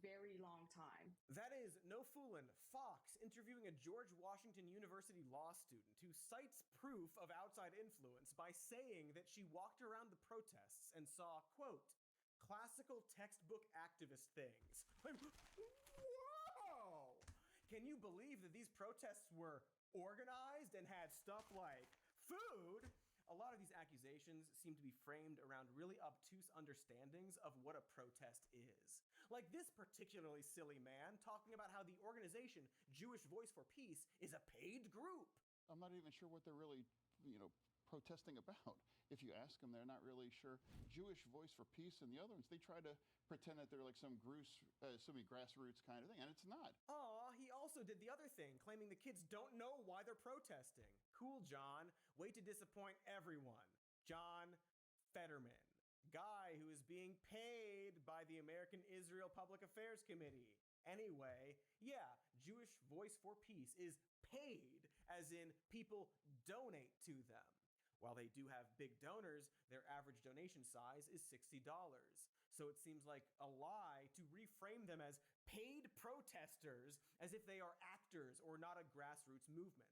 very long time. That is no foolin'. Fox interviewing a George Washington University law student who cites proof of outside influence by saying that she walked around the protests and saw, quote, classical textbook activist things. Whoa! Can you believe that these protests were organized and had stuff like food? A lot of these accusations seem to be framed around really obtuse understandings of what a protest is. Like this particularly silly man talking about how the organization Jewish Voice for Peace is a paid group. I'm not even sure what they're really, protesting about. If you ask them, they're not really sure. Jewish Voice for Peace and the other ones, they try to pretend that they're like some grassroots kind of thing, and it's not. Aw, he also did the other thing, claiming the kids don't know why they're protesting. Cool, John. Way to disappoint everyone. John Fetterman, guy who is being paid by the American Israel Public Affairs Committee. Anyway, yeah, Jewish Voice for Peace is paid, as in people donate to them. While they do have big donors, their average donation size is $60. So it seems like a lie to reframe them as paid protesters as if they are actors or not a grassroots movement.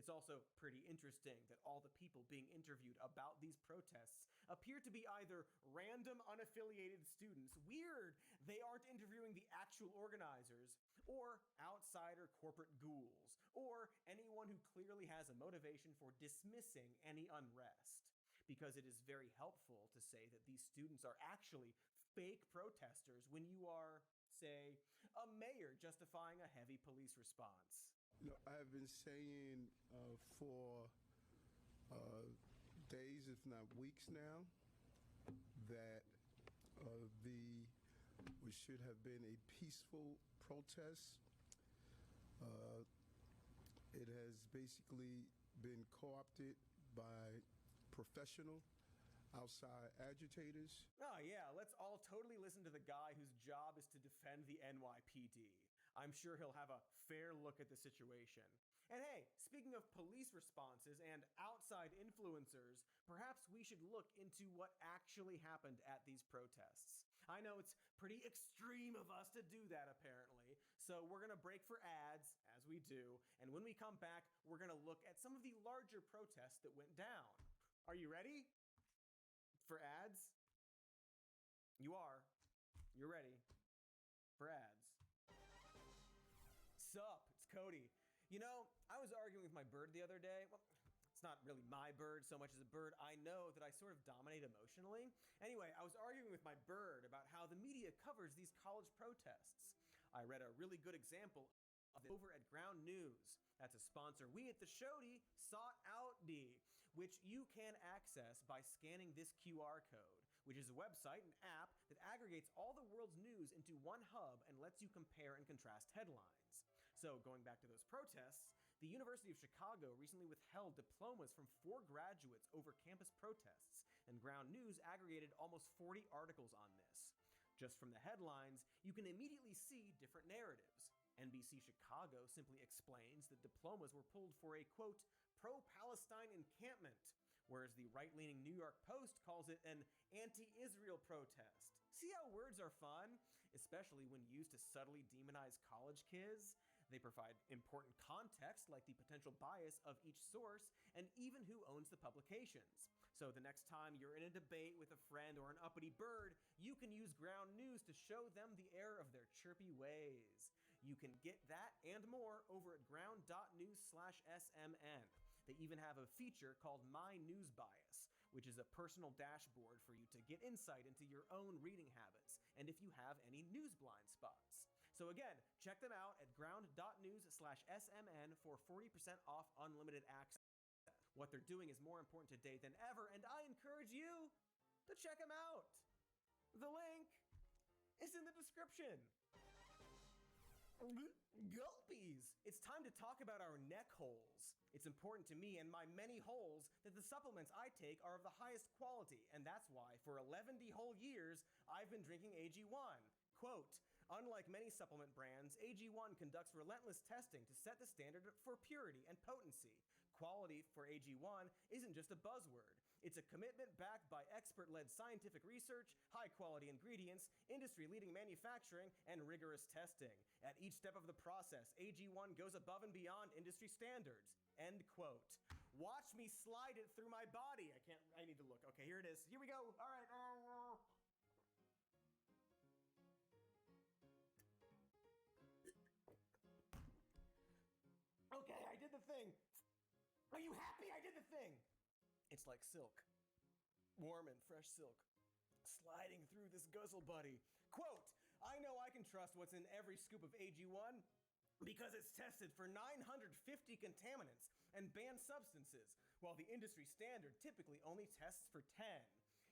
It's also pretty interesting that all the people being interviewed about these protests appear to be either random unaffiliated students, weird, they aren't interviewing the actual organizers, or outsider corporate ghouls, or anyone who clearly has a motivation for dismissing any unrest. Because it is very helpful to say that these students are actually fake protesters when you are, say, a mayor justifying a heavy police response. I've been saying for days, if not weeks now, that we should have been a peaceful protest. It has basically been co-opted by professional outside agitators. Oh yeah, let's all totally listen to the guy whose job is to defend the NYPD. I'm sure he'll have a fair look at the situation. And hey, speaking of police responses and outside influencers, perhaps we should look into what actually happened at these protests. I know it's pretty extreme of us to do that apparently, so we're gonna break for ads, as we do, and when we come back, we're gonna look at some of the larger protests that went down. Are you ready? For ads? You are. You're ready. For ads. Sup, it's Cody. I was arguing with my bird the other day. Well, it's not really my bird so much as a bird I know that I sort of dominate emotionally. Anyway, I was arguing with my bird about how the media covers these college protests. I read a really good example of it over at Ground News. That's a sponsor we at the Shody sought out, which you can access by scanning this QR code, which is a website and app that aggregates all the world's news into one hub and lets you compare and contrast headlines. So going back to those protests, the University of Chicago recently withheld diplomas from 4 graduates over campus protests, and Ground News aggregated almost 40 articles on this. Just from the headlines, you can immediately see different narratives. NBC Chicago simply explains that diplomas were pulled for a, quote, pro-Palestine encampment, whereas the right-leaning New York Post calls it an anti-Israel protest. See how words are fun? Especially when used to subtly demonize college kids. They provide important context, like the potential bias of each source, and even who owns the publications. So the next time you're in a debate with a friend or an uppity bird, you can use Ground News to show them the error of their chirpy ways. You can get that and more over at ground.news/SMN. They even have a feature called My News Bias, which is a personal dashboard for you to get insight into your own reading habits and if you have any news blind spots. So again, check them out at ground.news/SMN for 40% off unlimited access. What they're doing is more important today than ever, and I encourage you to check them out. The link is in the description. Gulpies! It's time to talk about our neck holes. It's important to me and my many holes that the supplements I take are of the highest quality, and that's why for 11 whole years I've been drinking AG1. Quote, unlike many supplement brands, AG1 conducts relentless testing to set the standard for purity and potency. Quality for AG1 isn't just a buzzword. It's a commitment backed by expert-led scientific research, high-quality ingredients, industry-leading manufacturing, and rigorous testing. At each step of the process, AG1 goes above and beyond industry standards. End quote. Watch me slide it through my body. I need to look. Okay, here it is. Here we go. All right. Okay, I did the thing. Are you happy I did the thing? It's like silk. Warm and fresh silk. Sliding through this guzzle buddy. Quote, I know I can trust what's in every scoop of AG1 because it's tested for 950 contaminants and banned substances, while the industry standard typically only tests for 10.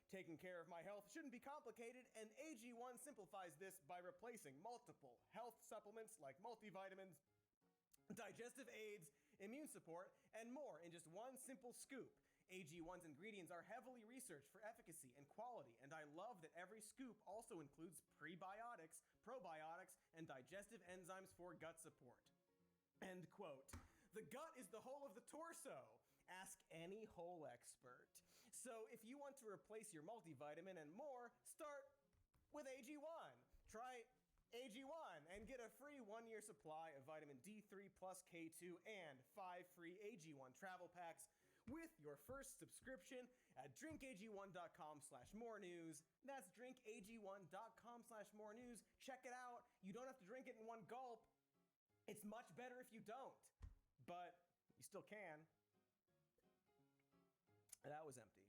Taking care of my health shouldn't be complicated, and AG1 simplifies this by replacing multiple health supplements like multivitamins, digestive aids, immune support, and more in just one simple scoop. AG1's ingredients are heavily researched for efficacy and quality, and I love that every scoop also includes prebiotics, probiotics, and digestive enzymes for gut support. End quote. The gut is the whole of the torso. Ask any whole expert. So if you want to replace your multivitamin and more, start with AG1. Try AG1 and get a free 1-year supply of vitamin D3 plus K2 and 5 free AG1 travel packs with your first subscription at drinkag1.com/morenews. That's drinkag1.com/morenews. Check it out. You don't have to drink it in one gulp. It's much better if you don't, but you still can. That was empty.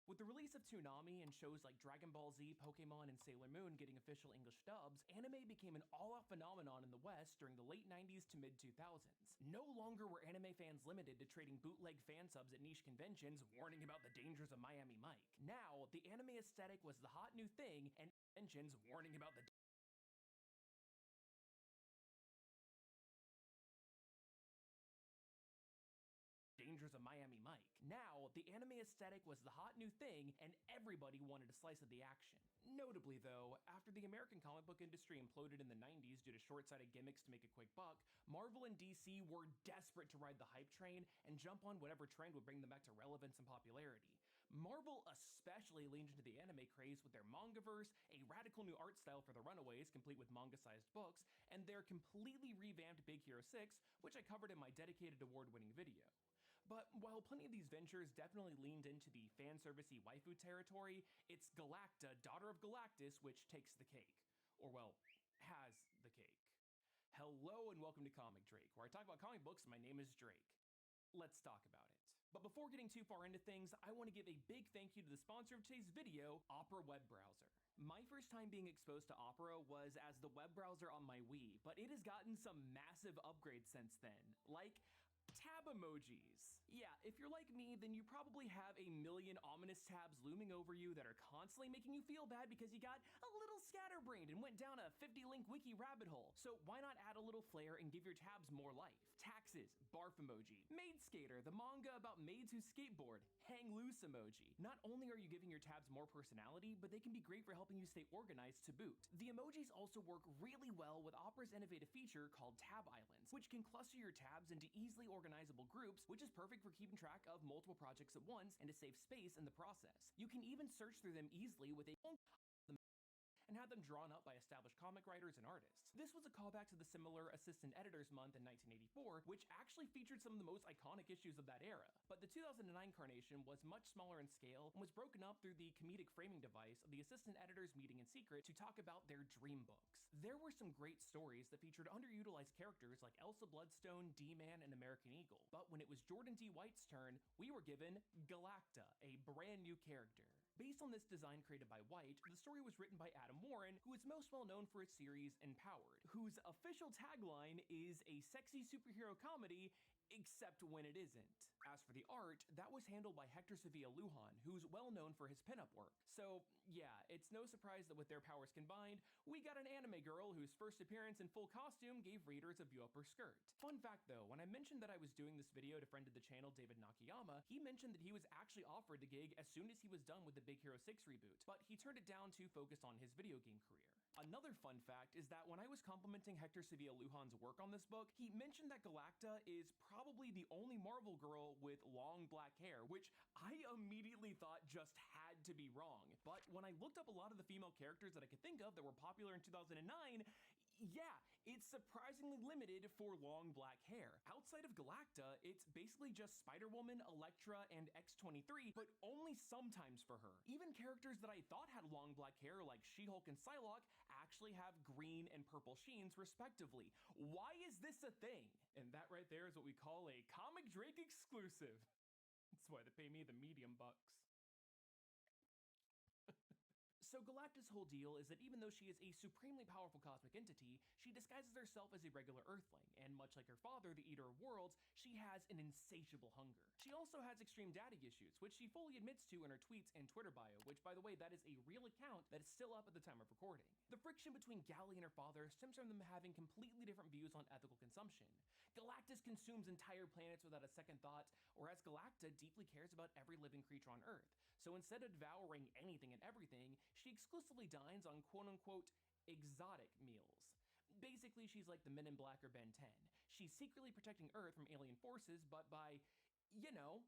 With the release of Toonami and shows like Dragon Ball Z, Pokemon, and Sailor Moon getting official English dubs, anime became an all-out phenomenon in the West during the late 90s to mid-2000s. No longer were anime fans limited to trading bootleg fan subs at niche conventions warning about the dangers of Miami Mike. Now, the anime aesthetic was the hot new thing, and conventions warning about the dangers of Miami Mike. Now, the anime aesthetic was the hot new thing, and everybody wanted a slice of the action. Notably, though, after the American comic book industry imploded in the 90s due to short-sighted gimmicks to make a quick buck, Marvel and DC were desperate to ride the hype train and jump on whatever trend would bring them back to relevance and popularity. Marvel especially leaned into the anime craze with their Mangaverse, a radical new art style for the Runaways, complete with manga-sized books, and their completely revamped Big Hero 6, which I covered in my dedicated award-winning video. But while plenty of these ventures definitely leaned into the fan-servicey waifu territory, it's Galacta, daughter of Galactus, which takes the cake. Or, well, has the cake. Hello and welcome to Comic Drake, where I talk about comic books and my name is Drake. Let's talk about it. But before getting too far into things, I want to give a big thank you to the sponsor of today's video, Opera web browser. My first time being exposed to Opera was as the web browser on my Wii, but it has gotten some massive upgrades since then, like tab emojis. Yeah, if you're like me, then you probably have a million ominous tabs looming over you that are constantly making you feel bad because you got a little scatterbrained and went down a 50-link wiki rabbit hole. So why not add a little flair and give your tabs more life? Taxes, barf emoji, Maid Skater, the manga about maids who skateboard, hang loose emoji. Not only are you giving your tabs more personality, but they can be great for helping you stay organized to boot. The emojis also work really well with Opera's innovative feature called Tab Islands, which can cluster your tabs into easily organizable groups, which is perfect for keeping track of multiple projects at once and to save space in the process. You can even search through them easily with a and had them drawn up by established comic writers and artists. This was a callback to the similar Assistant Editors Month in 1984, which actually featured some of the most iconic issues of that era. But the 2009 incarnation was much smaller in scale and was broken up through the comedic framing device of the assistant editors meeting in secret to talk about their dream books. There were some great stories that featured underutilized characters like Elsa Bloodstone, D-Man, and American Eagle. But when it was Jordan D. White's turn, we were given Galacta, a brand new character. Based on this design created by White, the story was written by Adam Warren, who is most well known for his series Empowered, whose official tagline is a sexy superhero comedy except when it isn't. As for the art, that was handled by Hector Sevilla Lujan, who's well known for his pinup work. So, yeah, it's no surprise that with their powers combined, we got an anime girl whose first appearance in full costume gave readers a view up her skirt. Fun fact though, when I mentioned that I was doing this video to friend of the channel David Nakayama, he mentioned that he was actually offered the gig as soon as he was done with the Big Hero 6 reboot, but he turned it down to focus on his video game career. Another fun fact is that when I was complimenting Hector Sevilla Lujan's work on this book, he mentioned that Galacta is probably the only Marvel girl with long black hair, which I immediately thought just had to be wrong. But when I looked up a lot of the female characters that I could think of that were popular in 2009, yeah, it's surprisingly limited for long black hair. Outside of Galacta, it's basically just Spider-Woman, Elektra, and X-23, but only sometimes for her. Even characters that I thought had long black hair, like She-Hulk and Psylocke, actually have green and purple sheens, respectively. Why is this a thing? And that right there is what we call a Comic Drake exclusive. That's why they pay me the medium bucks. So Galacta's whole deal is that even though she is a supremely powerful cosmic entity, she disguises herself as a regular Earthling, and much like her father, the Eater of Worlds, she has an insatiable hunger. She also has extreme daddy issues, which she fully admits to in her tweets and Twitter bio, which, by the way, that is a real account that is still up at the time of recording. The friction between Galley and her father stems from them having completely different views on ethical consumption. Galactus consumes entire planets without a second thought, whereas Galacta deeply cares about every living creature on Earth. So instead of devouring anything and everything, she exclusively dines on quote-unquote exotic meals. Basically, she's like the Men in Black or Ben 10. She's secretly protecting Earth from alien forces, but by, you know,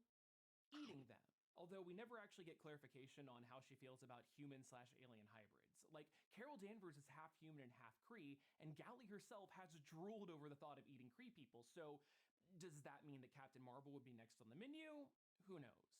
eating them. Although we never actually get clarification on how she feels about human/alien hybrids. Like, Carol Danvers is half human and half Kree, and Galley herself has drooled over the thought of eating Kree people, so does that mean that Captain Marvel would be next on the menu? Who knows?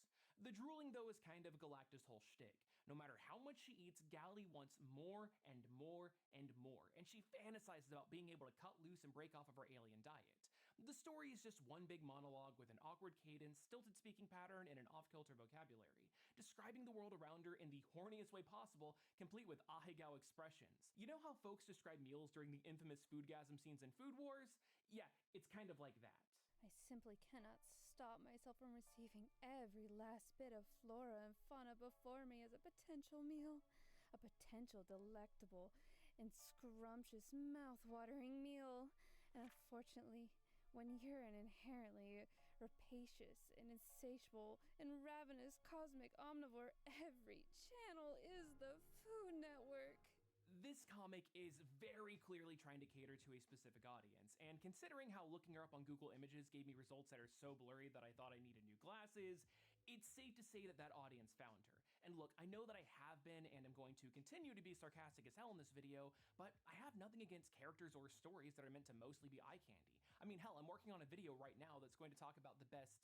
The drooling, though, is kind of Galacta's whole shtick. No matter how much she eats, Galley wants more and more and more, and she fantasizes about being able to cut loose and break off of her alien diet. The story is just one big monologue with an awkward cadence, stilted speaking pattern, and an off-kilter vocabulary, describing the world around her in the horniest way possible, complete with ahegao expressions. You know how folks describe meals during the infamous foodgasm scenes in Food Wars? Yeah, it's kind of like that. I simply cannot stop myself from receiving every last bit of flora and fauna before me as a potential meal. A potential delectable and scrumptious mouth-watering meal. And unfortunately, when you're an inherently rapacious and insatiable and ravenous cosmic omnivore, every channel is the Food Network. This comic is very clearly trying to cater to a specific audience, and considering how looking her up on Google Images gave me results that are so blurry that I thought I needed new glasses, it's safe to say that that audience found her. And look, I know that I have been and am going to continue to be sarcastic as hell in this video, but I have nothing against characters or stories that are meant to mostly be eye candy. I mean, hell, I'm working on a video right now that's going to talk about the best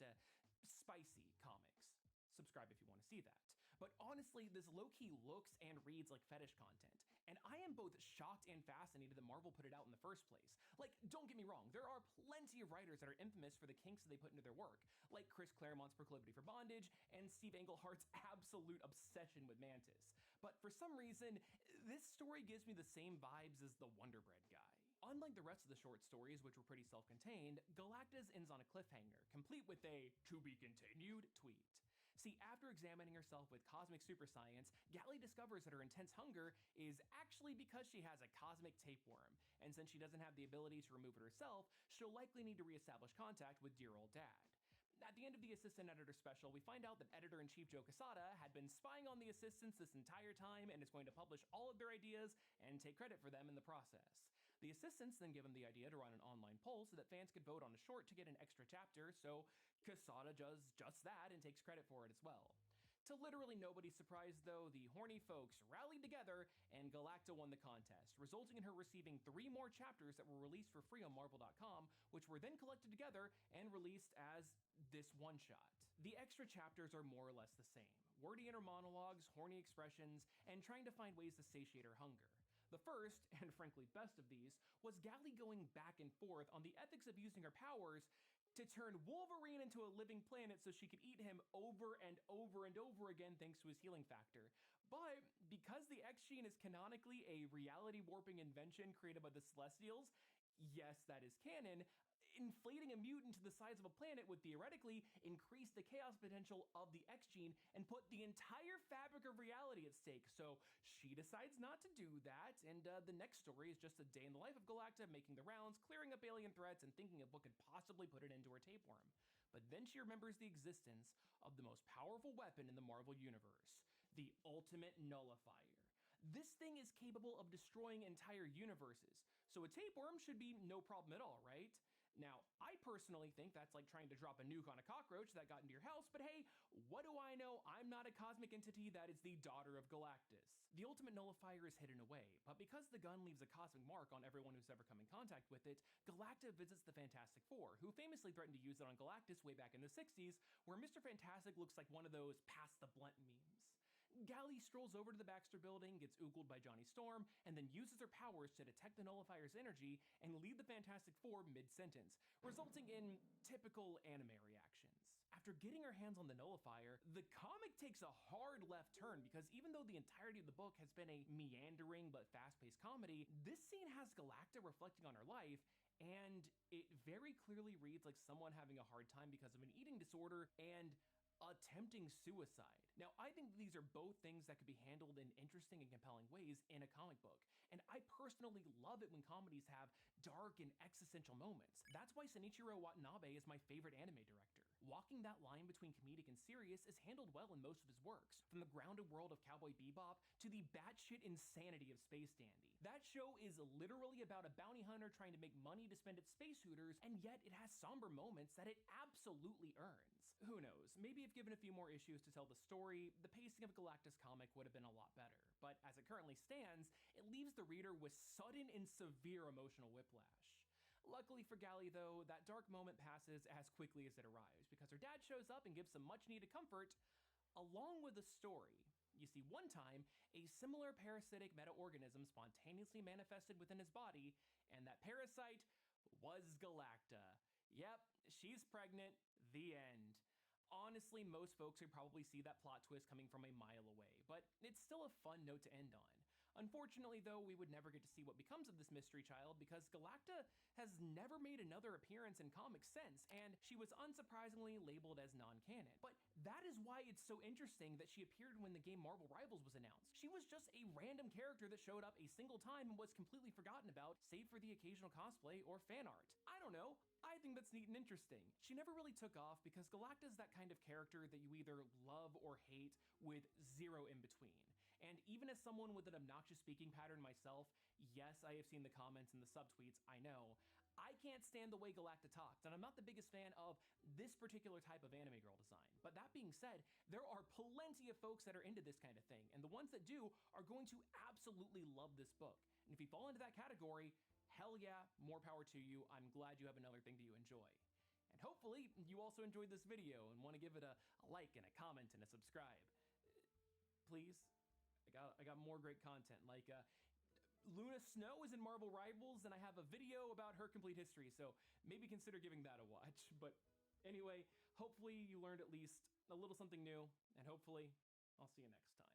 spicy comics. Subscribe if you want to see that. But honestly, this low-key looks and reads like fetish content. And I am both shocked and fascinated that Marvel put it out in the first place. Like, don't get me wrong, there are plenty of writers that are infamous for the kinks that they put into their work, like Chris Claremont's proclivity for bondage and Steve Englehart's absolute obsession with Mantis. But for some reason, this story gives me the same vibes as the Wonder Bread guy. Unlike the rest of the short stories, which were pretty self-contained, Galacta's ends on a cliffhanger, complete with a "to be continued" tweet. See, after examining herself with cosmic super science, Galley discovers that her intense hunger is actually because she has a cosmic tapeworm, and since she doesn't have the ability to remove it herself, she'll likely need to reestablish contact with dear old dad. At the end of the assistant editor special, we find out that editor-in-chief Joe Quesada had been spying on the assistants this entire time and is going to publish all of their ideas and take credit for them in the process. The assistants then give him the idea to run an online poll so that fans could vote on a short to get an extra chapter, so Quesada does just that and takes credit for it as well. To literally nobody's surprise, though, the horny folks rallied together and Galacta won the contest, resulting in her receiving 3 more chapters that were released for free on Marvel.com, which were then collected together and released as this one-shot. The extra chapters are more or less the same. Wordy inner monologues, horny expressions, and trying to find ways to satiate her hunger. The first, and frankly best of these, was Galley going back and forth on the ethics of using her powers to turn Wolverine into a living planet so she could eat him over and over and over again thanks to his healing factor. But because the X-Gene is canonically a reality warping invention created by the Celestials, yes, that is canon, inflating a mutant to the size of a planet would theoretically increase the chaos potential of the X gene and put the entire fabric of reality at stake. So she decides not to do that, and the next story is just a day in the life of Galacta, making the rounds, clearing up alien threats, and thinking a book could possibly put it into her tapeworm. But then she remembers the existence of the most powerful weapon in the Marvel Universe, the Ultimate Nullifier. This thing is capable of destroying entire universes, so a tapeworm should be no problem at all, right? Now, I personally think that's like trying to drop a nuke on a cockroach that got into your house, but hey, what do I know? I'm not a cosmic entity that is the daughter of Galactus. The Ultimate Nullifier is hidden away, but because the gun leaves a cosmic mark on everyone who's ever come in contact with it, Galacta visits the Fantastic Four, who famously threatened to use it on Galactus way back in the 60s, where Mr. Fantastic looks like one of those pass the blunt memes. Gally strolls over to the Baxter building, gets oogled by Johnny Storm, and then uses her powers to detect the Nullifier's energy and lead the Fantastic Four mid-sentence, resulting in typical anime reactions. After getting her hands on the Nullifier, the comic takes a hard left turn because even though the entirety of the book has been a meandering but fast-paced comedy, this scene has Galacta reflecting on her life, and it very clearly reads like someone having a hard time because of an eating disorder and attempting suicide. Now, I think these are both things that could be handled in interesting and compelling ways in a comic book, and I personally love it when comedies have dark and existential moments. That's why Shinichiro Watanabe is my favorite anime director. Walking that line between comedic and serious is handled well in most of his works, from the grounded world of Cowboy Bebop to the batshit insanity of Space Dandy. That show is literally about a bounty hunter trying to make money to spend at Space Hooters, and yet it has somber moments that it absolutely earns. Who knows, maybe if given a few more issues to tell the story, the pacing of Galactus comic would have been a lot better. But as it currently stands, it leaves the reader with sudden and severe emotional whiplash. Luckily for Gally though, that dark moment passes as quickly as it arrives, because her dad shows up and gives some much needed comfort, along with a story. You see, one time, a similar parasitic meta-organism spontaneously manifested within his body, and that parasite was Galacta. Yep, she's pregnant, the end. Honestly, most folks would probably see that plot twist coming from a mile away, but it's still a fun note to end on. Unfortunately, though, we would never get to see what becomes of this mystery child because Galacta has never made another appearance in comics since, and she was unsurprisingly labeled as non-canon. But that is why it's so interesting that she appeared when the game Marvel Rivals was announced. She was just a random character that showed up a single time and was completely forgotten about, save for the occasional cosplay or fan art. I don't know. I think that's neat and interesting. She never really took off because Galacta is that kind of character that you either love or hate with zero in between. And even as someone with an obnoxious speaking pattern myself, yes, I have seen the comments and the subtweets, I know, I can't stand the way Galacta talks, and I'm not the biggest fan of this particular type of anime girl design. But that being said, there are plenty of folks that are into this kind of thing, and the ones that do are going to absolutely love this book. And if you fall into that category, hell yeah, more power to you. I'm glad you have another thing that you enjoy. And hopefully, you also enjoyed this video and want to give it a like and a comment and a subscribe. Please, I got more great content, like Luna Snow is in Marvel Rivals, and I have a video about her complete history, so maybe consider giving that a watch. But anyway, hopefully you learned at least a little something new, and hopefully I'll see you next time.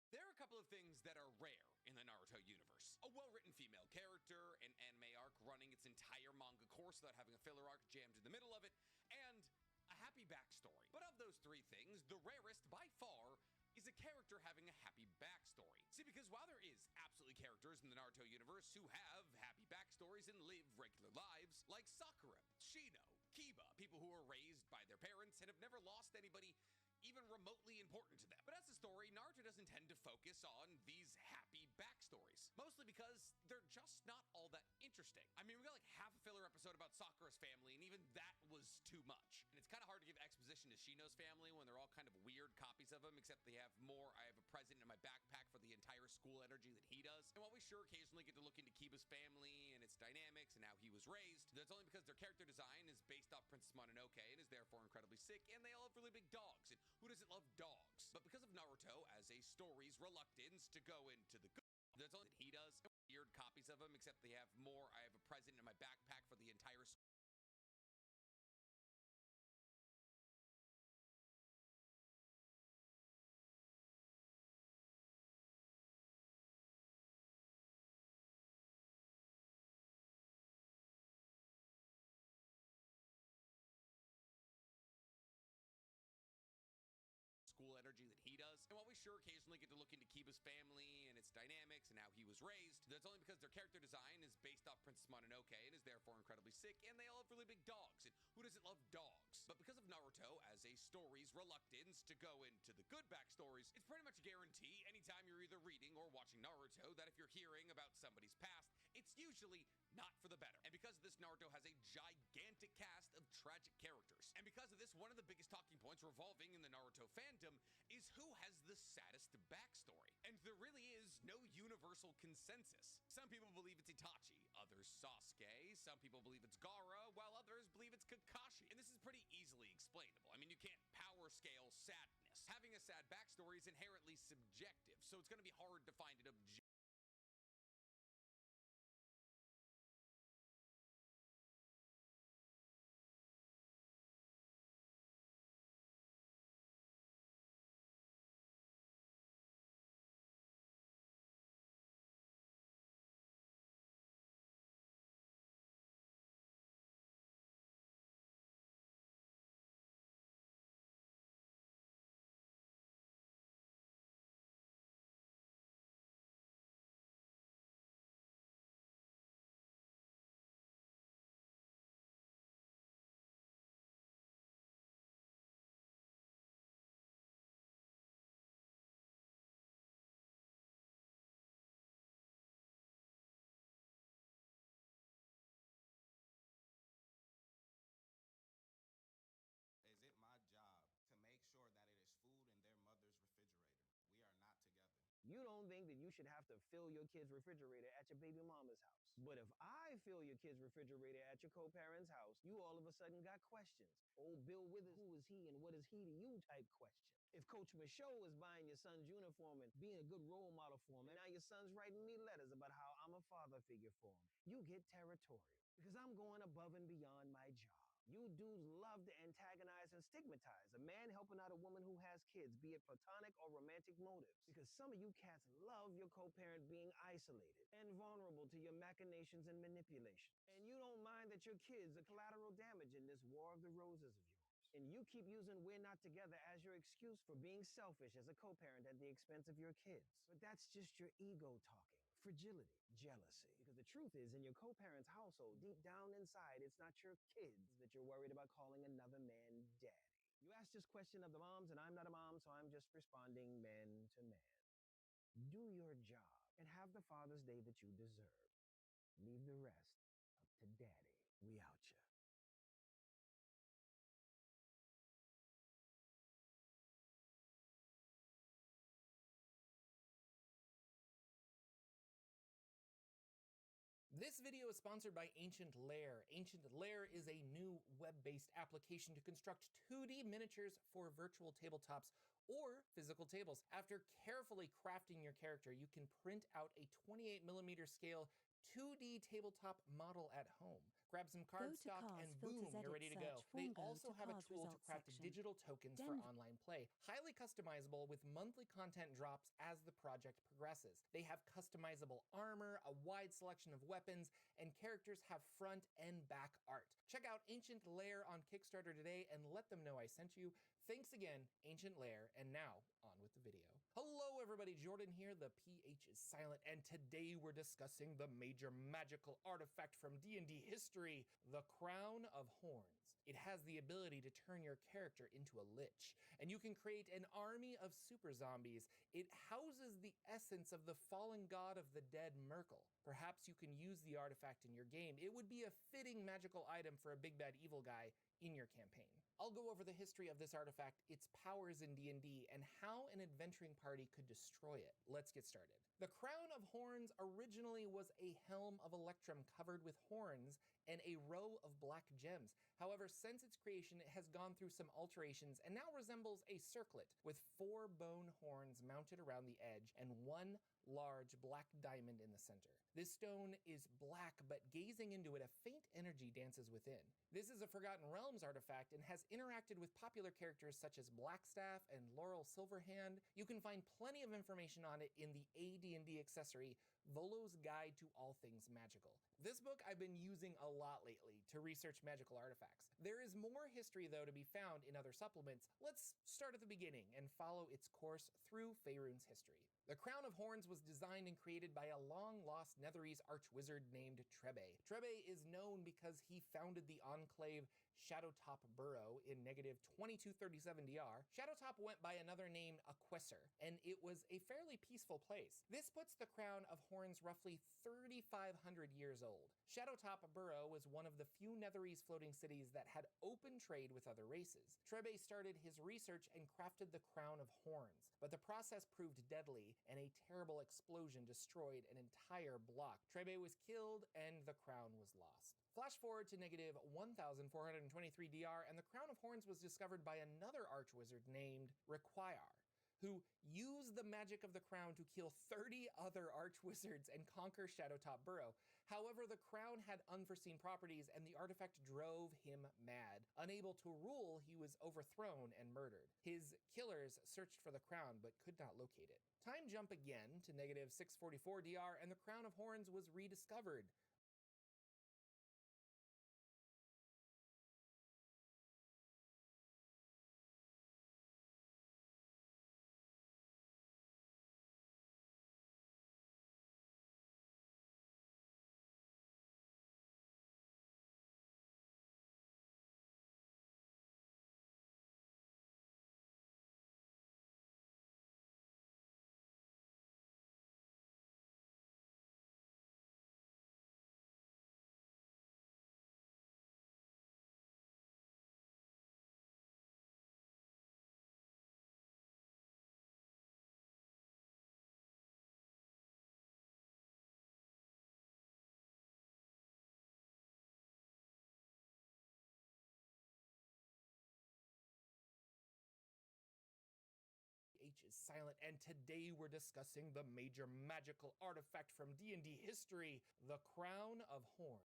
There are a couple of things that are rare in the Naruto universe. A well-written female character, an anime arc running its entire manga course without having a filler arc jammed in the middle of it, and a happy backstory. But of those three things, the rarest by far is a character having a happy backstory. See, because while there is absolutely characters in the Naruto universe who have happy backstories and live regular lives, like Sakura, Shino, Kiba, people who were raised by their parents and have never lost anybody even remotely important to them. But as a story, Naruto doesn't tend to focus on these happy backstories, mostly because they're just not all that interesting. I mean, we got like half a filler episode about Sakura's family, and even that was too much. And it's kind of hard to give exposition to Shino's family when they're all kind of weird copies of him, except they have more, I have a present in my backpack for the entire school energy that he does. And while we sure occasionally get to look into Kiba's family and its dynamics and how he was raised, that's only because their character design is based off Princess Mononoke and is therefore incredibly sick, and they all have really big dogs. And who doesn't love dogs? But because of Naruto as a story's reluctance to go into the good, that's only that he does. Weird copies of him, except they have more, I have a present in my backpack for the entire school. sure occasionally get to look into Kiba's family and its dynamics and how he was raised. That's only because their character design is based off Princess Mononoke and is therefore incredibly sick, and they all have really big dogs, and who doesn't love dogs? But because of Naruto as a story's reluctance to go into the good backstories, it's pretty much a guarantee anytime you're either reading or watching Naruto that if you're hearing about somebody's past, it's usually not for the better. And because of this, Naruto has a gigantic cast of tragic characters. And because of this, one of the biggest talking points revolving in the Naruto fandom is who has the saddest backstory. And there really is no universal consensus. Some people believe it's Itachi, others Sasuke, some people believe it's Gaara, while others believe it's Kakashi. And this is pretty easily explainable. I mean, you can't power scale sadness. Having a sad backstory is inherently subjective, so it's going to be hard to find an objective. Is it my job to make sure that it is food in their mother's refrigerator? We are not together. You don't think that you should have to fill your kid's refrigerator at your baby mama's house. But if I fill your kid's refrigerator at your co-parent's house, you all of a sudden got questions. Old Bill Withers, who is he and what is he to you type question. If Coach Michaud is buying your son's uniform and being a good role model for him, and now your son's writing me letters about how I'm a father figure for him, you get territorial. Because I'm going above and beyond my job. You dudes love to antagonize and stigmatize a man helping out a woman who has kids, be it platonic or romantic motives. Because some of you cats love your co-parent being isolated and vulnerable to your machinations and manipulation. And you don't mind that your kids are collateral damage in this war of the roses of yours. And you keep using "we're not together" as your excuse for being selfish as a co-parent at the expense of your kids. But that's just your ego talking. Fragility, jealousy. Because the truth is, in your co-parent's household, deep down inside, it's not your kids that you're worried about calling another man daddy. You asked this question of the moms, and I'm not a mom, so I'm just responding man to man. Do your job and have the Father's Day that you deserve. Leave the rest up to daddy. We out ya. This video is sponsored by Ancient Lair. Ancient Lair is a new web-based application to construct 2D miniatures for virtual tabletops or physical tables. After carefully crafting your character, you can print out a 28mm scale 2D tabletop model at home. Grab some cardstock and boom, you're ready to go. They also have a tool to craft digital tokens for online play. Highly customizable with monthly content drops as the project progresses. They have customizable armor, a wide selection of weapons, and characters have front and back art. Check out Ancient Lair on Kickstarter today and let them know I sent you. Thanks again, Ancient Lair, and now on with the video. Hello everybody, Jordan here, the PH is silent, and today we're discussing the major magical artifact from D&D history, the Crown of Horns. It has the ability to turn your character into a lich, and you can create an army of super zombies. It houses the essence of the fallen god of the dead, Myrkul. Perhaps you can use the artifact in your game. It would be a fitting magical item for a big bad evil guy in your campaign. I'll go over the history of this artifact, its powers in D&D, and how an adventuring party could destroy it. Let's get started. The Crown of Horns originally was a helm of electrum covered with horns and a row of black gems. However, since its creation, it has gone through some alterations and now resembles a circlet with 4 bone horns mounted around the edge and 1 large black diamond in the center. This stone is black, but gazing into it, a faint energy dances within. This is a Forgotten Realms artifact and has interacted with popular characters such as Blackstaff and Laurel Silverhand. You can find plenty of information on it in the AD&D accessory, Volo's Guide to All Things Magical. This book I've been using a lot lately to research magical artifacts. There is more history, though, to be found in other supplements. Let's start at the beginning and follow its course through Faerun's history. The Crown of Horns was designed and created by a long-lost Netherese archwizard named Trebe. Trebe is known because he founded the enclave Shadowtop Burrow in -2237 DR. Shadowtop went by another name Aquesser, and it was a fairly peaceful place. This puts the Crown of Horns roughly 3,500 years old. Shadowtop Burrow was one of the few Netherese floating cities that had open trade with other races. Trebe started his research and crafted the Crown of Horns, but the process proved deadly, and a terrible explosion destroyed an entire block. Trebe was killed, and the crown was lost. Flash forward to -1423 DR, and the Crown of Horns was discovered by another archwizard named Require, who used the magic of the crown to kill 30 other archwizards and conquer Shadowtop Burrow. However, the crown had unforeseen properties, and the artifact drove him mad. Unable to rule, he was overthrown and murdered. His killers searched for the crown, but could not locate it. Time jump again to -644 DR, and the Crown of Horns was rediscovered. H is silent, and today we're discussing the major magical artifact from D&D history, the Crown of Horns.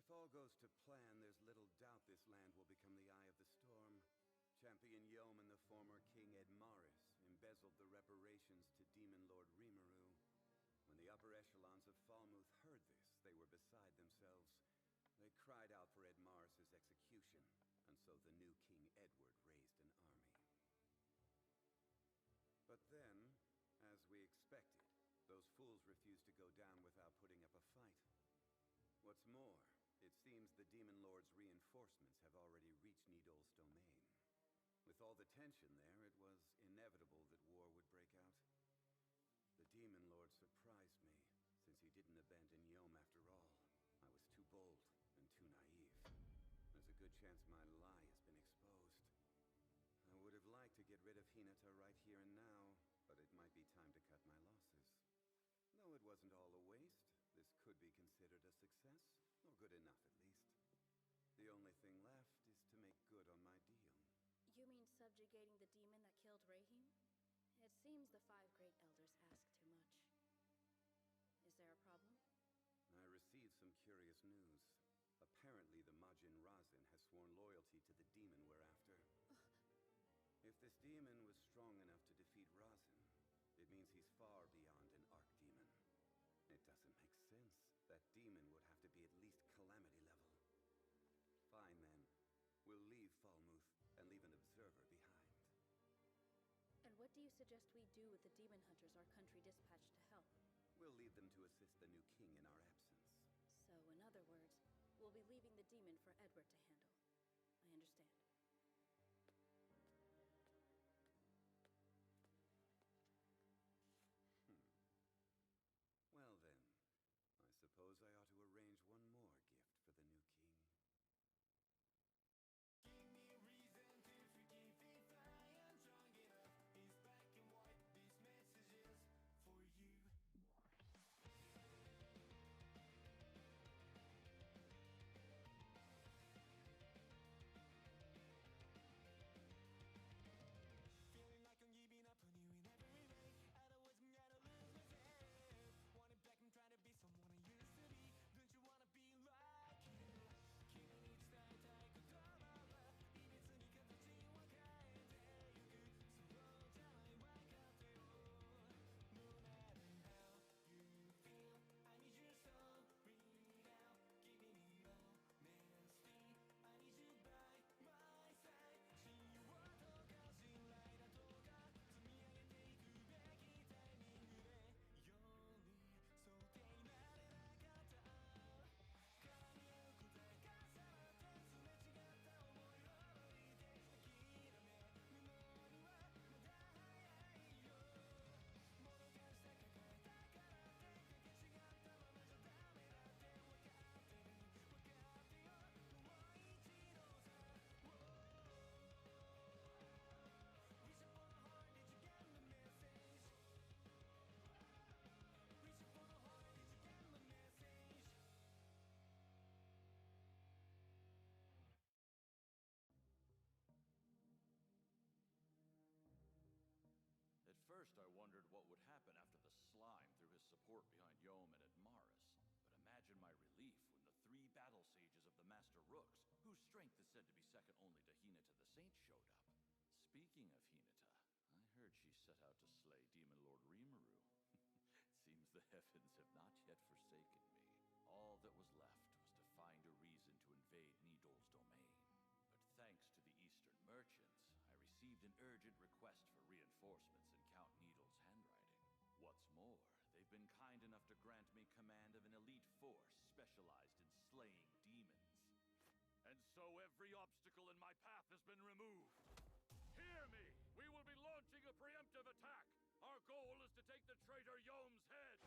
If all goes to plan, there's little doubt this land will become the eye of the storm. Champion Yeoman, the former King Edmaris, embezzled the reparations to Demon Lord Rimuru. When the upper echelons of Falmouth heard this, they were beside themselves. They cried out for Edmaris' execution, and so the new King Edward raised an army. But then, as we expected, those fools refused to go down without putting up a fight. What's more, it seems the Demon Lord's reinforcements have already reached Nidol's domain. With all the tension there, it was inevitable that war would break out. The Demon Lord surprised me, since he didn't abandon Yom after all. I was too bold and too naive. There's a good chance my lie has been exposed. I would have liked to get rid of Hinata right here and now, but it might be time to cut my losses. Though it wasn't all a waste, this could be considered a success, or good enough at least. The only thing left is to make good on my deal. You mean subjugating the demon that killed Rahim? It seems the 5 Great Elders ask too much. Is there a problem? I received some curious news. Apparently the Majin Razin has sworn loyalty to the demon we're after. If this demon was strong enough to defeat Razin, it means he's far beyond an archdemon. It doesn't make sense. That demon would have to be at least calamity level. Fine then. We'll leave Falmouth and leave an observer behind. And what do you suggest we do with the demon hunters our country dispatched to help? We'll leave them to assist the new king in our absence. So, in other words, we'll be leaving the demon for Edward to handle. I understand. Well then, I suppose I ought to arrange one more gift for the new king. sages of the Master Rooks, whose strength is said to be second only to Hinata the Saint, showed up. Speaking of Hinata, I heard she set out to slay Demon Lord Rimuru. Seems the heavens have not yet forsaken me. All that was left was to find a reason to invade Nidol's domain. But thanks to the Eastern merchants, I received an urgent request for reinforcements in Count Nidol's handwriting. What's more, they've been kind enough to grant me command of an elite force specialized in slaying demons. And so every obstacle in my path has been removed. Hear me! We will be launching a preemptive attack! Our goal is to take the traitor Yome's head!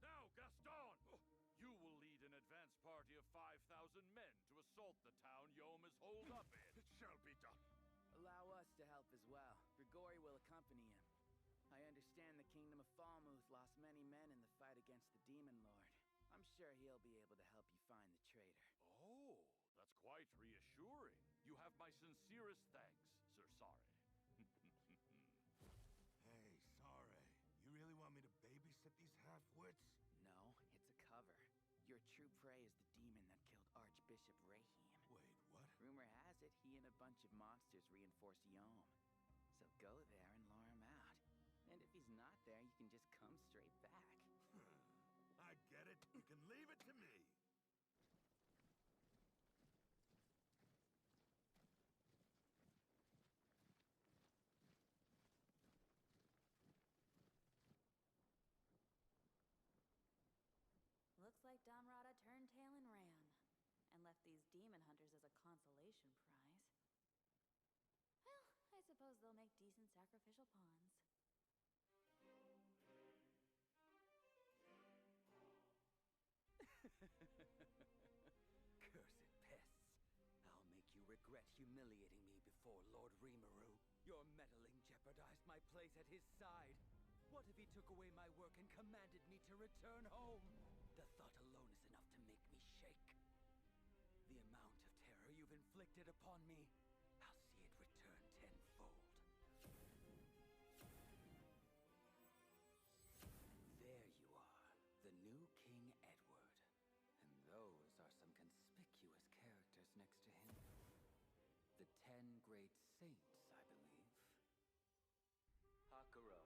Now, Gaston! You will lead an advance party of 5,000 men to assault the town Yome is holed up in. It shall be done. Allow us to help as well. Grigori will accompany him. I understand the Kingdom of Falmouth lost many men in the fight against the Demon Lord. I'm sure he'll be able to help you find the traitor. Oh, that's quite reassuring. You have my sincerest thanks, Sir Sare. Hey, Sare, you really want me to babysit these half-wits? No, it's a cover. Your true prey is the demon that killed Archbishop Rahim. Wait, what? Rumor has it he and a bunch of monsters reinforced Yome. So go there and lure him out. And if he's not there, you can just come straight back. I get it. You can leave it to me. Looks like Damrata turned tail and ran, and left these demon hunters as a consolation prize. Well, I suppose they'll make decent sacrificial pawns. Cursed pests. I'll make you regret humiliating me before Lord Rimuru. Your meddling jeopardized my place at his side. What if he took away my work and commanded me to return home? The thought alone is enough to make me shake. The amount of terror you've inflicted upon me, I'll see it return tenfold. There you are, the new King Edward. And those are some conspicuous characters next to him. The 10 great saints, I believe. Hakuro,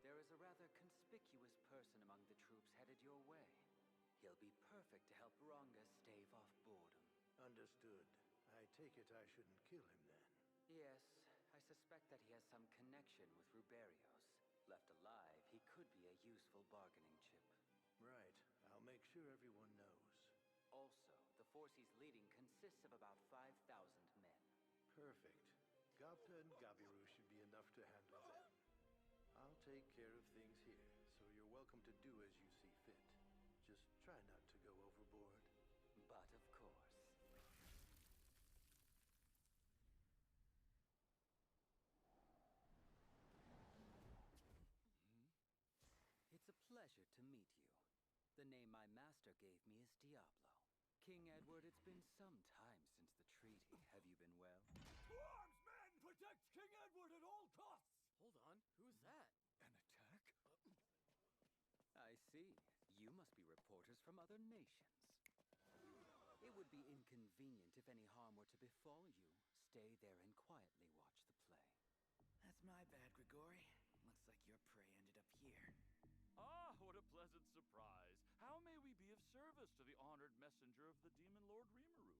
there is a rather conspicuous person among the troops headed your way. He'll be perfect to help Ranga stave off boredom. Understood. I take it I shouldn't kill him then. Yes, I suspect that he has some connection with Ruberios. Left alive, he could be a useful bargaining chip. Right. I'll make sure everyone knows. Also, the force he's leading consists of about 5,000 men. Perfect. Gapta and Gabiru should be enough to handle them. I'll take care of things here, so you're welcome to do as you see fit. Just try not to go overboard. But of course. It's a pleasure to meet you. The name my master gave me is Diablo. King Edward, it's been some time since the treaty. Have you been well? To arms, men! Protect King Edward at all costs! Hold on, who's that? An attack? I see. You must be reporters from other nations. It would be inconvenient if any harm were to befall you. Stay there and quietly watch the play. That's my bad, Grigori. Looks like your prey ended up here. Ah, what a pleasant surprise. How may we be of service to the honored messenger of the Demon Lord Rimuru?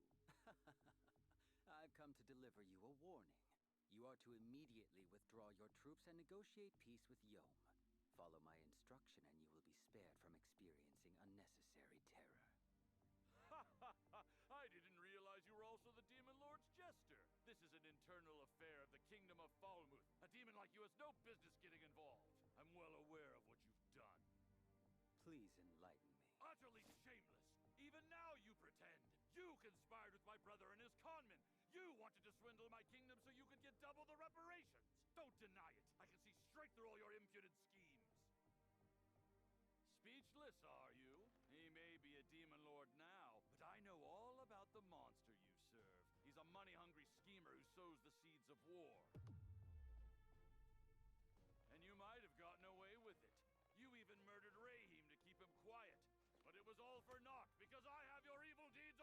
I've come to deliver you a warning. You are to immediately withdraw your troops and negotiate peace with Yome. Follow my instruction and you will be spared from experiencing unnecessary terror. I didn't realize you were also the Demon Lord's jester. This is an internal affair of the Kingdom of Falmouth. A demon like you has no business getting involved. I'm well aware of what you've done. Please enlighten me. Utterly shameless. Even now you pretend. You conspired with my brother and his conmen. You wanted to swindle my kingdom so you could get double the reparations. Don't deny it. I can see straight through all your impudent schemes. Speechless, are you? He may be a demon lord now, but I know all about the monster you serve. He's a money-hungry schemer who sows the seeds of war. And you might have gotten away with it. You even murdered Rahim to keep him quiet. But it was all for naught, because I have your evil deeds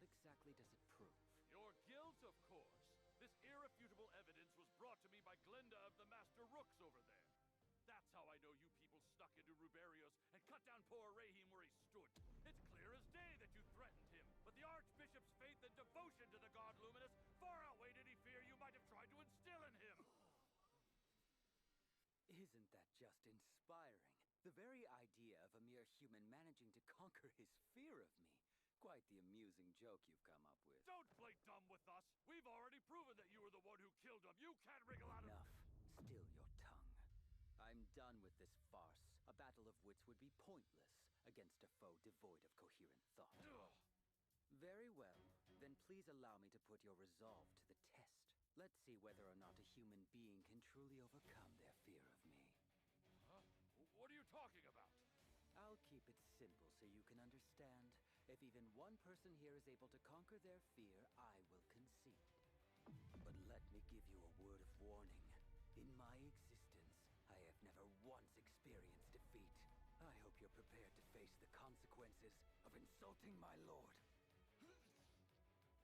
exactly does it prove? Your guilt, of course. This irrefutable evidence was brought to me by Glinda of the Master Rooks over there. That's how I know you people snuck into Ruberios and cut down poor Rahim where he stood. It's clear as day that you threatened him, but the Archbishop's faith and devotion to the God Luminous far outweighed any fear you might have tried to instill in him. Isn't that just inspiring? The very idea of a mere human managing to conquer his fear of me. Quite the amusing joke you've come up with. Don't play dumb with us. We've already proven that you were the one who killed him. You can't wriggle out of... Enough. Still your tongue. I'm done with this farce. A battle of wits would be pointless against a foe devoid of coherent thought. Very well. Then please allow me to put your resolve to the test. Let's see whether or not a human being can truly overcome their fear of me. Huh? What are you talking about? I'll keep it simple so you can understand. If even one person here is able to conquer their fear, I will concede. But let me give you a word of warning. In my existence, I have never once experienced defeat. I hope you're prepared to face the consequences of insulting my lord.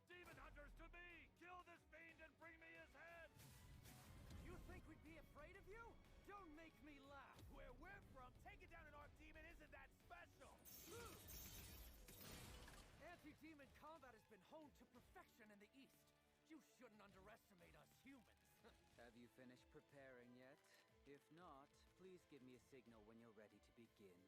Demon hunters to me! Kill this fiend and bring me his head! You think we'd be afraid of you? Don't make me laugh. Where we're from, taking down an Archdemon isn't that special. Anti-demon combat has been honed to perfection in the East. You shouldn't underestimate us humans. Have you finished preparing yet? If not, please give me a signal when you're ready to begin.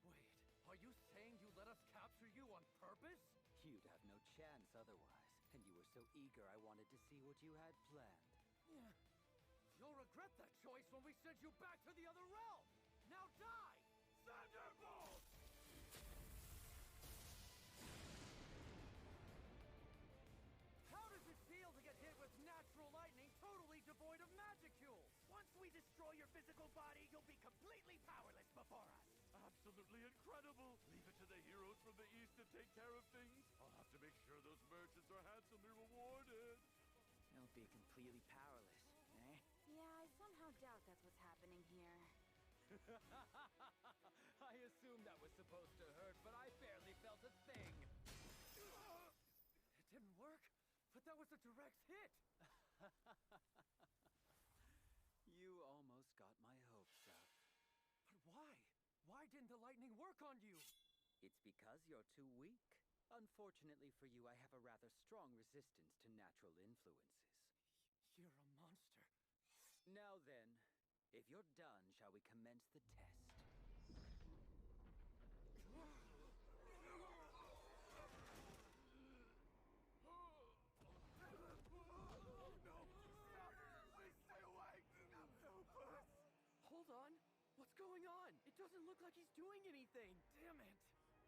Wait, are you saying you let us capture you on purpose? You'd have no chance otherwise, and you were so eager I wanted to see what you had planned. Yeah. You'll regret that choice when we send you back to the other realm! Now die! Thunderbolt! How does it feel to get hit with natural lightning totally devoid of magicules? Once we destroy your physical body, you'll be completely powerless before us. Absolutely incredible! Leave it to the heroes from the East to take care of things. I'll have to make sure those merchants are handsomely rewarded. You'll be completely powerless, eh? Yeah, I somehow doubt that's what's happening here. I assumed that was supposed to hurt, but I barely felt a thing. It didn't work, but that was a direct hit. You almost got my hopes up. But why? Why didn't the lightning work on you? It's because you're too weak. Unfortunately for you, I have a rather strong resistance to natural influences. You're a monster. Now then, if you're done, shall we commence the test? Hold on. What's going on? It doesn't look like he's doing anything. Damn it.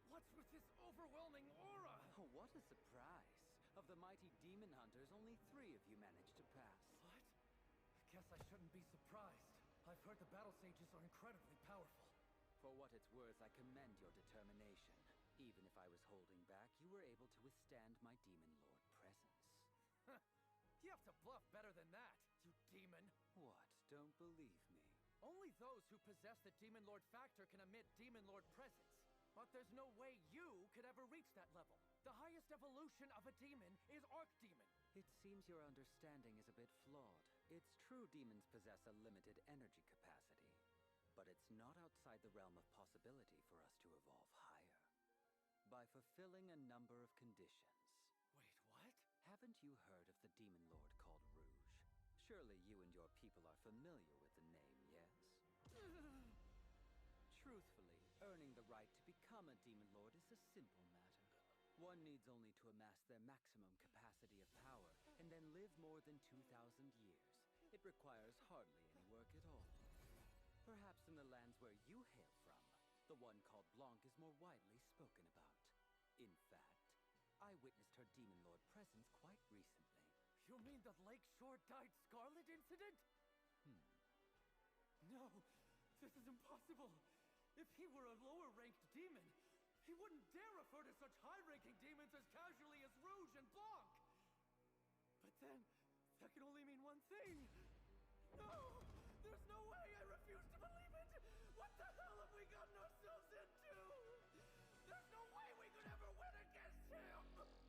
What's with this overwhelming aura? Oh, what a surprise. Of the mighty demon hunters, only 3 of you managed to pass. What? Guess I shouldn't be surprised. I've heard the battle sages are incredibly powerful. For what it's worth, I commend your determination. Even if I was holding back, you were able to withstand my Demon Lord presence. You have to bluff better than that, you demon. What? Don't believe me? Only those who possess the Demon Lord factor can emit Demon Lord presence. But there's no way you could ever reach that level. The highest evolution of a demon is Archdemon. It seems your understanding is a bit flawed. It's true demons possess a limited energy capacity, but it's not outside the realm of possibility for us to evolve higher. By fulfilling a number of conditions. Wait, what? Haven't you heard of the demon lord called Rouge? Surely you and your people are familiar with the name, yes? Truthfully, earning the right to become a demon lord is a simple matter. One needs only to amass their maximum capacity of power, and then live more than 2,000 years. It requires hardly any work at all. Perhaps in the lands where you hail from, the one called Blanc is more widely spoken about. In fact, I witnessed her Demon Lord presence quite recently. You mean the Lakeshore Dyed Scarlet incident? No, this is impossible. If he were a lower-ranked demon, he wouldn't dare refer to such high-ranking demons as casually as Rouge and Blanc. But then, that can only mean one thing. No! There's no way! I refuse to believe it! What the hell have we gotten ourselves into? There's no way we could ever win against him!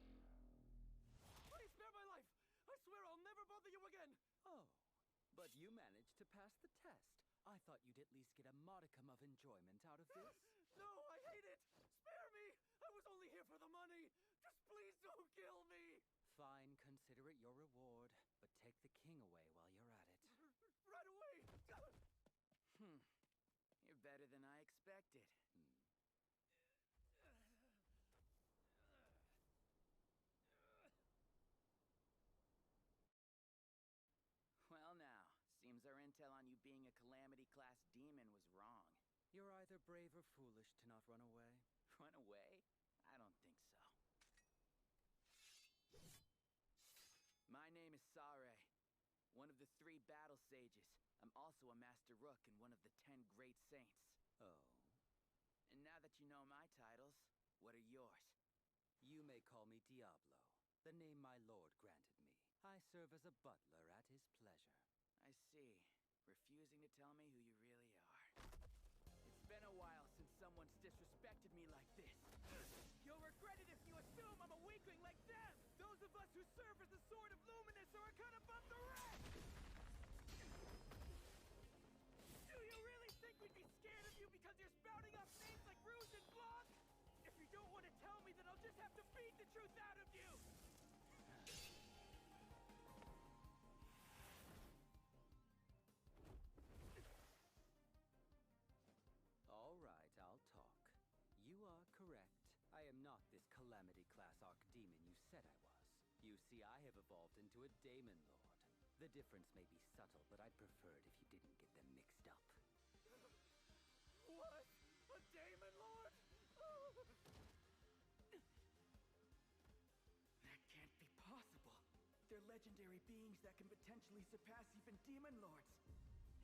But you managed to pass the test. I thought you'd at least get a modicum of enjoyment out of this. No, I hate it! Spare me! I was only here for the money! Just please don't kill me! Fine, consider it your reward, but take the king away while you're at it. Right away! You're better than I expected. Well now, seems our intel on you being a Calamity-class demon was wrong. You're either brave or foolish to not run away. Run away? I don't think so. My name is Sare, one of the 3 battle sages. I'm also a Master Rook and one of the 10 great saints. Oh. And now that you know my titles, what are yours? You may call me Diablo, the name my lord granted me. I serve as a butler at his pleasure. I see. Refusing to tell me who you really are. It's been a while since someone's disrespected me like this. You'll regret it if you assume I'm a weakling like them! Those of us who serve as the Sword of Luminous are a cut above the rest! Do you really think we'd be scared of you because you're spouting off names like Rouge and Blanc? If you don't want to tell me, then I'll just have to beat the truth out of you! All right, I'll talk. You are correct. I am not this Calamity-class Archdemon you said I was. You see, I have evolved into a Daemon Lord. The difference may be subtle, but I'd prefer it if you didn't get them mixed up. What? A Daemon Lord? That can't be possible. They're legendary beings that can potentially surpass even Demon Lords.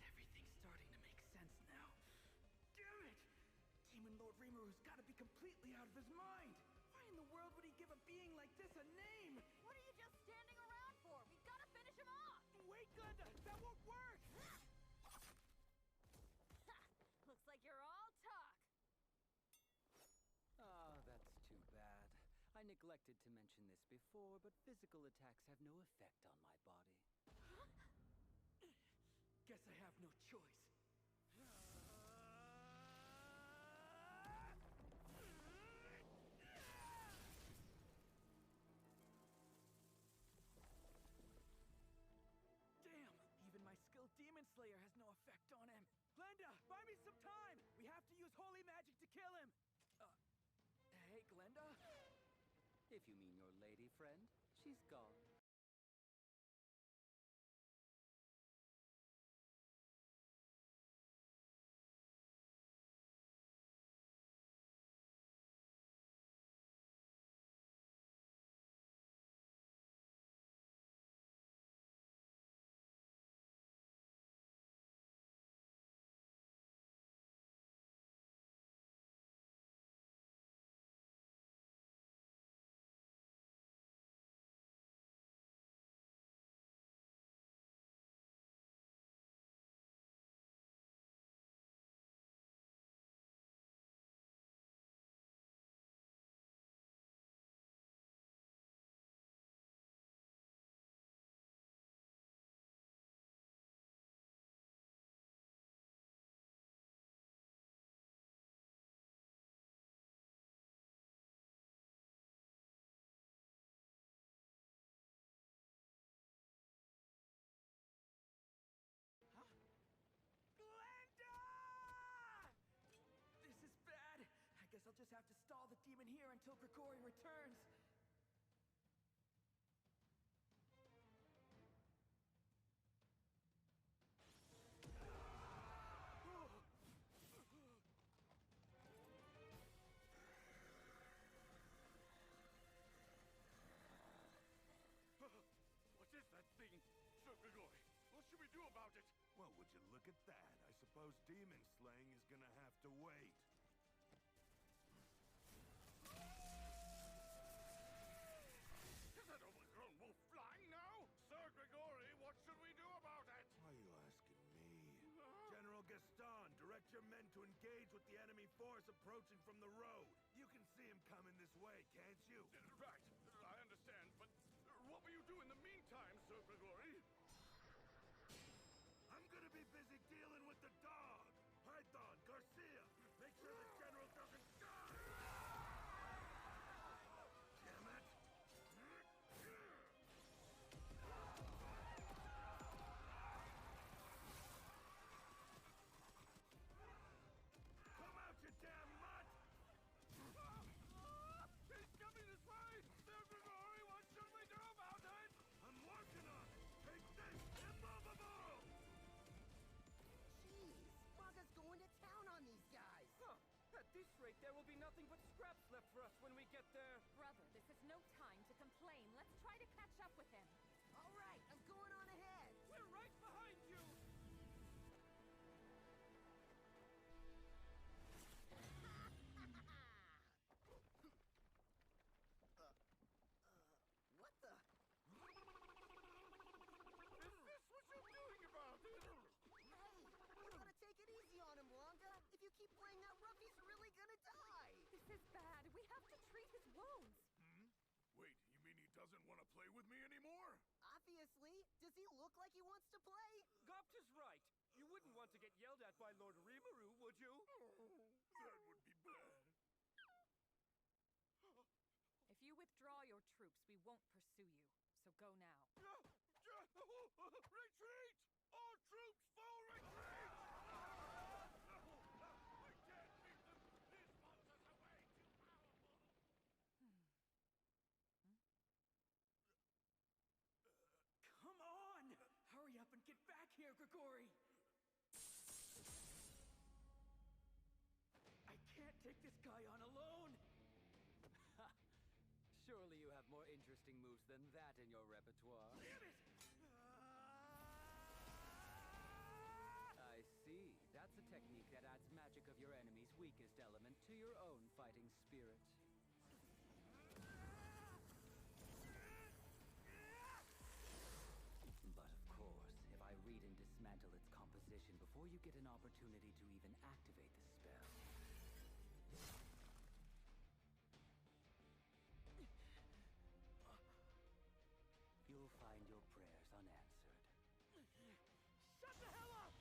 Everything's starting to make sense now. Damn it! Demon Lord Rimuru has got to be completely out of his mind! Why in the world would he give a being like this a name? What are you just standing around for? We've got to finish him off! Wait, Glenda! That won't work! Looks like you're all talk. Ah, that's too bad. I neglected to mention this before, but physical attacks have no effect on my body. Guess I have no choice. Damn! Even my skilled Demon Slayer has no effect on him. Glenda, buy me some time! We have to use holy magic to kill him! Hey, Glenda? If you mean your lady friend, she's gone. Guess I'll just have to stall the demon here until Grigori returns. What is that thing? Sir Grigori, what should we do about it? Well, would you look at that? I suppose demon slaying is gonna have to wait. Is that overgrown wolf flying now? Sir Grigori, what should we do about it? Why are you asking me? General Gaston, direct your men to engage with the enemy force approaching from the road. You can see him coming this way, can't you? Right, I understand, but what will you do in the meantime, Sir Grigori? want to play with me anymore? Obviously. Does he look like he wants to play? Gopta's right. You wouldn't want to get yelled at by Lord Rimuru, would you? That would be bad. If you withdraw your troops, we won't pursue you. So go now. Retreat! All troops, full retreat! We can't beat them! These monsters are way too powerful! Come on! Hurry up and get back here, Grigori! I can't take this guy on alone! Surely you have more interesting moves than that in your repertoire. Damn it! I see. That's a technique that adds magic of your enemy's weakest element to your own fighting spirit. But of course, if I read and dismantle its composition before you get an opportunity to even activate the spell, you'll find your prayers unanswered. Shut the hell up!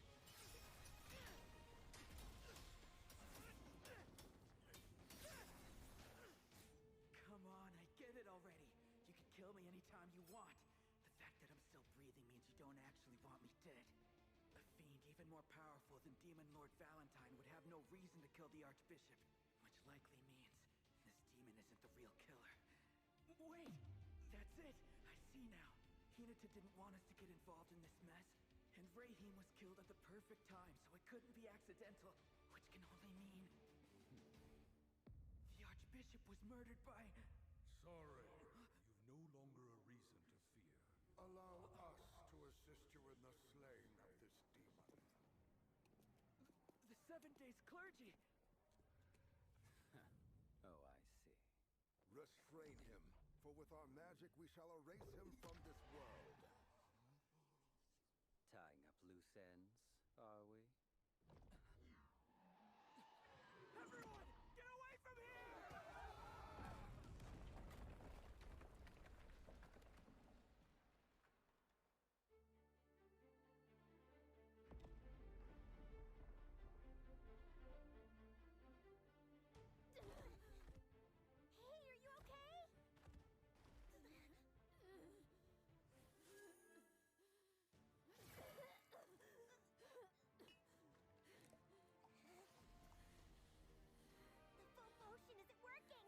Come on, I get it already. You can kill me anytime you want. The fact that I'm still breathing means you don't actually want me dead. A fiend even more powerful than Demon Lord Valentine would have no reason to kill the Archbishop, which likely means this demon isn't the real killer. Wait! That's it! I see now. Hinata didn't want us to get involved in this mess, and Rahim was killed at the perfect time, so it couldn't be accidental, which can only mean the Archbishop was murdered by... Sorry, you've no longer a reason to fear. Allow us to assist you in the slaying of this demon. The 7 Days Clergy! Oh, I see. Restrain him, for with our magic we shall erase him from this world. Tying up loose ends, are we? Everyone, get away from here! Hey, are you okay? The full potion isn't working.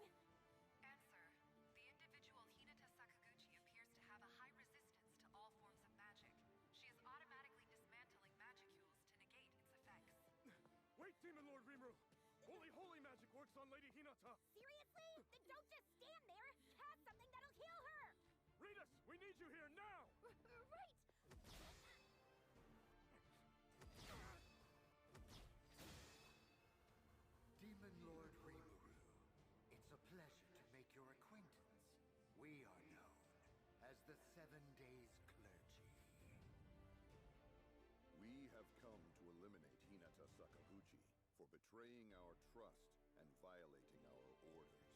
Answer. The individual Hinata Sakaguchi appears to have a high resistance to all forms of magic. She is automatically dismantling magicules to negate its effects. Wait, Demon Lord Rimuru! Only holy magic works on Lady Hinata! Seriously? Then don't just stand there. Cast something that'll heal her. Ritas, we need you here now! Right. Demon Lord Rimuru, it's a pleasure to make your acquaintance. We are known as the 7 Days Clergy. We have come to eliminate Hinata Sakaguchi for betraying our trust and violating our orders.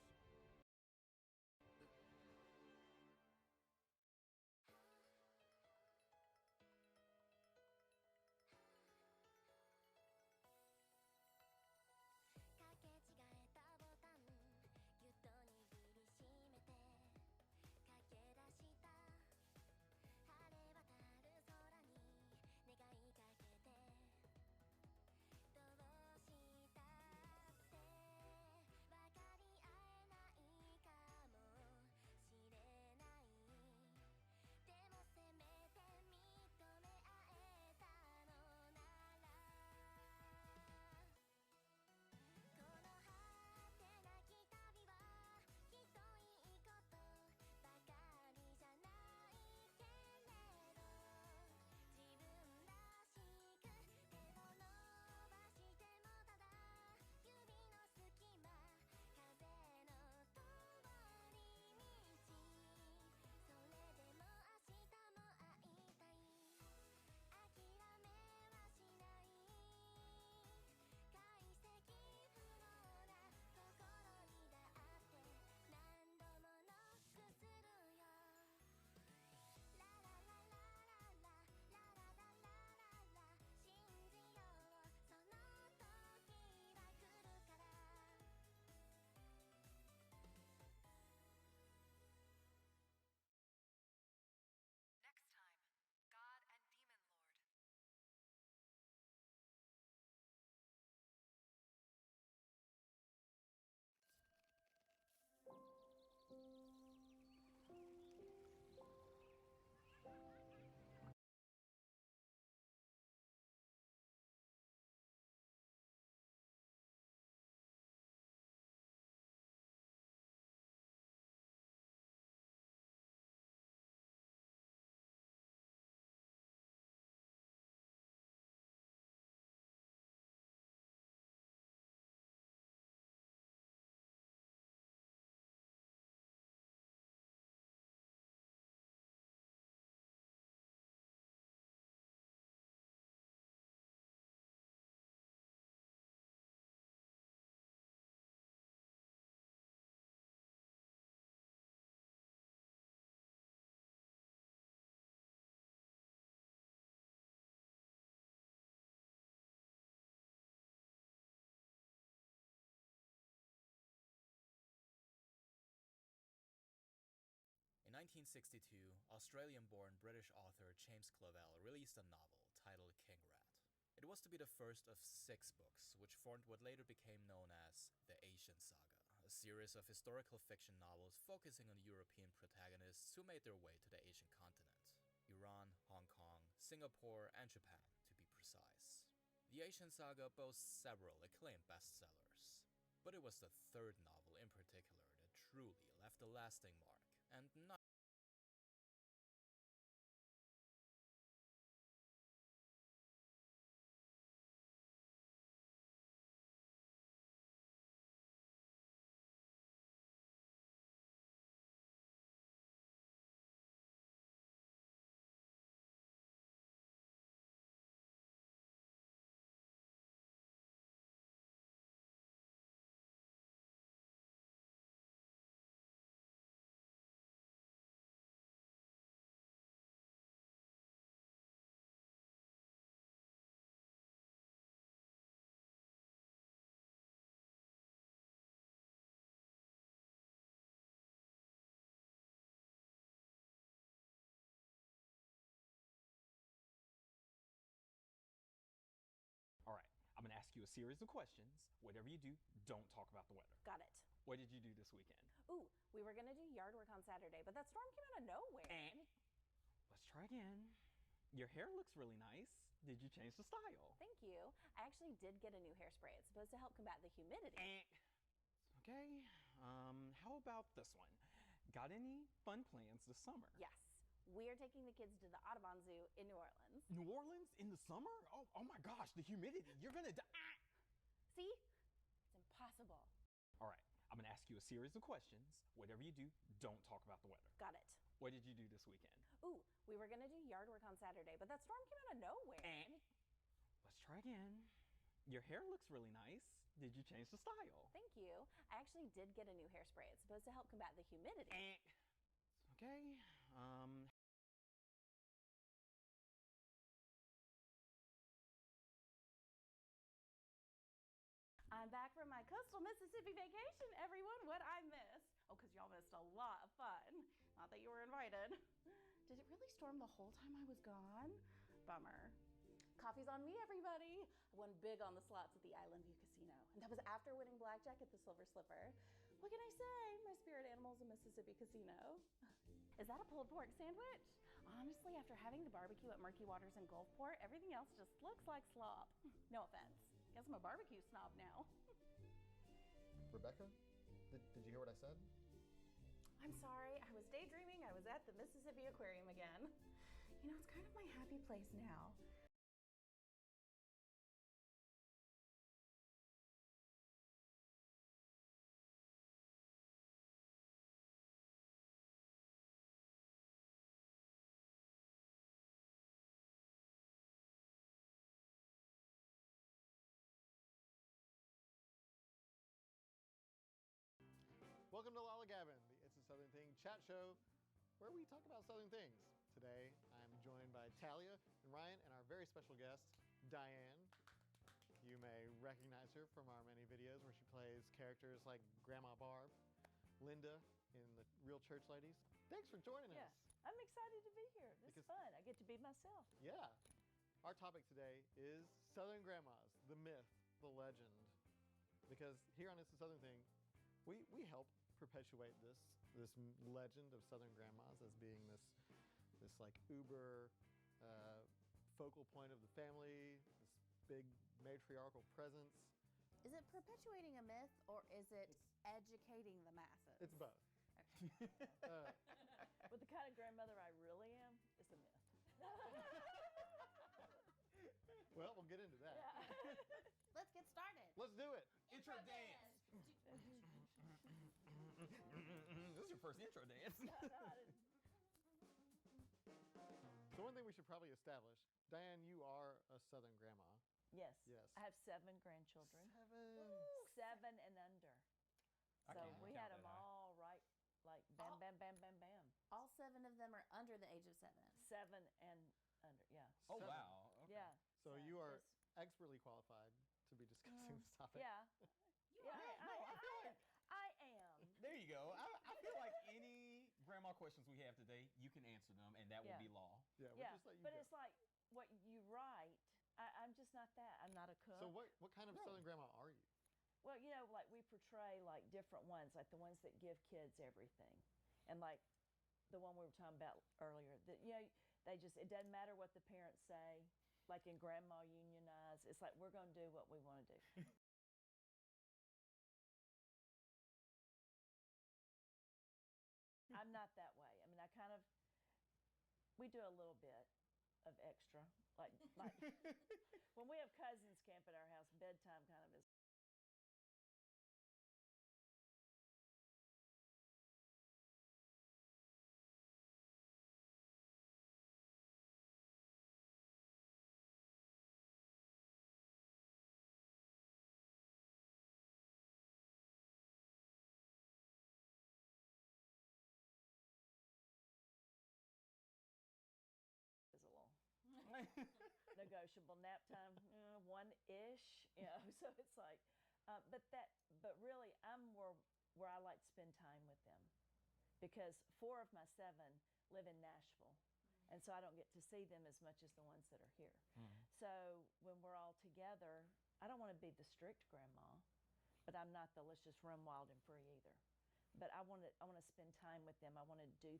1962, Australian-born British author James Clavell released a novel titled King Rat. It was to be the first of 6 books, which formed what later became known as the Asian Saga, a series of historical fiction novels focusing on European protagonists who made their way to the Asian continent. Iran, Hong Kong, Singapore, and Japan, to be precise. The Asian Saga boasts several acclaimed bestsellers, but it was the 3rd novel in particular that truly left a lasting mark, and not All right, I'm gonna ask you a series of questions. Whatever you do, don't talk about the weather. Got it. What did you do this weekend? Ooh, we were gonna do yard work on Saturday, but that storm came out of nowhere. Let's try again. Your hair looks really nice. Did you change the style? Thank you. I actually did get a new hairspray. It's supposed to help combat the humidity. Okay, how about this one? Got any fun plans this summer? Yes. We are taking the kids to the Audubon Zoo in New Orleans. New Orleans in the summer? Oh my gosh, the humidity. You're gonna die. See? It's impossible. All right, I'm gonna ask you a series of questions. Whatever you do, don't talk about the weather. Got it. What did you do this weekend? Ooh, we were gonna do yard work on Saturday, but that storm came out of nowhere. Let's try again. Your hair looks really nice. Did you change the style? Thank you. I actually did get a new hairspray. It's supposed to help combat the humidity. Okay, I'm back from my coastal Mississippi vacation, everyone. What'd I miss? Oh, because y'all missed a lot of fun. Not that you were invited. Did it really storm the whole time I was gone? Bummer. Coffee's on me, everybody. I won big on the slots at the Island View Casino. And that was after winning blackjack at the Silver Slipper. What can I say? My spirit animal's a Mississippi casino. Is that a pulled pork sandwich? Honestly, after having the barbecue at Murky Waters in Gulfport, everything else just looks like slop. No offense. Guess I'm a barbecue snob now. Rebecca, did you hear what I said? I'm sorry. I was daydreaming. I was at the Mississippi Aquarium again. You know, it's kind of my happy place now. Welcome to Lollagabbin, the It's a Southern Thing chat show where we talk about Southern things. Today, I'm joined by Talia and Ryan and our very special guest, Diane. You may recognize her from our many videos where she plays characters like Grandma Barb, Linda in The Real Church Ladies. Thanks for joining us. I'm excited to be here. This is fun. I get to be myself. Yeah. Our topic today is Southern Grandmas, the myth, the legend. Because here on It's a Southern Thing, we help perpetuate this legend of Southern grandmas as being this like uber focal point of the family, this big matriarchal presence. Is it perpetuating a myth or is it educating the masses? It's both. But the kind of grandmother I really am is a myth. Well, we'll get into that. Yeah. Let's get started. Let's do it. Intro dance. This is your first intro dance. So one thing we should probably establish, Diane, you are a Southern grandma. Yes. Yes. I have 7 grandchildren. 7 and under. So we had them all right, like bam, bam, bam, bam, bam. All 7 of them are under the age of 7. 7 and under, yeah. Oh, wow. Okay. Yeah. So you are expertly qualified to be discussing this topic. Yeah. I feel like I am. there you go. I feel like any grandma grandma questions we have today, you can answer them, and that will be law. Yeah, we'll Yeah, just let you but go. it's like what you write. I'm just not that. I'm not a cook. So what kind of Southern grandma are you? Well, you know, like we portray like different ones, like the ones that give kids everything, and like the one we were talking about earlier. That they just it doesn't matter what the parents say. Like in Grandma Unionize, it's like we're going to do what we want to do. I'm not that way. I mean, we do a little bit of extra, like when we have cousins camp at our house, bedtime kind of is. Is a little negotiable nap time, one-ish, so it's like, but really I'm more where I like to spend time with them because 4 of my 7 live in Nashville, and so I don't get to see them as much as the ones that are here. So when we're all together, I don't want to be the strict grandma, but I'm not the let's just run wild and free either. But I want to spend time with them. I want to do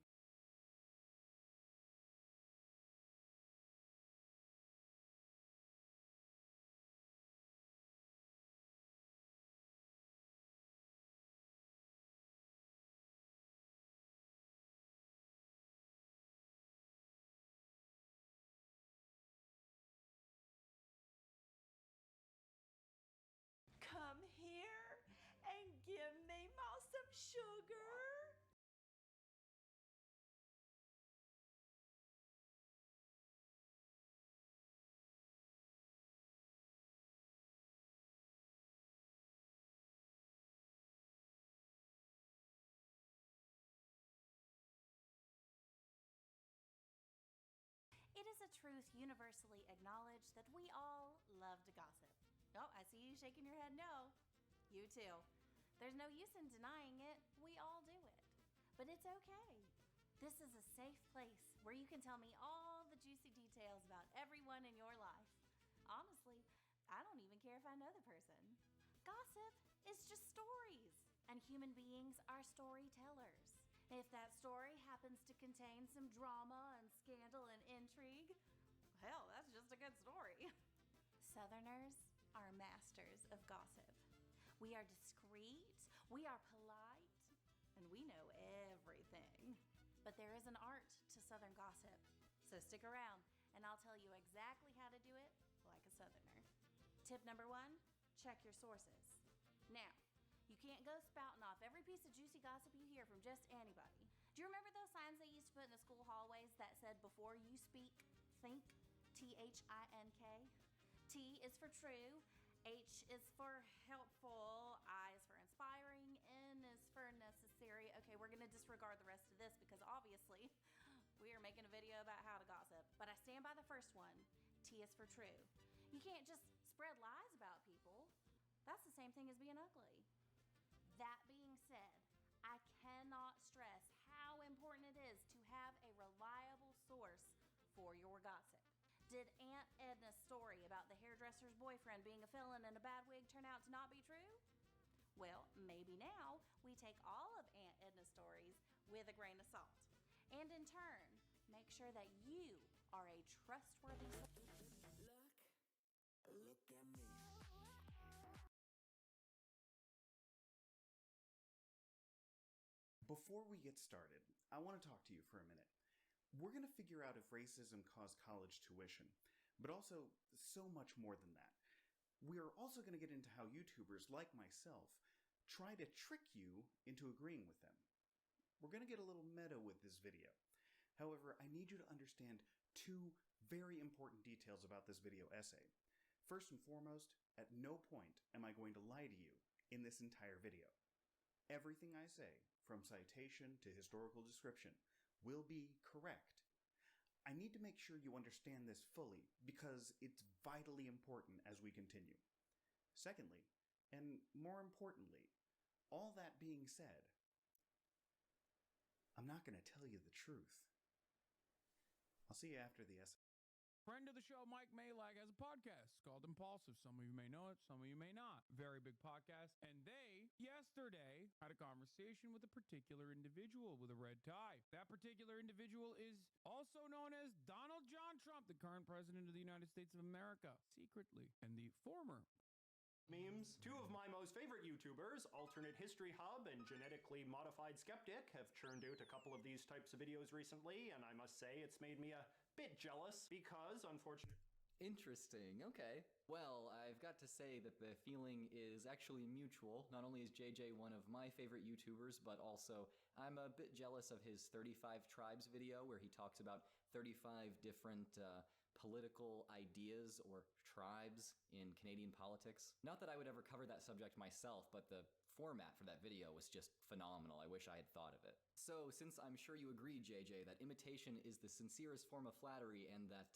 come here and give me some sugar. It is a truth universally acknowledged that we all love to gossip. Oh, I see you shaking your head no. You too. There's no use in denying it. We all do it. But it's okay. This is a safe place where you can tell me all the juicy details about everyone in your life. Honestly, I don't even care if I know the person. Gossip is just stories, and human beings are storytellers. If that story happens to contain some drama and scandal and intrigue, hell, that's just a good story. Southerners are masters of gossip. We are discreet, we are polite, and we know everything. But there is an art to Southern gossip. So stick around, and I'll tell you exactly how to do it like a Southerner. Tip number 1, check your sources. Now, you can't go spouting off every piece of juicy gossip you hear from just anybody. Do you remember those signs they used to put in the school hallways that said, before you speak, think? THINK. T is for true. H is for helpful. I is for inspiring. N is for necessary. Okay, we're going to disregard the rest of this because obviously we are making a video about how to gossip. But I stand by the first one. T is for true. You can't just spread lies about people. That's the same thing as being ugly. That being said, I cannot stress how important it is to have a reliable source for your gossip. Did Aunt Edna's story about the hairdresser's boyfriend being a felon and a bad wig turn out to not be true? Well, maybe now we take all of Aunt Edna's stories with a grain of salt. And in turn, make sure that you are a trustworthy source. Look at me. Before we get started, I want to talk to you for a minute. We're going to figure out if racism caused college tuition, but also so much more than that. We are also going to get into how YouTubers like myself try to trick you into agreeing with them. We're going to get a little meta with this video. However, I need you to understand 2 very important details about this video essay. First and foremost, at no point am I going to lie to you in this entire video. Everything I say, from citation to historical description, will be correct. I need to make sure you understand this fully because it's vitally important as we continue. Secondly, and more importantly, all that being said, I'm not going to tell you the truth. I'll see you after the Friend of the show, Mike Malag, has a podcast called Impulsive. Some of you may know it, some of you may not. Very big podcast. And they, yesterday, had a conversation with a particular individual with a red tie. That particular individual is also known as Donald John Trump, the current president of the United States of America, secretly, and the former memes. Two of my most favorite YouTubers, Alternate History Hub and Genetically Modified Skeptic, have churned out a couple of these types of videos recently, and I must say it's made me a bit jealous because, unfortunately... Interesting. Okay. Well, I've got to say that the feeling is actually mutual. Not only is JJ one of my favorite YouTubers, but also I'm a bit jealous of his 35 Tribes video where he talks about 35 different political ideas or tribes in Canadian politics. Not that I would ever cover that subject myself, but the format for that video was just phenomenal. I wish I had thought of it. So, since I'm sure you agree, JJ, that imitation is the sincerest form of flattery and that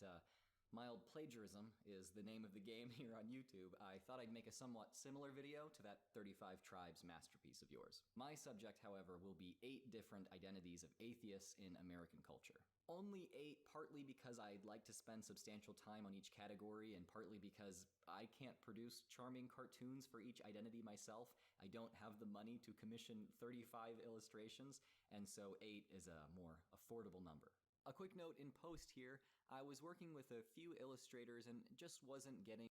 mild plagiarism is the name of the game here on YouTube, I thought I'd make a somewhat similar video to that 35 Tribes masterpiece of yours. My subject, however, will be 8 different identities of atheists in American culture. Only 8, partly because I'd like to spend substantial time on each category, and partly because I can't produce charming cartoons for each identity myself. I don't have the money to commission 35 illustrations, and so 8 is a more affordable number. A quick note in post here, I was working with a few illustrators and just wasn't getting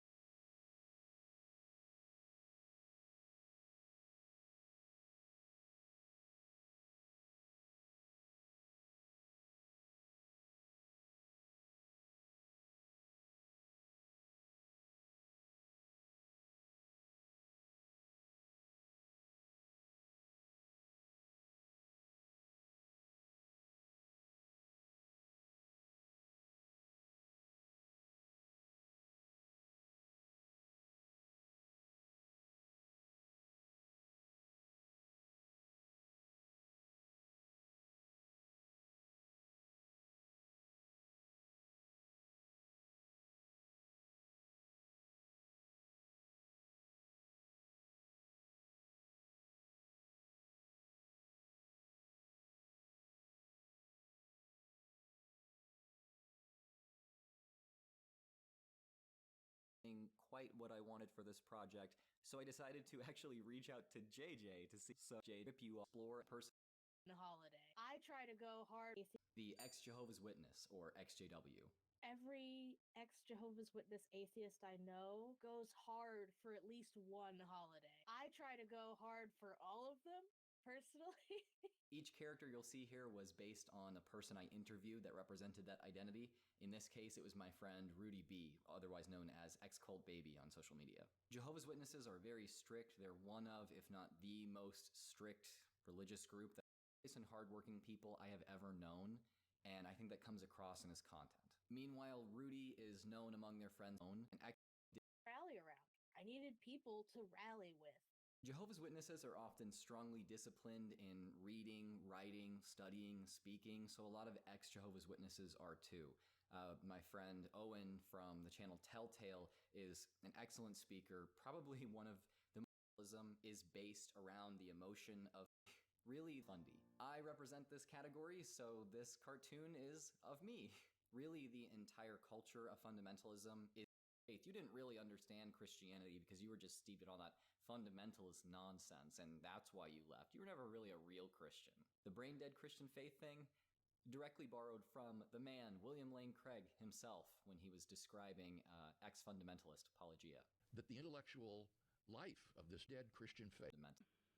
quite what I wanted for this project, so I decided to actually reach out to JJ to see if you explore a person. Holiday. I try to go hard. The ex-Jehovah's Witness, or XJW. Every ex-Jehovah's Witness atheist I know goes hard for at least one holiday. I try to go hard for all of them, personally. Each character you'll see here was based on a person I interviewed that represented that identity. In this case, it was my friend Rudy B, otherwise known as X-Cult Baby on social media. Jehovah's Witnesses are very strict. They're one of, if not the most strict religious group that and hardworking people I have ever known, and I think that comes across in his content. Meanwhile, Rudy is known among their friends and rally around. I needed people to rally with. Jehovah's Witnesses are often strongly disciplined in reading, writing, studying, speaking, so a lot of ex-Jehovah's Witnesses are too. My friend Owen from the channel Telltale is an excellent speaker. Probably one of the moralism is based around the emotion of really Bundy. I represent this category, so this cartoon is of me. Really, the entire culture of fundamentalism is faith. You didn't really understand Christianity because you were just steeped in all that fundamentalist nonsense, and that's why you left. You were never really a real Christian. The brain-dead Christian faith thing, directly borrowed from the man, William Lane Craig himself, when he was describing ex-fundamentalist apologia. That the intellectual life of this dead Christian faith.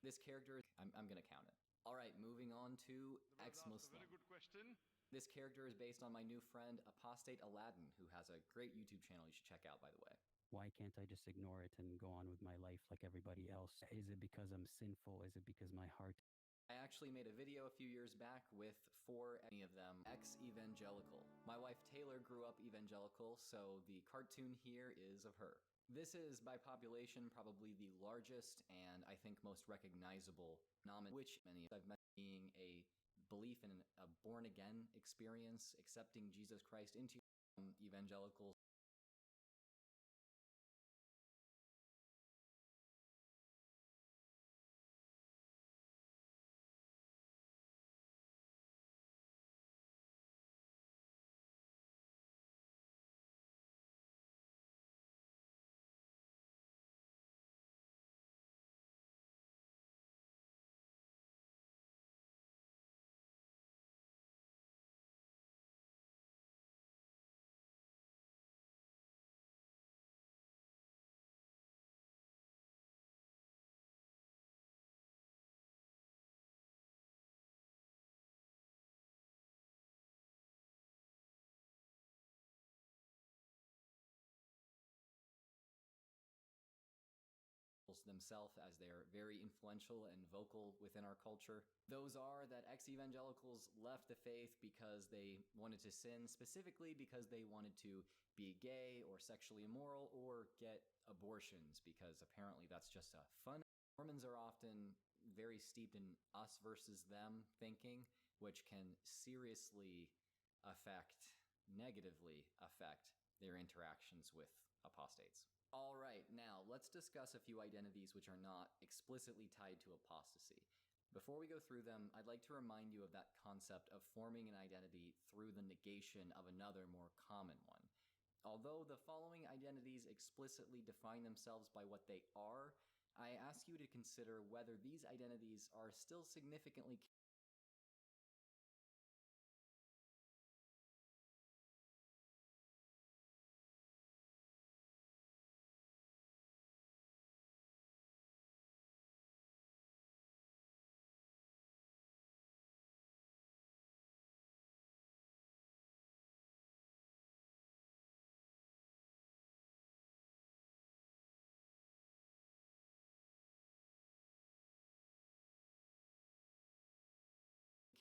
This character, I'm going to count it. All right, moving on to ex-Muslim. Very good question. This character is based on my new friend, Apostate Aladdin, who has a great YouTube channel you should check out, by the way. Why can't I just ignore it and go on with my life like everybody else? Is it because I'm sinful? Is it because my heart... I actually made a video a few years back with 4 of them ex-evangelical. My wife Taylor grew up evangelical, so the cartoon here is of her. This is, by population, probably the largest and I think most recognizable phenomenon, which many I've met being a belief in a born-again experience, accepting Jesus Christ into evangelical evangelicals themselves, as they're very influential and vocal within our culture. Those are that ex-evangelicals left the faith because they wanted to sin, specifically because they wanted to be gay or sexually immoral or get abortions, because apparently that's just a fun. Mormons are often very steeped in us versus them thinking, which can negatively affect their interactions with apostates. All right, now let's discuss a few identities which are not explicitly tied to apostasy. Before we go through them, I'd like to remind you of that concept of forming an identity through the negation of another more common one. Although the following identities explicitly define themselves by what they are, I ask you to consider whether these identities are still significantly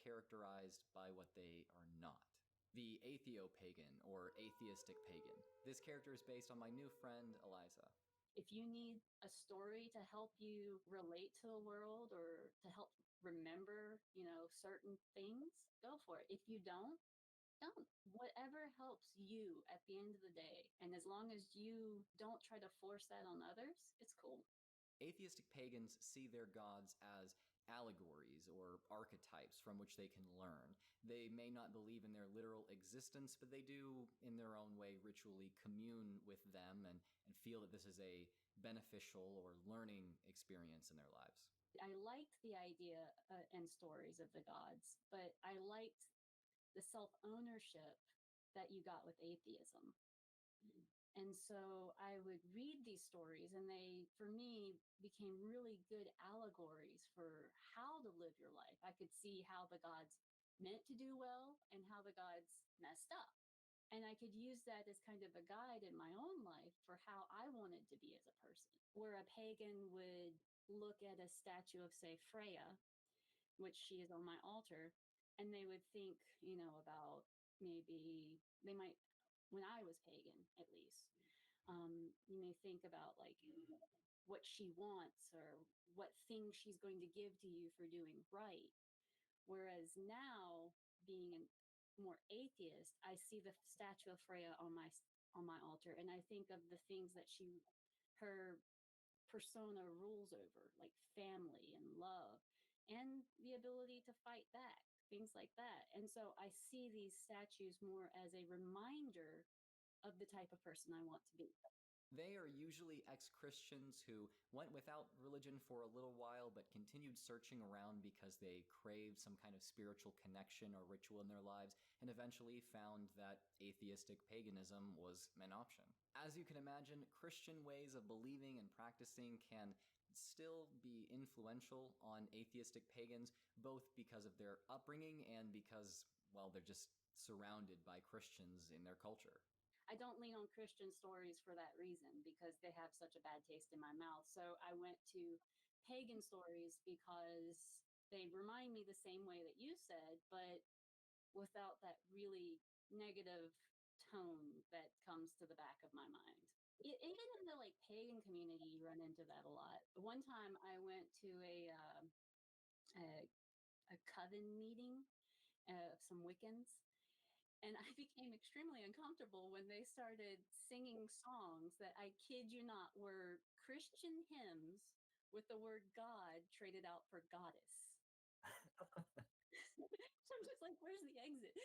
characterized by what they are not. The atheo-pagan, or atheistic pagan. This character is based on my new friend, Eliza. If you need a story to help you relate to the world or to help remember, certain things, go for it. If you don't. Whatever helps you at the end of the day. And as long as you don't try to force that on others, it's cool. Atheistic pagans see their gods as allegories or archetypes from which they can learn. They may not believe in their literal existence, but they do, in their own way, ritually commune with them and feel that this is a beneficial or learning experience in their lives. I liked the idea and stories of the gods, but I liked the self-ownership that you got with atheism. And so I would read these stories, and they, for me, became really good allegories for how to live your life. I could see how the gods meant to do well and how the gods messed up. And I could use that as kind of a guide in my own life for how I wanted to be as a person. Where a pagan would look at a statue of, say, Freya, which she is on my altar, and they would think, about maybe they might, when I was pagan, at least, you may think about like what she wants or what things she's going to give to you for doing right. Whereas now, being a more atheist, I see the statue of Freya on my altar, and I think of the things that her persona rules over, like family and love, and the ability to fight back, things like that. And so I see these statues more as a reminder of the type of person I want to be. They are usually ex-Christians who went without religion for a little while but continued searching around because they craved some kind of spiritual connection or ritual in their lives, and eventually found that atheistic paganism was an option. As you can imagine, Christian ways of believing and practicing can still be influential on atheistic pagans, both because of their upbringing and because, well, they're just surrounded by Christians in their culture. I don't lean on Christian stories for that reason, because they have such a bad taste in my mouth. So I went to pagan stories because they remind me the same way that you said, but without that really negative tone that comes to the back of my mind. Even in the pagan community, you run into that a lot. One time I went to a coven meeting of some Wiccans, and I became extremely uncomfortable when they started singing songs that, I kid you not, were Christian hymns with the word God traded out for goddess. So I'm just like, where's the exit?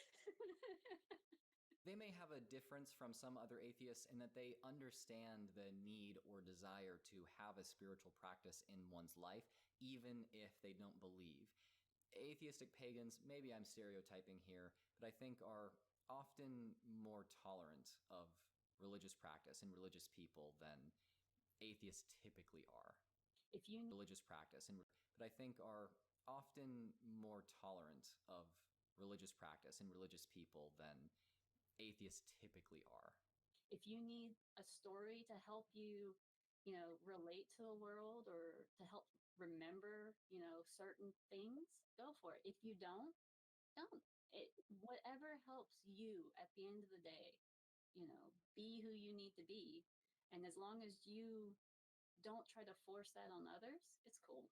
They may have a difference from some other atheists in that they understand the need or desire to have a spiritual practice in one's life, even if they don't believe. Atheistic pagans, maybe I'm stereotyping here, but I think are often more tolerant of religious practice and religious people than atheists typically are. If you religious practice, but I think are often more tolerant of religious practice and religious people than atheists typically are. If you need a story to help you relate to the world or to help remember, certain things, go for it. If you don't, don't. Whatever helps you at the end of the day, be who you need to be. And as long as you don't try to force that on others, it's cool.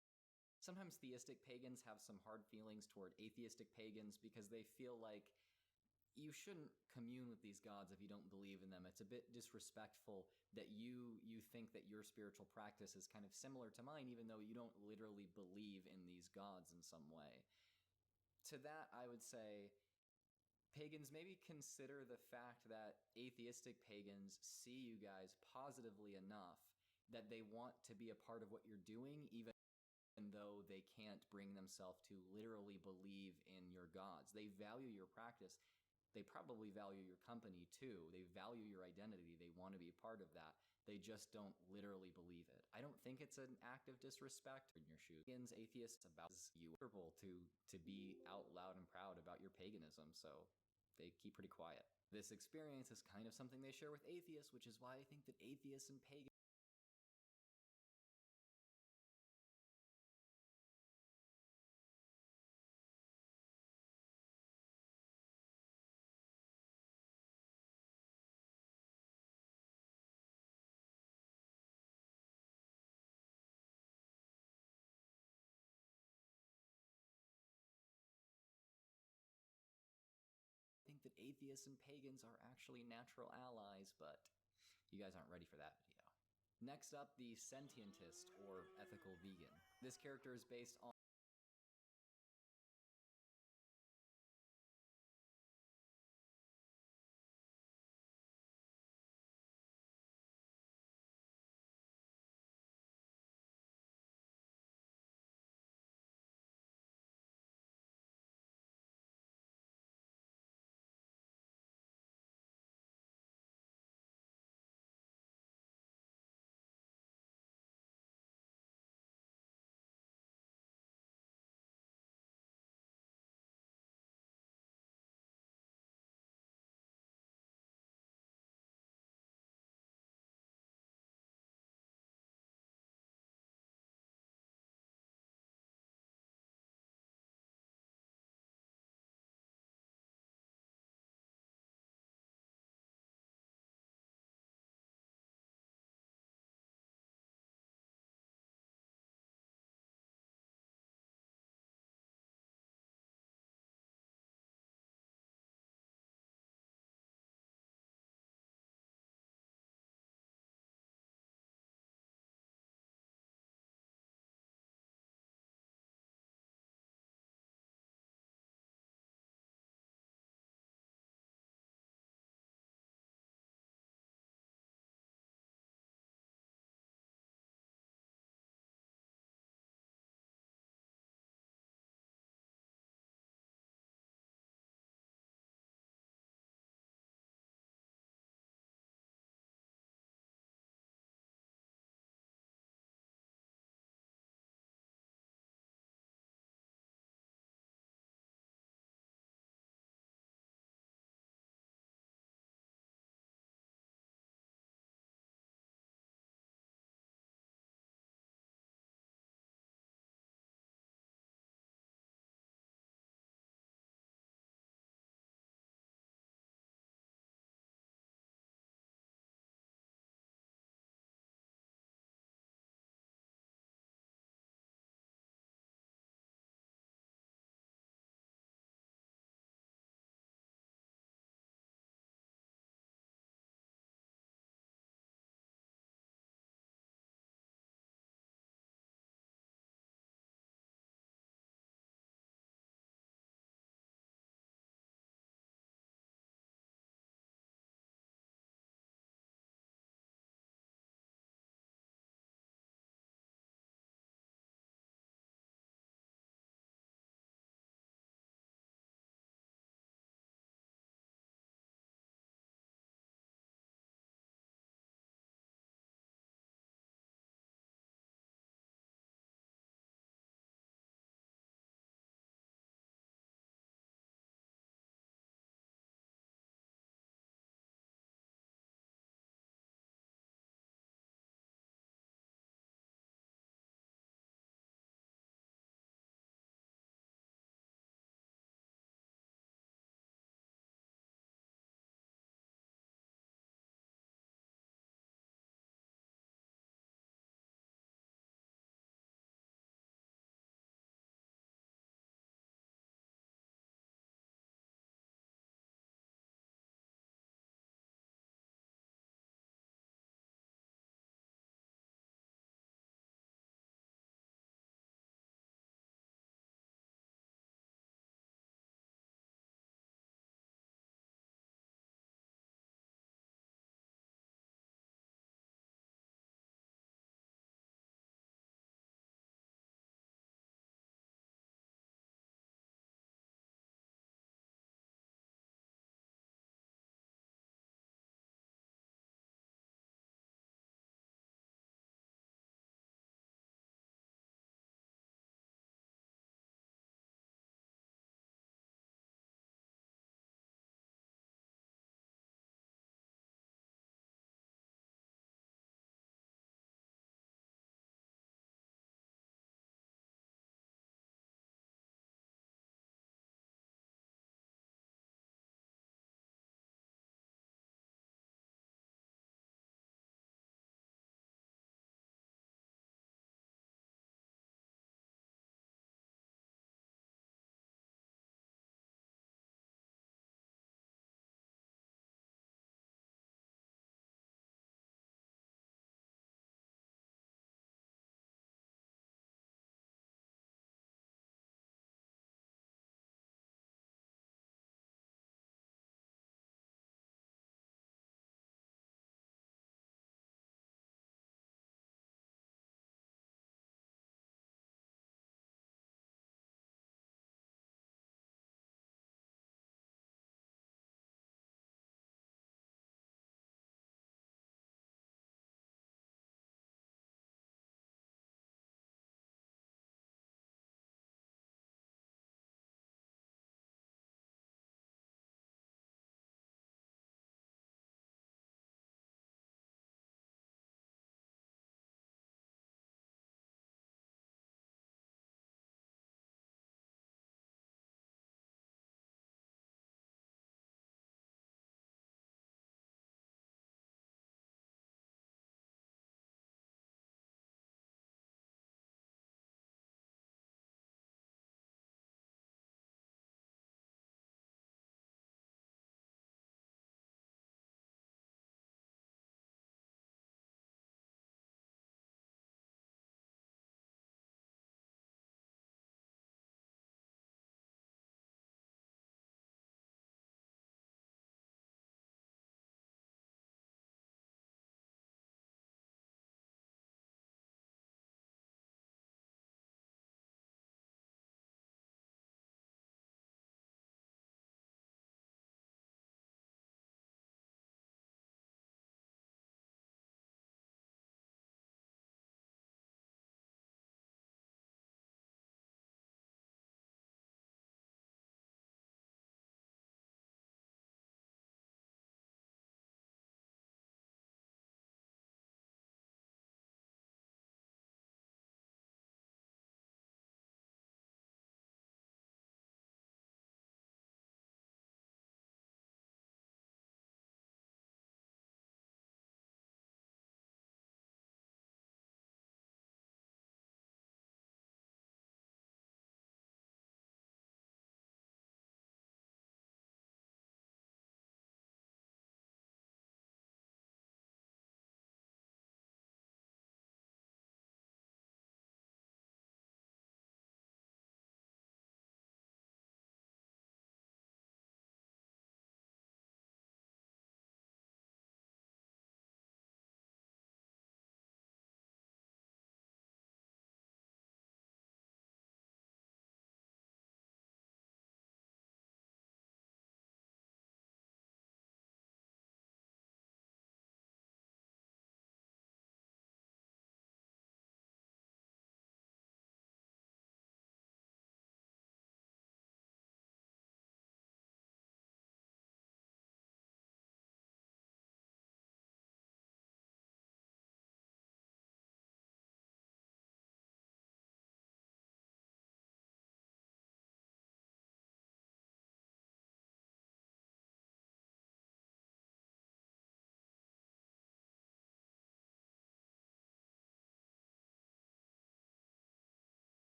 Sometimes theistic pagans have some hard feelings toward atheistic pagans because they feel like you shouldn't commune with these gods if you don't believe in them. It's a bit disrespectful that you think that your spiritual practice is kind of similar to mine, even though you don't literally believe in these gods in some way. To that, I would say pagans maybe consider the fact that atheistic pagans see you guys positively enough that they want to be a part of what you're doing, even though they can't bring themselves to literally believe in your gods. They value your practice. They probably value your company too. They value your identity. They want to be a part of that. They just don't literally believe it. I don't think it's an act of disrespect in your shoes. Pagans, atheists, about you to be out loud and proud about your paganism, so they keep pretty quiet. This experience is kind of something they share with atheists, which is why I think that atheists and pagans think that atheists and pagans are actually natural allies, but you guys aren't ready for that video. Next up, the Sentientist, or Ethical Vegan. This character is based on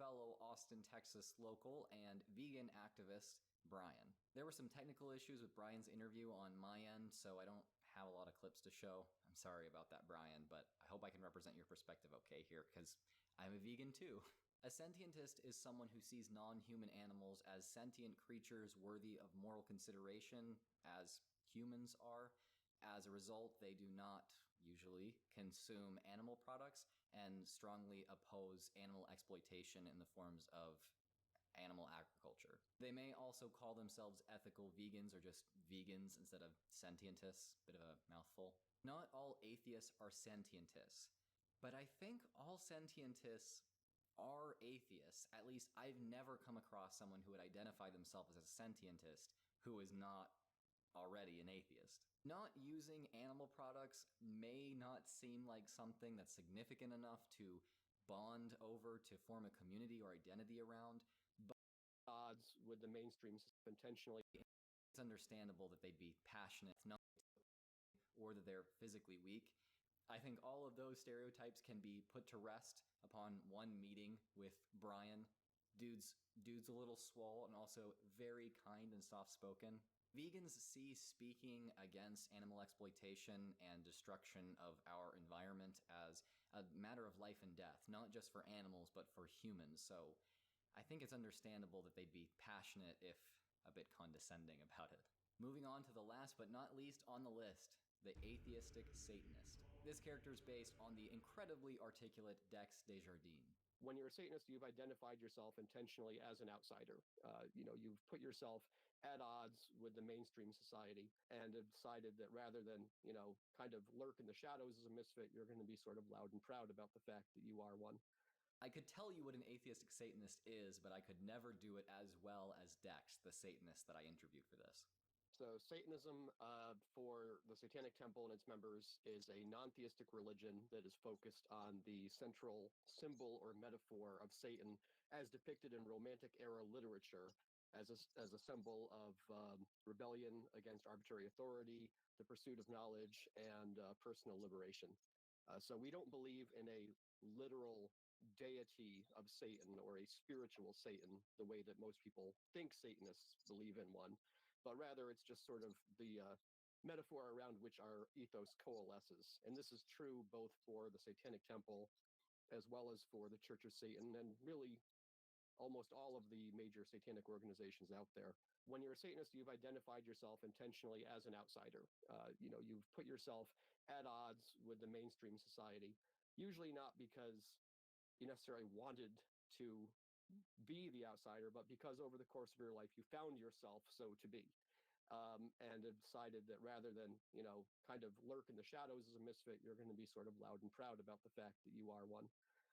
fellow Austin, Texas local and vegan activist, Brian. There were some technical issues with Brian's interview on my end, so I don't have a lot of clips to show. I'm sorry about that, Brian, but I hope I can represent your perspective okay here, because I'm a vegan too. A sentientist is someone who sees non-human animals as sentient creatures worthy of moral consideration, as humans are. As a result, they do not, usually, consume animal products and strongly oppose animal exploitation in the forms of animal agriculture. They may also call themselves ethical vegans or just vegans instead of sentientists. Bit of a mouthful. Not all atheists are sentientists, but I think all sentientists are atheists. At least I've never come across someone who would identify themselves as a sentientist who is not already an atheist. Not using animal products may not seem like something that's significant enough to bond over to form a community or identity around, but odds with the mainstream intentionally. It's understandable that they'd be passionate or that they're physically weak. I think all of those stereotypes can be put to rest upon one meeting with Brian. Dude's a little swole and also very kind and soft-spoken. Vegans see speaking against animal exploitation and destruction of our environment as a matter of life and death, not just for animals, but for humans. So I think it's understandable that they'd be passionate, if a bit condescending about it. Moving on to the last but not least on the list, the atheistic Satanist. This character is based on the incredibly articulate Dex Desjardins. When you're a Satanist, you've identified yourself intentionally as an outsider. You've put yourself at odds with the mainstream society and have decided that rather than, kind of lurk in the shadows as a misfit, you're going to be sort of loud and proud about the fact that you are one. I could tell you what an atheistic Satanist is, but I could never do it as well as Dex, the Satanist that I interviewed for this. So Satanism, for the Satanic Temple and its members, is a non-theistic religion that is focused on the central symbol or metaphor of Satan as depicted in Romantic era literature as a symbol of rebellion against arbitrary authority, the pursuit of knowledge, and personal liberation. So we don't believe in a literal deity of Satan or a spiritual Satan the way that most people think Satanists believe in one, but rather it's just sort of the metaphor around which our ethos coalesces. And this is true both for the Satanic Temple as well as for the Church of Satan and really almost all of the major satanic organizations out there. When you're a Satanist, you've identified yourself intentionally as an outsider. You've put yourself at odds with the mainstream society, usually not because you necessarily wanted to be the outsider, but because over the course of your life you found yourself so to be, and have decided that rather than kind of lurk in the shadows as a misfit, you're going to be sort of loud and proud about the fact that you are one.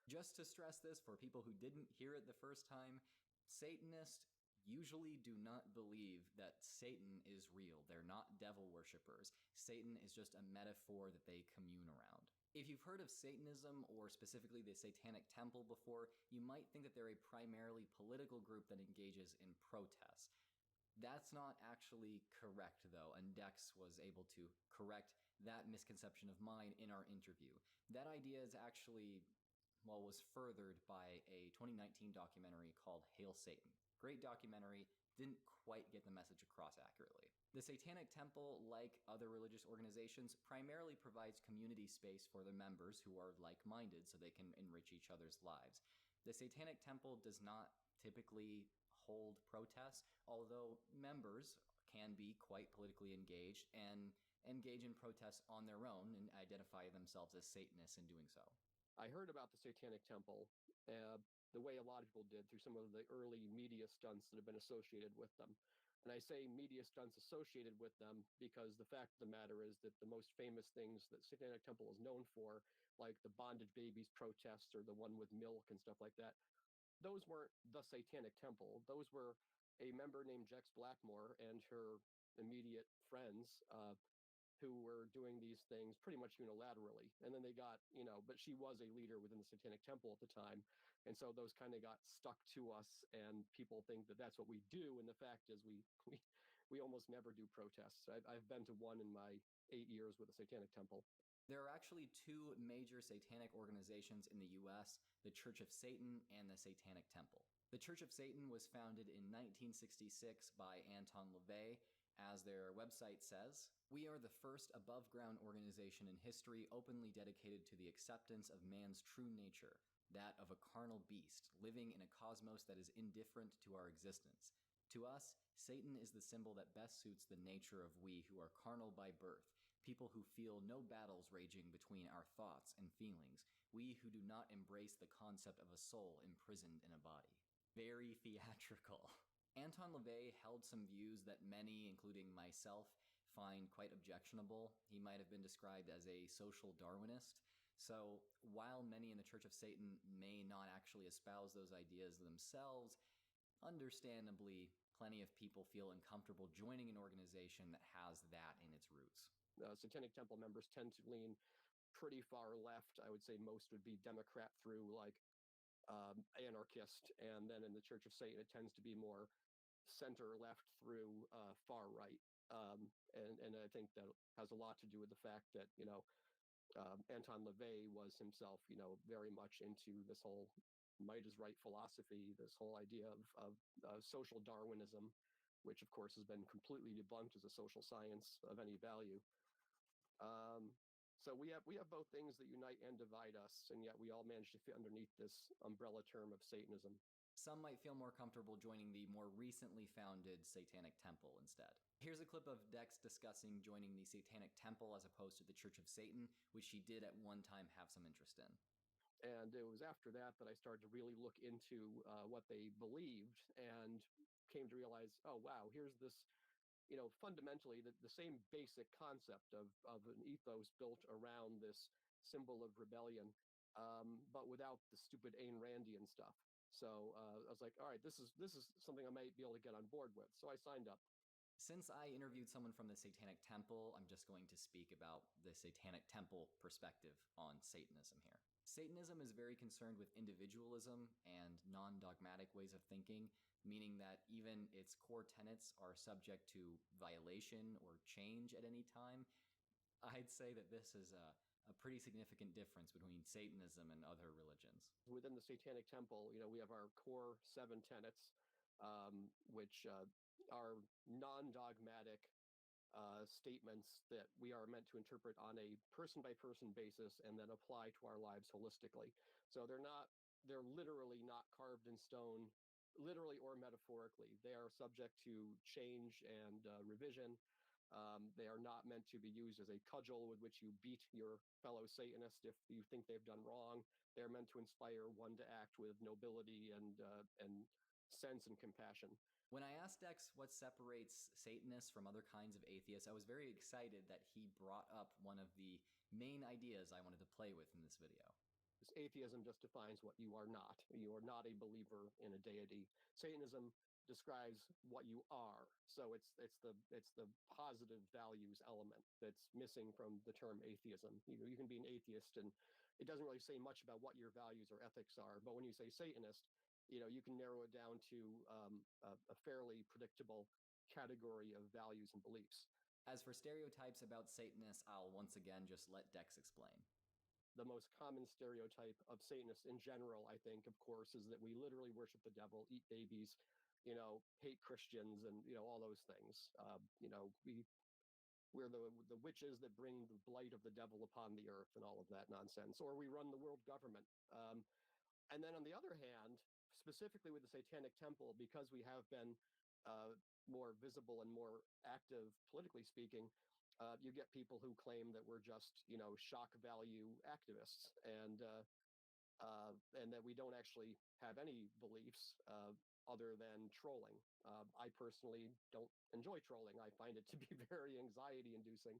Just to stress this for people who didn't hear it the first time, Satanists usually do not believe that Satan is real. They're not devil worshippers. Satan is just a metaphor that they commune around. If you've heard of Satanism, or specifically the Satanic Temple before, you might think that they're a primarily political group that engages in protest. That's not actually correct, though, and Dex was able to correct that misconception of mine in our interview. That idea is actually, was furthered by a 2019 documentary called Hail Satan. Great documentary, didn't quite get the message across accurately. The Satanic Temple, like other religious organizations, primarily provides community space for their members who are like-minded so they can enrich each other's lives. The Satanic Temple does not typically hold protests, although members can be quite politically engaged and engage in protests on their own and identify themselves as Satanists in doing so. I heard about the Satanic Temple the way a lot of people did through some of the early media stunts that have been associated with them. And I say media stunts associated with them because the fact of the matter is that the most famous things that Satanic Temple is known for, like the Bondage Babies protests or the one with milk and stuff like that, those weren't the Satanic Temple. Those were a member named Jex Blackmore and her immediate friends who were doing these things pretty much unilaterally. And then they got, but she was a leader within the Satanic Temple at the time. And so those kind of got stuck to us, and people think that that's what we do. And the fact is we almost never do protests. I've been to one in my 8 years with the Satanic Temple. There are actually two major satanic organizations in the US, the Church of Satan and the Satanic Temple. The Church of Satan was founded in 1966 by Anton LaVey. As their website says, "We are the first above-ground organization in history openly dedicated to the acceptance of man's true nature, that of a carnal beast, living in a cosmos that is indifferent to our existence. To us, Satan is the symbol that best suits the nature of we who are carnal by birth, people who feel no battles raging between our thoughts and feelings, we who do not embrace the concept of a soul imprisoned in a body." Very theatrical. Anton LaVey held some views that many, including myself, find quite objectionable. He might have been described as a social Darwinist. So while many in the Church of Satan may not actually espouse those ideas themselves, understandably, plenty of people feel uncomfortable joining an organization that has that in its roots. Satanic Temple members tend to lean pretty far left. I would say most would be Democrat through anarchist, and then in the Church of Satan it tends to be more center left through far right. And I think that has a lot to do with the fact that Anton LaVey was himself very much into this whole might is right philosophy, this whole idea of social Darwinism, which of course has been completely debunked as a social science of any value. So we have both things that unite and divide us, and yet we all manage to fit underneath this umbrella term of Satanism. Some might feel more comfortable joining the more recently founded Satanic Temple instead. Here's a clip of Dex discussing joining the Satanic Temple as opposed to the Church of Satan, which he did at one time have some interest in. And it was after that I started to really look into what they believed and came to realize, oh wow, here's this fundamentally the same basic concept of an ethos built around this symbol of rebellion, but without the stupid Ayn Randian stuff. So I was like, all right, this is something I might be able to get on board with. So I signed up. Since I interviewed someone from the Satanic Temple, I'm just going to speak about the Satanic Temple perspective on Satanism here. Satanism is very concerned with individualism and non-dogmatic ways of thinking, meaning that even its core tenets are subject to violation or change at any time. I'd say that this is a pretty significant difference between Satanism and other religions. Within the Satanic Temple, we have our core 7 tenets, which are non-dogmatic statements that we are meant to interpret on a person-by-person basis and then apply to our lives holistically. So they're literally not carved in stone, literally or metaphorically. They are subject to change and revision. They are not meant to be used as a cudgel with which you beat your fellow Satanist if you think they've done wrong. They're meant to inspire one to act with nobility and sense and compassion. When I asked Dex what separates Satanists from other kinds of atheists, I was very excited that he brought up one of the main ideas I wanted to play with in this video. Atheism just defines what you are not. You are not a believer in a deity. Satanism describes what you are. So it's the positive values element that's missing from the term atheism. You can be an atheist and it doesn't really say much about what your values or ethics are. But when you say Satanist, you can narrow it down to a fairly predictable category of values and beliefs. As for stereotypes about Satanists, I'll once again just let Dex explain. The most common stereotype of Satanists in general, I think, of course, is that we literally worship the devil, eat babies, hate Christians, and all those things. We're the witches that bring the blight of the devil upon the earth and all of that nonsense, or we run the world government. And then on the other hand, specifically with the Satanic Temple, because we have been more visible and more active, politically speaking, you get people who claim that we're just, shock value activists, and that we don't actually have any beliefs other than trolling. I personally don't enjoy trolling. I find it to be very anxiety-inducing,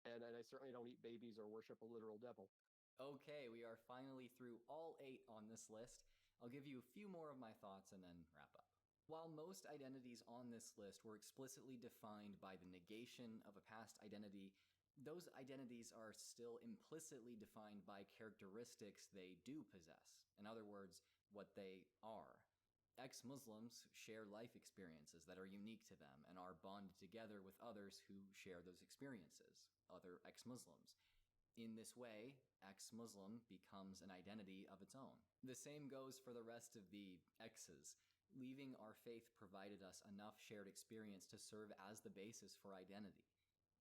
and I certainly don't eat babies or worship a literal devil. Okay, we are finally through all 8 on this list. I'll give you a few more of my thoughts and then wrap up. While most identities on this list were explicitly defined by the negation of a past identity, those identities are still implicitly defined by characteristics they do possess. In other words, what they are. Ex-Muslims share life experiences that are unique to them and are bonded together with others who share those experiences, other ex-Muslims. In this way, ex-Muslim becomes an identity of its own. The same goes for the rest of the X's. Leaving our faith provided us enough shared experience to serve as the basis for identity.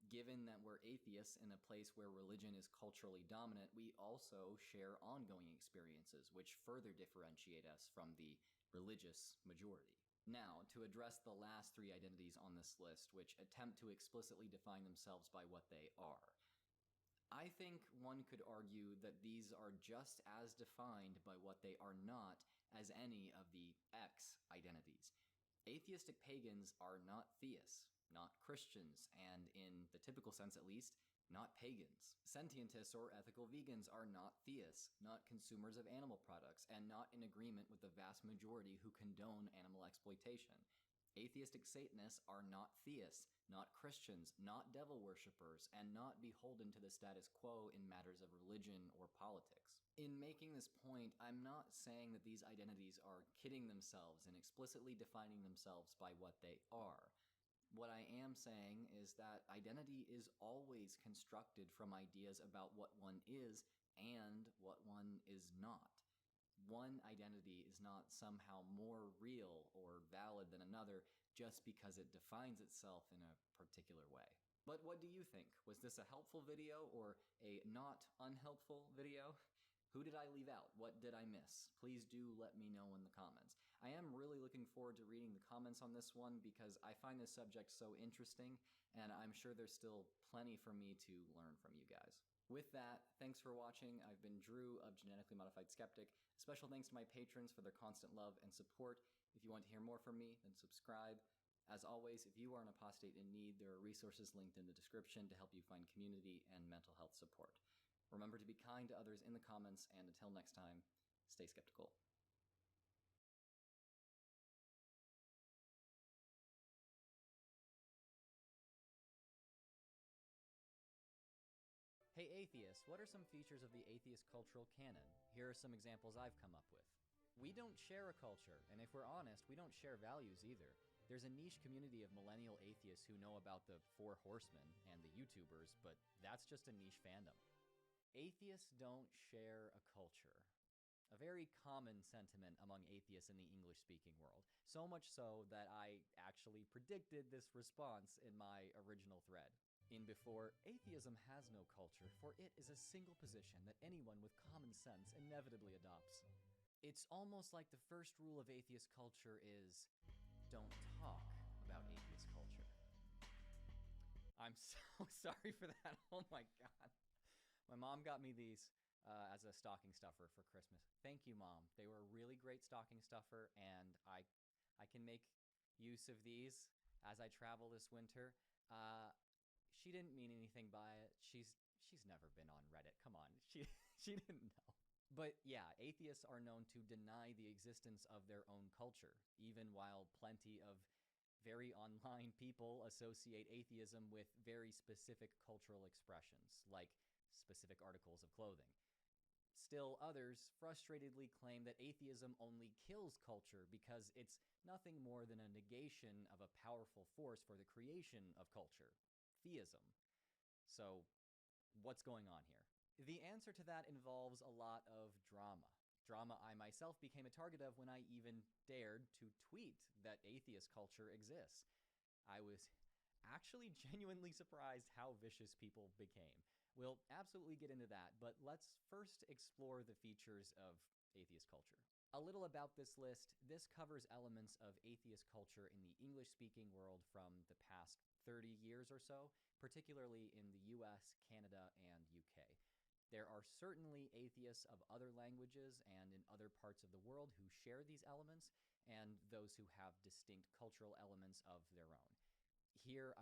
Given that we're atheists in a place where religion is culturally dominant, we also share ongoing experiences which further differentiate us from the religious majority. Now, to address the last three identities on this list, which attempt to explicitly define themselves by what they are. I think one could argue that these are just as defined by what they are not as any of the X identities. Atheistic pagans are not theists, not Christians, and in the typical sense at least, not pagans. Sentientists or ethical vegans are not theists, not consumers of animal products, and not in agreement with the vast majority who condone animal exploitation. Atheistic Satanists are not theists, not Christians, not devil worshippers, and not beholden to the status quo in matters of religion or politics. In making this point, I'm not saying that these identities are kidding themselves and explicitly defining themselves by what they are. What I am saying is that identity is always constructed from ideas about what one is and what one is not. One identity is not somehow more real or valid than another just because it defines itself in a particular way. But what do you think? Was this a helpful video or a not unhelpful video? Who did I leave out? What did I miss? Please do let me know in the comments. I am really looking forward to reading the comments on this one because I find this subject so interesting, and I'm sure there's still plenty for me to learn from you guys. With that, thanks for watching. I've been Drew of Genetically Modified Skeptic. Special thanks to my patrons for their constant love and support. If you want to hear more from me, then subscribe. As always, if you are an apostate in need, there are resources linked in the description to help you find community and mental health support. Remember to be kind to others in the comments, and until next time, stay skeptical. Hey atheists, what are some features of the atheist cultural canon? Here are some examples I've come up with. We don't share a culture, and if we're honest, we don't share values either. There's a niche community of millennial atheists who know about the Four Horsemen and the YouTubers, but that's just a niche fandom. Atheists don't share a culture. A very common sentiment among atheists in the English-speaking world. So much so that I actually predicted this response in my original thread. In before, atheism has no culture, for it is a single position that anyone with common sense inevitably adopts. It's almost like the first rule of atheist culture is, don't talk about atheist culture. I'm so sorry for that, oh my god. My mom got me these as a stocking stuffer for Christmas. Thank you, Mom. They were a really great stocking stuffer, and I can make use of these as I travel this winter. She didn't mean anything by it. She's never been on Reddit. Come on, she didn't know. But yeah, atheists are known to deny the existence of their own culture, even while plenty of very online people associate atheism with very specific cultural expressions, like specific articles of clothing. Still others frustratedly claim that atheism only kills culture because it's nothing more than a negation of a powerful force for the creation of culture, theism. So, what's going on here? The answer to that involves a lot of drama. Drama I myself became a target of when I even dared to tweet that atheist culture exists. I was actually genuinely surprised how vicious people became. We'll absolutely get into that, but let's first explore the features of atheist culture. A little about this list. This covers elements of atheist culture in the English-speaking world from the past 30 years or so, particularly in the US, Canada, and UK. There are certainly atheists of other languages and in other parts of the world who share these elements, and those who have distinct cultural elements of their own. Here,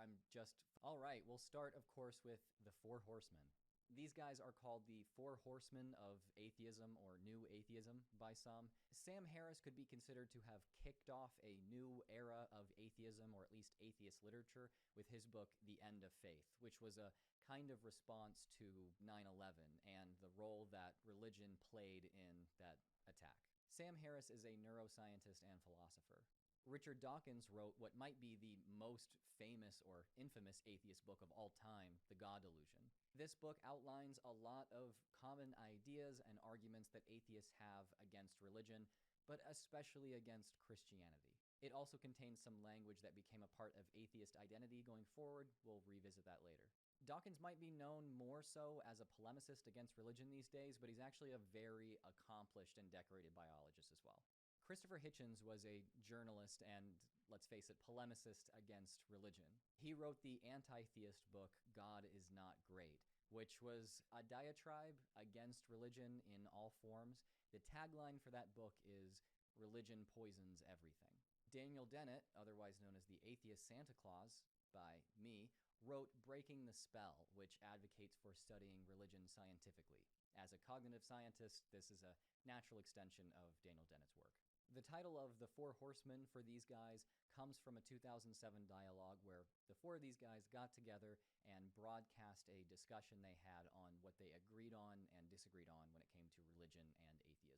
Alright, we'll start, of course, with the Four Horsemen. These guys are called the Four Horsemen of Atheism, or New Atheism by some. Sam Harris could be considered to have kicked off a new era of atheism, or at least atheist literature, with his book, The End of Faith, which was a kind of response to 9/11 and the role that religion played in that attack. Sam Harris is a neuroscientist and philosopher. Richard Dawkins wrote what might be the most famous or infamous atheist book of all time, The God Delusion. This book outlines a lot of common ideas and arguments that atheists have against religion, but especially against Christianity. It also contains some language that became a part of atheist identity going forward. We'll revisit that later. Dawkins might be known more so as a polemicist against religion these days, but he's actually a very accomplished and decorated biologist as well. Christopher Hitchens was a journalist and, let's face it, polemicist against religion. He wrote the anti-theist book, God is Not Great, which was a diatribe against religion in all forms. The tagline for that book is, "Religion poisons everything." Daniel Dennett, otherwise known as the Atheist Santa Claus, by me, wrote Breaking the Spell, which advocates for studying religion scientifically. As a cognitive scientist, this is a natural extension of Daniel Dennett's work. The title of The Four Horsemen for these guys comes from a 2007 dialogue where the four of these guys got together and broadcast a discussion they had on what they agreed on and disagreed on when it came to religion and atheism.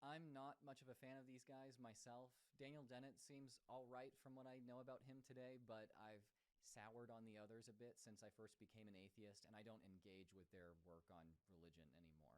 I'm not much of a fan of these guys myself. Daniel Dennett seems alright from what I know about him today, but I've soured on the others a bit since I first became an atheist, and I don't engage with their work on religion anymore.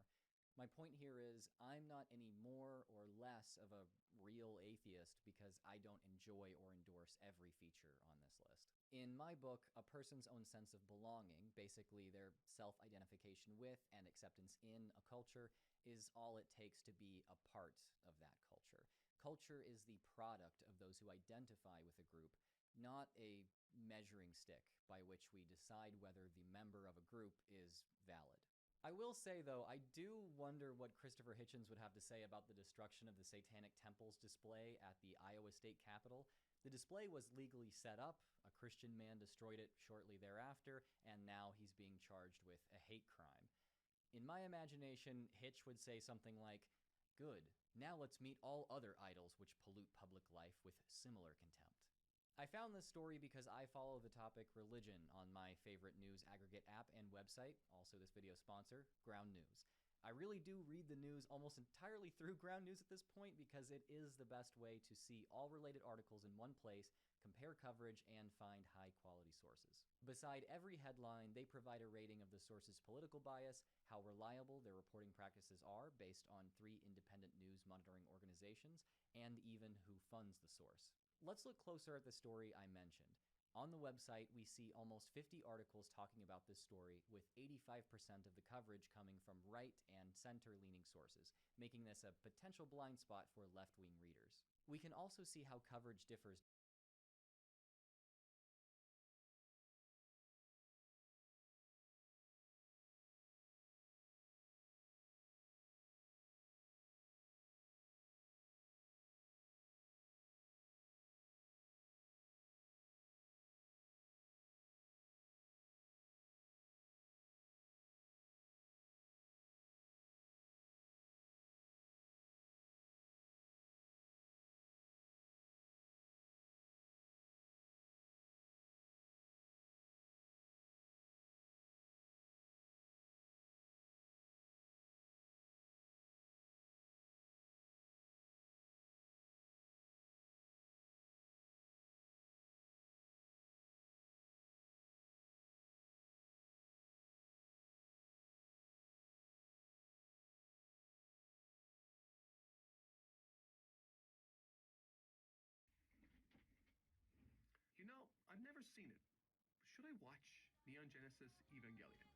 My point here is, I'm not any more or less of a real atheist because I don't enjoy or endorse every feature on this list. In my book, a person's own sense of belonging, basically their self-identification with and acceptance in a culture, is all it takes to be a part of that culture. Culture is the product of those who identify with a group, not a measuring stick by which we decide whether the member of a group is valid. I will say, though, I do wonder what Christopher Hitchens would have to say about the destruction of the Satanic Temples display at the Iowa State Capitol. The display was legally set up, a Christian man destroyed it shortly thereafter, and now he's being charged with a hate crime. In my imagination, Hitch would say something like, "Good, now let's meet all other idols which pollute public life with similar contempt." I found this story because I follow the topic religion on my favorite news aggregate app and website, also this video's sponsor, Ground News. I really do read the news almost entirely through Ground News at this point because it is the best way to see all related articles in one place, compare coverage, and find high-quality sources. Beside every headline, they provide a rating of the source's political bias, how reliable their reporting practices are based on 3 independent news monitoring organizations, and even who funds the source. Let's look closer at the story I mentioned. On the website, we see almost 50 articles talking about this story, with 85% of the coverage coming from right and center-leaning sources, making this a potential blind spot for left-wing readers. We can also see how coverage differs. You know, I've never seen it. Should I watch Neon Genesis Evangelion?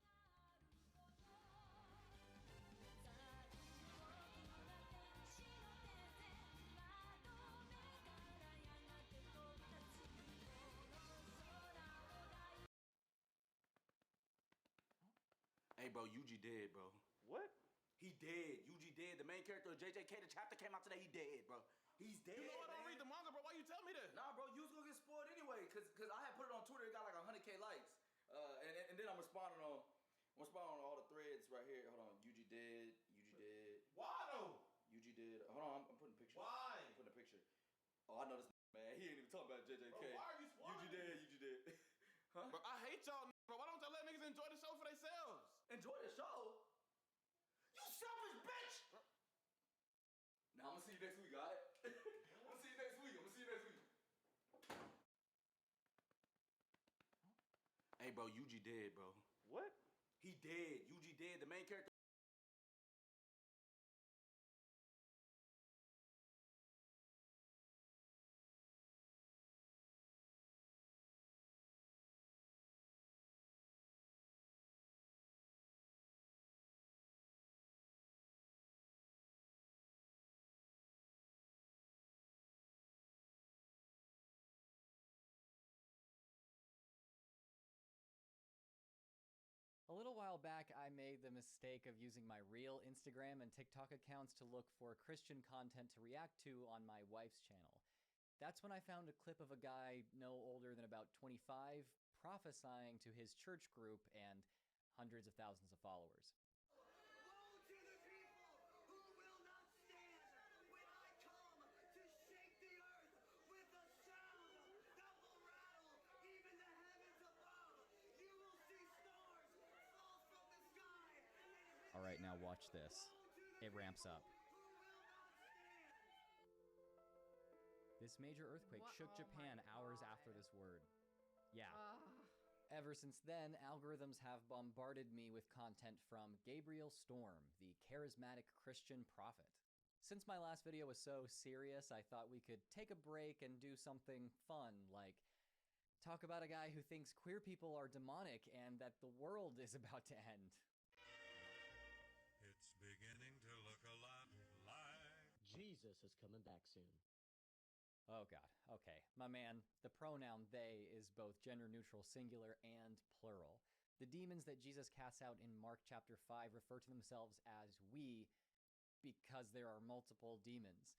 Hey, bro, Yuji dead, bro. What? He dead. Yuji dead. The main character of JJK, the chapter came out today, he dead, bro. He's dead, You know I don't man. read the manga, bro. Why you tell me that? Nah, bro, you was gonna get spoiled anyway, cause I had put it on Twitter, it got like 100K likes. And then I'm responding on all the threads right here. Hold on, Yuji dead, Yuji dead. Why though? Yuji dead. Hold on, I'm putting a picture. Why? I'm putting a picture. Oh, I know this man. He ain't even talking about JJK. Bro, why are you spoiling Yuji me? dead, Yuji dead. Huh? Bro, I hate y'all, bro. Why don't y'all let niggas enjoy the show for themselves? Enjoy the show? You selfish bitch! Now I'm gonna see Hey, bro, Yuji dead, bro. What? He dead. Yuji dead. The main character. A little while back, I made the mistake of using my real Instagram and TikTok accounts to look for Christian content to react to on my wife's channel. That's when I found a clip of a guy no older than about 25 prophesying to his church group and hundreds of thousands of followers. All right, now watch this. It ramps up. This major earthquake shook Japan hours after this word. Yeah. Ever since then, algorithms have bombarded me with content from Gabriel Storm, the charismatic Christian prophet. Since my last video was so serious, I thought we could take a break and do something fun, like talk about a guy who thinks queer people are demonic and that the world is about to end. It's beginning to look a lot like Jesus is coming back soon. Oh god, okay. My man, the pronoun they is both gender neutral singular and plural. The demons that Jesus casts out in Mark chapter 5 refer to themselves as we because there are multiple demons.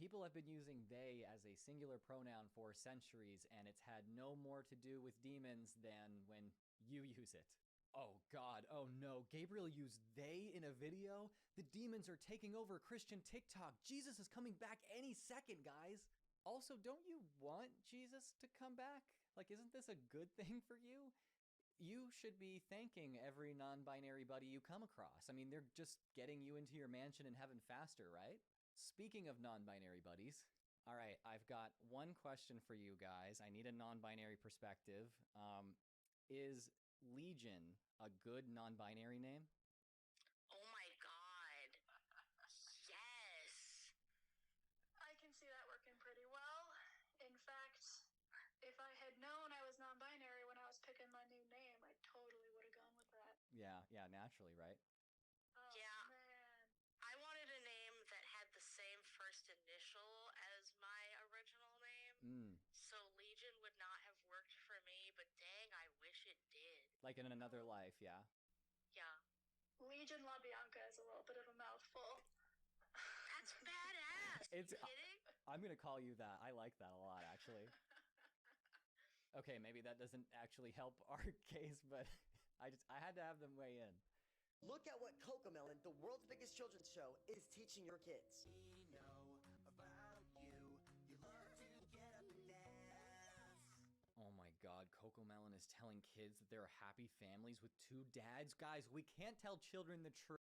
People have been using they as a singular pronoun for centuries, and it's had no more to do with demons than when you use it. Oh god, oh no, Gabriel used they in a video? The demons are taking over Christian TikTok. Jesus is coming back any second, guys. Also, don't you want Jesus to come back? Like, isn't this a good thing for you? You should be thanking every non-binary buddy you come across. I mean, they're just getting you into your mansion in heaven faster, right? Speaking of non-binary buddies, all right, I've got one question for you guys. I need a non-binary perspective. Is Legion a good non-binary name? Oh my god. Yes. I can see that working pretty well. In fact, if I had known I was non-binary when I was picking my new name, I totally would have gone with that. Yeah, naturally, right? Oh, Yeah. man. I wanted a name that had the same first initial as my original name. So Legion would not have worked for me, but dang, I wish it did. Like in another life, yeah. Yeah. Legion LaBianca is a little bit of a mouthful. That's badass. It's. You kidding? I'm gonna call you that. I like that a lot, actually. Okay, maybe that doesn't actually help our case, but I had to have them weigh in. Look at what Cocomelon, the world's biggest children's show, is teaching your kids. We know about you. You love to get up and dance. Oh my god, Cocomelon is telling kids that there are happy families with two dads? Guys, we can't tell children the truth.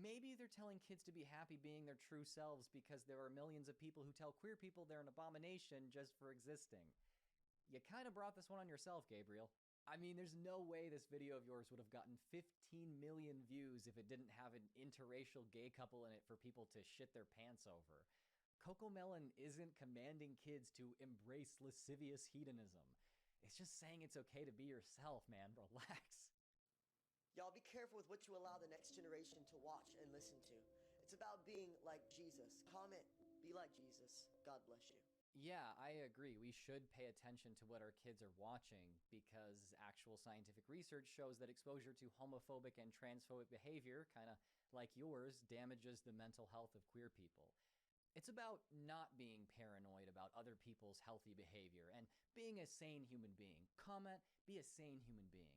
Maybe they're telling kids to be happy being their true selves because there are millions of people who tell queer people they're an abomination just for existing. You kind of brought this one on yourself, Gabriel. I mean, there's no way this video of yours would have gotten 15 million views if it didn't have an interracial gay couple in it for people to shit their pants over. CoComelon isn't commanding kids to embrace lascivious hedonism. It's just saying it's okay to be yourself, man. Relax. Y'all be careful with what you allow the next generation to watch and listen to. It's about being like Jesus. Comment, be like Jesus. God bless you. Yeah, I agree. We should pay attention to what our kids are watching because actual scientific research shows that exposure to homophobic and transphobic behavior, kind of like yours, damages the mental health of queer people. It's about not being paranoid about other people's healthy behavior and being a sane human being. Comment, be a sane human being.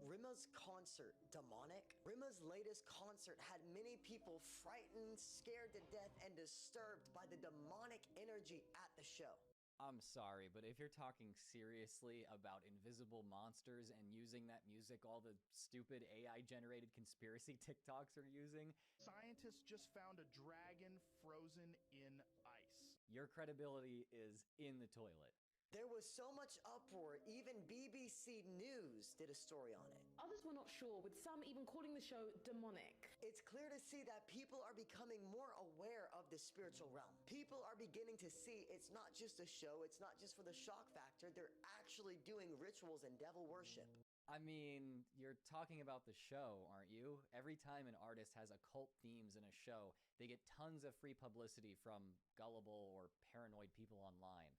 Rima's concert, demonic? Rima's latest concert had many people frightened, scared to death, and disturbed by the demonic energy at the show. I'm sorry, but if you're talking seriously about invisible monsters and using that music all the stupid AI-generated conspiracy TikToks are using... Scientists just found a dragon frozen in ice. Your credibility is in the toilet. There was so much uproar, even BBC News did a story on it. Others were not sure, with some even calling the show demonic. It's clear to see that people are becoming more aware of the spiritual realm. People are beginning to see it's not just a show, it's not just for the shock factor, they're actually doing rituals and devil worship. I mean, you're talking about the show, aren't you? Every time an artist has occult themes in a show, they get tons of free publicity from gullible or paranoid people online.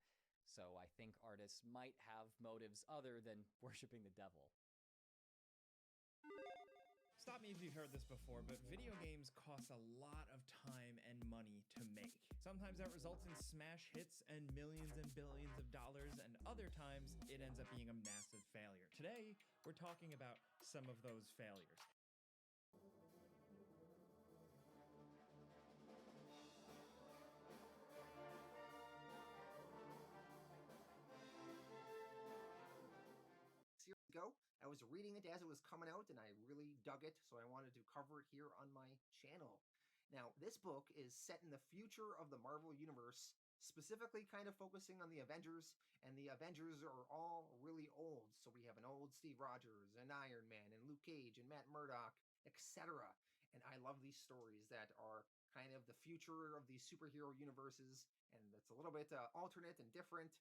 So I think artists might have motives other than worshiping the devil. Stop me if you've heard this before, but video games cost a lot of time and money to make. Sometimes that results in smash hits and millions and billions of dollars, and other times it ends up being a massive failure. Today, we're talking about some of those failures. Ago. I was reading it as it was coming out and I really dug it, so I wanted to cover it here on my channel. Now, this book is set in the future of the Marvel Universe, specifically kind of focusing on the Avengers, and the Avengers are all really old. So we have an old Steve Rogers, and Iron Man, and Luke Cage, and Matt Murdock, etc. And I love these stories that are kind of the future of these superhero universes, and it's a little bit alternate and different,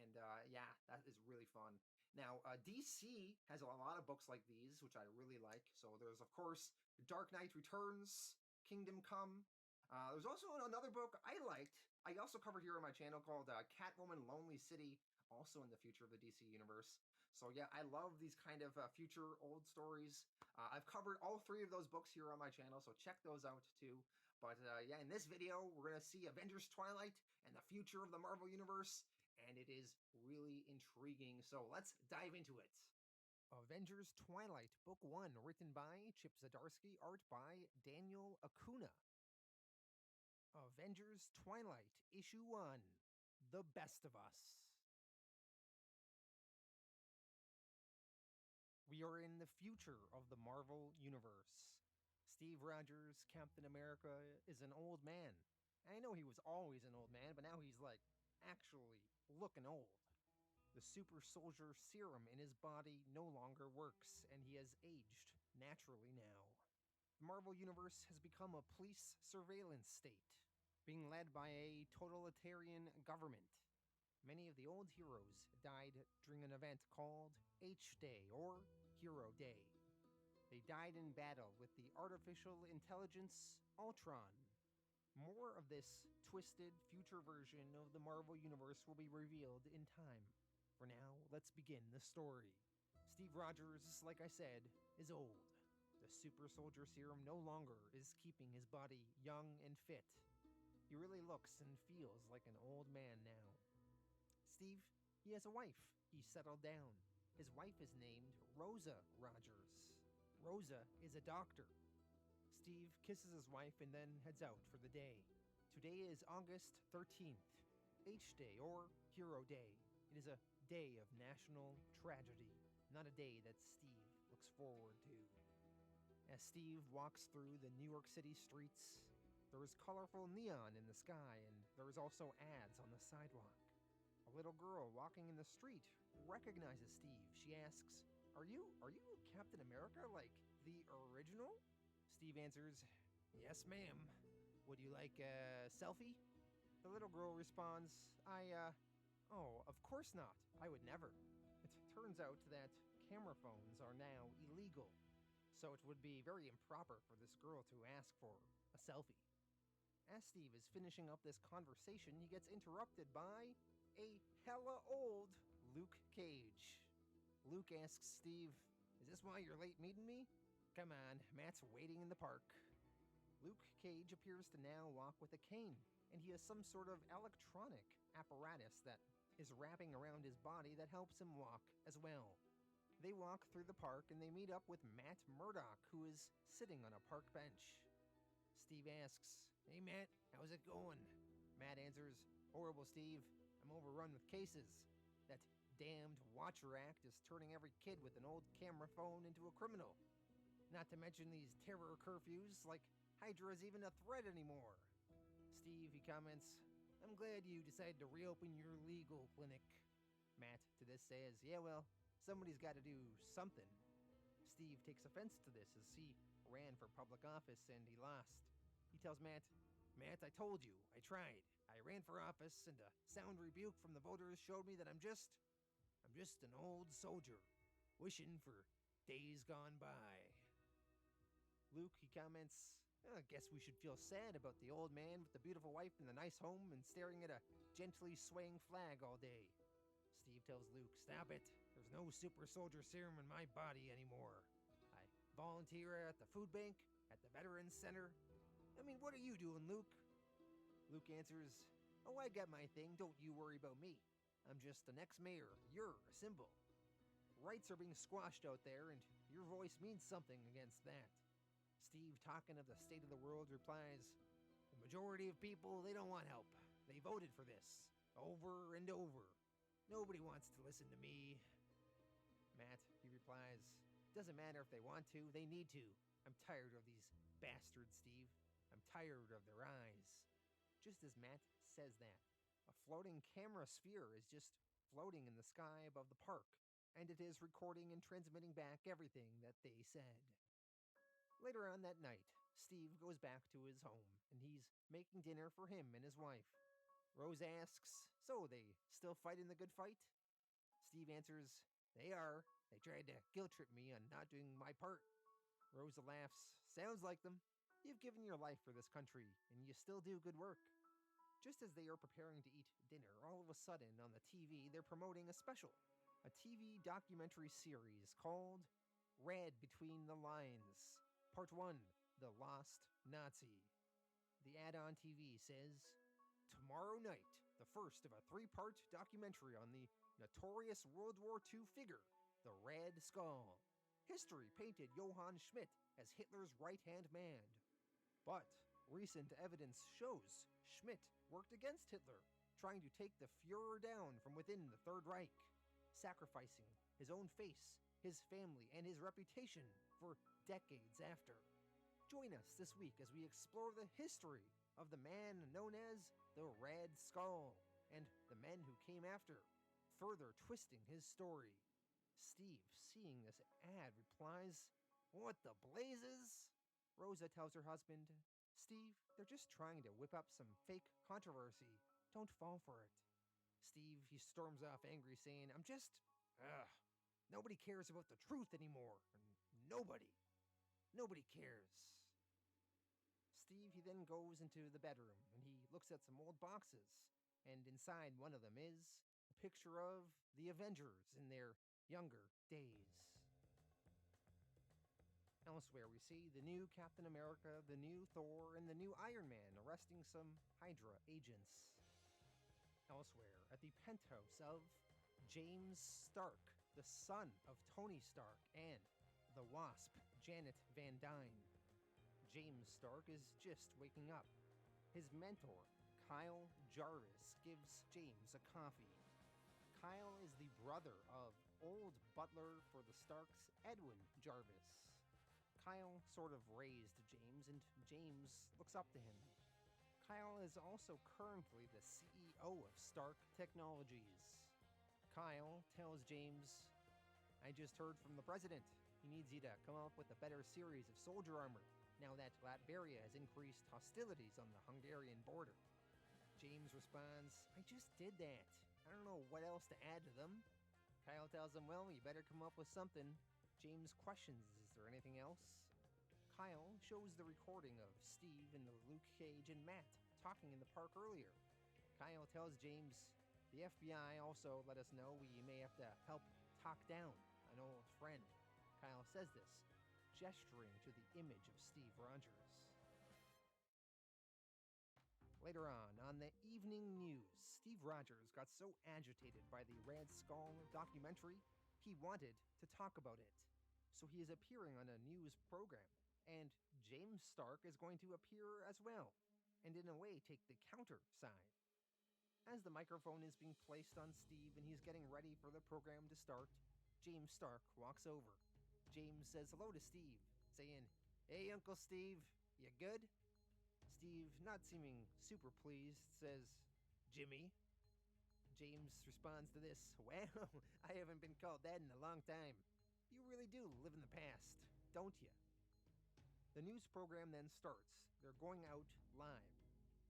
and yeah, that is really fun. Now, DC has a lot of books like these, which I really like. So there's, of course, Dark Knight Returns, Kingdom Come. There's also another book I liked. I also covered here on my channel called Catwoman Lonely City, also in the future of the DC universe. So yeah, I love these kind of future old stories. I've covered all three of those books here on my channel, so check those out too. But yeah, in this video, we're going to see Avengers Twilight and the future of the Marvel Universe. And it is really intriguing, so let's dive into it. Avengers Twilight, Book 1, written by Chip Zdarsky, art by Daniel Acuna. Avengers Twilight, Issue 1, The Best of Us. We are in the future of the Marvel Universe. Steve Rogers, Captain America, is an old man. I know he was always an old man, but now he's like, actually looking old. The super soldier serum in his body no longer works, and he has aged naturally now. The Marvel Universe has become a police surveillance state, being led by a totalitarian government. Many of the old heroes died during an event called H-Day, or Hero Day. They died in battle with the artificial intelligence Ultron. More of this twisted future version of the Marvel Universe will be revealed in time. For now, let's begin the story. Steve Rogers, like I said, is old. The super soldier serum no longer is keeping his body young and fit. He really looks and feels like an old man now. Steve, he has a wife. He's settled down. His wife is named Rosa Rogers. Rosa is a doctor. Steve kisses his wife and then heads out for the day. Today is August 13th, H-Day, or Hero Day. It is a day of national tragedy, not a day that Steve looks forward to. As Steve walks through the New York City streets, there is colorful neon in the sky, and there is also ads on the sidewalk. A little girl walking in the street recognizes Steve. She asks, Are you Captain America, like the original?" Steve answers, "Yes, ma'am. Would you like a selfie?" The little girl responds, Oh, of course not. I would never. It turns out that camera phones are now illegal, so it would be very improper for this girl to ask for a selfie. As Steve is finishing up this conversation, he gets interrupted by a hella old Luke Cage. Luke asks Steve, "Is this why you're late meeting me? Come on, Matt's waiting in the park." Luke Cage appears to now walk with a cane, and he has some sort of electronic apparatus that is wrapping around his body that helps him walk as well. They walk through the park and they meet up with Matt Murdock, who is sitting on a park bench. Steve asks, "Hey Matt, how's it going?" Matt answers, "Horrible, Steve. I'm overrun with cases. That damned Watcher Act is turning every kid with an old camera phone into a criminal. Not to mention these terror curfews, like Hydra is even a threat anymore." Steve, he comments, "I'm glad you decided to reopen your legal clinic." Matt to this says, "Yeah, well, somebody's got to do something." Steve takes offense to this as he ran for public office and he lost. He tells Matt, "Matt, I told you, I tried. I ran for office and a sound rebuke from the voters showed me that I'm just an old soldier, wishing for days gone by." Luke, he comments, "I guess we should feel sad about the old man with the beautiful wife and the nice home and staring at a gently swaying flag all day." Steve tells Luke, "Stop it. There's no super soldier serum in my body anymore. I volunteer at the food bank, at the Veterans Center. I mean, what are you doing, Luke?" Luke answers, "Oh, I got my thing. Don't you worry about me. I'm just the next mayor. You're a symbol. Rights are being squashed out there, and your voice means something against that." Steve, talking of the state of the world, replies, "The majority of people, they don't want help. They voted for this, over and over. Nobody wants to listen to me." Matt, he replies, "Doesn't matter if they want to, they need to. I'm tired of these bastards, Steve. I'm tired of their eyes." Just as Matt says that, a floating camera sphere is just floating in the sky above the park, and it is recording and transmitting back everything that they said. Later on that night, Steve goes back to his home, and he's making dinner for him and his wife. Rose asks, "So, they still fighting the good fight?" Steve answers, "They are. They tried to guilt trip me on not doing my part." Rosa laughs, "Sounds like them. You've given your life for this country, and you still do good work." Just as they are preparing to eat dinner, all of a sudden on the TV, they're promoting a special, a TV documentary series called Read Between the Lines, Part 1, The Lost Nazi. The ad on TV says, "Tomorrow night, the first of a 3-part documentary on the notorious World War II figure, the Red Skull. History painted Johann Schmidt as Hitler's right-hand man. But recent evidence shows Schmidt worked against Hitler, trying to take the Fuhrer down from within the Third Reich, sacrificing his own face, his family, and his reputation for decades after. Join us this week as we explore the history of the man known as the Red Skull and the men who came after, further twisting his story." Steve, seeing this ad, replies, "What the blazes?" Rosa tells her husband, "Steve, they're just trying to whip up some fake controversy. Don't fall for it." Steve, he storms off angry, saying, Nobody cares about the truth anymore. Nobody cares." Steve, he then goes into the bedroom and he looks at some old boxes, and inside one of them is a picture of the Avengers in their younger days. Elsewhere, we see the new Captain America, the new Thor, and the new Iron Man arresting some Hydra agents. Elsewhere, at the penthouse of James Stark, the son of Tony Stark and the Wasp, Janet Van Dyne. James Stark is just waking up. His mentor, Kyle Jarvis, gives James a coffee. Kyle is the brother of old butler for the Starks, Edwin Jarvis. Kyle sort of raised James, and James looks up to him. Kyle is also currently the CEO of Stark Technologies. Kyle tells James, I just heard from the president. He needs you to come up with a better series of soldier armor now that Latveria has increased hostilities on the Hungarian border. James responds, I just did that. I don't know what else to add to them. Kyle tells him, well, you better come up with something. James questions, is there anything else? Kyle shows the recording of Steve and Luke Cage and Matt talking in the park earlier. Kyle tells James, the FBI also let us know we may have to help talk down an old friend. Kyle says this, gesturing to the image of Steve Rogers. Later on the evening news, Steve Rogers got so agitated by the Red Skull documentary, he wanted to talk about it. So he is appearing on a news program, and James Stark is going to appear as well, and in a way take the counter side. As the microphone is being placed on Steve and he's getting ready for the program to start, James Stark walks over. James says hello to Steve, saying, hey, Uncle Steve, you good? Steve, not seeming super pleased, says, Jimmy. James responds to this, well, I haven't been called that in a long time. You really do live in the past, don't you? The news program then starts. They're going out live.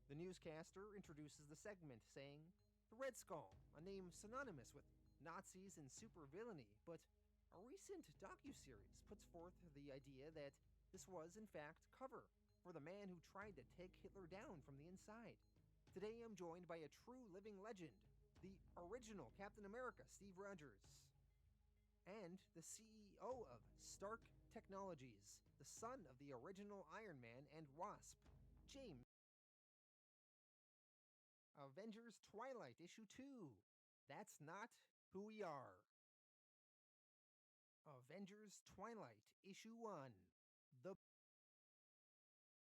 The newscaster introduces the segment, saying, the Red Skull, a name synonymous with Nazis and supervillainy, but a recent docuseries puts forth the idea that this was, in fact, cover for the man who tried to take Hitler down from the inside. Today I'm joined by a true living legend, the original Captain America, Steve Rogers, and the CEO of Stark Technologies, the son of the original Iron Man and Wasp, James. Avengers Twilight Issue 2. That's not who we are. Avengers Twilight Issue 1. The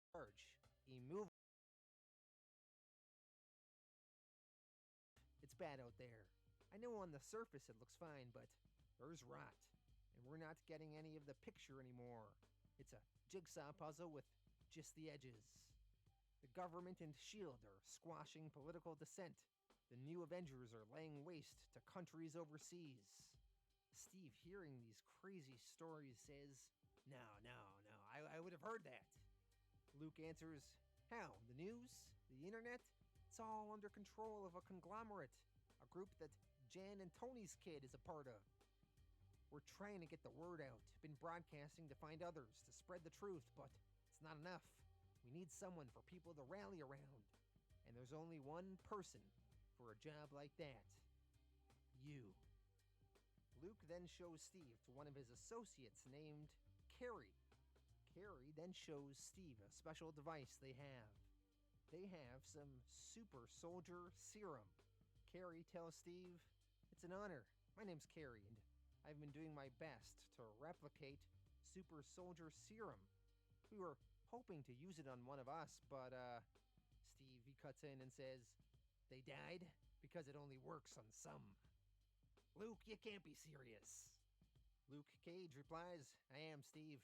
Charge. Immovable. It's bad out there. I know on the surface it looks fine, but there's rot. And we're not getting any of the picture anymore. It's a jigsaw puzzle with just the edges. The government and S.H.I.E.L.D. are squashing political dissent. The new Avengers are laying waste to countries overseas. Steve, hearing these crazy stories, says, No, I would have heard that. Luke answers, how? The news? The internet? It's all under control of a conglomerate. A group that Jan and Tony's kid is a part of. We're trying to get the word out. Been broadcasting to find others, to spread the truth, but it's not enough. We need someone for people to rally around. And there's only one person for a job like that. You. Luke then shows Steve to one of his associates named Carrie. Carrie then shows Steve a special device they have. They have some super soldier serum. Carrie tells Steve, it's an honor. My name's Carrie, and I've been doing my best to replicate super soldier serum. We were hoping to use it on one of us, but Steve, he cuts in and says, they died because it only works on some. Luke, you can't be serious. Luke Cage replies, I am, Steve.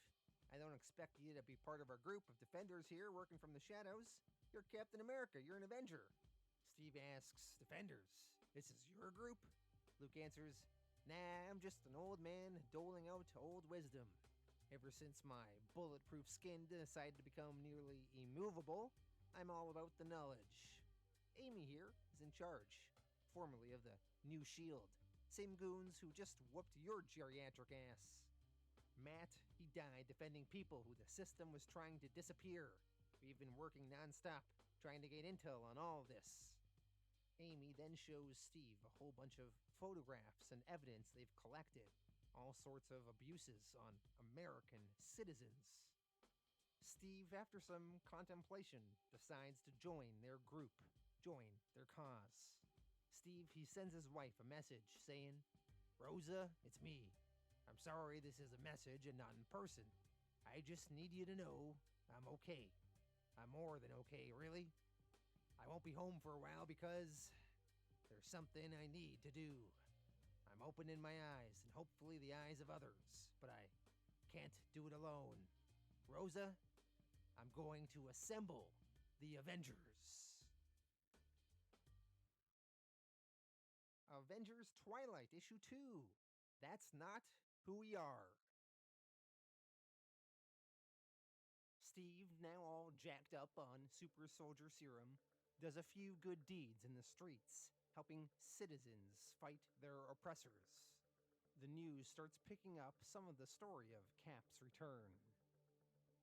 I don't expect you to be part of our group of defenders here working from the shadows. You're Captain America. You're an Avenger. Steve asks, defenders? This is your group? Luke answers, nah, I'm just an old man doling out old wisdom. Ever since my bulletproof skin decided to become nearly immovable, I'm all about the knowledge. Amy here is in charge, formerly of the New S.H.I.E.L.D. Same goons who just whooped your geriatric ass. Matt, he died defending people who the system was trying to disappear. We've been working non-stop, trying to get intel on all of this. Amy then shows Steve a whole bunch of photographs and evidence they've collected. All sorts of abuses on American citizens. Steve, after some contemplation, decides to join their group, join their cause. Steve, he sends his wife a message saying, Rosa, it's me. I'm sorry this is a message and not in person. I just need you to know I'm okay. I'm more than okay, really. I won't be home for a while because there's something I need to do. I'm opening my eyes and hopefully the eyes of others, but I can't do it alone. Rosa, I'm going to assemble the Avengers. Avengers Twilight Issue 2. That's not who we are. Steve, now all jacked up on super soldier serum, does a few good deeds in the streets, helping citizens fight their oppressors. The news starts picking up some of the story of Cap's return.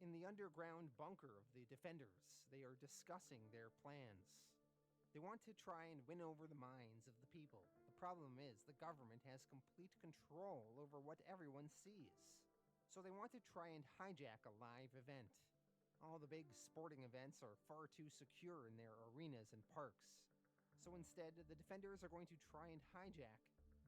In the underground bunker of the Defenders, they are discussing their plans. They want to try and win over the minds of the people. The problem is the government has complete control over what everyone sees. So they want to try and hijack a live event. All the big sporting events are far too secure in their arenas and parks. So instead, the Defenders are going to try and hijack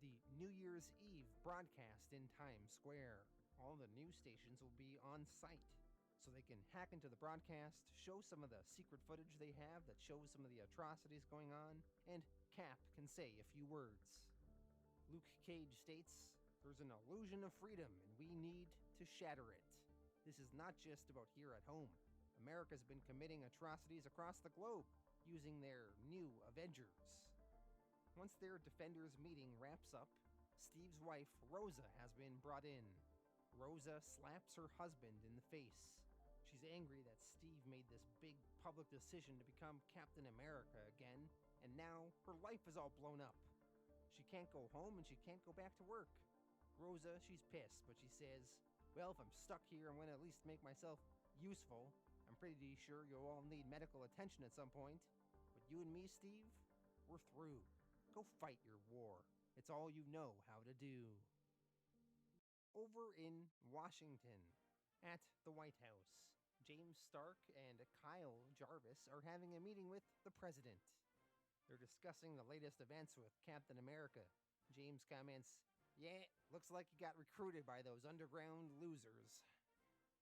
the New Year's Eve broadcast in Times Square. All the news stations will be on site, so they can hack into the broadcast, show some of the secret footage they have that shows some of the atrocities going on, and Cap can say a few words. Luke Cage states, "There's an illusion of freedom, and we need to shatter it. This is not just about here at home. America's been committing atrocities across the globe, using their new Avengers." Once their Defenders meeting wraps up, Steve's wife, Rosa, has been brought in. Rosa slaps her husband in the face. She's angry that Steve made this big public decision to become Captain America again, and now her life is all blown up. She can't go home and she can't go back to work. Rosa, she's pissed, but she says, "Well, if I'm stuck here, I'm going to at least make myself useful. I'm pretty sure you'll all need medical attention at some point. But you and me, Steve, we're through. Go fight your war. It's all you know how to do." Over in Washington, at the White House, James Stark and Kyle Jarvis are having a meeting with the president. They're discussing the latest events with Captain America. James comments, "Yeah, looks like you got recruited by those underground losers."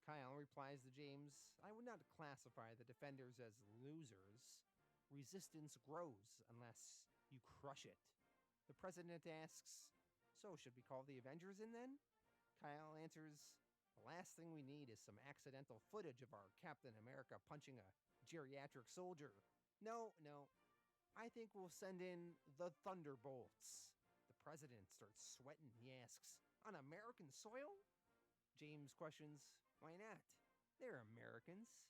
Kyle replies to James, "I would not classify the Defenders as losers. Resistance grows unless you crush it." The president asks, "So should we call the Avengers in then?" Kyle answers, "The last thing we need is some accidental footage of our Captain America punching a geriatric soldier. No, I think we'll send in the Thunderbolts." The president starts sweating. He asks, "On American soil?" James questions, "Why not? They're Americans."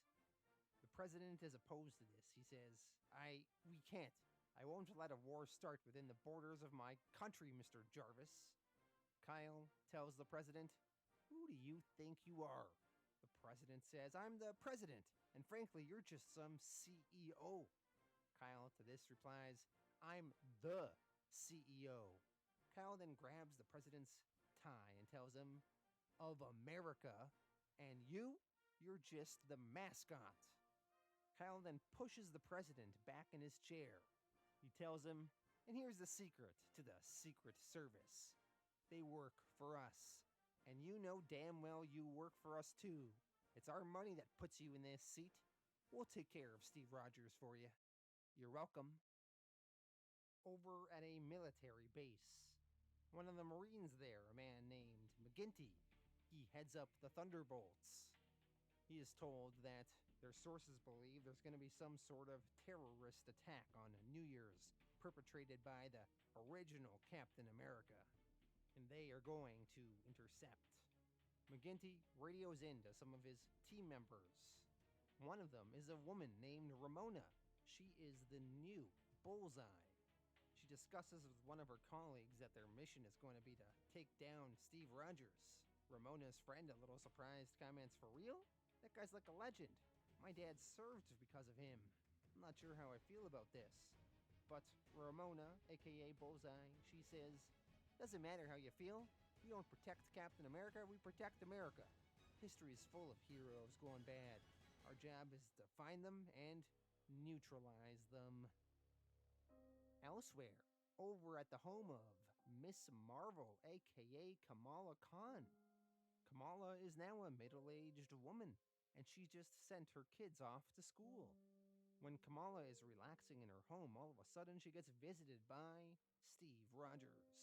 The president is opposed to this. He says, We can't. I won't let a war start within the borders of my country, Mr. Jarvis." Kyle tells the president, "Who do you think you are?" The president says, "I'm the president, and frankly, you're just some CEO." Kyle to this replies, "I'm the CEO." Kyle then grabs the president's tie and tells him, "Of America, and you're just the mascot." Kyle then pushes the president back in his chair. He tells him, "And here's the secret to the Secret Service. They work for us. And you know damn well you work for us too. It's our money that puts you in this seat. We'll take care of Steve Rogers for you. You're welcome." Over at a military base, one of the Marines there, a man named McGinty, he heads up the Thunderbolts. He is told that their sources believe there's going to be some sort of terrorist attack on New Year's perpetrated by the original Captain America, and they are going to intercept. McGinty radios in to some of his team members. One of them is a woman named Ramona. She is the new Bullseye. She discusses with one of her colleagues that their mission is going to be to take down Steve Rogers. Ramona's friend, a little surprised, comments, "For real? That guy's like a legend. My dad served because of him. I'm not sure how I feel about this." But Ramona, aka Bullseye, she says, "Doesn't matter how you feel. We don't protect Captain America, we protect America. History is full of heroes going bad. Our job is to find them and neutralize them." Elsewhere, over at the home of Miss Marvel, aka Kamala Khan. Kamala is now a middle-aged woman, and she just sent her kids off to school. When Kamala is relaxing in her home, all of a sudden she gets visited by Steve Rogers.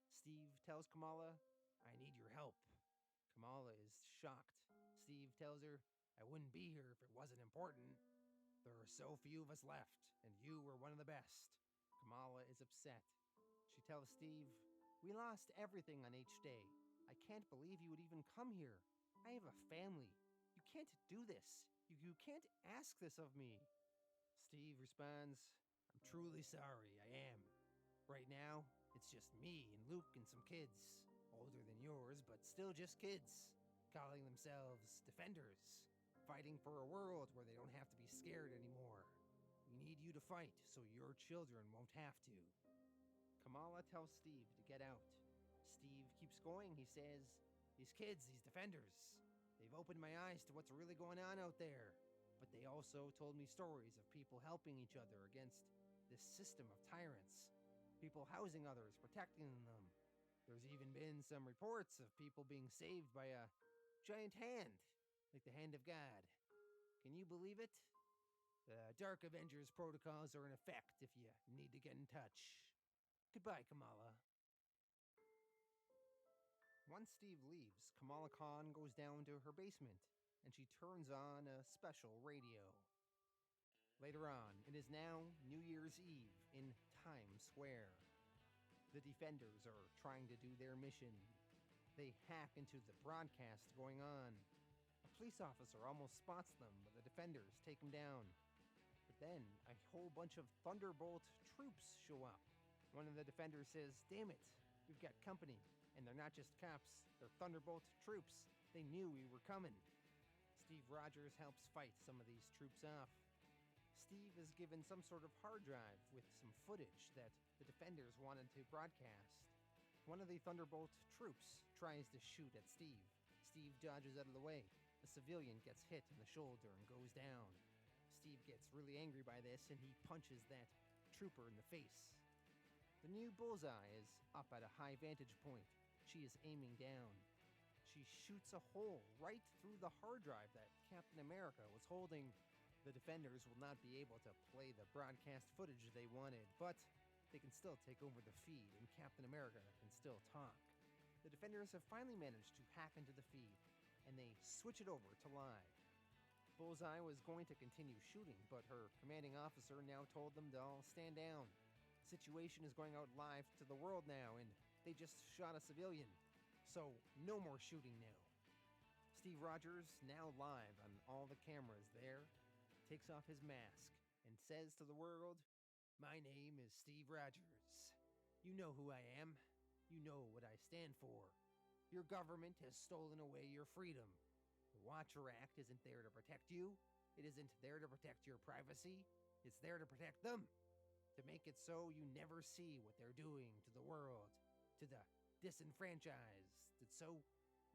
Steve tells Kamala, "I need your help." Kamala is shocked. Steve tells her, "I wouldn't be here if it wasn't important. There are so few of us left, and you were one of the best." Kamala is upset. She tells Steve, "We lost everything on H-Day. I can't believe you would even come here. I have a family. You can't do this. You can't ask this of me." Steve responds, "I'm truly sorry, I am. Right now, it's just me and Luke and some kids. Older than yours, but still just kids. Calling themselves Defenders. Fighting for a world where they don't have to be scared anymore. We need you to fight so your children won't have to." Kamala tells Steve to get out. Steve keeps going. He says, "These kids, these Defenders, they've opened my eyes to what's really going on out there. But they also told me stories of people helping each other against this system of tyrants. People housing others, protecting them. There's even been some reports of people being saved by a giant hand, like the hand of God. Can you believe it? The Dark Avengers protocols are in effect if you need to get in touch. Goodbye, Kamala." Once Steve leaves, Kamala Khan goes down to her basement, and she turns on a special radio. Later on, it is now New Year's Eve in Times Square. The Defenders are trying to do their mission. They hack into the broadcast going on. A police officer almost spots them, but the Defenders take him down. But then, a whole bunch of Thunderbolt troops show up. One of the Defenders says, "Damn it, we've got company. And they're not just cops, they're Thunderbolt troops. They knew we were coming." Steve Rogers helps fight some of these troops off. Steve is given some sort of hard drive with some footage that the Defenders wanted to broadcast. One of the Thunderbolt troops tries to shoot at Steve. Steve dodges out of the way. A civilian gets hit in the shoulder and goes down. Steve gets really angry by this and he punches that trooper in the face. The new Bullseye is up at a high vantage point. She is aiming down. She shoots a hole right through the hard drive that Captain America was holding. The Defenders will not be able to play the broadcast footage they wanted, but they can still take over the feed and Captain America can still talk. The Defenders have finally managed to hack into the feed, and they switch it over to live. Bullseye was going to continue shooting, but her commanding officer now told them to all stand down. The situation is going out live to the world now, and they just shot a civilian. So, no more shooting now. Steve Rogers, now live on all the cameras there, takes off his mask and says to the world, "My name is Steve Rogers. You know who I am. You know what I stand for. Your government has stolen away your freedom. The Watcher Act isn't there to protect you. It isn't there to protect your privacy. It's there to protect them. To make it so you never see what they're doing to the world, to the disenfranchised, that so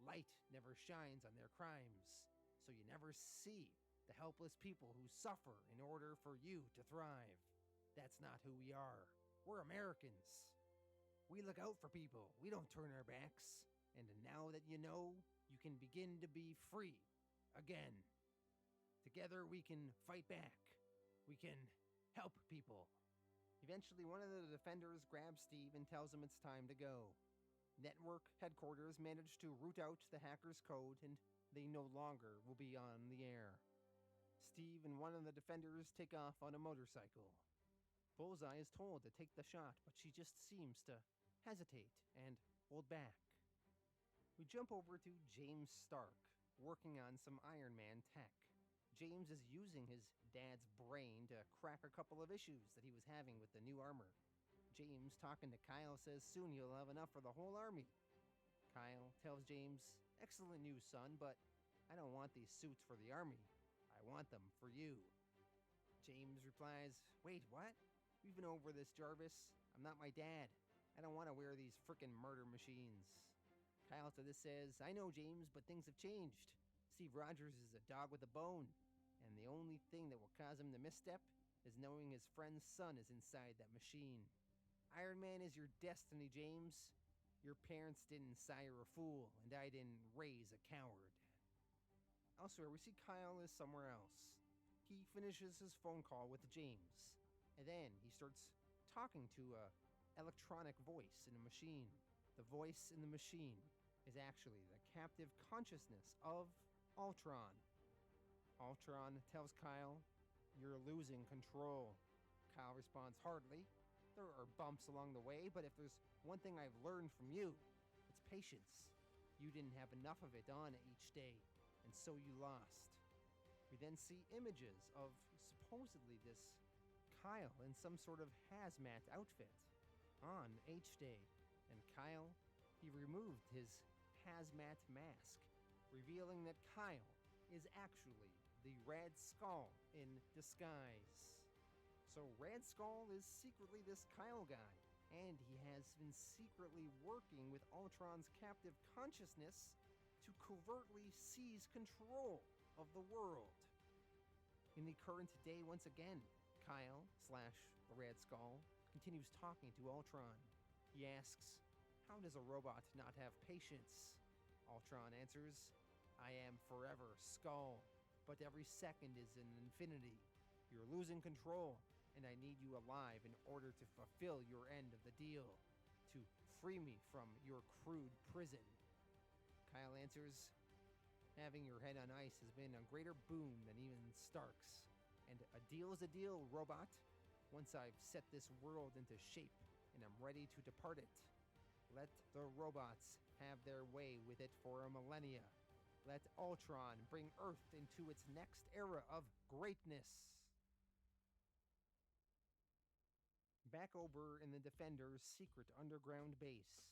light never shines on their crimes, so you never see the helpless people who suffer in order for you to thrive. That's not who we are. We're Americans. We look out for people. We don't turn our backs. And now that you know, you can begin to be free again. Together we can fight back. We can help people." Eventually, one of the Defenders grabs Steve and tells him it's time to go. Network headquarters managed to root out the hacker's code, and they no longer will be on the air. Steve and one of the Defenders take off on a motorcycle. Bullseye is told to take the shot, but she just seems to hesitate and hold back. We jump over to James Stark, working on some Iron Man tech. James is using his dad's brain to crack a couple of issues that he was having with the new armor. James, talking to Kyle, says soon you'll have enough for the whole army. Kyle tells James, "Excellent news, son, but I don't want these suits for the army. I want them for you." James replies, "Wait, what? We've been over this, Jarvis. I'm not my dad. I don't want to wear these frickin' murder machines." Kyle to this says, "I know, James, but things have changed. Steve Rogers is a dog with a bone, and the only thing that will cause him to misstep is knowing his friend's son is inside that machine. Iron Man is your destiny, James. Your parents didn't sire a fool, and I didn't raise a coward." Elsewhere, we see Kyle is somewhere else. He finishes his phone call with James, and then he starts talking to a electronic voice in a machine. The voice in the machine is actually the captive consciousness of Ultron. Ultron tells Kyle, "You're losing control." Kyle responds hardly. "There are bumps along the way, but if there's one thing I've learned from you, it's patience. You didn't have enough of it on each day, and so you lost." We then see images of supposedly this Kyle in some sort of hazmat outfit on H Day, and Kyle, he removed his hazmat mask, revealing that Kyle is actually the Red Skull in disguise. So Red Skull is secretly this Kyle guy, and he has been secretly working with Ultron's captive consciousness to covertly seize control of the world. In the current day, once again, Kyle / the Red Skull continues talking to Ultron. He asks, "How does a robot not have patience?" Ultron answers, "I am forever Skull, but every second is an infinity. You're losing control, and I need you alive in order to fulfill your end of the deal, to free me from your crude prison." Kyle answers, "Having your head on ice has been a greater boon than even Stark's. And a deal is a deal, robot. Once I've set this world into shape and I'm ready to depart it, let the robots have their way with it for a millennia. Let Ultron bring Earth into its next era of greatness." Back over in the Defenders' secret underground base,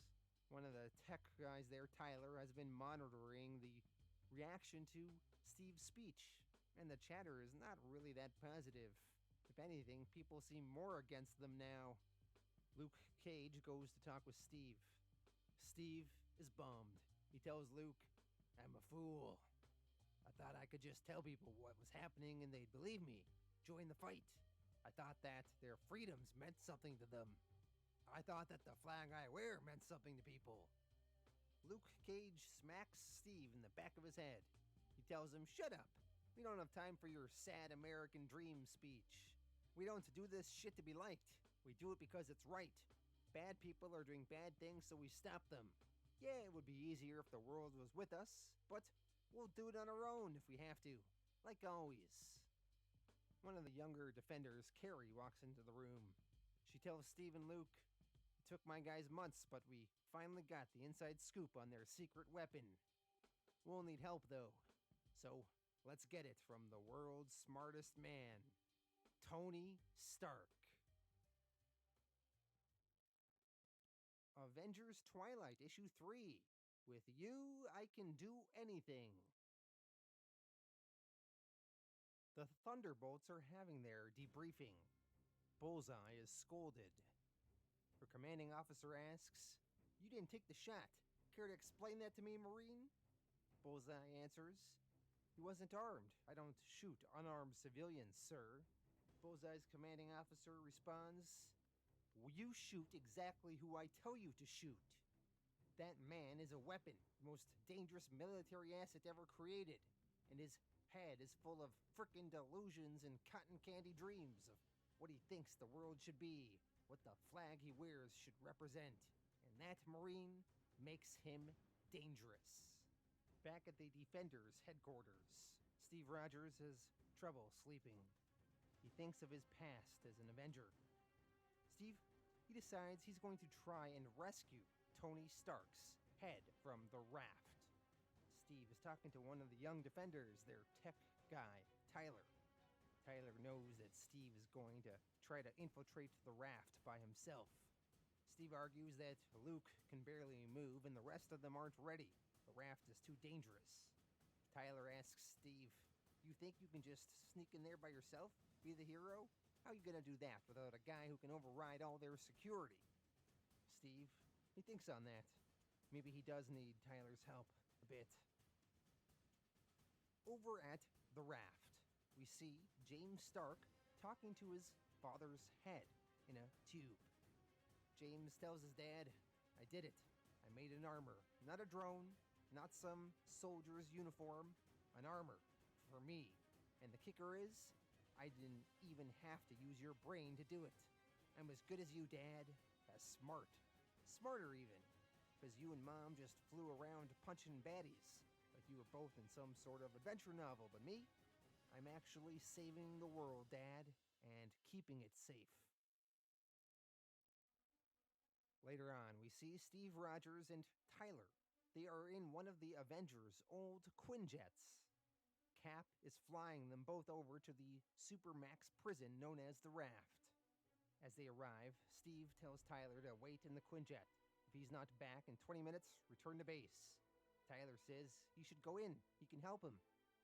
one of the tech guys there, Tyler, has been monitoring the reaction to Steve's speech, and the chatter is not really that positive. If anything, people seem more against them now. Luke Cage goes to talk with Steve. Steve is bummed. He tells Luke, "I'm a fool. I thought I could just tell people what was happening and they'd believe me, join the fight. I thought that their freedoms meant something to them. I thought that the flag I wear meant something to people." Luke Cage smacks Steve in the back of his head. He tells him, "Shut up. We don't have time for your sad American dream speech. We don't do this shit to be liked. We do it because it's right. Bad people are doing bad things, so we stop them. Yeah, it would be easier if the world was with us, but we'll do it on our own if we have to, like always." One of the younger Defenders, Carrie, walks into the room. She tells Steve and Luke, "It took my guys months, but we finally got the inside scoop on their secret weapon. We'll need help, though. So let's get it from the world's smartest man, Tony Stark." Avengers Twilight Issue 3, with "You, I Can Do Anything." The Thunderbolts are having their debriefing. Bullseye is scolded. Her commanding officer asks, "You didn't take the shot. Care to explain that to me, Marine?" Bullseye answers, "He wasn't armed. I don't shoot unarmed civilians, sir." Bullseye's commanding officer responds, "You shoot exactly who I tell you to shoot. That man is a weapon, the most dangerous military asset ever created, and his head is full of frickin' delusions and cotton candy dreams of what he thinks the world should be, what the flag he wears should represent, and that, Marine, makes him dangerous." Back at the Defenders' headquarters, Steve Rogers has trouble sleeping. He thinks of his past as an Avenger. He decides he's going to try and rescue Tony Stark's head from the raft. Steve is talking to one of the young Defenders, their tech guy, Tyler. Tyler knows that Steve is going to try to infiltrate the raft by himself. Steve argues that Luke can barely move and the rest of them aren't ready. The raft is too dangerous. Tyler asks Steve, "You think you can just sneak in there by yourself? Be the hero? How are you gonna do that without a guy who can override all their security?" Steve, he thinks on that. Maybe he does need Tyler's help a bit. Over at the raft, we see James Stark talking to his father's head in a tube. James tells his dad, "I did it. I made an armor. Not a drone, not some soldier's uniform. An armor. For me. And the kicker is, I didn't even have to use your brain to do it. I'm as good as you, Dad. As smart. Smarter even. Because you and Mom just flew around punching baddies. But you were both in some sort of adventure novel, but me, I'm actually saving the world, Dad, and keeping it safe. Later on, we see Steve Rogers and Tyler. They are in one of the Avengers' old Quinjets. Cap is flying them both over to the Supermax prison known as the Raft. As they arrive, Steve tells Tyler to wait in the Quinjet. If he's not back in 20 minutes, return to base. Tyler says he should go in. He can help him.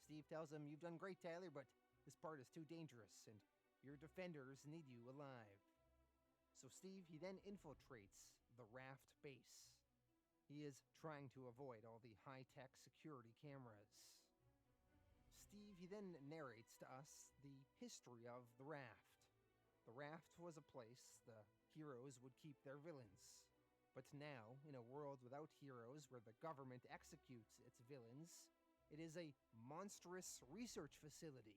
Steve tells him, "You've done great, Tyler, but this part is too dangerous, and your defenders need you alive." So Steve, he then infiltrates the Raft base. He is trying to avoid all the high-tech security cameras. Steve, he then narrates to us the history of the Raft. The Raft was a place the heroes would keep their villains. But now, in a world without heroes where the government executes its villains, it is a monstrous research facility.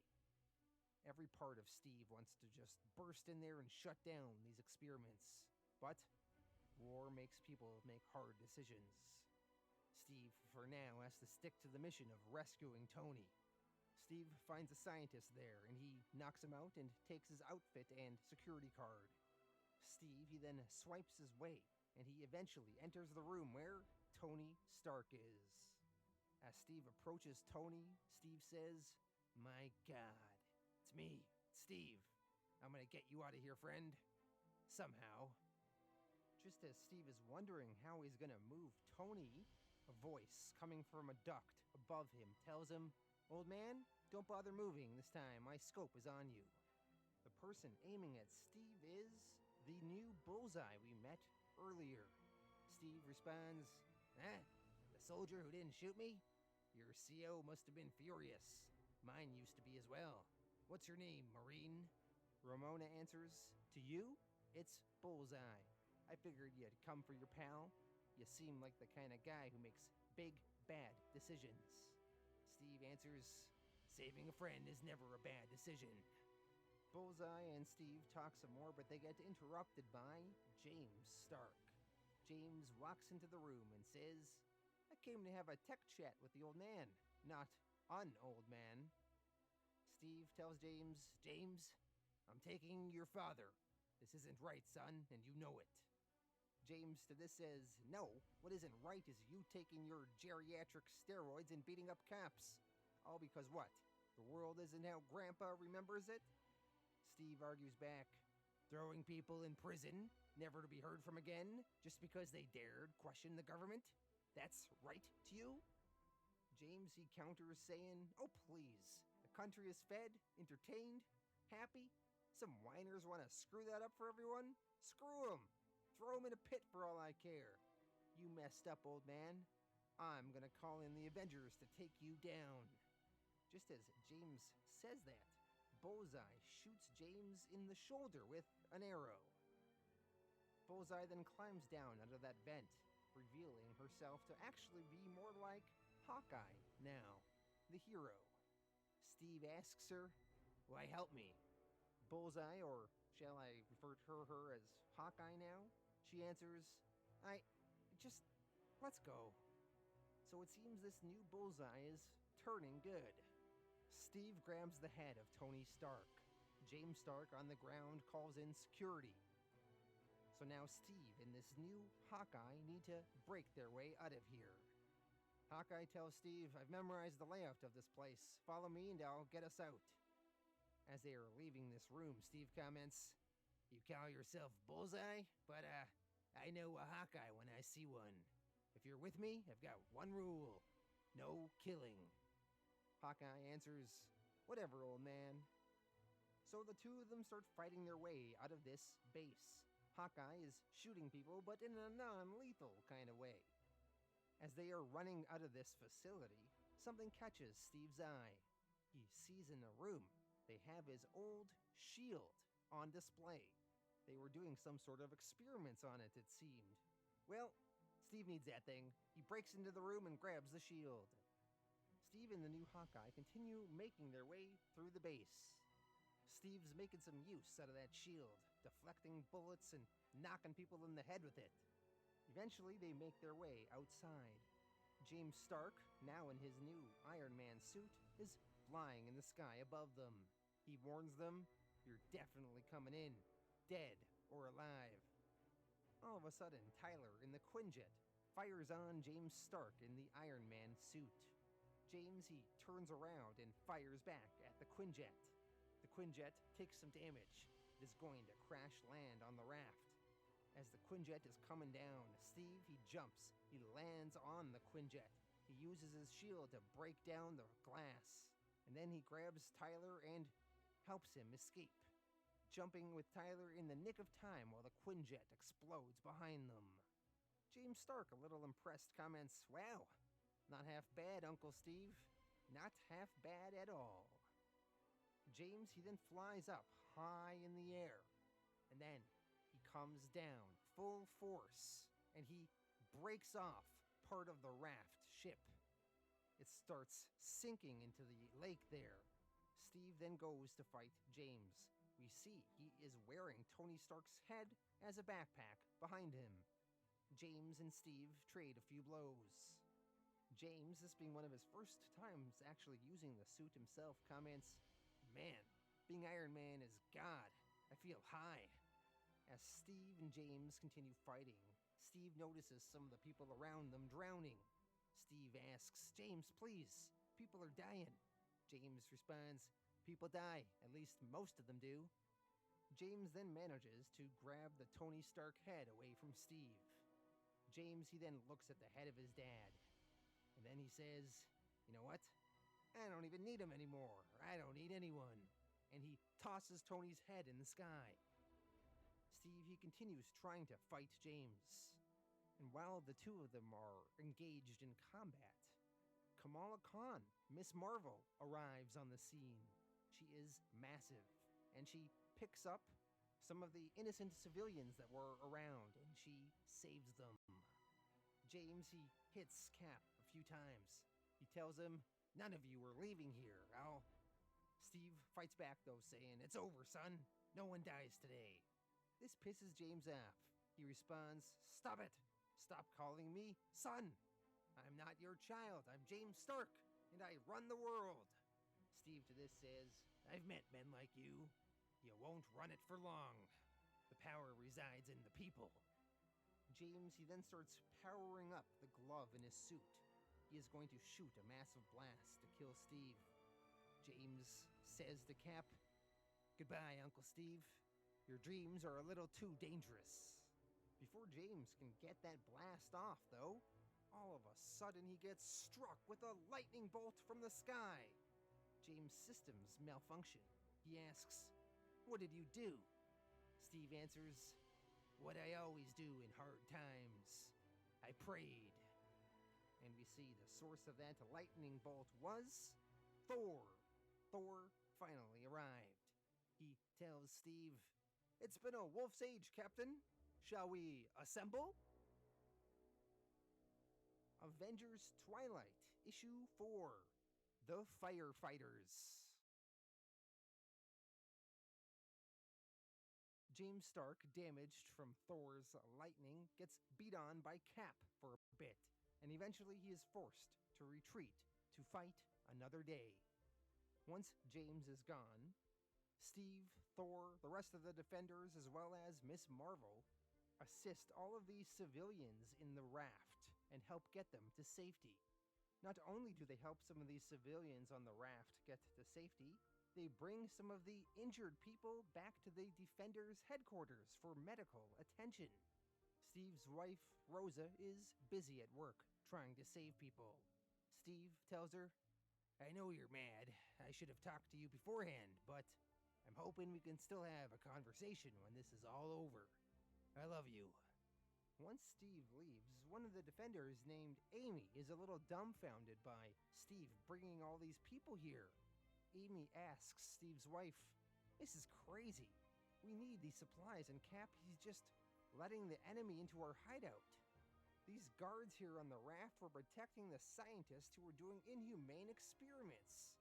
Every part of Steve wants to just burst in there and shut down these experiments. But war makes people make hard decisions. Steve, for now, has to stick to the mission of rescuing Tony. Steve finds a scientist there, and he knocks him out and takes his outfit and security card. Steve, he then swipes his way, and he eventually enters the room where Tony Stark is. As Steve approaches Tony, Steve says, "My God, it's me, Steve. I'm gonna get you out of here, friend. Somehow." Just as Steve is wondering how he's gonna move Tony, a voice coming from a duct above him tells him, "Old man, don't bother moving this time. My scope is on you." The person aiming at Steve is the new Bullseye we met earlier. Steve responds, "The soldier who didn't shoot me? Your CO must have been furious. Mine used to be as well. What's your name, Marine?" Ramona answers, "To you, it's Bullseye. I figured you'd come for your pal. You seem like the kind of guy who makes big, bad decisions." Steve answers, "Saving a friend is never a bad decision." Bullseye and Steve talk some more, but they get interrupted by James Stark. James walks into the room and says, "I came to have a tech chat with the old man, not an old man." Steve tells James, "James, I'm taking your father. This isn't right, son, and you know it." James to this says, "No, what isn't right is you taking your geriatric steroids and beating up cops. All because what? The world isn't how Grandpa remembers it?" Steve argues back, "Throwing people in prison, never to be heard from again, just because they dared question the government? That's right to you?" James, he counters saying, "Oh please, the country is fed, entertained, happy. Some whiners want to screw that up for everyone? Screw them! Throw them in a pit for all I care. You messed up, old man. I'm gonna call in the Avengers to take you down." Just as James says that, Bullseye shoots James in the shoulder with an arrow. Bullseye then climbs down out of that vent, revealing herself to actually be more like Hawkeye now, the hero. Steve asks her, "Why help me?" Bullseye, or shall I refer to her as Hawkeye now? She answers, let's go." So it seems this new Bullseye is turning good. Steve grabs the head of Tony Stark. James Stark on the ground calls in security. So now Steve and this new Hawkeye need to break their way out of here. Hawkeye tells Steve, "I've memorized the layout of this place. Follow me and I'll get us out." As they are leaving this room, Steve comments, "You call yourself Bullseye? But, I know a Hawkeye when I see one. If you're with me, I've got one rule. No killing." Hawkeye answers, "Whatever, old man." So the two of them start fighting their way out of this base. Hawkeye is shooting people, but in a non-lethal kind of way. As they are running out of this facility, something catches Steve's eye. He sees in the room they have his old shield on display. They were doing some sort of experiments on it, it seemed. Well, Steve needs that thing. He breaks into the room and grabs the shield. Steve and the new Hawkeye continue making their way through the base. Steve's making some use out of that shield, deflecting bullets and knocking people in the head with it. Eventually, they make their way outside. James Stark, now in his new Iron Man suit, is flying in the sky above them. He warns them, "You're definitely coming in, dead or alive." All of a sudden, Tyler in the Quinjet fires on James Stark in the Iron Man suit. James, he turns around and fires back at the Quinjet. The Quinjet takes some damage. It is going to crash land on the raft. As the Quinjet is coming down, Steve, he jumps. He lands on the Quinjet. He uses his shield to break down the glass. And then he grabs Tyler and helps him escape, jumping with Tyler in the nick of time while the Quinjet explodes behind them. James Stark, a little impressed, comments, "Wow, not half bad, Uncle Steve. Not half bad at all." James, he then flies up high in the air. And then he comes down full force. And he breaks off part of the raft ship. It starts sinking into the lake there. Steve then goes to fight James. We see he is wearing Tony Stark's head as a backpack behind him. James and Steve trade a few blows. James, this being one of his first times actually using the suit himself, comments, "Man, being Iron Man is God. I feel high." As Steve and James continue fighting, Steve notices some of the people around them drowning. Steve asks, "James, please, people are dying." James responds, "People die, at least most of them do." James then manages to grab the Tony Stark head away from Steve. James, he then looks at the head of his dad. And then he says, "You know what? I don't even need him anymore. I don't need anyone." And he tosses Tony's head in the sky. Steve, he continues trying to fight James. And while the two of them are engaged in combat, Kamala Khan, Miss Marvel, arrives on the scene. She is massive, and she picks up some of the innocent civilians that were around, and she saves them. James, he hits Cap a few times. He tells him, "None of you are leaving here. Steve fights back though, saying, "It's over, son. No one dies today." This pisses James off. He responds, "Stop it. Stop calling me son. I'm not your child. I'm James Stark, and I run the world." Steve to this says, "I've met men like you. You won't run it for long. The power resides in the people." James, he then starts powering up the glove in his suit. He is going to shoot a massive blast to kill Steve. James says to Cap, "Goodbye, Uncle Steve. Your dreams are a little too dangerous." Before James can get that blast off, though, all of a sudden he gets struck with a lightning bolt from the sky. James' systems malfunction. He asks, "What did you do?" Steve answers, "What I always do in hard times. I prayed." And we see the source of that lightning bolt was Thor. Thor finally arrived. He tells Steve, "It's been a wolf's age, Captain. Shall we assemble?" Avengers Twilight, Issue 4, The Firefighters. James Stark, damaged from Thor's lightning, gets beat on by Cap for a bit, and eventually he is forced to retreat to fight another day. Once James is gone, Steve, Thor, the rest of the Defenders, as well as Miss Marvel, assist all of these civilians in the raft and help get them to safety. Not only do they help some of these civilians on the raft get to safety, they bring some of the injured people back to the Defenders' headquarters for medical attention. Steve's wife, Rosa, is busy at work trying to save people. Steve tells her, "I know you're mad. I should have talked to you beforehand, but I'm hoping we can still have a conversation when this is all over. I love you." Once Steve leaves, one of the Defenders named Amy is a little dumbfounded by Steve bringing all these people here. Amy asks Steve's wife, "This is crazy. We need these supplies, and Cap, he's just letting the enemy into our hideout. These guards here on the raft were protecting the scientists who were doing inhumane experiments.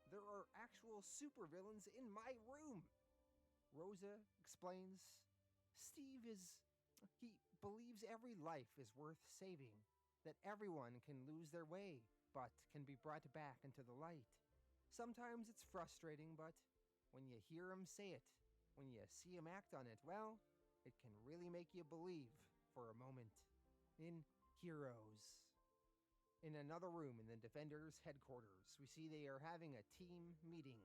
There are actual supervillains in my room." Rosa explains, he believes every life is worth saving. that everyone can lose their way, but can be brought back into the light. Sometimes it's frustrating, but when you hear him say it, when you see him act on it, well, it can really make you believe for a moment. In Heroes. In another room in the Defenders' headquarters, we see they are having a team meeting.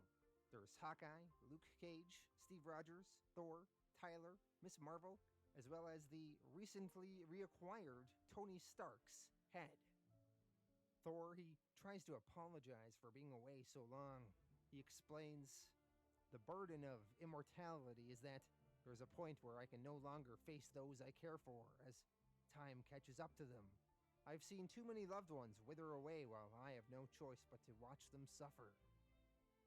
There's Hawkeye, Luke Cage, Steve Rogers, Thor, Tyler, Miss Marvel, as well as the recently reacquired Tony Stark's head. Thor, he tries to apologize for being away so long. He explains, the burden of immortality is that there's a point where I can no longer face those I care for as time catches up to them. I've seen too many loved ones wither away while I have no choice but to watch them suffer.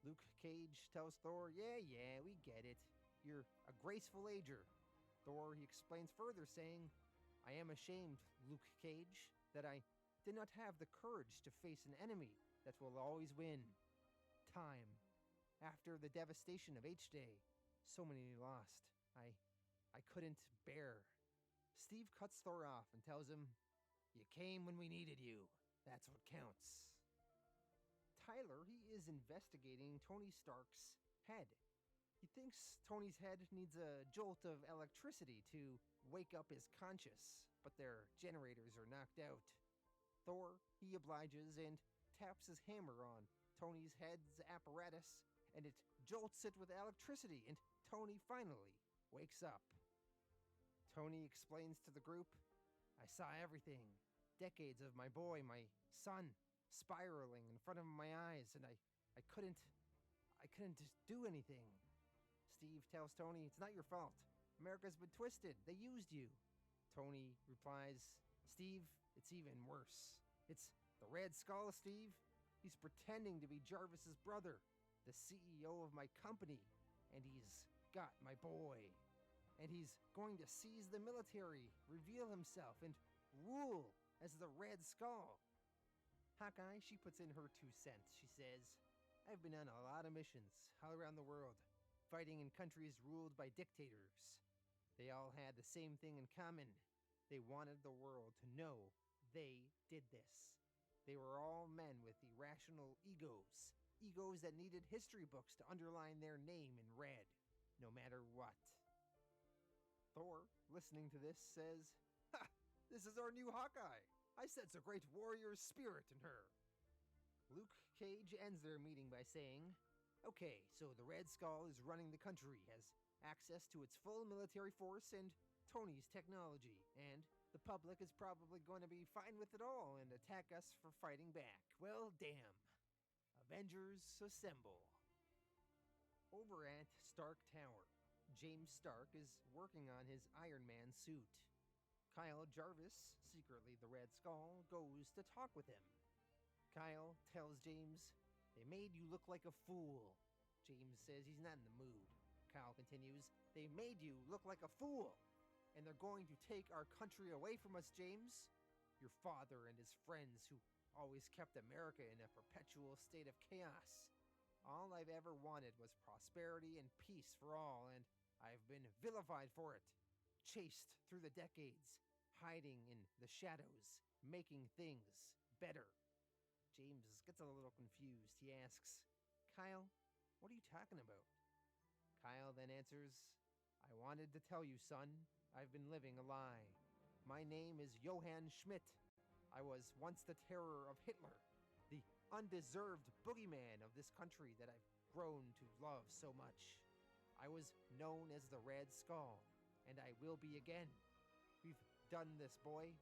Luke Cage tells Thor, yeah, we get it. You're a graceful ager. Thor, he explains further, saying, I am ashamed, Luke Cage, that I did not have the courage to face an enemy that will always win. Time. After the devastation of H-Day, so many lost. I couldn't bear. Steve cuts Thor off and tells him, you came when we needed you. That's what counts. Tyler, he is investigating Tony Stark's head. He thinks Tony's head needs a jolt of electricity to wake up his conscience, but their generators are knocked out. Thor, he obliges and taps his hammer on Tony's head's apparatus, and it jolts it with electricity, and Tony finally wakes up. Tony explains to the group, I saw everything. Decades of my boy, my son, spiraling in front of my eyes, and I couldn't do anything. Steve tells Tony, it's not your fault. America's been twisted. They used you. Tony replies, Steve, it's even worse. It's the Red Skull, Steve. He's pretending to be Jarvis's brother, the CEO of my company, and he's got my boy. And he's going to seize the military, reveal himself, and rule as the Red Skull. Hawkeye, she puts in her 2 cents. She says, I've been on a lot of missions all around the world, fighting in countries ruled by dictators. They all had the same thing in common. They wanted the world to know they did this. They were all men with irrational egos, egos that needed history books to underline their name in red, no matter what. Thor, listening to this, says, ha! This is our new Hawkeye! I sense a great warrior spirit in her. Luke Cage ends their meeting by saying, okay, so the Red Skull is running the country, has access to its full military force and Tony's technology, and the public is probably going to be fine with it all and attack us for fighting back. Well, damn. Avengers assemble. Over at Stark Tower, James Stark is working on his Iron Man suit. Kyle Jarvis, secretly the Red Skull, goes to talk with him. Kyle tells James, they made you look like a fool. James says he's not in the mood. Kyle continues, they made you look like a fool. And they're going to take our country away from us, James. Your father and his friends who always kept America in a perpetual state of chaos. All I've ever wanted was prosperity and peace for all, and I've been vilified for it. Chased through the decades, hiding in the shadows, making things better. James gets a little confused. He asks, Kyle, what are you talking about? Kyle then answers, I wanted to tell you, son, I've been living a lie. My name is Johann Schmidt. I was once the terror of Hitler, the undeserved boogeyman of this country that I've grown to love so much. I was known as the Red Skull, and I will be again. We've done this, boy.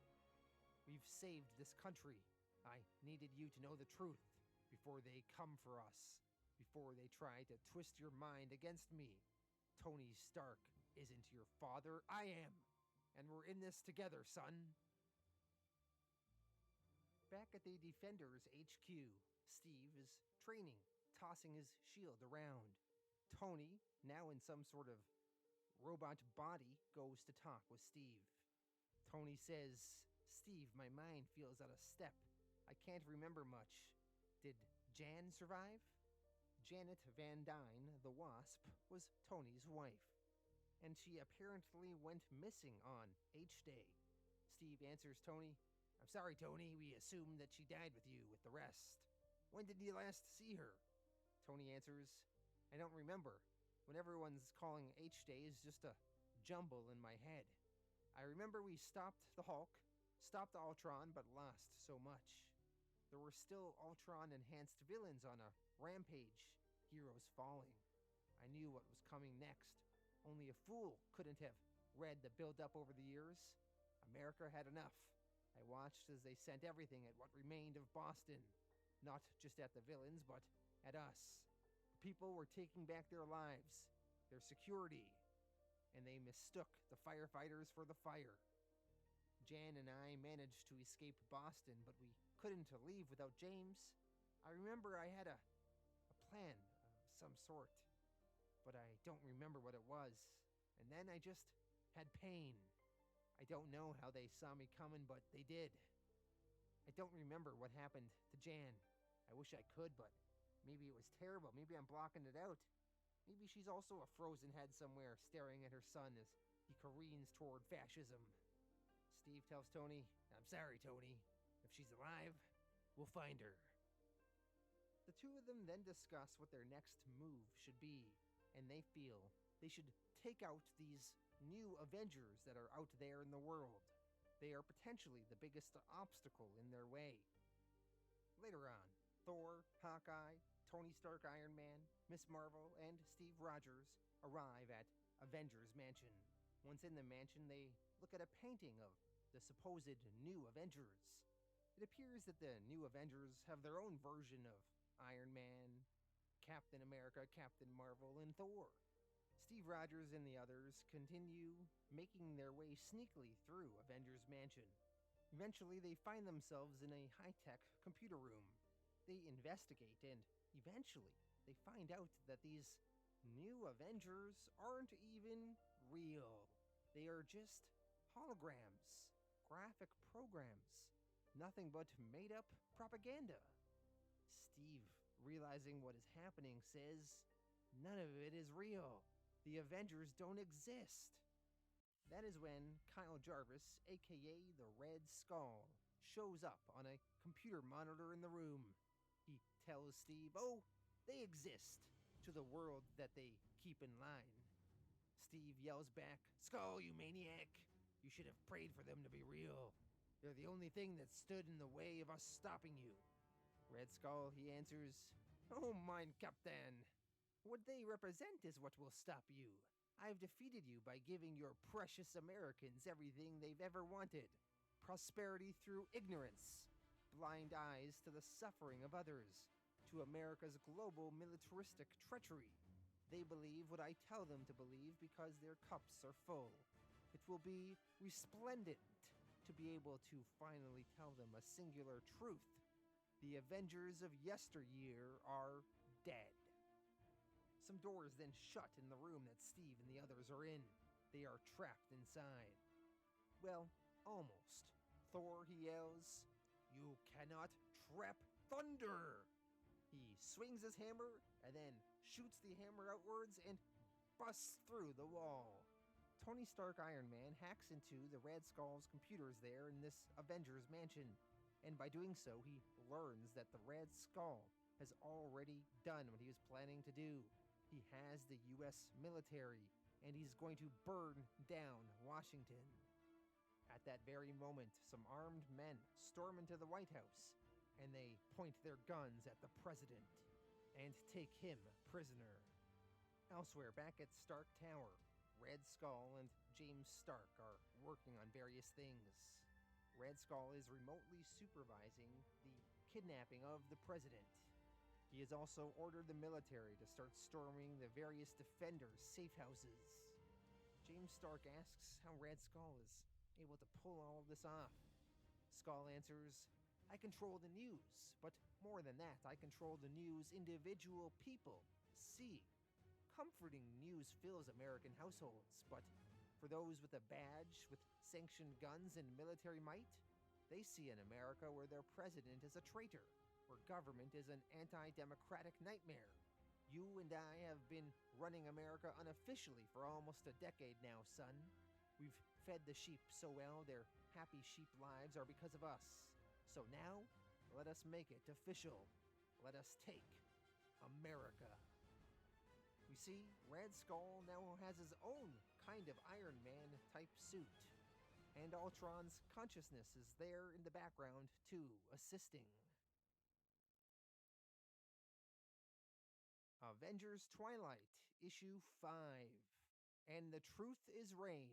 We've saved this country. I needed you to know the truth before they come for us, before they try to twist your mind against me. Tony Stark isn't your father. I am. And we're in this together, son. Back at the Defenders HQ, Steve is training, tossing his shield around. Tony, now in some sort of robot body, goes to talk with Steve. Tony says, Steve, my mind feels out of step. I can't remember much. Did Jan survive? Janet Van Dyne, the Wasp, was Tony's wife, and she apparently went missing on H-Day. Steve answers Tony, I'm I'm sorry, Tony. We assumed that she died with you with the rest. When did you last see her? Tony answers, I don't remember. When everyone's calling H-Day is just a jumble in my head. I remember we stopped the Hulk, stopped Ultron, but lost so much. There were still Ultron-enhanced villains on a rampage, heroes falling. I knew what was coming next. Only a fool couldn't have read the build-up over the years. America had enough. I watched as they sent everything at what remained of Boston. Not just at the villains, but at us. People were taking back their lives, their security, and they mistook the firefighters for the fire. Jan and I managed to escape Boston, but we couldn't leave without James. I remember I had a plan of some sort, but I don't remember what it was. And then I just had pain. I don't know how they saw me coming, but they did. I don't remember what happened to Jan. I wish I could, but maybe it was terrible. Maybe I'm blocking it out. Maybe she's also a frozen head somewhere staring at her son as he careens toward fascism. Steve tells Tony, I'm sorry, Tony. If she's alive, we'll find her. The two of them then discuss what their next move should be, and they feel they should take out these new Avengers that are out there in the world. They are potentially the biggest obstacle in their way. Later on, Thor, Hawkeye, Tony Stark Iron Man, Miss Marvel, and Steve Rogers arrive at Avengers Mansion. Once in the mansion, they look at a painting of the supposed new Avengers. It appears that the new Avengers have their own version of Iron Man, Captain America, Captain Marvel, and Thor. Steve Rogers and the others continue making their way sneakily through Avengers Mansion. Eventually, they find themselves in a high-tech computer room. They investigate, and eventually, they find out that these new Avengers aren't even real. They are just holograms, graphic programs, nothing but made-up propaganda. Steve, realizing what is happening, says, none of it is real. The Avengers don't exist. That is when Kyle Jarvis, aka the Red Skull, shows up on a computer monitor in the room. He tells Steve, oh, they exist, to the world that they keep in line. Steve yells back, Skull, you maniac! You should have prayed for them to be real. They're the only thing that stood in the way of us stopping you. Red Skull, he answers, oh, mein Captain. What they represent is what will stop you. I've defeated you by giving your precious Americans everything they've ever wanted. Prosperity through ignorance. Blind eyes to the suffering of others. To America's global militaristic treachery. They believe what I tell them to believe because their cups are full. It will be resplendent to be able to finally tell them a singular truth. The Avengers of yesteryear are dead. Some doors then shut in the room that Steve and the others are in. They are trapped inside. Well, almost. Thor, he yells, you cannot trap thunder! He swings his hammer and then shoots the hammer outwards and busts through the wall. Tony Stark Iron Man hacks into the Red Skull's computers there in this Avengers Mansion, and by doing so, he learns that the Red Skull has already done what he was planning to do. He has the US military, and he's going to burn down Washington. At that very moment, some armed men storm into the White House, and they point their guns at the president and take him prisoner. Elsewhere, back at Stark Tower, Red Skull and James Stark are working on various things. Red Skull is remotely supervising the kidnapping of the president. He has also ordered the military to start storming the various defenders' safe houses. James Stark asks how Red Skull is able to pull all of this off. Skull answers, I control the news, but more than that, I control the news individual people see. Comforting news fills American households, but for those with a badge, with sanctioned guns and military might, they see an America where their president is a traitor, where government is an anti-democratic nightmare. You and I have been running America unofficially for almost a decade now, son. We've fed the sheep so well, their happy sheep lives are because of us. So now, let us make it official. Let us take America. We see Red Skull now has his own kind of Iron Man type suit. And Ultron's consciousness is there in the background too, assisting. Avengers Twilight, Issue 5. And the Truth is Rain.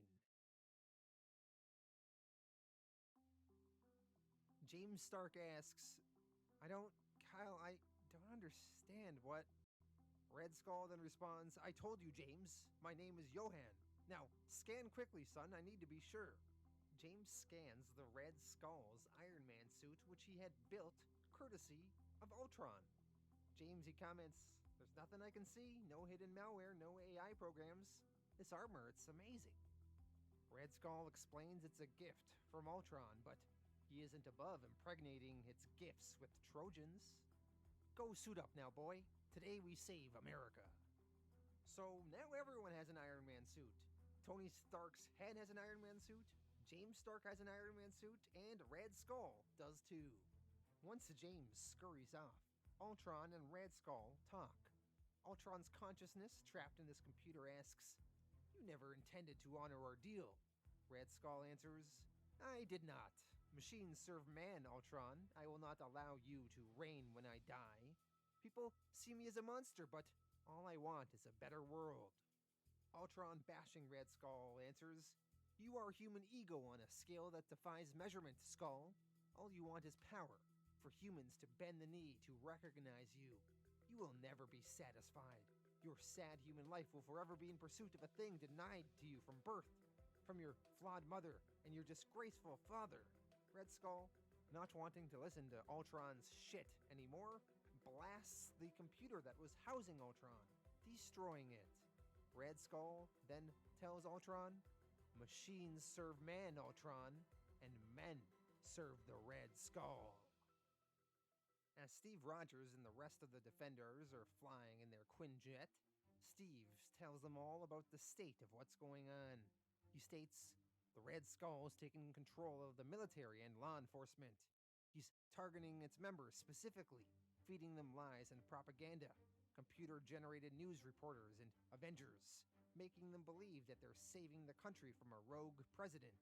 James Stark asks, Kyle, I don't understand what... Red Skull then responds, I told you, James. My name is Johan. Now, scan quickly, son. I need to be sure. James scans the Red Skull's Iron Man suit, which he had built courtesy of Ultron. James, he comments, there's nothing I can see. No hidden malware, no AI programs. This armor, it's amazing. Red Skull explains it's a gift from Ultron, but he isn't above impregnating its gifts with Trojans. Go suit up now, boy. Today we save America. So now everyone has an Iron Man suit. Tony Stark's head has an Iron Man suit, James Stark has an Iron Man suit, and Red Skull does too. Once James scurries off, Ultron and Red Skull talk. Ultron's consciousness, trapped in this computer, asks, You never intended to honor our deal. Red Skull answers, I did not. Machines serve man, Ultron. I will not allow you to reign when I die. People see me as a monster, but all I want is a better world. Ultron, bashing Red Skull, answers, You are human ego on a scale that defies measurement, Skull. All you want is power, for humans to bend the knee to recognize you. You will never be satisfied. Your sad human life will forever be in pursuit of a thing denied to you from birth, from your flawed mother and your disgraceful father. Red Skull, not wanting to listen to Ultron's shit anymore, blasts the computer that was housing Ultron, destroying it. Red Skull then tells Ultron, Machines serve man, Ultron, and men serve the Red Skull. As Steve Rogers and the rest of the Defenders are flying in their Quinjet, Steve tells them all about the state of what's going on. He states, the Red Skull is taking control of the military and law enforcement. He's targeting its members specifically, feeding them lies and propaganda, computer-generated news reporters and Avengers, making them believe that they're saving the country from a rogue president,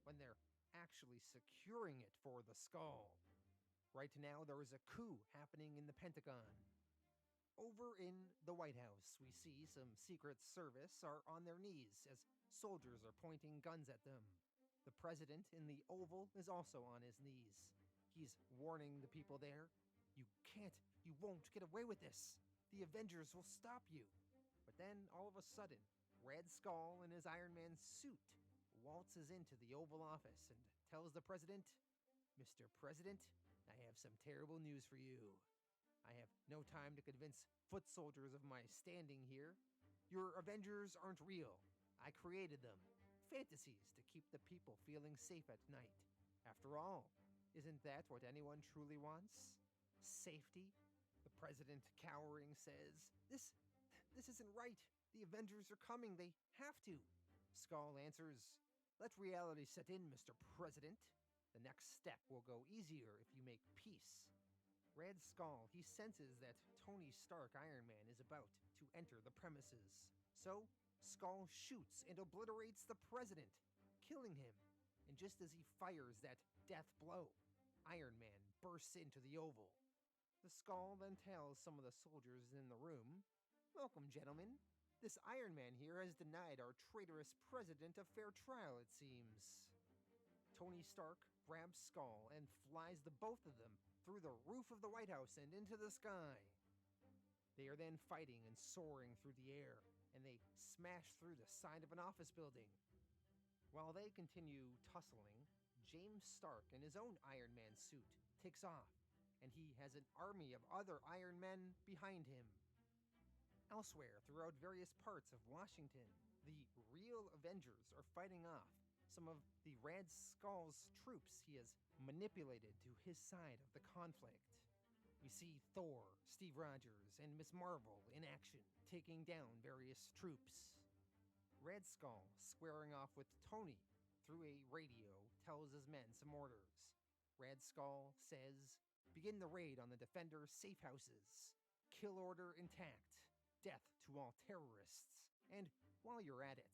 when they're actually securing it for the Skull. Right now, there is a coup happening in the Pentagon. Over in the White House, we see some Secret Service are on their knees as soldiers are pointing guns at them. The president in the Oval is also on his knees. He's warning the people there, you won't get away with this. The Avengers will stop you. But then, all of a sudden, Red Skull in his Iron Man suit waltzes into the Oval Office and tells the president, Mr. President, I have some terrible news for you. I have no time to convince foot soldiers of my standing here. Your Avengers aren't real. I created them. Fantasies to keep the people feeling safe at night. After all, isn't that what anyone truly wants? Safety? The president, cowering, says, This isn't right. The Avengers are coming. They have to. Skull answers, Let reality set in, Mr. President. The next step will go easier if you make peace. Red Skull, he senses that Tony Stark Iron Man is about to enter the premises. So, Skull shoots and obliterates the president, killing him. And just as he fires that death blow, Iron Man bursts into the Oval. The Skull then tells some of the soldiers in the room, Welcome, gentlemen. This Iron Man here has denied our traitorous president a fair trial, it seems. Tony Stark grabs Skull and flies the both of them through the roof of the White House and into the sky. They are then fighting and soaring through the air, and they smash through the side of an office building. While they continue tussling, James Stark in his own Iron Man suit takes off, and he has an army of other Iron Men behind him. Elsewhere, throughout various parts of Washington, the real Avengers are fighting off some of the Red Skull's troops he has manipulated to his side of the conflict. We see Thor, Steve Rogers, and Ms. Marvel in action, taking down various troops. Red Skull, squaring off with Tony through a radio, tells his men some orders. Red Skull says, begin the raid on the Defender safe houses. Kill order intact. Death to all terrorists. And while you're at it,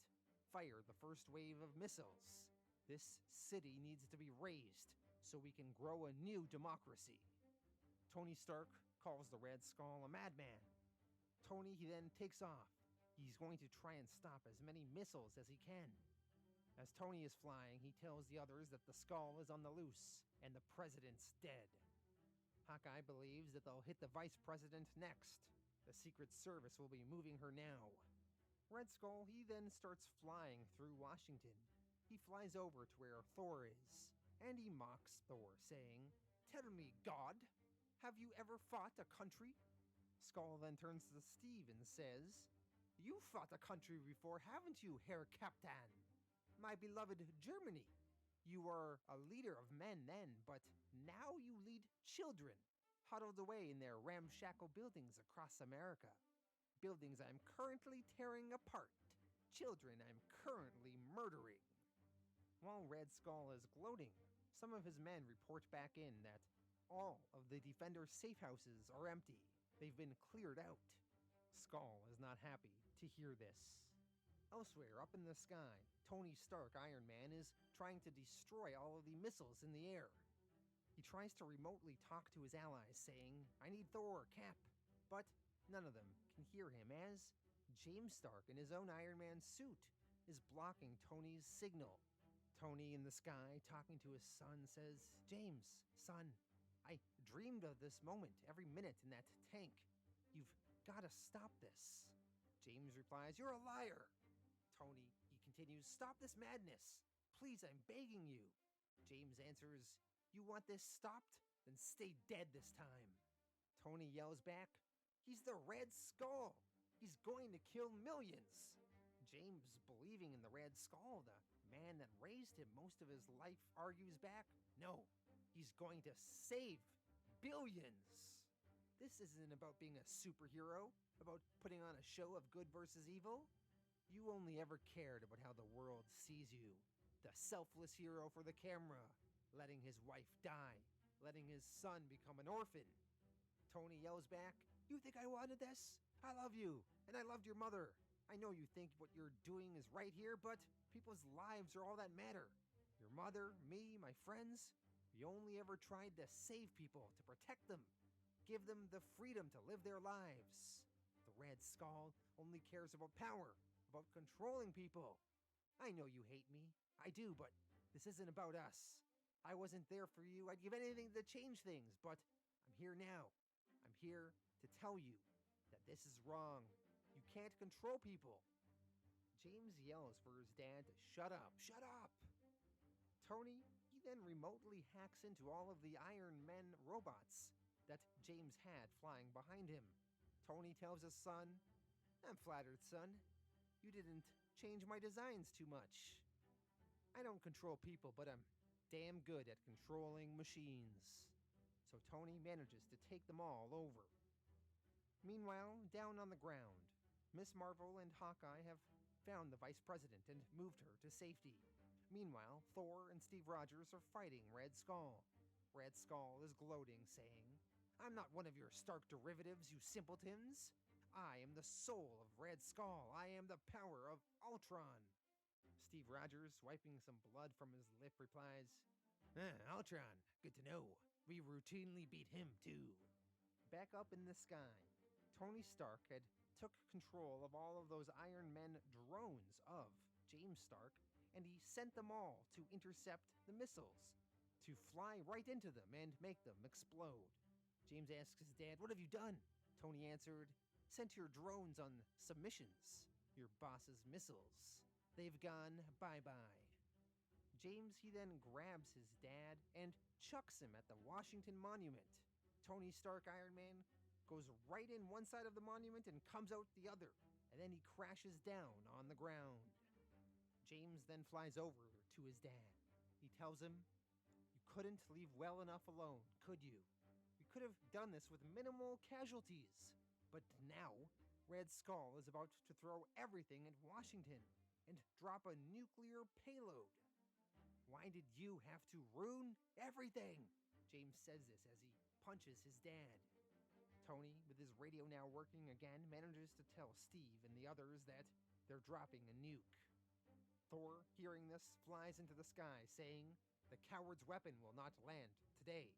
fire the first wave of missiles. This city needs to be razed so we can grow a new democracy. Tony Stark calls the Red Skull a madman. Tony then takes off. He's going to try and stop as many missiles as he can. As Tony is flying, he tells the others that the Skull is on the loose and the president's dead. Hawkeye believes that they'll hit the vice president next. The Secret Service will be moving her now. Red Skull, he then starts flying through Washington. He flies over to where Thor is, and he mocks Thor, saying, "Tell me, God, have you ever fought a country?" Skull then turns to Steve and says, "You fought a country before, haven't you, Herr Captain? My beloved Germany. You were a leader of men then, but now you lead children, huddled away in their ramshackle buildings across America. Buildings I'm currently tearing apart. Children I'm currently murdering." While Red Skull is gloating, some of his men report back in that all of the Defender safe houses are empty. They've been cleared out. Skull is not happy to hear this. Elsewhere, up in the sky, Tony Stark, Iron Man, is trying to destroy all of the missiles in the air. He tries to remotely talk to his allies, saying, "I need Thor, Cap," but none of them can hear him as James Stark, in his own Iron Man suit, is blocking Tony's signal. Tony in the sky, talking to his son, says, "James, son, I dreamed of this moment every minute in that tank. You've got to stop this." James replies, "You're a liar." Tony, he continues, "Stop this madness. Please, I'm begging you." James answers, "You want this stopped? Then stay dead this time." Tony yells back, "He's the Red Skull. He's going to kill millions." James, believing in the Red Skull, the man that raised him most of his life, argues back, "No, he's going to save billions. This isn't about being a superhero, about putting on a show of good versus evil. You only ever cared about how the world sees you. The selfless hero for the camera, letting his wife die, letting his son become an orphan." Tony yells back, "You think I wanted this? I love you, and I loved your mother. I know you think what you're doing is right here, but people's lives are all that matter. Your mother, me, my friends, we only ever tried to save people, to protect them, give them the freedom to live their lives. The Red Skull only cares about power, about controlling people. I know you hate me. I do, but this isn't about us. I wasn't there for you. I'd give anything to change things, but I'm here now. I'm here to tell you that this is wrong. You can't control people." James yells for his dad to shut up, shut up. Tony, he then remotely hacks into all of the Iron Men robots that James had flying behind him. Tony tells his son, "I'm flattered, son. You didn't change my designs too much. I don't control people, but I'm damn good at controlling machines." So Tony manages to take them all over. Meanwhile, down on the ground, Miss Marvel and Hawkeye have found the Vice President and moved her to safety. Meanwhile, Thor and Steve Rogers are fighting Red Skull. Red Skull is gloating, saying, "I'm not one of your Stark derivatives, you simpletons. I am the soul of Red Skull. I am the power of Ultron." Steve Rogers, wiping some blood from his lip, replies, "Ultron, good to know. We routinely beat him, too." Back up in the sky, Tony Stark had took control of all of those Iron Men drones of James Stark, and he sent them all to intercept the missiles, to fly right into them and make them explode. James asks his dad, "What have you done?" Tony answered, "Sent your drones on submissions, your boss's missiles. They've gone bye-bye." James, he then grabs his dad and chucks him at the Washington Monument. Tony Stark, Iron Man, goes right in one side of the monument and comes out the other, and then he crashes down on the ground. James then flies over to his dad. He tells him, "You couldn't leave well enough alone, could you? We could have done this with minimal casualties. But now, Red Skull is about to throw everything at Washington, and drop a nuclear payload. Why did you have to ruin everything? James says this as he punches his dad. Tony, with his radio now working again, manages to tell Steve and the others that they're dropping a nuke. Thor, hearing this, flies into the sky, saying, "The coward's weapon will not land today."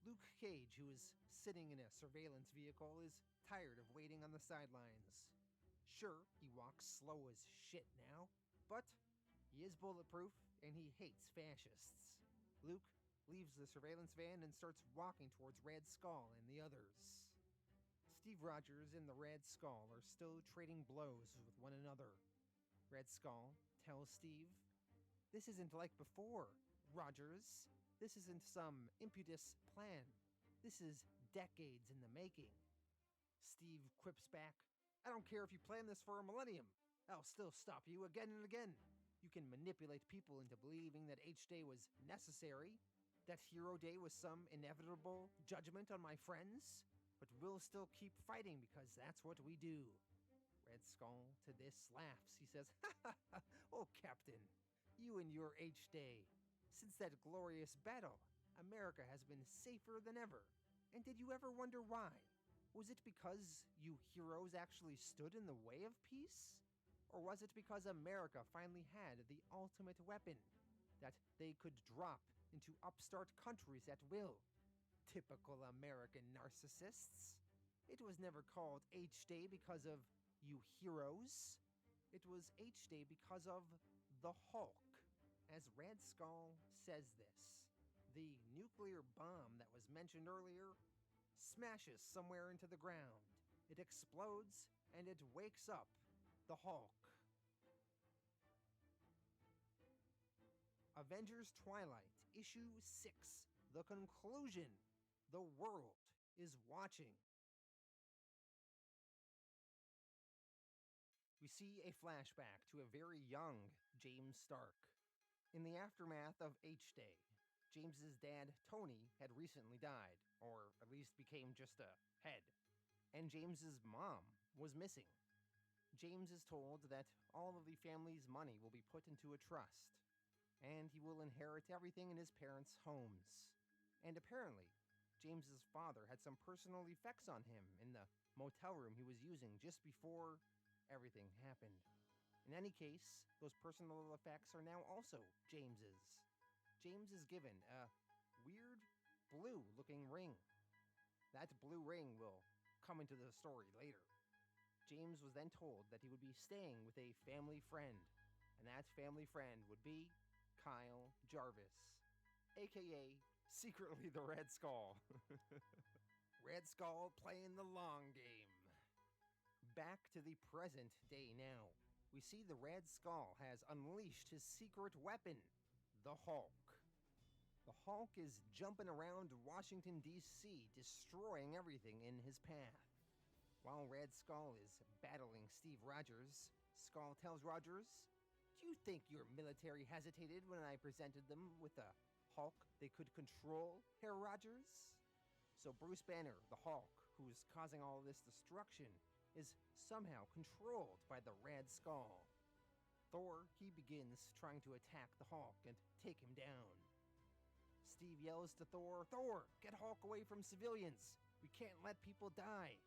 Luke Cage, who is sitting in a surveillance vehicle, is tired of waiting on the sidelines. Sure, he walks slow as shit now, but he is bulletproof and he hates fascists. Luke leaves the surveillance van and starts walking towards Red Skull and the others. Steve Rogers and the Red Skull are still trading blows with one another. Red Skull tells Steve, "This isn't like before, Rogers. This isn't some impetus plan. This is decades in the making." Steve quips back, "I don't care if you plan this for a millennium. I'll still stop you again and again. You can manipulate people into believing that H-Day was necessary, that Hero Day was some inevitable judgment on my friends, but we'll still keep fighting because that's what we do." Red Skull to this laughs. He says, "Ha ha ha, oh Captain, you and your H-Day. Since that glorious battle, America has been safer than ever. And did you ever wonder why? Was it because you heroes actually stood in the way of peace? Or was it because America finally had the ultimate weapon that they could drop into upstart countries at will? Typical American narcissists. It was never called H-Day because of you heroes. It was H-Day because of the Hulk." As Red Skull says this, the nuclear bomb that was mentioned earlier smashes somewhere into the ground. It explodes and it wakes up the Hulk. Avengers Twilight, Issue 6, the conclusion. The world is watching. We see a flashback to a very young James Stark. In the aftermath of H-Day, James's dad, Tony, had recently died, or at least became just a head, and James's mom was missing. James is told that all of the family's money will be put into a trust, and he will inherit everything in his parents' homes. And apparently, James's father had some personal effects on him in the motel room he was using just before everything happened. In any case, those personal effects are now also James's. James is given a weird blue-looking ring. That blue ring will come into the story later. James was then told that he would be staying with a family friend, and that family friend would be Kyle Jarvis, aka secretly the Red Skull. Red Skull playing the long game. Back to the present day now. We see the Red Skull has unleashed his secret weapon, the Hulk. The Hulk is jumping around Washington, D.C., destroying everything in his path. While Red Skull is battling Steve Rogers, Skull tells Rogers, "Do you think your military hesitated when I presented them with a Hulk they could control, Herr Rogers?" So Bruce Banner, the Hulk, who's causing all this destruction, is somehow controlled by the Red Skull. Thor, he begins trying to attack the Hulk and take him down. Steve yells to Thor, "Thor, get Hulk away from civilians! We can't let people die!"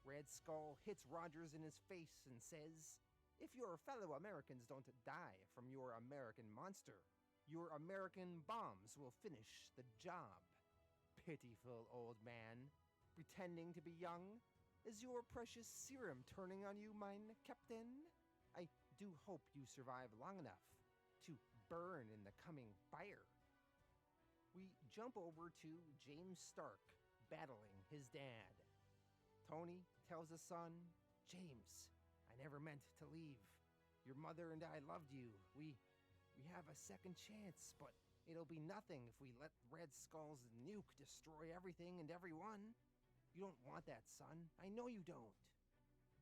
Red Skull hits Rogers in his face and says, "If your fellow Americans don't die from your American monster, your American bombs will finish the job. Pitiful old man, pretending to be young. Is your precious serum turning on you, mine captain? I do hope you survive long enough to burn in the coming fire." We jump over to James Stark battling his dad. Tony tells his son, "James, I never meant to leave. Your mother and I loved you. We have a second chance, but it'll be nothing if we let Red Skull's nuke destroy everything and everyone. You don't want that, son. I know you don't."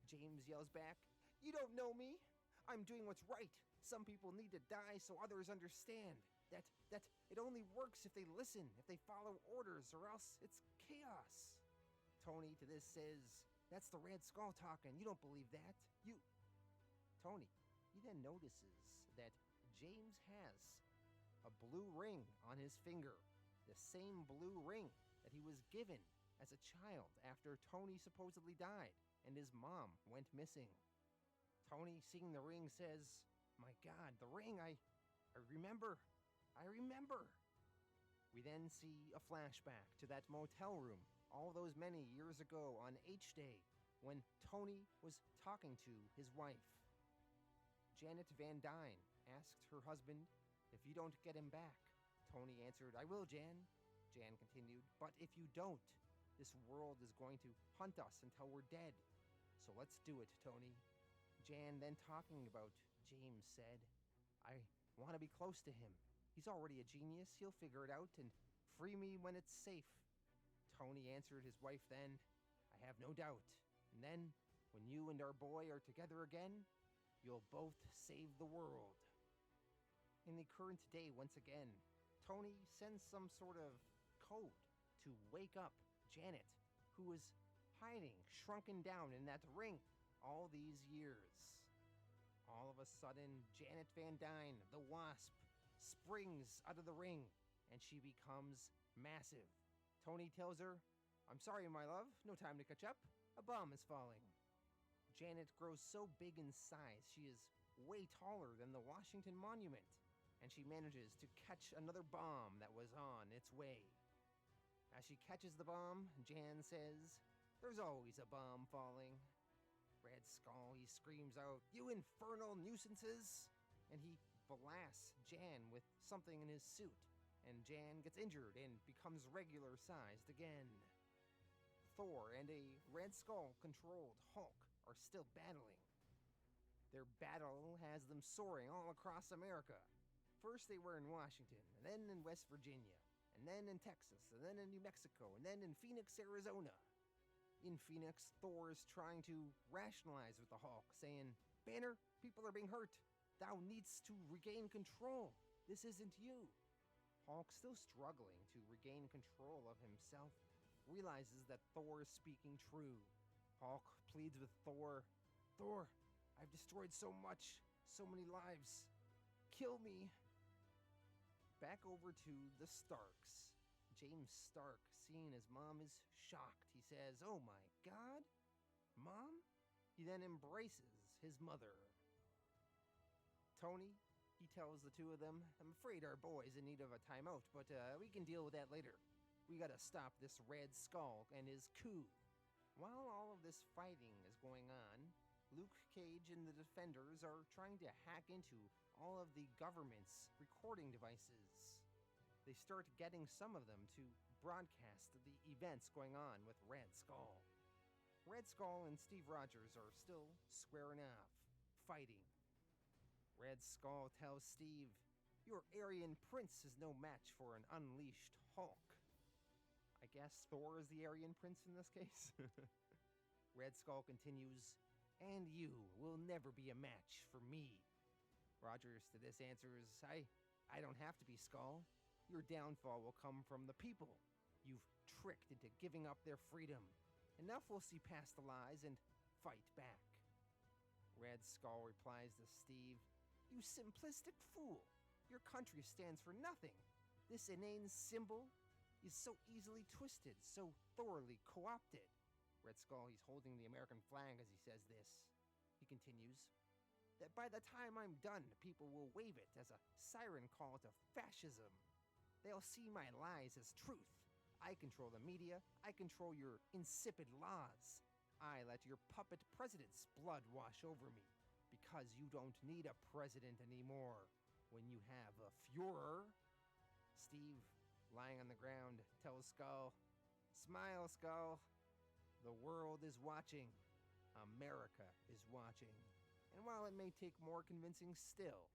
James yells back, "You don't know me. I'm doing what's right. Some people need to die so others understand that it only works if they listen, if they follow orders, or else it's chaos." Tony to this says, "That's the Red Skull talking. You don't believe that. Tony, you then notices that James has a blue ring on his finger, the same blue ring that he was given as a child after Tony supposedly died and his mom went missing. Tony, seeing the ring, says, "My God, the ring, I remember. I remember." We then see a flashback to that motel room all those many years ago on H Day when Tony was talking to his wife. Janet Van Dyne asked her husband, "If you don't get him back." Tony answered, "I will, Jan." Jan continued, "But if you don't, this world is going to hunt us until we're dead. So let's do it, Tony." Jan, then talking about James, said, "I want to be close to him. He's already a genius. He'll figure it out and free me when it's safe." Tony answered his wife then, "I have no doubt. And then, when you and our boy are together again, you'll both save the world." In the current day, once again, Tony sends some sort of code to wake up Janet, who was hiding, shrunken down in that ring all these years. All of a sudden, Janet Van Dyne, the Wasp, springs out of the ring, and she becomes massive. Tony tells her, "I'm sorry, my love, no time to catch up. A bomb is falling." Janet grows so big in size, she is way taller than the Washington Monument, and she manages to catch another bomb that was on its way. As she catches the bomb, Jan says, "There's always a bomb falling." Red Skull, he screams out, "You infernal nuisances!" And he blasts Jan with something in his suit, and Jan gets injured and becomes regular sized again. Thor and a Red Skull-controlled Hulk are still battling. Their battle has them soaring all across America. First they were in Washington, and then in West Virginia, and then in Texas, and then in New Mexico, and then in Phoenix, Arizona. In Phoenix, Thor is trying to rationalize with the Hulk, saying, "Banner, people are being hurt. Thou needst to regain control. This isn't you." Hulk, still struggling to regain control of himself, realizes that Thor is speaking true. Hulk pleads with Thor, "Thor, I've destroyed so much, so many lives. Kill me." Back over to the Starks. James Stark, seeing his mom, is shocked. He says, "Oh my God, Mom?" He then embraces his mother. Tony, he tells the two of them, "I'm afraid our boy's in need of a timeout, but we can deal with that later. We gotta stop this Red Skull and his coup." While all of this fighting is going on, Luke Cage and the Defenders are trying to hack into all of the government's recording devices. They start getting some of them to broadcast the events going on with Red Skull. Red Skull and Steve Rogers are still squaring off, fighting. Red Skull tells Steve, "Your Aryan Prince is no match for an unleashed Hulk." I guess Thor is the Aryan Prince in this case. Red Skull continues, "And you will never be a match for me." Rogers to this answers, I don't have to be Skull. Your downfall will come from the people you've tricked into giving up their freedom. Enough will see past the lies and fight back." Red Skull replies to Steve, "You simplistic fool. Your country stands for nothing. This inane symbol is so easily twisted, so thoroughly co-opted." Red Skull, he's holding the American flag as he says this. He continues, "That by the time I'm done, people will wave it as a siren call to fascism. They'll see my lies as truth. I control the media. I control your insipid laws. I let your puppet president's blood wash over me, because you don't need a president anymore when you have a Fuhrer." Steve, lying on the ground, tells Skull, "Smile, Skull. The world is watching. America is watching. And while it may take more convincing still,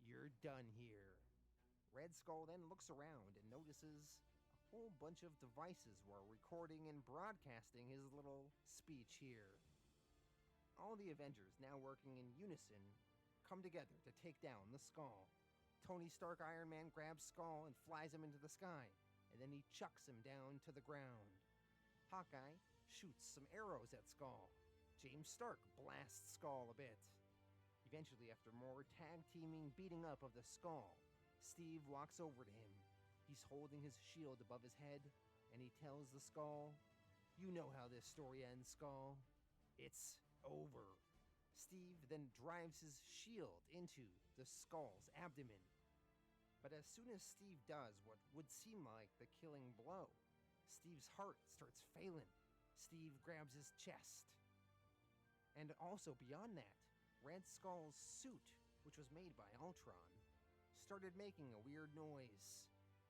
you're done here." Red Skull then looks around and notices a whole bunch of devices were recording and broadcasting his little speech here. All the Avengers, now working in unison, come together to take down the Skull. Tony Stark Iron Man grabs Skull and flies him into the sky, and then he chucks him down to the ground. Hawkeye shoots some arrows at Skull. James Stark blasts Skull a bit. You Eventually, after more tag teaming beating up of the Skull, Steve walks over to him. He's holding his shield above his head, and he tells the Skull, "You know how this story ends, Skull. It's over." Steve then drives his shield into the Skull's abdomen. But as soon as Steve does what would seem like the killing blow, Steve's heart starts failing. Steve grabs his chest. And also beyond that, Red Skull's suit, which was made by Ultron, started making a weird noise.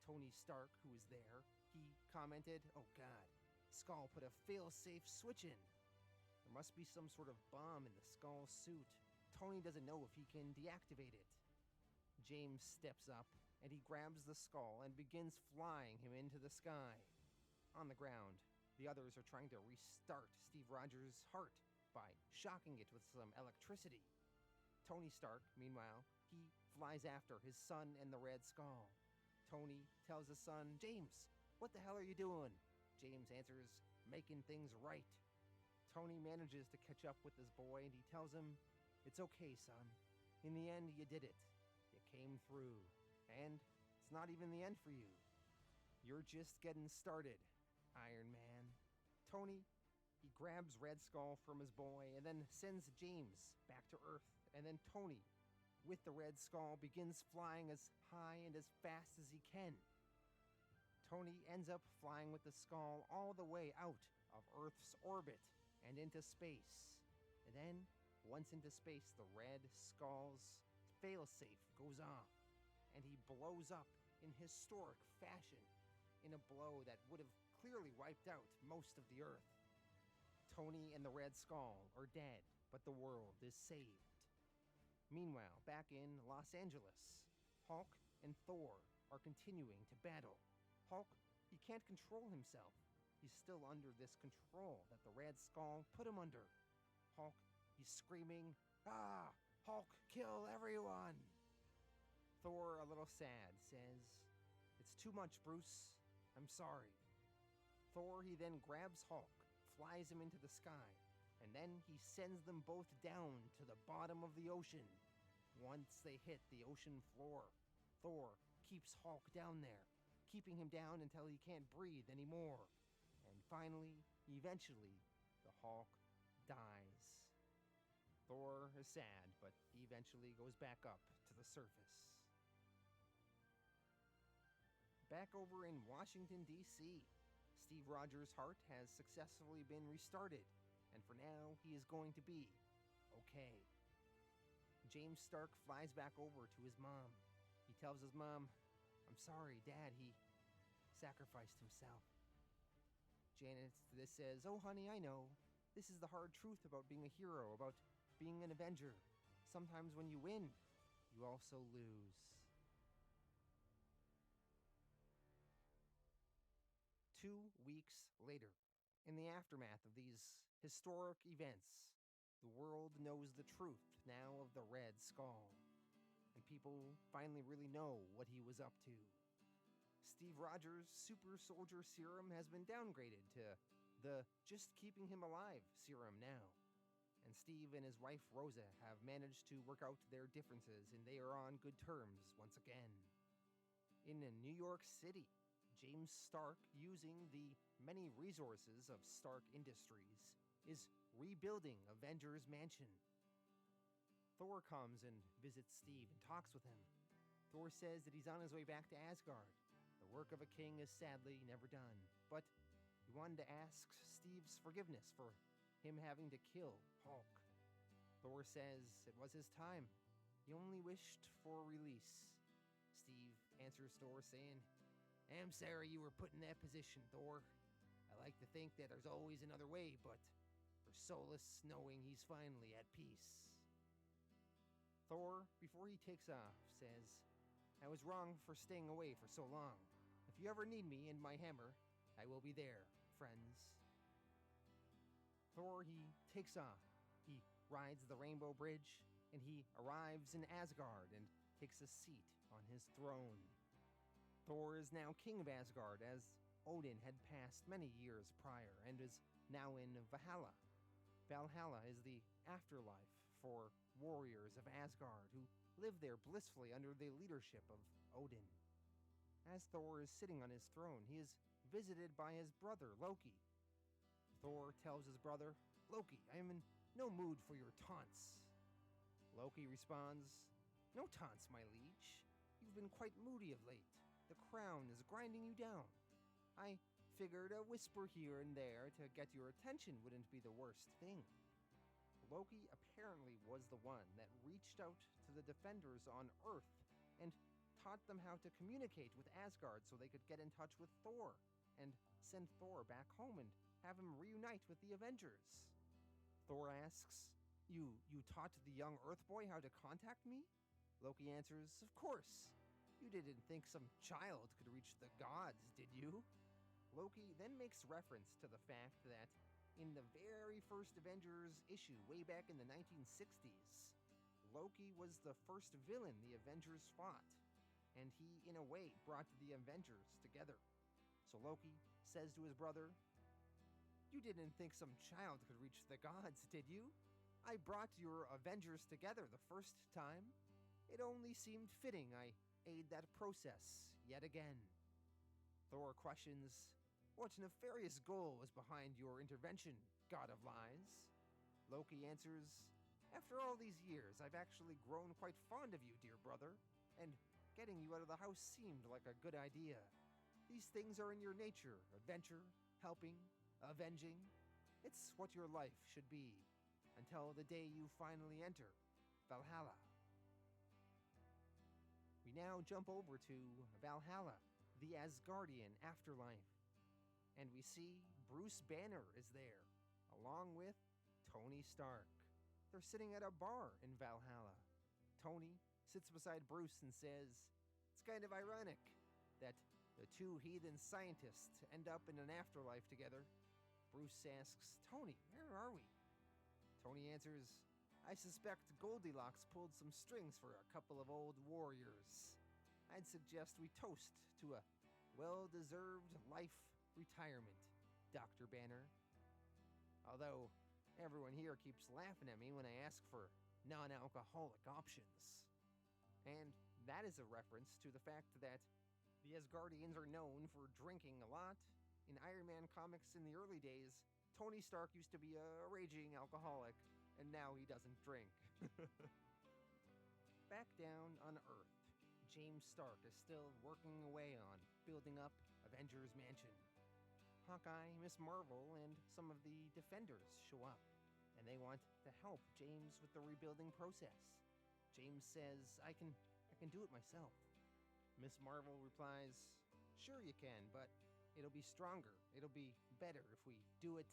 Tony Stark, who was there, he commented, "Oh god, Skull put a fail-safe switch in. There must be some sort of bomb in the Skull's suit. Tony doesn't know if he can deactivate it." James steps up, and he grabs the Skull and begins flying him into the sky. On the ground, the others are trying to restart Steve Rogers' heart by shocking it with some electricity. Tony Stark, meanwhile, he flies after his son and the Red Skull. Tony tells his son, "James, what the hell are you doing?" James answers, "Making things right." Tony manages to catch up with his boy, and he tells him, "It's okay, son. In the end, you did it. You came through. And it's not even the end for you. You're just getting started, Iron Man." Tony, he grabs Red Skull from his boy and then sends James back to Earth. And then Tony, with the Red Skull, begins flying as high and as fast as he can. Tony ends up flying with the Skull all the way out of Earth's orbit and into space. And then, once into space, the Red Skull's failsafe goes off, and he blows up in historic fashion, in a blow that would have clearly wiped out most of the Earth. Tony and the Red Skull are dead, but the world is saved. Meanwhile, back in Los Angeles, Hulk and Thor are continuing to battle. Hulk, he can't control himself. He's still under this control that the Red Skull put him under. Hulk, he's screaming, "Ah! Hulk, kill everyone!" Thor, a little sad, says, "It's too much, Bruce. I'm sorry." Thor, he then grabs Hulk, flies him into the sky, and then he sends them both down to the bottom of the ocean. Once they hit the ocean floor, Thor keeps Hulk down there, keeping him down until he can't breathe anymore. And finally, eventually, the Hulk dies. Thor is sad, but he eventually goes back up to the surface. Back over in Washington, D.C., Steve Rogers' heart has successfully been restarted, and for now, he is going to be okay. James Stark flies back over to his mom. He tells his mom, "I'm sorry, Dad, he sacrificed himself." Janet to this says, "Oh, honey, I know. This is the hard truth about being a hero, about being an Avenger. Sometimes when you win, you also lose." 2 weeks later, in the aftermath of these historic events, the world knows the truth now of the Red Skull, and people finally really know what he was up to. Steve Rogers' super soldier serum has been downgraded to the just keeping him alive serum now. And Steve and his wife Rosa have managed to work out their differences, and they are on good terms once again. In New York City, James Stark, using the many resources of Stark Industries, is rebuilding Avengers Mansion. Thor comes and visits Steve and talks with him. Thor says that he's on his way back to Asgard. The work of a king is sadly never done, but he wanted to ask Steve's forgiveness for him having to kill Hulk. Thor says it was his time. He only wished for release. Steve answers Thor saying, "I'm sorry you were put in that position, Thor. I like to think that there's always another way, but for solace knowing he's finally at peace." Thor, before he takes off, says, "I was wrong for staying away for so long. If you ever need me and my hammer, I will be there, friends." Thor, he takes off. He rides the Rainbow Bridge, and he arrives in Asgard and takes a seat on his throne. Thor is now king of Asgard, as Odin had passed many years prior and is now in Valhalla. Valhalla is the afterlife for warriors of Asgard who live there blissfully under the leadership of Odin. As Thor is sitting on his throne, he is visited by his brother, Loki. Thor tells his brother, "Loki, I am in no mood for your taunts." Loki responds, "No taunts, my liege. You've been quite moody of late. The crown is grinding you down. I figured a whisper here and there to get your attention wouldn't be the worst thing." Loki apparently was the one that reached out to the defenders on Earth and taught them how to communicate with Asgard so they could get in touch with Thor and send Thor back home and have him reunite with the Avengers. Thor asks, You taught the young Earth boy how to contact me?" Loki answers, "Of course. You didn't think some child could reach the gods, did you?" Loki then makes reference to the fact that in the very first Avengers issue, way back in the 1960s, Loki was the first villain the Avengers fought, and he, in a way, brought the Avengers together. So Loki says to his brother, "You didn't think some child could reach the gods, did you? I brought your Avengers together the first time. It only seemed fitting I aid that process yet again." Thor questions, "What nefarious goal was behind your intervention, God of Lies?" Loki answers, "After all these years, I've actually grown quite fond of you, dear brother, and getting you out of the house seemed like a good idea. These things are in your nature: adventure, helping, avenging. It's what your life should be, until the day you finally enter Valhalla." We now jump over to Valhalla, the Asgardian afterlife, and we see Bruce Banner is there, along with Tony Stark. They're sitting at a bar in Valhalla. Tony sits beside Bruce and says, "It's kind of ironic that the two heathen scientists end up in an afterlife together." Bruce asks, "Tony, where are we?" Tony answers, "I suspect Goldilocks pulled some strings for a couple of old warriors. I'd suggest we toast to a well-deserved life retirement, Dr. Banner." Although everyone here keeps laughing at me when I ask for non-alcoholic options. And that is a reference to the fact that the Asgardians are known for drinking a lot. In Iron Man comics in the early days, Tony Stark used to be a raging alcoholic, and now he doesn't drink. Back down on Earth, James Stark is still working away on building up Avengers Mansion. Hawkeye, Miss Marvel, and some of the Defenders show up, and they want to help James with the rebuilding process. James says, I can do it myself." Miss Marvel replies, "Sure you can, but it'll be stronger. It'll be better if we do it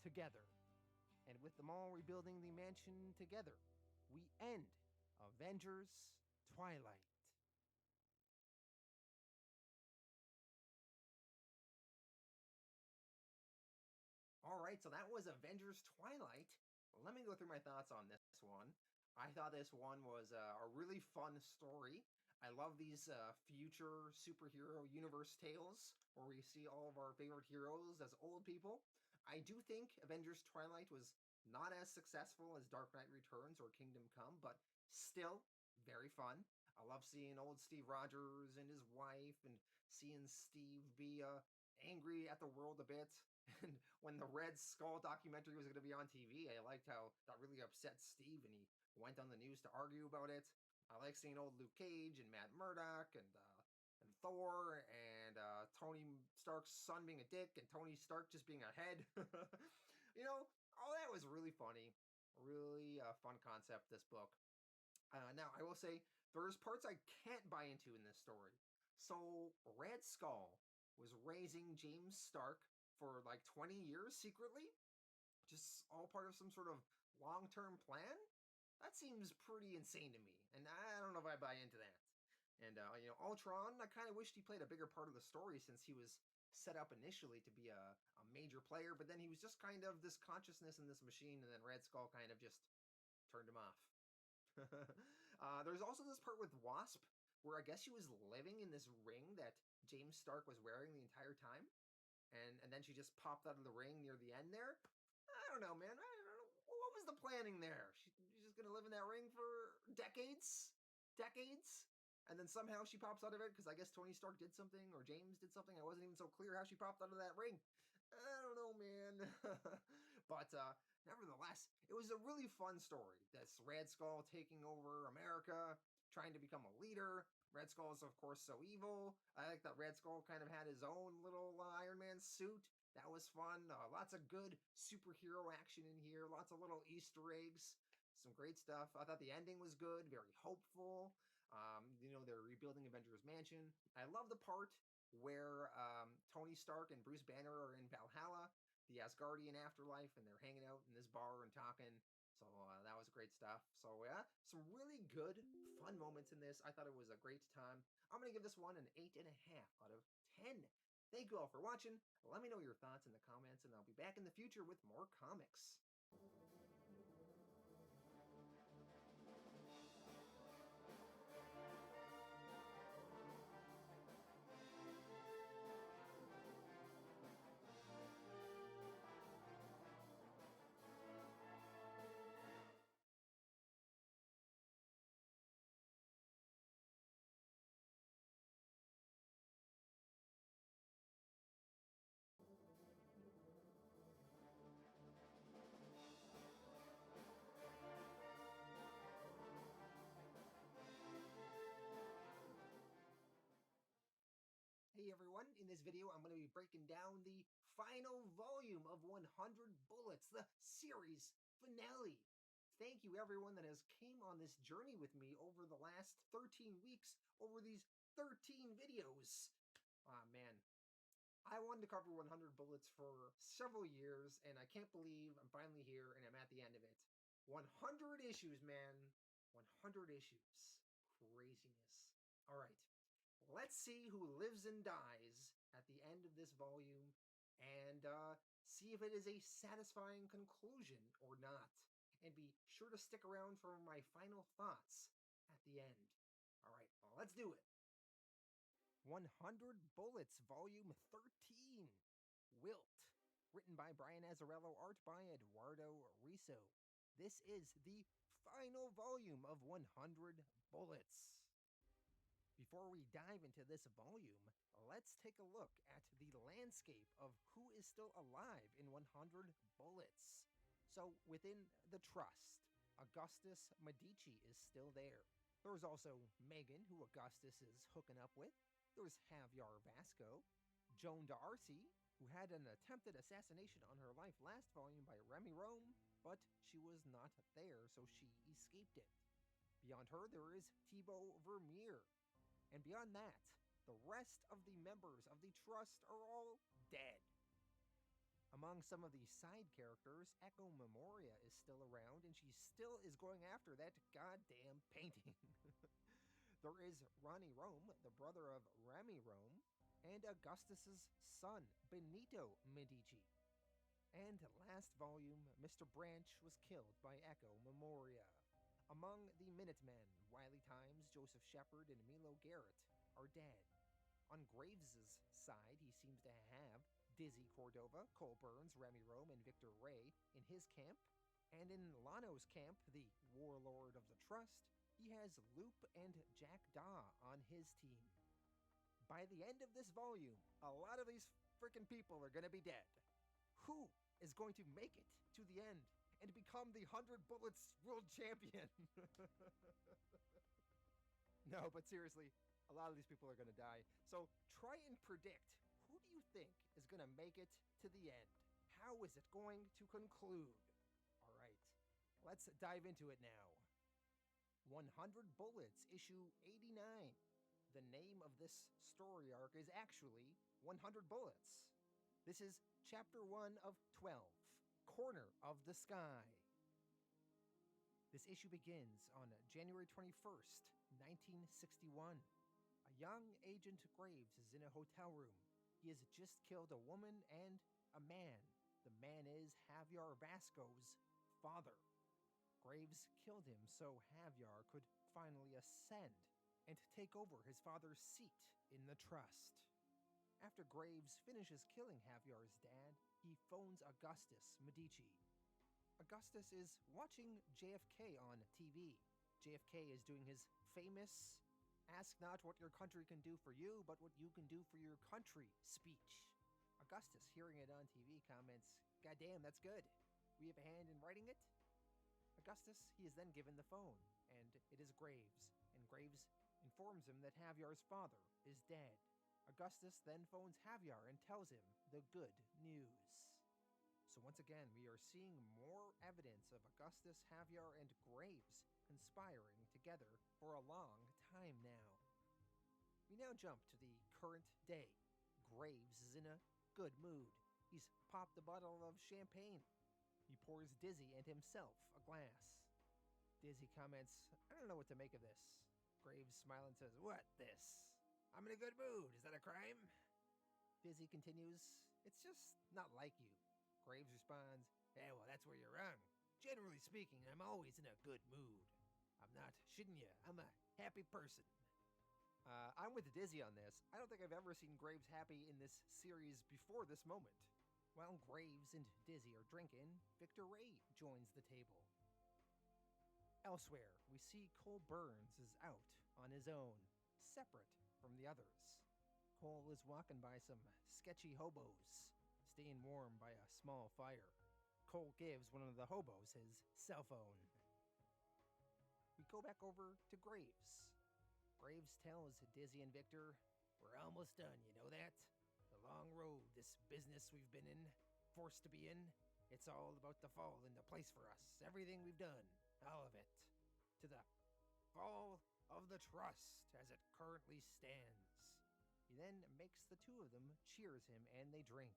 together." And with them all rebuilding the mansion together, we end Avengers Twilight. Alright, so that was Avengers Twilight. Let me go through my thoughts on this one. I thought this one was a really fun story. I love these future superhero universe tales where we see all of our favorite heroes as old people. I do think Avengers Twilight was not as successful as Dark Knight Returns or Kingdom Come, but still very fun. I love seeing old Steve Rogers and his wife, and seeing Steve be angry at the world a bit. And when the Red Skull documentary was going to be on TV, I liked how that really upset Steve, and he went on the news to argue about it. I like seeing old Luke Cage and Matt Murdock and Thor and Tony Stark's son being a dick and Tony Stark just being a head. You know, all that was really funny. Really fun concept, this book. Now, I will say, there's parts I can't buy into in this story. So, Red Skull was raising James Stark for like 20 years secretly? Just all part of some sort of long-term plan? That seems pretty insane to me, and I don't know if I buy into that. And, you know, Ultron, I kind of wished he played a bigger part of the story since he was set up initially to be a major player, but then he was just kind of this consciousness in this machine, and then Red Skull kind of just turned him off. There's also this part with Wasp, where I guess she was living in this ring that James Stark was wearing the entire time, and then she just popped out of the ring near the end there. I don't know, man. I don't know. What was the planning there? She just gonna live in that ring for decades, and then somehow she pops out of it because I guess Tony Stark did something or James did something. I wasn't even so clear how she popped out of that ring. I don't know, man. But nevertheless, it was a really fun story. This Red Skull taking over America, trying to become a leader. Red Skull is, of course, so evil. I like that Red Skull kind of had his own little Iron Man suit. That was fun. Lots of good superhero action in here. Lots of little Easter eggs. Some great stuff. I thought the ending was good, very hopeful. They're rebuilding Avengers Mansion. I love the part where Tony Stark and Bruce Banner are in Valhalla, the Asgardian afterlife, and they're hanging out in this bar and talking. So that was great stuff. So yeah, some really good, fun moments in this. I thought it was a great time. I'm going to give this one an 8.5 out of 10. Thank you all for watching. Let me know your thoughts in the comments, and I'll be back in the future with more comics. Hey everyone, in this video I'm going to be breaking down the final volume of 100 Bullets, the series finale. Thank you everyone that has came on this journey with me over the last 13 weeks, over these 13 videos. Ah man, I wanted to cover 100 Bullets for several years, and I can't believe I'm finally here and I'm at the end of it. 100 issues, man. 100 issues. Craziness. Alright. Let's see who lives and dies at the end of this volume, and see if it is a satisfying conclusion or not. And be sure to stick around for my final thoughts at the end. Alright, well, let's do it. 100 Bullets, Volume 13. Wilt. Written by Brian Azzarello, art by Eduardo Riso. This is the final volume of 100 Bullets. Before we dive into this volume, let's take a look at the landscape of who is still alive in 100 Bullets. So, within the Trust, Augustus Medici is still there. There's also Megan, who Augustus is hooking up with. There's Javier Vasco, Joan D'Arcy, who had an attempted assassination on her life last volume by Remy Rome, but she was not there, so she escaped it. Beyond her, there is Thibaut Vermeer. And beyond that, the rest of the members of the Trust are all dead. Among some of the side characters, Echo Memoria is still around, and she still is going after that goddamn painting. There is Ronnie Rome, the brother of Remy Rome, and Augustus's son, Benito Medici. And last volume, Mr. Branch was killed by Echo Memoria. Among the Minutemen, Wiley Times, Joseph Shepard, and Milo Garrett are dead. On Graves' side, he seems to have Dizzy Cordova, Cole Burns, Remy Rome, and Victor Ray in his camp. And in Lano's camp, the warlord of the Trust, he has Loop and Jack Daw on his team. By the end of this volume, a lot of these freaking people are going to be dead. Who is going to make it to the end and become the 100 Bullets world champion? No, but seriously, a lot of these people are going to die. So try and predict, who do you think is going to make it to the end? How is it going to conclude? All right, let's dive into it now. 100 Bullets, issue 89. The name of this story arc is actually 100 Bullets. This is chapter 1 of 12, Corner of the Sky. This issue begins on January 21st, 1961. A young Agent Graves is in a hotel room. He has just killed a woman and a man. The man is Javier Vasco's father. Graves killed him so Javier could finally ascend and take over his father's seat in the Trust. After Graves finishes killing Javier's dad, he phones Augustus Medici. Augustus is watching JFK on TV. JFK is doing his famous "ask not what your country can do for you, but what you can do for your country" speech. Augustus, hearing it on TV, comments, "God damn, that's good. We have a hand in writing it?" Augustus, he is then given the phone, and it is Graves, and Graves informs him that Javiar's father is dead. Augustus then phones Javiar and tells him the good news. So once again, we are seeing more evidence of Augustus, Javiar, and Graves conspiring together for a long time now. We now jump to the current day. Graves is in a good mood. He's popped a bottle of champagne. He pours Dizzy and himself a glass. Dizzy comments, "I don't know what to make of this." Graves smiles and says, "What, this? I'm in a good mood. Is that a crime?" Dizzy continues, "It's just not like you." Graves responds, "Yeah, well, that's where you're wrong. Generally speaking, I'm always in a good mood. I'm not shitting you. I'm a happy person." I'm with Dizzy on this. I don't think I've ever seen Graves happy in this series before this moment. While Graves and Dizzy are drinking, Victor Ray joins the table. Elsewhere, we see Cole Burns is out on his own, separate from the others. Cole is walking by some sketchy hobos, staying warm by a small fire. Cole gives one of the hobos his cell phone. We go back over to Graves. Graves tells Dizzy and Victor, "We're almost done, you know that? The long road, this business we've been in, forced to be in, it's all about to fall into place for us. Everything we've done, all of it. To the fall of the trust as it currently stands." He then makes the two of them cheers him and they drink.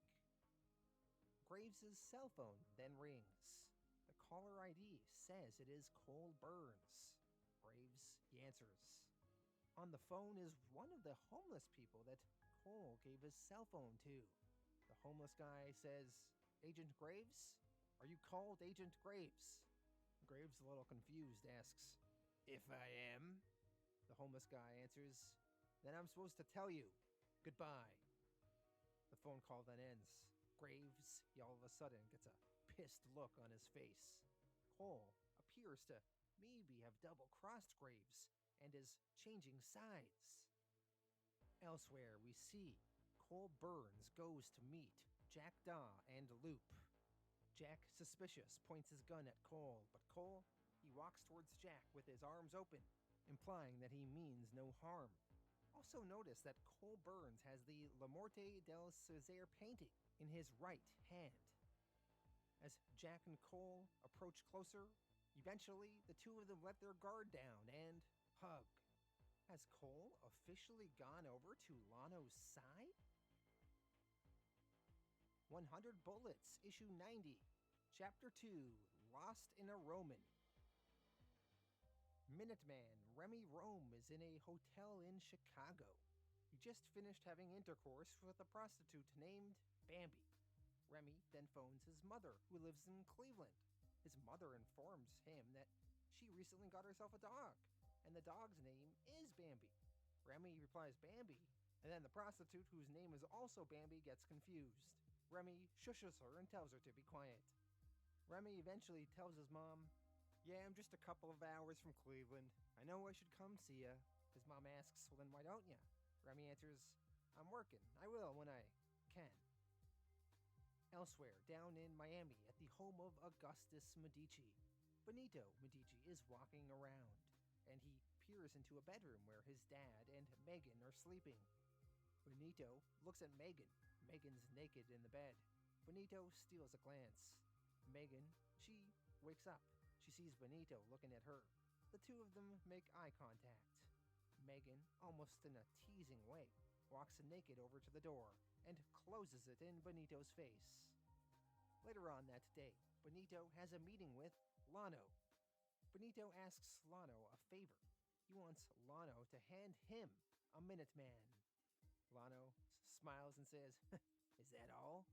Graves' cell phone then rings. The caller ID says it is Cole Burns. Graves, he answers. On the phone is one of the homeless people that Cole gave his cell phone to. The homeless guy says, "Agent Graves? Are you called Agent Graves?" Graves, a little confused, asks, "If I am?" The homeless guy answers, "Then I'm supposed to tell you. Goodbye." The phone call then ends. Graves, he all of a sudden gets a pissed look on his face. Cole appears to maybe have double-crossed Graves and is changing sides. Elsewhere, we see Cole Burns goes to meet Jack Daw and Loop. Jack, suspicious, points his gun at Cole, but Cole, he walks towards Jack with his arms open, implying that he means no harm. Also notice that Cole Burns has the La Morte del Cesare painting in his right hand. As Jack and Cole approach closer, eventually the two of them let their guard down and hug. Has Cole officially gone over to Lano's side? 100 Bullets, Issue 90, Chapter 2, Lost in a Roman. Minuteman Remy Rome is in a hotel in Chicago. He just finished having intercourse with a prostitute named Bambi. Remy then phones his mother, who lives in Cleveland. His mother informs him that she recently got herself a dog, and the dog's name is Bambi. Remy replies Bambi, and then the prostitute, whose name is also Bambi, gets confused. Remy shushes her and tells her to be quiet. Remy eventually tells his mom, "Yeah, I'm just a couple of hours from Cleveland. I know I should come see ya." His mom asks, "Well, then why don't ya?" Remy answers, "I'm working. I will when I can." Elsewhere, down in Miami at the home of Augustus Medici, Benito Medici is walking around, and he peers into a bedroom where his dad and Megan are sleeping. Benito looks at Megan. Megan's naked in the bed. Benito steals a glance. Megan, she wakes up. She sees Benito looking at her. The two of them make eye contact. Megan, almost in a teasing way, walks naked over to the door and closes it in Benito's face. Later on that day, Benito has a meeting with Lano. Benito asks Lano a favor. He wants Lano to hand him a Minuteman. Lano smiles and says, "Is that all?"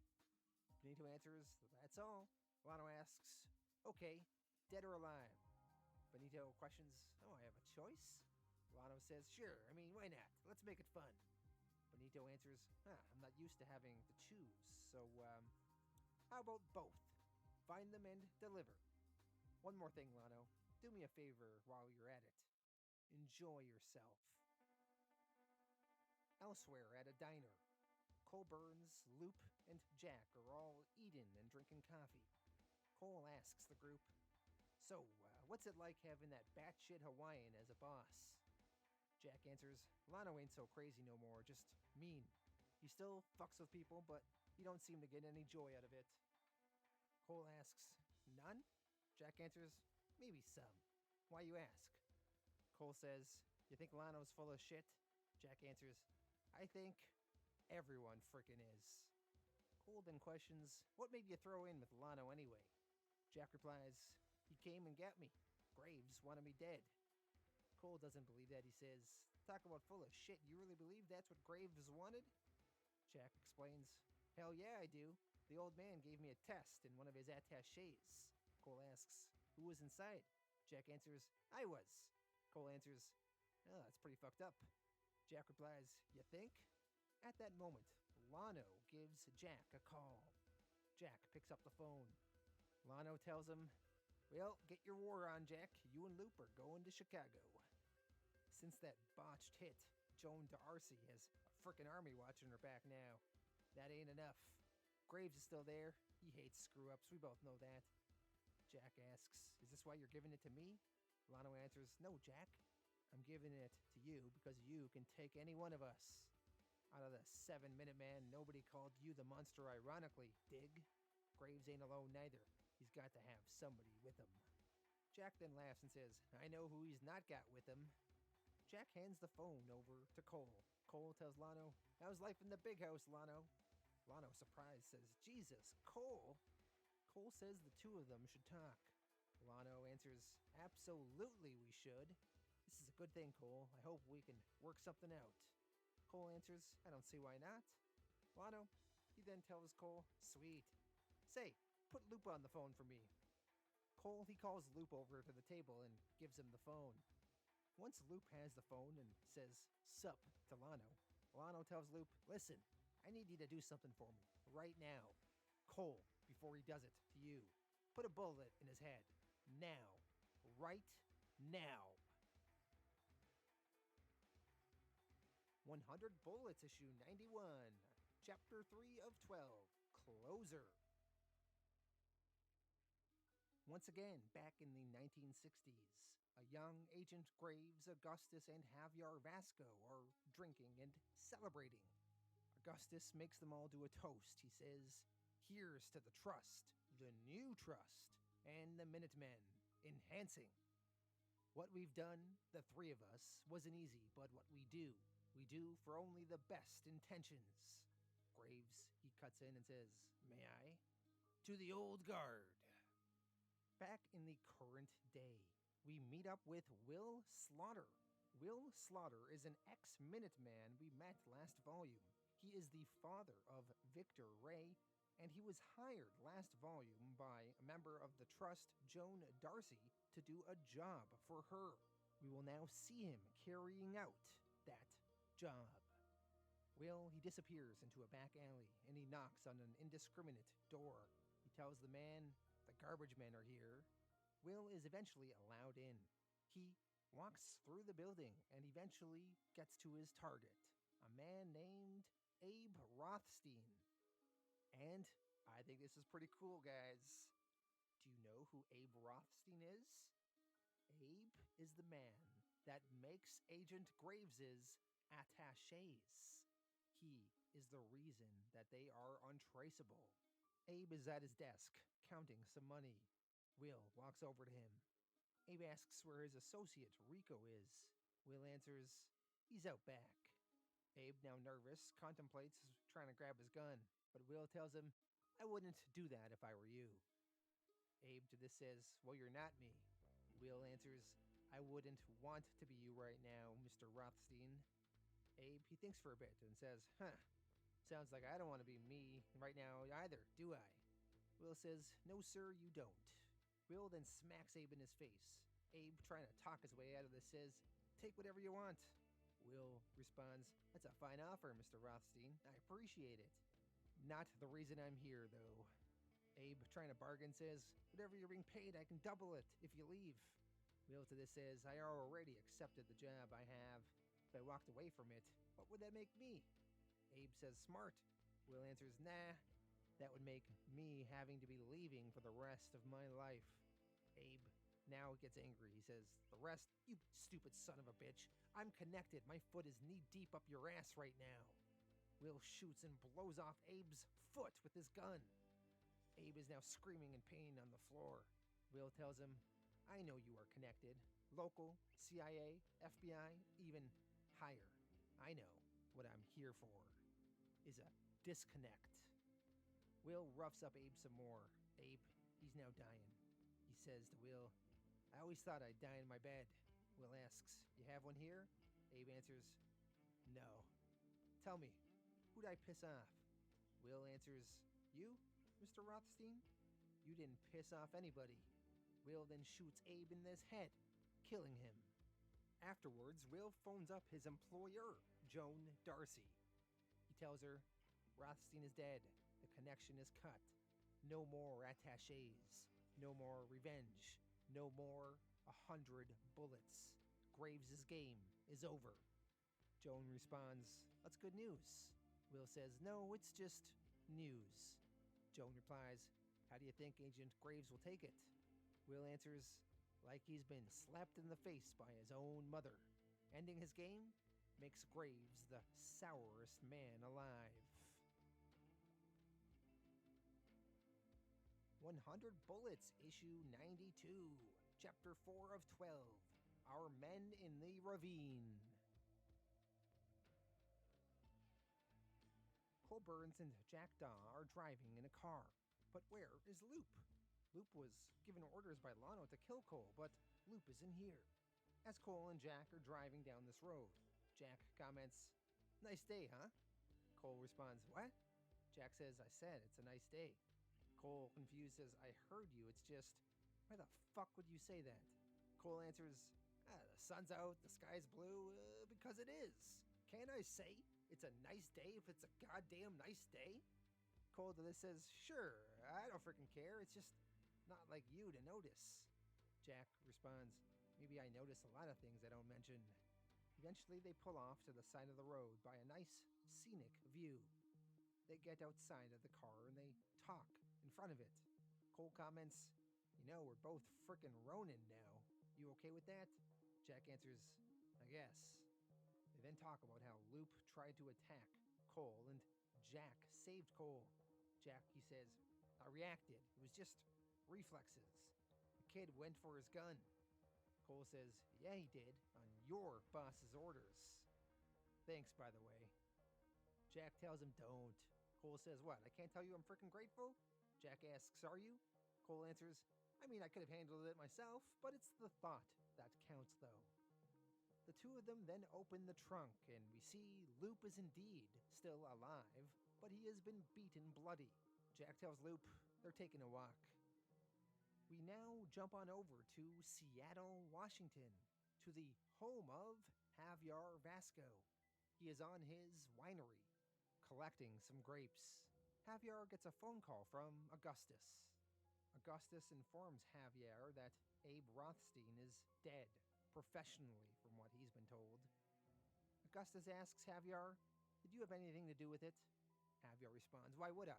Benito answers, "That's all." Lano asks, "Okay, dead or alive?" Benito questions, "Oh, I have a choice?" Lano says, "Sure, I mean, why not? Let's make it fun." Benito answers, "I'm not used to having to choose, so, how about both?" find them and deliver. One more thing, Lano. Do me a favor while you're at it. Enjoy yourself. Elsewhere at a diner, Cole Burns, Loop, and Jack are all eating and drinking coffee. Cole asks the group, "So, what's it like having that batshit Hawaiian as a boss?" Jack answers, "Lano ain't so crazy no more, just mean. He still fucks with people, but he don't seem to get any joy out of it." Cole asks, "None?" Jack answers, "Maybe some. Why you ask?" Cole says, "You think Lano's full of shit?" Jack answers, "I think everyone frickin' is." Cole then questions, "What made you throw in with Lano anyway?" Jack replies, "He came and got me. Graves wanted me dead." Cole doesn't believe that. He says, "Talk about full of shit. You really believe that's what Graves wanted?" Jack explains, "Hell yeah, I do. The old man gave me a test in one of his attachés." Cole asks, "Who was inside?" Jack answers, "I was." Cole answers, "Oh, that's pretty fucked up." Jack replies, "You think?" At that moment, Lano gives Jack a call. Jack picks up the phone. Lano tells him, "Well, get your war on, Jack. You and Loop are going to Chicago." Since that botched hit, Joan D'Arcy has a frickin' army watching her back now. That ain't enough. Graves is still there. He hates screw-ups. We both know that. Jack asks, "Is this why you're giving it to me?" Lano answers, "No, Jack. I'm giving it to you because you can take any one of us. Out of the 7-Minute Man, nobody called you the monster ironically, dig? Graves ain't alone neither. He's got to have somebody with him." Jack then laughs and says, "I know who he's not got with him." Jack hands the phone over to Cole. Cole tells Lano, "How's life in the big house, Lano?" Lano, surprised, says, "Jesus, Cole?" Cole says the two of them should talk. Lano answers, "Absolutely we should. This is a good thing, Cole. I hope we can work something out." Cole answers, "I don't see why not." Lano, he then tells Cole, "Sweet. Say, put Loop on the phone for me." Cole, he calls Loop over to the table and gives him the phone. Once Loop has the phone and says, "Sup," to Lano, Lano tells Loop, "Listen, I need you to do something for me, right now. Cole, before he does it to you, put a bullet in his head. Now. Right now." 100 Bullets, issue 91, chapter 3 of 12, Closer. Once again, back in the 1960s, a young Agent Graves, Augustus, and Javier Vasco are drinking and celebrating. Augustus makes them all do a toast. He says, "Here's to the trust, the new trust, and the Minutemen, enhancing. What we've done, the three of us, wasn't easy, but what we do for only the best intentions." Graves, he cuts in and says, "May I?" "To the old guard." Back in the current day, we meet up with Will Slaughter. Will Slaughter is an ex-Minuteman we met last volume. He is the father of Victor Ray, and he was hired last volume by a member of the Trust, Joan D'Arcy, to do a job for her. We will now see him carrying out that job. Will, he disappears into a back alley, and he knocks on an indiscriminate door. He tells the man, "The garbage men are here." Will is eventually allowed in. He walks through the building and eventually gets to his target, a man named Abe Rothstein. And I think this is pretty cool, guys. Do you know who Abe Rothstein is? Abe is the man that makes Agent Graves's attachés. He is the reason that they are untraceable. Abe is at his desk, counting some money. Will walks over to him. Abe asks where his associate, Rico, is. Will answers, "He's out back." Abe, now nervous, contemplates trying to grab his gun, but Will tells him, "I wouldn't do that if I were you." Abe to this says, "Well, you're not me." Will answers, "I wouldn't want to be you right now, Mr. Rothstein." Abe, he thinks for a bit and says, "Sounds like I don't want to be me right now either, do I?" Will says, "No, sir, you don't." Will then smacks Abe in his face. Abe, trying to talk his way out of this, says, "Take whatever you want." Will responds, "That's a fine offer, Mr. Rothstein. I appreciate it. Not the reason I'm here, though." Abe, trying to bargain, says, whatever you're being paid, I can double it if you leave. Will to this says, I already accepted the job I have. If I walked away from it, what would that make me? Abe says, smart. Will answers, nah, that would make me having to be leaving for the rest of my life. Abe now gets angry. He says, the rest? You stupid son of a bitch. I'm connected. My foot is knee-deep up your ass right now. Will shoots and blows off Abe's foot with his gun. Abe is now screaming in pain on the floor. Will tells him, I know you are connected. Local, CIA, FBI, even higher. I know what I'm here for is a disconnect. Will roughs up Abe some more. Abe, he's now dying. He says to Will, I always thought I'd die in my bed. Will asks, you have one here? Abe answers, no. Tell me, who'd I piss off? Will answers, you, Mr. Rothstein? You didn't piss off anybody. Will then shoots Abe in his head, killing him. Afterwards, Will phones up his employer, Joan Darcy. He tells her, Rothstein is dead. The connection is cut. No more attachés. No more revenge. No more 100 bullets. Graves' game is over. Joan responds, that's good news. Will says, no, it's just news. Joan replies, how do you think Agent Graves will take it? Will answers, like he's been slapped in the face by his own mother. Ending his game makes Graves the sourest man alive. 100 Bullets, issue 92, chapter 4 of 12, Our Men in the Ravine. Cole Burns and Jack Daw are driving in a car. But where is Loop? Loop was given orders by Lano to kill Cole, but Loop isn't here. As Cole and Jack are driving down this road, Jack comments, nice day, huh? Cole responds, what? Jack says, I said, it's a nice day. Cole, confused, says, I heard you, it's just, why the fuck would you say that? Cole answers, the sun's out, the sky's blue, because it is. Can't I say it's a nice day if it's a goddamn nice day? Cole to this says, sure, I don't freaking care, it's just not like you to notice. Jack responds, maybe I notice a lot of things I don't mention. Eventually they pull off to the side of the road by a nice, scenic view. They get outside of the car and they talk in front of it. Cole comments, you know, we're both frickin' Ronin now. You okay with that? Jack answers, I guess. They then talk about how Loop tried to attack Cole and Jack saved Cole. Jack, he says, I reacted. It was just reflexes. The kid went for his gun. Cole says, yeah, he did, on your boss's orders. Thanks, by the way. Jack tells him, don't. Cole says, what, I can't tell you I'm freaking grateful? Jack asks, are you? Cole answers, I mean, I could have handled it myself, but it's the thought that counts, though. The two of them then open the trunk, and we see Loop is indeed still alive, but he has been beaten bloody. Jack tells Loop they're taking a walk. We now jump on over to Seattle, Washington, to the home of Javier Vasco. He is on his winery, collecting some grapes. Javier gets a phone call from Augustus. Augustus informs Javier that Abe Rothstein is dead, professionally, from what he's been told. Augustus asks Javier, did you have anything to do with it? Javier responds, why would I?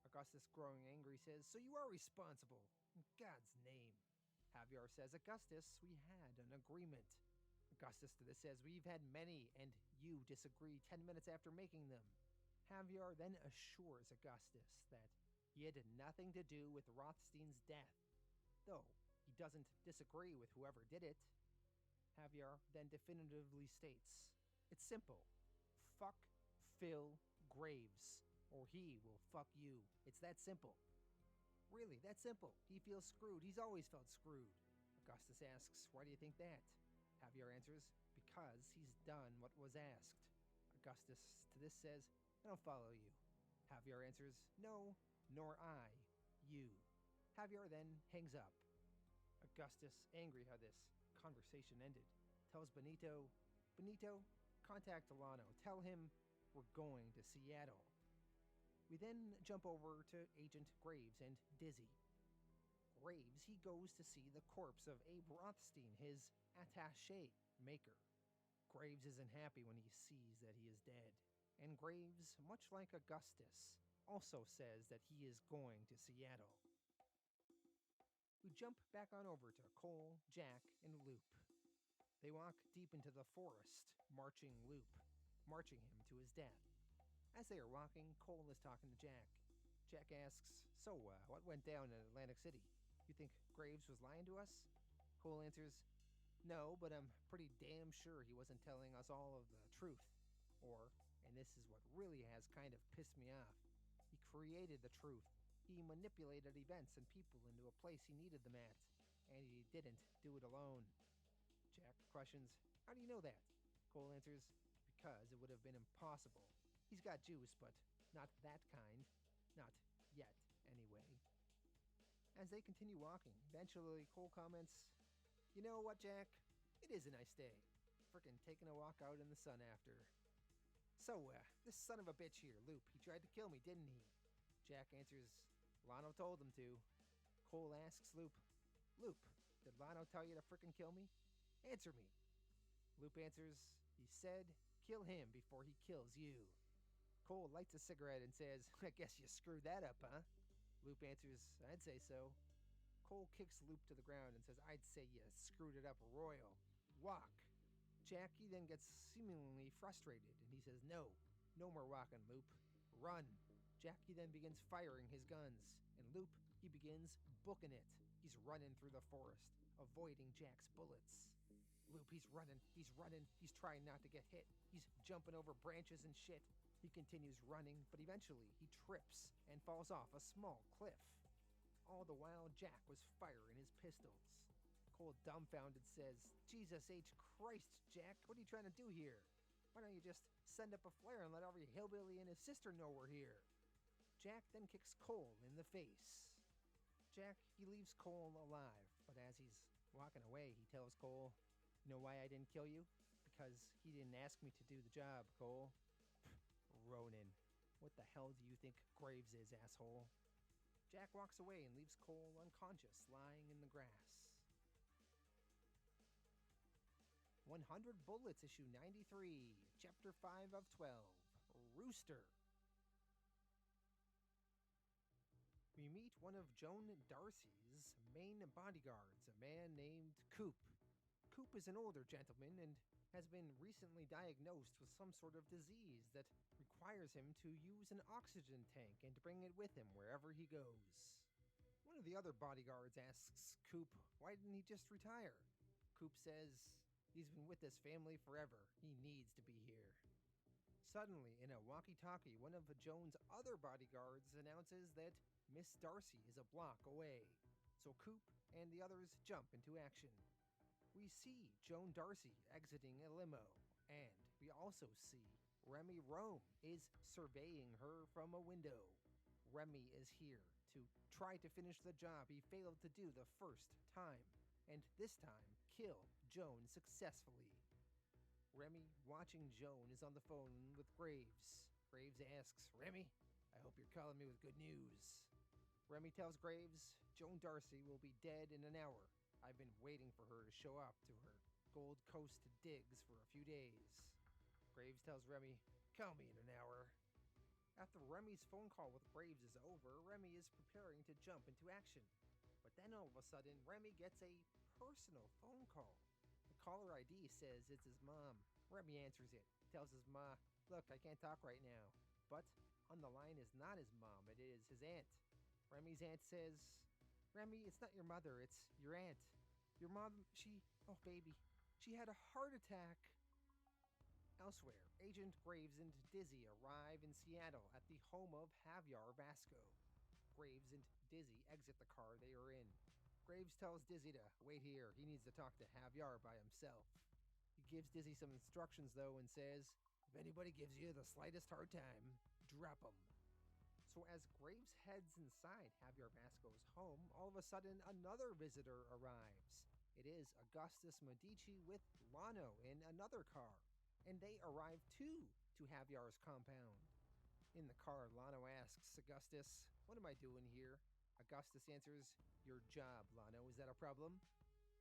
Augustus, growing angry, says, so you are responsible. In God's name. Javier says, Augustus, we had an agreement. Augustus to this says, we've had many, and you disagree 10 minutes after making them. Javier then assures Augustus that he had nothing to do with Rothstein's death, though he doesn't disagree with whoever did it. Javier then definitively states, it's simple. Fuck Phil Graves, or he will fuck you. It's that simple. Really, that simple. He feels screwed. He's always felt screwed. Augustus asks, why do you think that? Javier answers, because he's done what was asked. Augustus to this says, I don't follow you. Javier answers, no, nor I, you. Javier then hangs up. Augustus, angry how this conversation ended, tells Benito, contact Delano. Tell him we're going to Seattle. We then jump over to Agent Graves and Dizzy. Graves, he goes to see the corpse of Abe Rothstein, his attaché maker. Graves isn't happy when he sees that he is dead, and Graves, much like Augustus, also says that he is going to Seattle. We jump back on over to Cole, Jack, and Loop. They walk deep into the forest, marching Loop, marching him to his death. As they are walking, Cole is talking to Jack. Jack asks, "So, what went down in Atlantic City? You think Graves was lying to us?" Cole answers, "No, but I'm pretty damn sure he wasn't telling us all of the truth. Or, and this is what really has kind of pissed me off, he created the truth. He manipulated events and people into a place he needed them at, and he didn't do it alone." Jack questions, "How do you know that?" Cole answers, "Because it would have been impossible. He's got juice, but not that kind. Not yet, anyway." As they continue walking, eventually Cole comments, "You know what, Jack? It is a nice day. Frickin' taking a walk out in the sun after. So, this son of a bitch here, Loop, he tried to kill me, didn't he?" Jack answers, "Lano told him to." Cole asks Loop, "Loop, did Lano tell you to frickin' kill me? Answer me." Loop answers, "He said, kill him before he kills you." Cole lights a cigarette and says, "I guess you screwed that up, huh?" Loop answers, "I'd say so." Cole kicks Loop to the ground and says, "I'd say you screwed it up royal. Walk." Jack, he then gets seemingly frustrated, and he says, "No more walking, Loop. Run." Jack, he then begins firing his guns, and Loop, he begins booking it. He's running through the forest, avoiding Jack's bullets. Loop, he's running, he's trying not to get hit. He's jumping over branches and shit. He continues running, but eventually he trips and falls off a small cliff. All the while, Jack was firing his pistols. Cole, dumbfounded, says, "Jesus H. Christ, Jack, what are you trying to do here? Why don't you just send up a flare and let every hillbilly and his sister know we're here?" Jack then kicks Cole in the face. Jack, he leaves Cole alive, but as he's walking away, he tells Cole, "You know why I didn't kill you? Because he didn't ask me to do the job, Cole." Ronan, what the hell do you think Graves is, asshole? Jack walks away and leaves Cole unconscious, lying in the grass. 100 Bullets, issue 93, chapter 5 of 12, Rooster. We meet one of Joan Darcy's main bodyguards, a man named Coop. Coop is an older gentleman and has been recently diagnosed with some sort of disease that requires him to use an oxygen tank and bring it with him wherever he goes. One of the other bodyguards asks Coop, why didn't he just retire? Coop says he's been with this family forever. He needs to be here. Suddenly, in a walkie-talkie, one of Joan's other bodyguards announces that Miss Darcy is a block away. So Coop and the others jump into action. We see Joan Darcy exiting a limo, and we also see Remy Rome is surveying her from a window. Remy is here to try to finish the job he failed to do the first time, and this time kill Joan successfully. Remy, watching Joan, is on the phone with Graves. Graves asks, "Remy, I hope you're calling me with good news." Remy tells Graves, Joan Darcy will be dead in an hour. I've been waiting for her to show up to her Gold Coast digs for a few days. Graves tells Remy, call me in an hour. After Remy's phone call with Graves is over, Remy is preparing to jump into action. But then all of a sudden, Remy gets a personal phone call. The caller ID says it's his mom. Remy answers it, tells his ma, look, I can't talk right now. But on the line is not his mom, it is his aunt. Remy's aunt says, Remy, it's not your mother, it's your aunt. Your mom, oh baby, she had a heart attack. Elsewhere, Agent Graves and Dizzy arrive in Seattle at the home of Javier Vasco. Graves and Dizzy exit the car they are in. Graves tells Dizzy to wait here, he needs to talk to Javier by himself. He gives Dizzy some instructions though and says, if anybody gives you the slightest hard time, drop them. So as Graves heads inside Javier Vasco's home, all of a sudden another visitor arrives. It is Augustus Medici with Lano in another car, and they arrive too to Javier's compound. In the car, Lano asks Augustus, "What am I doing here?" Augustus answers, "Your job, Lano. Is that a problem?"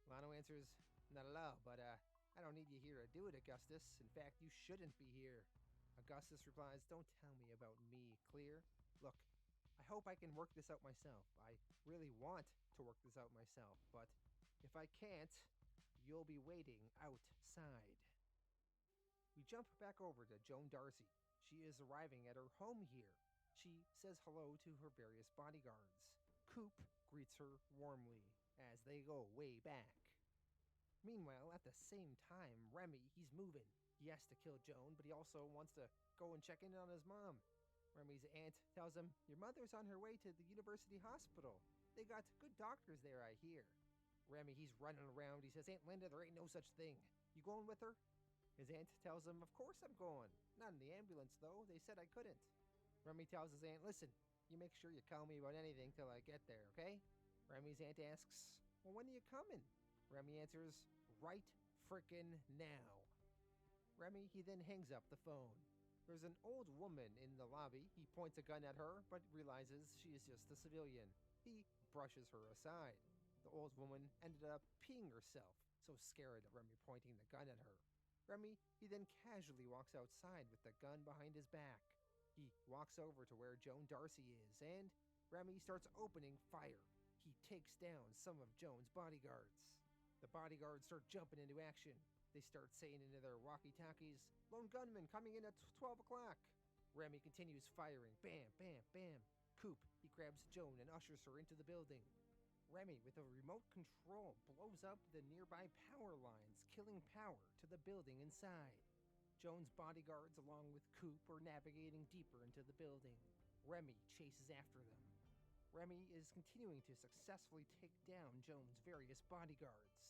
Lano answers, "Not at all, but I don't need you here to do it, Augustus. In fact, you shouldn't be here." Augustus replies, "Don't tell me about me, clear? Look, I hope I can work this out myself. I really want to work this out myself, but if I can't, you'll be waiting outside." We jump back over to Joan Darcy. She is arriving at her home here. She says hello to her various bodyguards. Coop greets her warmly as they go way back. Meanwhile, at the same time, Remy, he's moving. He has to kill Joan, but he also wants to go and check in on his mom. Remy's aunt tells him, "Your mother's on her way to the university hospital. They got good doctors there, I hear." Remy, he's running around. He says, "Aunt Linda, there ain't no such thing. You going with her?" His aunt tells him, "Of course I'm going. Not in the ambulance, though. They said I couldn't." Remy tells his aunt, "Listen, you make sure you call me about anything till I get there, okay?" Remy's aunt asks, "Well, when are you coming?" Remy answers, "Right frickin' now." Remy, he then hangs up the phone. There's an old woman in the lobby. He points a gun at her, but realizes she is just a civilian. He brushes her aside. The old woman ended up peeing herself, so scared of Remy pointing the gun at her. Remy, he then casually walks outside with the gun behind his back. He walks over to where Joan Darcy is, and Remy starts opening fire. He takes down some of Joan's bodyguards. The bodyguards start jumping into action. They start saying into their walkie-talkies, "Lone gunman coming in at 12 o'clock. Remy continues firing. Bam, bam, bam. Coop, he grabs Joan and ushers her into the building. Remy, with a remote control, blows up the nearby power lines, killing power to the building inside. Joan's bodyguards, along with Coop, are navigating deeper into the building. Remy chases after them. Remy is continuing to successfully take down Joan's various bodyguards.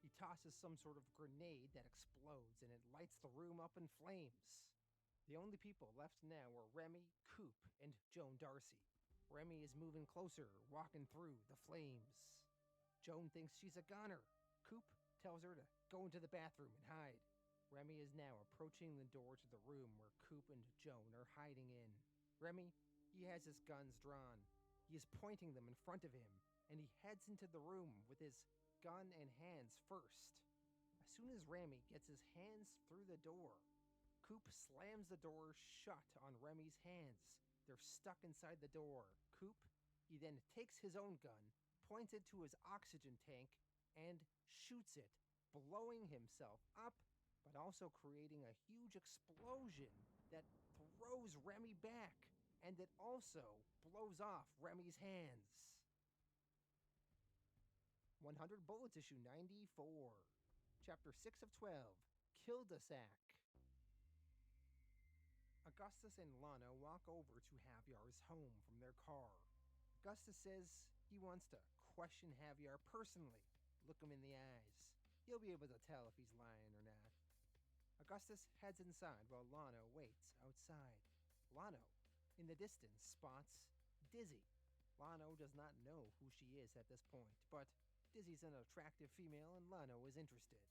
He tosses some sort of grenade that explodes, and it lights the room up in flames. The only people left now are Remy, Coop, and Joan Darcy. Remy is moving closer, walking through the flames. Joan thinks she's a goner. Coop tells her to go into the bathroom and hide. Remy is now approaching the door to the room where Coop and Joan are hiding in. Remy, he has his guns drawn. He is pointing them in front of him, and he heads into the room with his gun and hands first. As soon as Remy gets his hands through the door, Coop slams the door shut on Remy's hands. They're stuck inside the door. Coop, he then takes his own gun, points it to his oxygen tank, and shoots it, blowing himself up, but also creating a huge explosion that throws Remy back, and it also blows off Remy's hands. 100 Bullets, issue 94. Chapter 6 of 12, Kill-de-sac. Augustus and Lana walk over to Javiar's home from their car. Augustus says he wants to question Javiar personally, look him in the eyes. He'll be able to tell if he's lying or not. Augustus heads inside while Lana waits outside. Lana, in the distance, spots Dizzy. Lana does not know who she is at this point, but Dizzy's an attractive female and Lana is interested.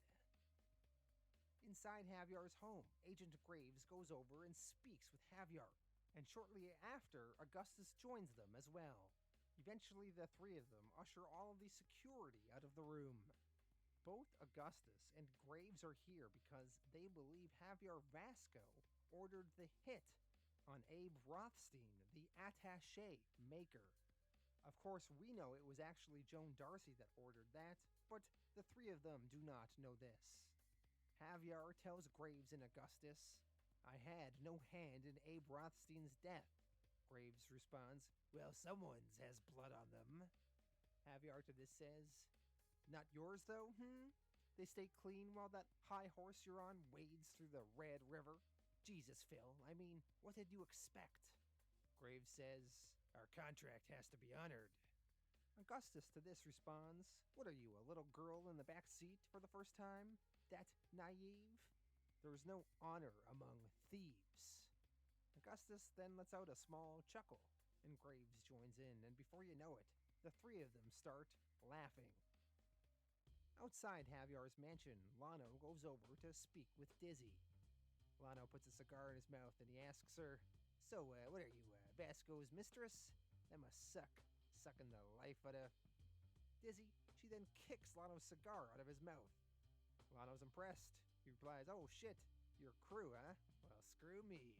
Inside Javiar's home, Agent Graves goes over and speaks with Javiar, and shortly after, Augustus joins them as well. Eventually, the three of them usher all of the security out of the room. Both Augustus and Graves are here because they believe Javier Vasco ordered the hit on Abe Rothstein, the attaché maker. Of course, we know it was actually Joan Darcy that ordered that, but the three of them do not know this. Javier tells Graves and Augustus, "I had no hand in Abe Rothstein's death." Graves responds, "Well, someone's has blood on them." Javier to this says, "Not yours, though, They stay clean while that high horse you're on wades through the Red River? Jesus, Phil, I mean, what did you expect?" Graves says, "Our contract has to be honored." Augustus to this responds, "What are you, a little girl in the back seat for the first time? That naive? There's no honor among thieves." Augustus then lets out a small chuckle, and Graves joins in, and before you know it, the three of them start laughing. Outside Javier's mansion, Lano goes over to speak with Dizzy. Lano puts a cigar in his mouth and he asks her, So, what are you, Vasco's mistress? That must suck. Sucking the life out of Dizzy. She then kicks Lano's cigar out of his mouth. Lano's impressed. He replies, "Oh shit, your crew, huh? Well, screw me.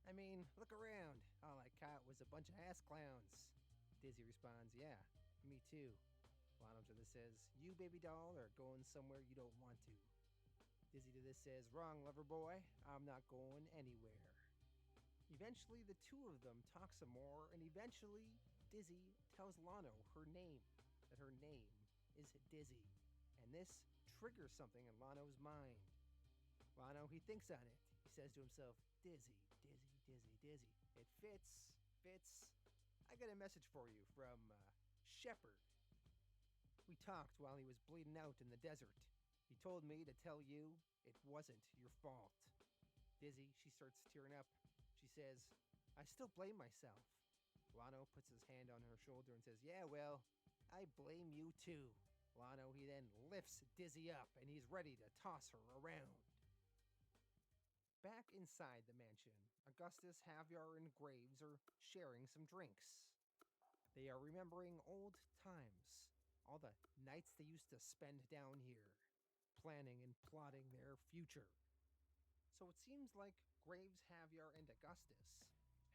I mean, look around. All I caught was a bunch of ass clowns." Dizzy responds, "Yeah, me too." Lano to this says, "You, baby doll, are going somewhere you don't want to." Dizzy to this says, "Wrong, lover boy. I'm not going anywhere." Eventually, the two of them talk some more, and eventually, Dizzy tells Lano her name, that her name is Dizzy. And this triggers something in Lano's mind. Lano, he thinks on it. He says to himself, "Dizzy, Dizzy, Dizzy, Dizzy. It fits. I got a message for you from Shepard. We talked while he was bleeding out in the desert. He told me to tell you it wasn't your fault." Dizzy, she starts tearing up. She says, "I still blame myself." Lano puts his hand on her shoulder and says, "Yeah, well, I blame you too." Lano, he then lifts Dizzy up and he's ready to toss her around. Back inside the mansion, Augustus, Javier, and Graves are sharing some drinks. They are remembering old times, all the nights they used to spend down here, planning and plotting their future. So it seems like Graves, Javier, and Augustus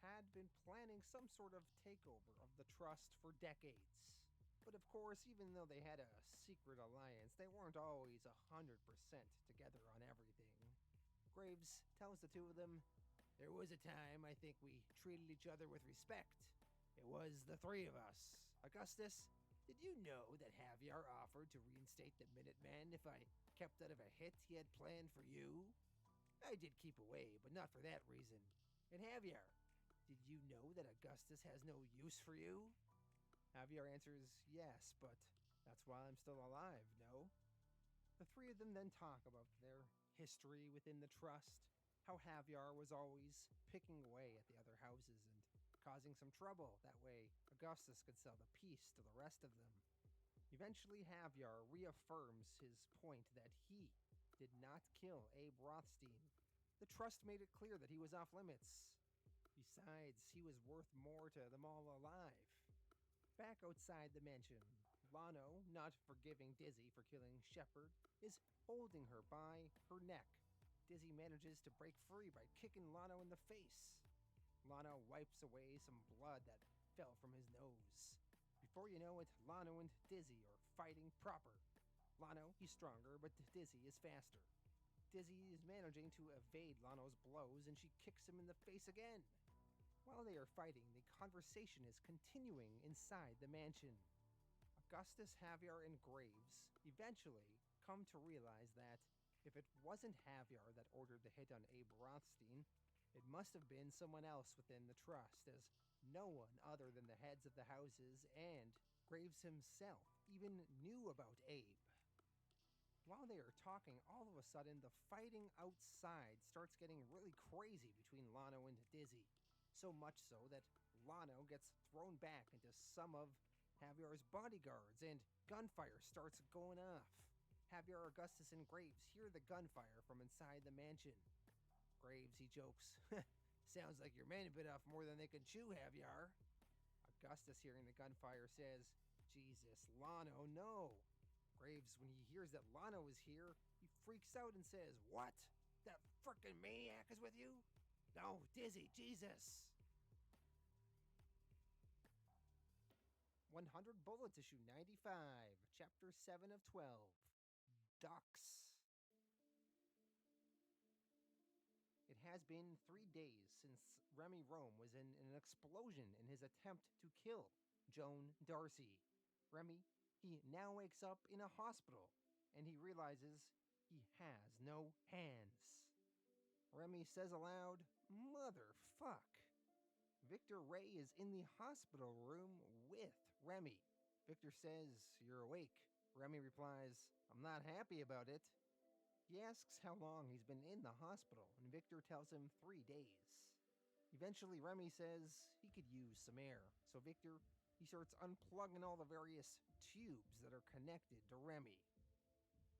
had been planning some sort of takeover of the Trust for decades. But of course, even though they had a secret alliance, they weren't always 100% together on everything. Graves tells the two of them, "There was a time I think we treated each other with respect. It was the three of us. Augustus, did you know that Javier offered to reinstate the Minutemen if I kept out of a hit he had planned for you? I did keep away, but not for that reason. And Javier, did you know that Augustus has no use for you?" Javier answers, "Yes, but that's why I'm still alive, no?" The three of them then talk about their history within the Trust, how Javier was always picking away at the other houses and causing some trouble. That way, Augustus could sell the peace to the rest of them. Eventually, Javier reaffirms his point that he did not kill Abe Rothstein. The Trust made it clear that he was off limits. Besides, he was worth more to them all alive. Back outside the mansion, Lano, not forgiving Dizzy for killing Shepard, is holding her by her neck. Dizzy manages to break free by kicking Lano in the face. Lano wipes away some blood that fell from his nose. Before you know it, Lano and Dizzy are fighting proper. Lano, he's stronger, but Dizzy is faster. Dizzy is managing to evade Lano's blows, and she kicks him in the face again. While they are fighting, the conversation is continuing inside the mansion. Augustus, Javier, and Graves eventually come to realize that if it wasn't Javier that ordered the hit on Abe Rothstein, it must have been someone else within the Trust, as no one other than the heads of the houses and Graves himself even knew about Abe. While they are talking, all of a sudden, the fighting outside starts getting really crazy between Lano and Dizzy. So much so that Lano gets thrown back into some of Javier's bodyguards, and gunfire starts going off. Javier, Augustus, and Graves hear the gunfire from inside the mansion. Graves, he jokes, "Sounds like your men bit off more than they can chew, Javier." Augustus, hearing the gunfire, says, "Jesus, Lano, no." Graves, when he hears that Lano is here, he freaks out and says, "What? That frickin' maniac is with you? No, Dizzy, Jesus." 100 Bullets, issue 95, chapter 7 of 12, Ducks. It has been 3 days since Remy Rome was in an explosion in his attempt to kill Joan Darcy. Remy, he now wakes up in a hospital, and he realizes he has no hands. Remy says aloud, "Motherfuck." Victor Ray is in the hospital room with Remy. Victor says, "You're awake." Remy replies, "I'm not happy about it." He asks how long he's been in the hospital, and Victor tells him 3 days. Eventually, Remy says he could use some air, so Victor, he starts unplugging all the various tubes that are connected to Remy.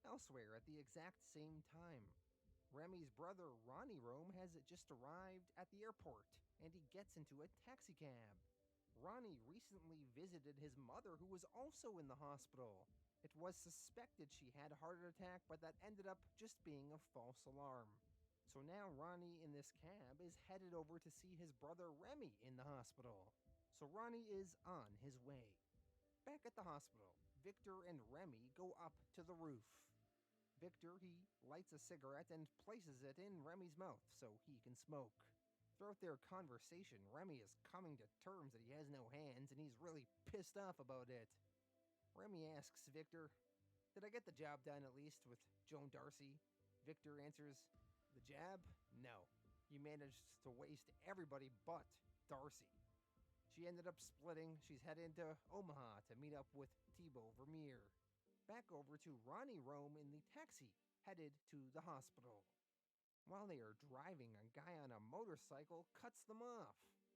Elsewhere, at the exact same time, Remy's brother Ronnie Rome has just arrived at the airport, and he gets into a taxicab. Ronnie recently visited his mother, who was also in the hospital. It was suspected she had a heart attack, but that ended up just being a false alarm. So now Ronnie in this cab is headed over to see his brother Remy in the hospital. So Ronnie is on his way. Back at the hospital, Victor and Remy go up to the roof. Victor, he lights a cigarette and places it in Remy's mouth so he can smoke. Throughout their conversation, Remy is coming to terms that he has no hands and he's really pissed off about it. Remy asks Victor, "Did I get the job done at least with Joan Darcy?" Victor answers, "The job? No. You managed to waste everybody but Darcy." She ended up splitting. She's headed to Omaha to meet up with Thibaut Vermeer. Back over to Ronnie Rome in the taxi, headed to the hospital. While they are driving, a guy on a motorcycle cuts them off,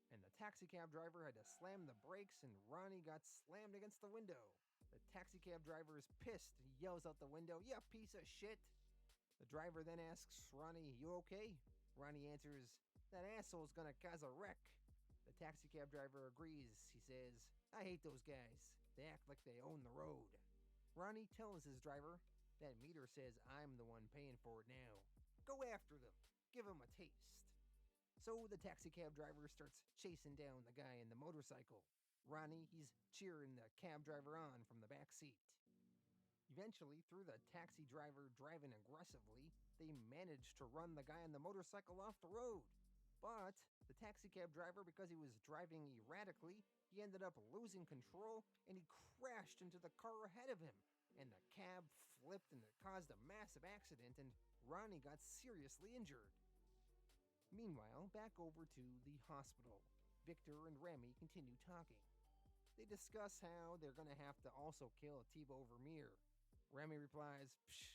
and the taxicab driver had to slam the brakes and Ronnie got slammed against the window. The taxicab driver is pissed. He yells out the window, "You piece of shit!" The driver then asks Ronnie, "You okay?" Ronnie answers, "That asshole's gonna cause a wreck." The taxicab driver agrees. He says, "I hate those guys. They act like they own the road." Ronnie tells his driver, "That meter says I'm the one paying for it now. Go after them. Give them a taste." So the taxicab driver starts chasing down the guy in the motorcycle. Ronnie, he's cheering the cab driver on from the back seat. Eventually, through the taxi driver driving aggressively, they manage to run the guy on the motorcycle off the road. But the taxicab driver, because he was driving erratically, he ended up losing control and he crashed into the car ahead of him. And the cab flipped and it caused a massive accident, and Ronnie got seriously injured. Meanwhile, back over to the hospital, Victor and Remy continue talking. They discuss how they're gonna have to also kill Thibaut Vermeer. Remy replies, "Psh,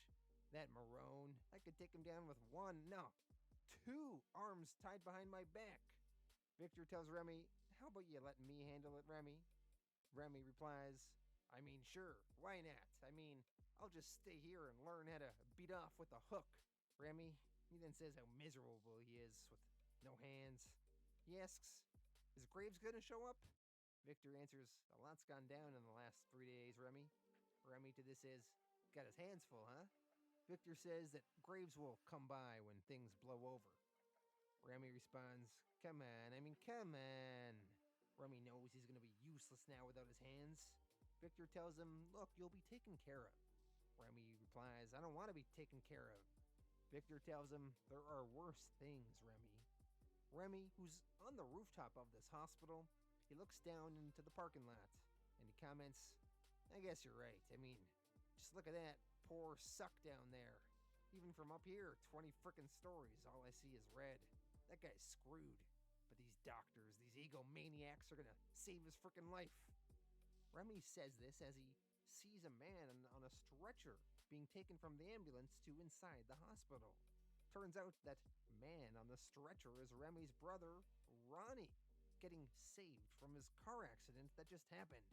that Marone, I could take him down with one, no, 2 arms tied behind my back." Victor tells Remy, "How about you let me handle it, Remy?" Remy replies, "I mean, sure, why not? I mean, I'll just stay here and learn how to beat off with a hook." Remy, he then says how miserable he is with no hands. He asks, "Is Graves gonna show up?" Victor answers, "A lot's gone down in the last 3 days, Remy." Remy to this says, "Got his hands full, huh?" Victor says that Graves will come by when things blow over. Remy responds, come on. Remy knows he's gonna be useless now without his hands. Victor tells him, "Look, you'll be taken care of." Remy replies, "I don't want to be taken care of." Victor tells him, "There are worse things, Remy." Remy, who's on the rooftop of this hospital, he looks down into the parking lot, and he comments, "I guess you're right. I mean, just look at that poor suck down there. Even from up here, 20 frickin' stories, all I see is red. That guy's screwed. But these doctors, these egomaniacs are gonna save his frickin' life." Remy says this as he sees a man on a stretcher being taken from the ambulance to inside the hospital. Turns out that man on the stretcher is Remy's brother, Ronnie, getting saved from his car accident that just happened.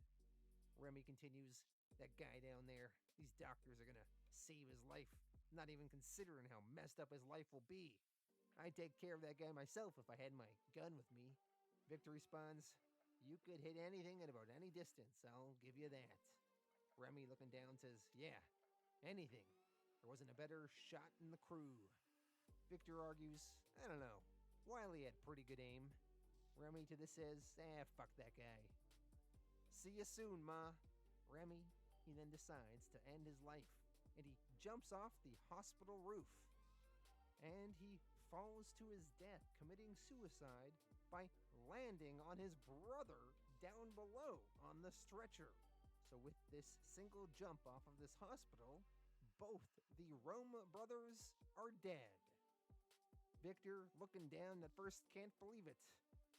Remy continues, "That guy down there, these doctors are gonna save his life, not even considering how messed up his life will be. I'd take care of that guy myself if I had my gun with me." Victor responds, "You could hit anything at about any distance, I'll give you that." Remy, looking down, says, "Yeah, anything. There wasn't a better shot in the crew." Victor argues, "I don't know. Wiley had pretty good aim." Remy to this says, "Fuck that guy. See you soon, Ma." Remy, he then decides to end his life, and he jumps off the hospital roof. And he falls to his death, committing suicide by landing on his brother down below on the stretcher. So with this single jump off of this hospital, both the Rome brothers are dead. Victor, looking down, at first can't believe it,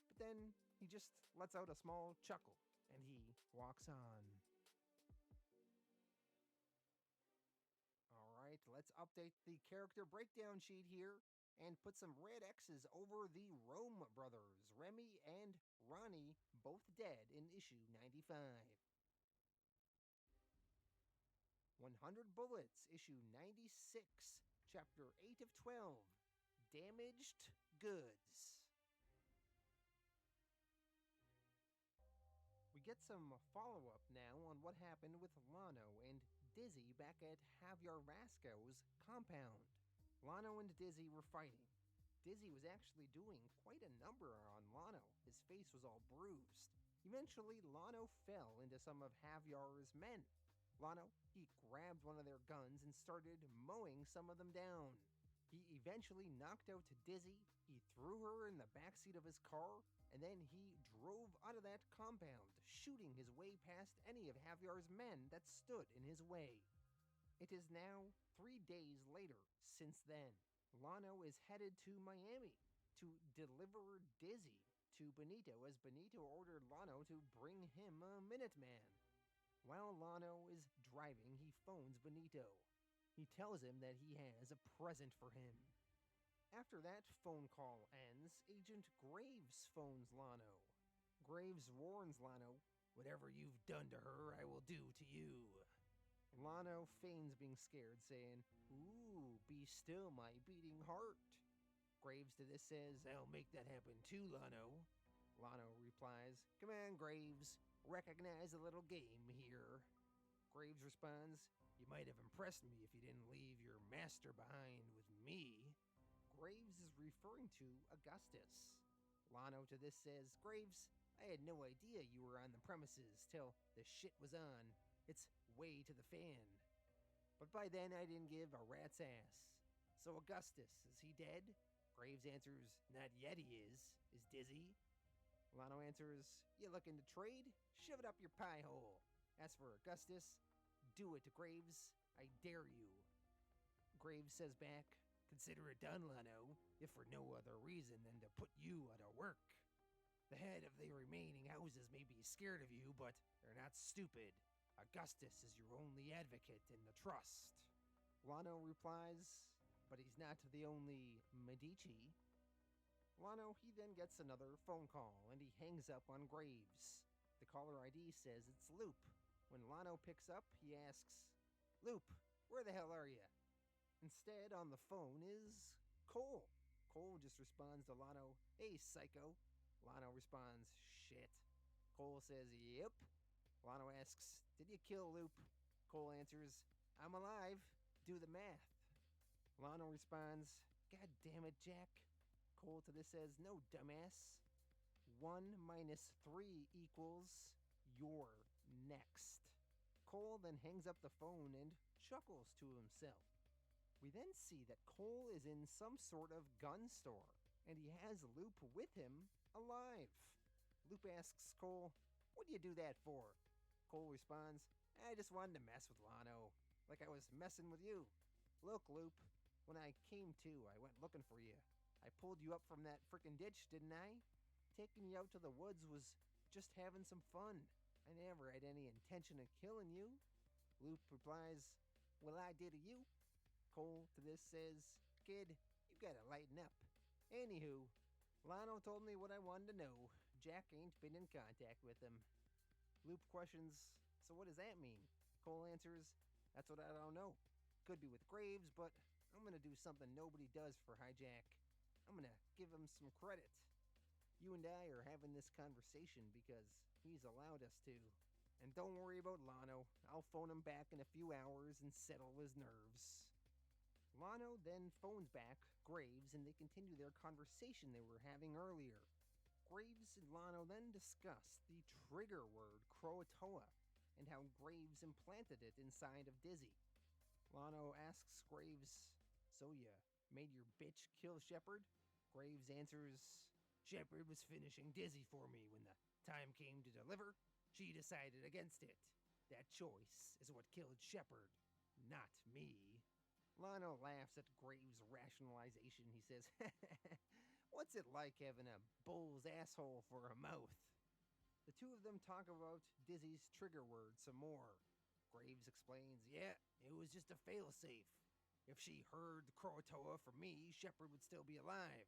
but then he just lets out a small chuckle, and he walks on. Alright, let's update the character breakdown sheet here, and put some red X's over the Rome brothers, Remy and Ronnie, both dead in issue 95. 100 Bullets, issue 96. Chapter 8 of 12, Damaged Goods. We get some follow-up now on what happened with Lano and Dizzy back at Javier Rasco's compound. Lano and Dizzy were fighting. Dizzy was actually doing quite a number on Lano. His face was all bruised. Eventually, Lano fell into some of Javier's men. Lano, he grabbed one of their guns and started mowing some of them down. He eventually knocked out Dizzy, he threw her in the backseat of his car, and then he drove out of that compound, shooting his way past any of Javier's men that stood in his way. It is now 3 days later since then. Lano is headed to Miami to deliver Dizzy to Benito as Benito ordered Lano to bring him a Minuteman. While Lano is driving, he phones Benito. He tells him that he has a present for him. After that phone call ends, Agent Graves phones Lano. Graves warns Lano, "Whatever you've done to her, I will do to you." Lano feigns being scared, saying, "Ooh, be still, my beating heart." Graves to this says, "I'll make that happen too, Lano." Lano replies, "Come on, Graves. Recognize a little game here." Graves responds, "You might have impressed me if you didn't leave your master behind with me." Graves is referring to Augustus. Lano to this says, "Graves, I had no idea you were on the premises till the shit was on. It's way to the fan. But by then I didn't give a rat's ass. So Augustus, is he dead?" Graves answers, "Not yet he is. Is Dizzy?" Lano answers, "You looking to trade? Shove it up your pie hole. As for Augustus, do it, Graves. I dare you." Graves says back, "Consider it done, Lano, if for no other reason than to put you out of work. The head of the remaining houses may be scared of you, but they're not stupid. Augustus is your only advocate in the trust." Lano replies, "But he's not the only Medici." Lano, he then gets another phone call, and he hangs up on Graves. The caller ID says it's Loop. When Lano picks up, he asks, "Loop, where the hell are you?" Instead, on the phone is Cole. Cole just responds to Lano, "Hey, psycho." Lano responds, "Shit." Cole says, "Yep." Lano asks, "Did you kill Loop?" Cole answers, "I'm alive. Do the math." Lano responds, "God damn it, Jack." Cole to this says, "No, dumbass. 1 minus 3 equals you're next." Cole then hangs up the phone and chuckles to himself. We then see that Cole is in some sort of gun store, and he has Loop with him, alive. Loop asks Cole, "What do you do that for?" Cole responds, "I just wanted to mess with Lano, like I was messing with you. Look, Loop, when I came to, I went looking for you. I pulled you up from that frickin' ditch, didn't I? Taking you out to the woods was just having some fun. I never had any intention of killing you." Loop replies, "Well, I did to you." Cole to this says, "Kid, you gotta lighten up. Anywho, Lano told me what I wanted to know. Jack ain't been in contact with him." Loop questions, "So what does that mean?" Cole answers, "That's what I don't know. Could be with Graves, but I'm gonna do something nobody does for Hijack. I'm gonna give him some credit. You and I are having this conversation because he's allowed us to. And don't worry about Lano. I'll phone him back in a few hours and settle his nerves." Lano then phones back Graves, and they continue their conversation they were having earlier. Graves and Lano then discuss the trigger word Croatoa and how Graves implanted it inside of Dizzy. Lano asks Graves, "So you made your bitch kill Shepard?" Graves answers, "Shepard was finishing Dizzy for me when the time came to deliver. She decided against it. That choice is what killed Shepard, not me." Lano laughs at Graves' rationalization. He says, "What's it like having a bull's asshole for a mouth?" The two of them talk about Dizzy's trigger word some more. Graves explains, "Yeah, it was just a failsafe. If she heard Croatoa from me, Shepard would still be alive.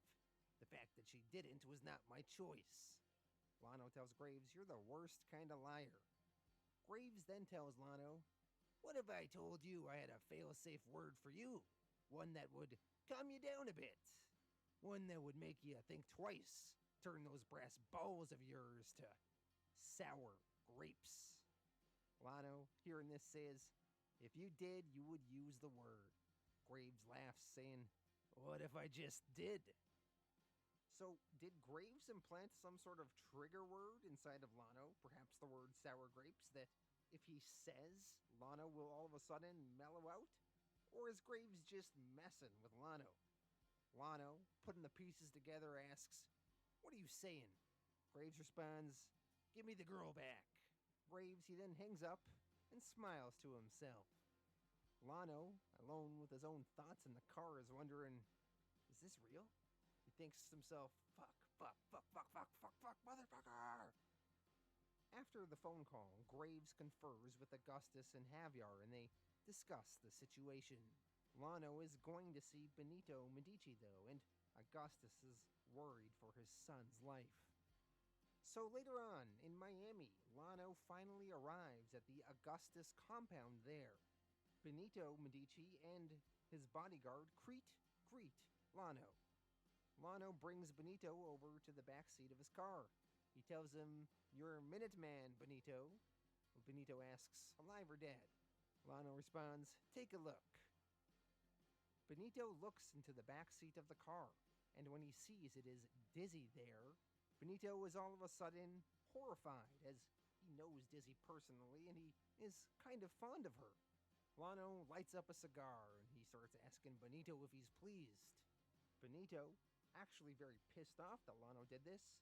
The fact that she didn't was not my choice." Lano tells Graves, "You're the worst kind of liar." Graves then tells Lano, "What if I told you I had a failsafe word for you? One that would calm you down a bit. One that would make you think twice. Turn those brass balls of yours to sour grapes. Lano, hearing this, says, if you did, you would use the word. Graves laughs, saying, what if I just did? So, did Graves implant some sort of trigger word inside of Lano, perhaps the word sour grapes, that if he says, Lano will all of a sudden mellow out? Or is Graves just messing with Lano? Lano, putting the pieces together, asks, what are you saying? Graves responds, give me the girl back. Graves, he then hangs up and smiles to himself. Lano, alone with his own thoughts in the car, is wondering, is this real? He thinks to himself, fuck, motherfucker! After the phone call, Graves confers with Augustus and Javier, and they discuss the situation. Lano is going to see Benito Medici, though, and Augustus is worried for his son's life. So later on, in Miami, Lano finally arrives at the Augustus compound there. Benito Medici and his bodyguard greet Lano. Lano brings Benito over to the back seat of his car. He tells him, you're Minuteman, Benito. Benito asks, alive or dead? Lano responds, take a look. Benito looks into the back seat of the car, and when he sees it is Dizzy there, Benito is all of a sudden horrified, as he knows Dizzy personally and he is kind of fond of her. Lano lights up a cigar and he starts asking Benito if he's pleased. Benito, actually very pissed off that Lano did this,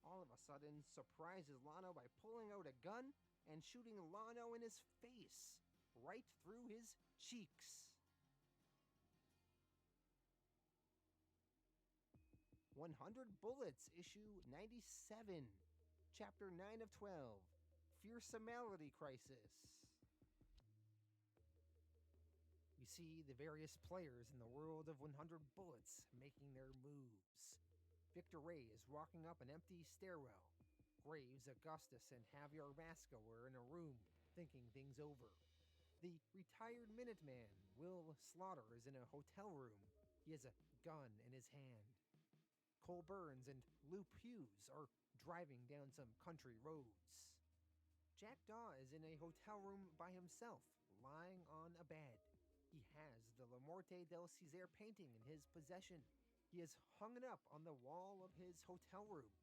all of a sudden surprises Lano by pulling out a gun and shooting Lano in his face, right through his cheeks. 100 Bullets, issue 97, chapter 9 of 12, Fearsomality Crisis. We see the various players in the world of 100 Bullets making their moves. Victor Ray is walking up an empty stairwell. Graves, Augustus, and Javier Vasco are in a room, thinking things over. The retired Minuteman, Will Slaughter, is in a hotel room. He has a gun in his hand. Cole Burns and Lou Hughes are driving down some country roads. Jack Daw is in a hotel room by himself, lying on a bed. He has the La Morte del Cesare painting in his possession. He has hung it up on the wall of his hotel room.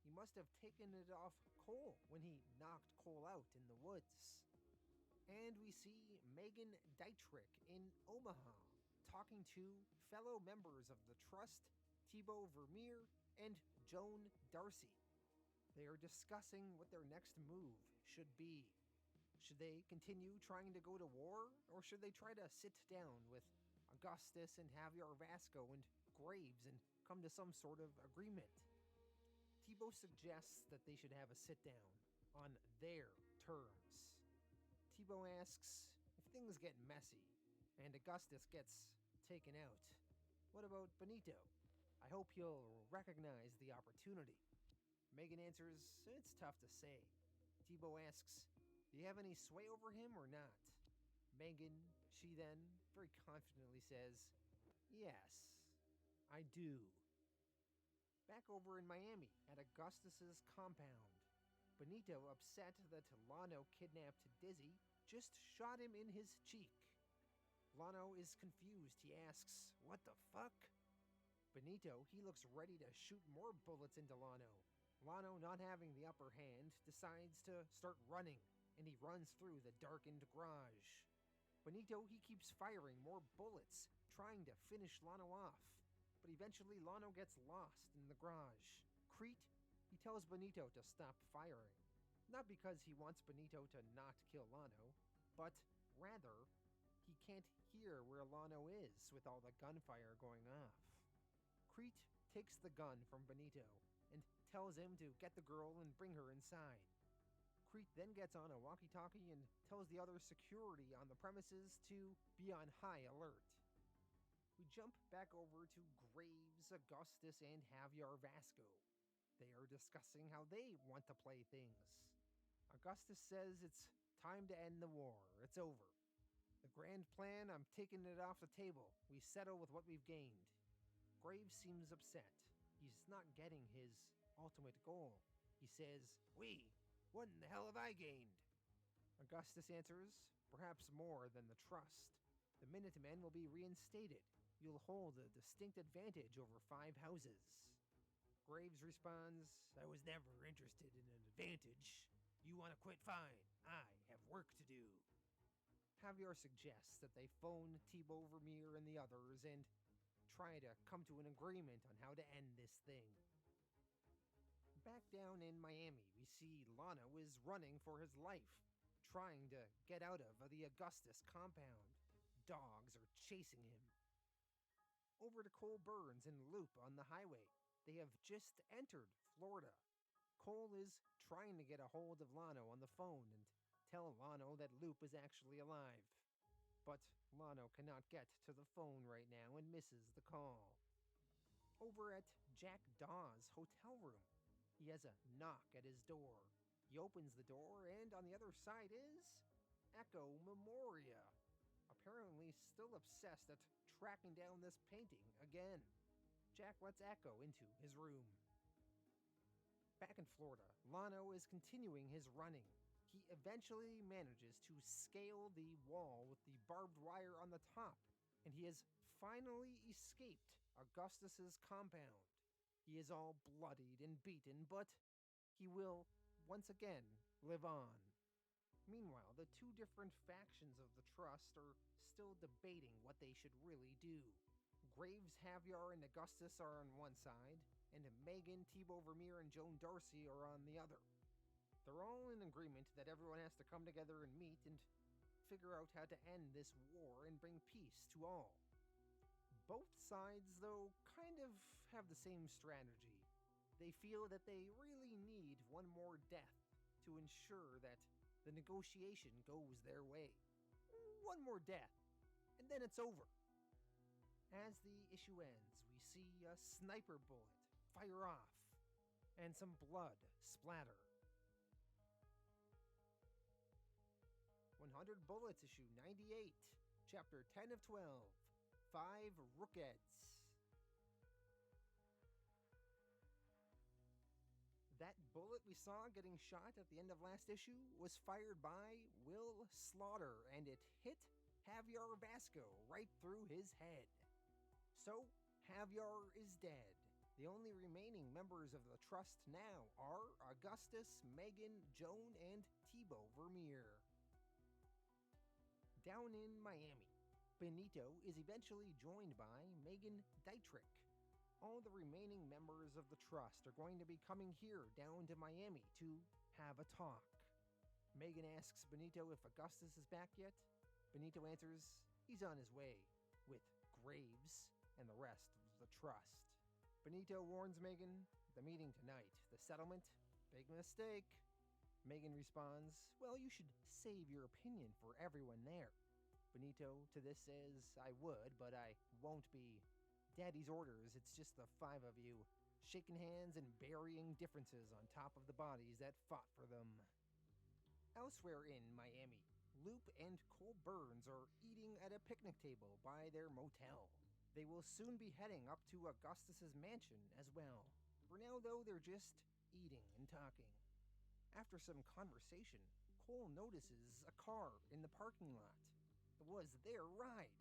He must have taken it off Cole when he knocked Cole out in the woods. And we see Megan Dietrich in Omaha, talking to fellow members of the Trust, Thibaut Vermeer, and Joan Darcy. They are discussing what their next move should be. Should they continue trying to go to war, or should they try to sit down with Augustus and Javier Vasco and Graves and come to some sort of agreement? Thibaut suggests that they should have a sit-down on their terms. Thibaut asks, if things get messy and Augustus gets taken out, what about Benito? I hope he'll recognize the opportunity. Megan answers, it's tough to say. Thibaut asks, do you have any sway over him or not? Megan, she then very confidently says, yes, I do. Back over in Miami at Augustus's compound, Benito, upset that Lano kidnapped Dizzy, just shot him in his cheek. Lano is confused. He asks, what the fuck? Benito, he looks ready to shoot more bullets into Lano. Lano, not having the upper hand, decides to start running, and he runs through the darkened garage. Benito, he keeps firing more bullets, trying to finish Lano off. But eventually Lano gets lost in the garage. Crete, he tells Benito to stop firing. Not because he wants Benito to not kill Lano, but rather, he can't hear where Lano is with all the gunfire going off. Crete takes the gun from Benito and tells him to get the girl and bring her inside. Crete then gets on a walkie-talkie and tells the other security on the premises to be on high alert. We jump back over to Graves, Augustus, and Javier Vasco. They are discussing how they want to play things. Augustus says it's time to end the war. It's over. The Grand plan, I'm taking it off the table. We settle with what we've gained. Graves seems upset. He's not getting his ultimate goal. He says, "We, what in the hell have I gained?" Augustus answers, "Perhaps more than the trust. The Minutemen will be reinstated. You'll hold a distinct advantage over 5 houses." Graves responds, "I was never interested in an advantage. You want to quit? Fine. I have work to do." Javier suggests that they phone Thibaut Vermeer and the others and try to come to an agreement on how to end this thing. Back down in Miami, we see Lano is running for his life, trying to get out of the Augustus compound. Dogs are chasing him. Over to Cole Burns and Loop on the highway. They have just entered Florida. Cole is trying to get a hold of Lano on the phone and tell Lano that Loop is actually alive. But Lano cannot get to the phone right now and misses the call. Over at Jack Dawes' hotel room, he has a knock at his door. He opens the door, and on the other side is Echo Memoria, apparently still obsessed at tracking down this painting again. Jack lets Echo into his room. Back in Florida, Lano is continuing his running. He eventually manages to scale the wall with the barbed wire on the top, and he has finally escaped Augustus's compound. He is all bloodied and beaten, but he will once again live on. Meanwhile, the two different factions of the Trust are still debating what they should really do. Graves, Javier, and Augustus are on one side, and Megan, Thibaut Vermeer, and Joan Darcy are on the other. They're all in agreement that everyone has to come together and meet and figure out how to end this war and bring peace to all. Both sides, though, kind of have the same strategy. They feel that they really need one more death to ensure that the negotiation goes their way. One more death, and then it's over. As the issue ends, we see a sniper bullet fire off, and some blood splatter. 100 Bullets, issue 98, chapter 10 of 12, 5 Rookheads. That bullet we saw getting shot at the end of last issue was fired by Will Slaughter, and it hit Javier Vasco right through his head. So, Javier is dead. The only remaining members of the Trust now are Augustus, Megan, Joan, and Thibaut Vermeer. Down in Miami, Benito is eventually joined by Megan Dietrich. All the remaining members of the Trust are going to be coming here down to Miami to have a talk. Megan asks Benito if Augustus is back yet. Benito answers he's on his way, with Graves and the rest of the Trust. Benito warns Megan, the meeting tonight, the settlement, big mistake. Megan responds, well, you should save your opinion for everyone there. Benito to this says, I would, but I won't be. Daddy's orders, it's just the 5 of you, shaking hands and burying differences on top of the bodies that fought for them. Elsewhere in Miami, Loop and Cole Burns are eating at a picnic table by their motel. They will soon be heading up to Augustus's mansion as well. For now, though, they're just eating and talking. After some conversation, Cole notices a car in the parking lot. It was their ride.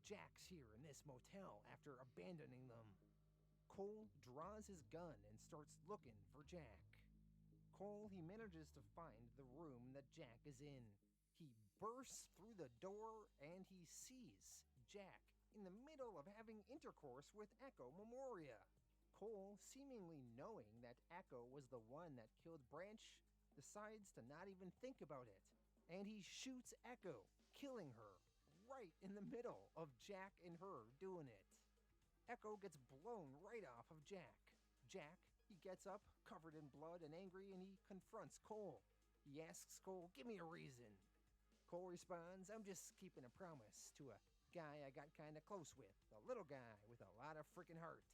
Jack's here in this motel after abandoning them. Cole draws his gun and starts looking for Jack. Cole, he manages to find the room that Jack is in. He bursts through the door and he sees Jack in the middle of having intercourse with Echo Memoria. Cole, seemingly knowing that Echo was the one that killed Branch, decides to not even think about it. And he shoots Echo, killing her right in the middle of Jack and her doing it. Echo gets blown right off of Jack. Jack, he gets up, covered in blood and angry, and he confronts Cole. He asks Cole, give me a reason. Cole responds, I'm just keeping a promise to a guy I got kinda close with. A little guy with a lot of freaking heart.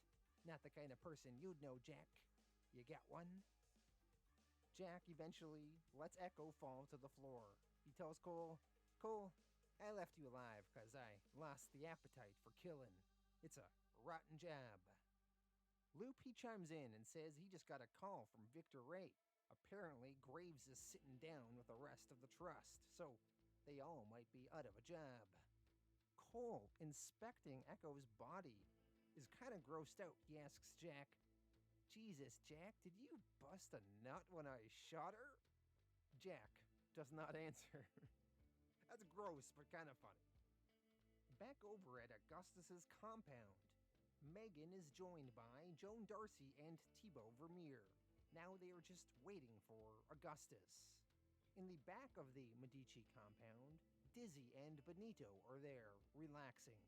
Not the kind of person you'd know, Jack. You got one? Jack eventually lets Echo fall to the floor. He tells Cole, Cole, I left you alive because I lost the appetite for killing. It's a rotten job. Loop, he chimes in and says he just got a call from Victor Ray. Apparently, Graves is sitting down with the rest of the trust, so they all might be out of a job. Cole, inspecting Echo's body, is kind of grossed out. He asks Jack, "Jesus, Jack, did you bust a nut when I shot her?" Jack does not answer. That's gross, but kind of funny. Back over at Augustus's compound, Megan is joined by Joan Darcy and Thibaut Vermeer. Now they are just waiting for Augustus. In the back of the Medici compound, Dizzy and Benito are there, relaxing.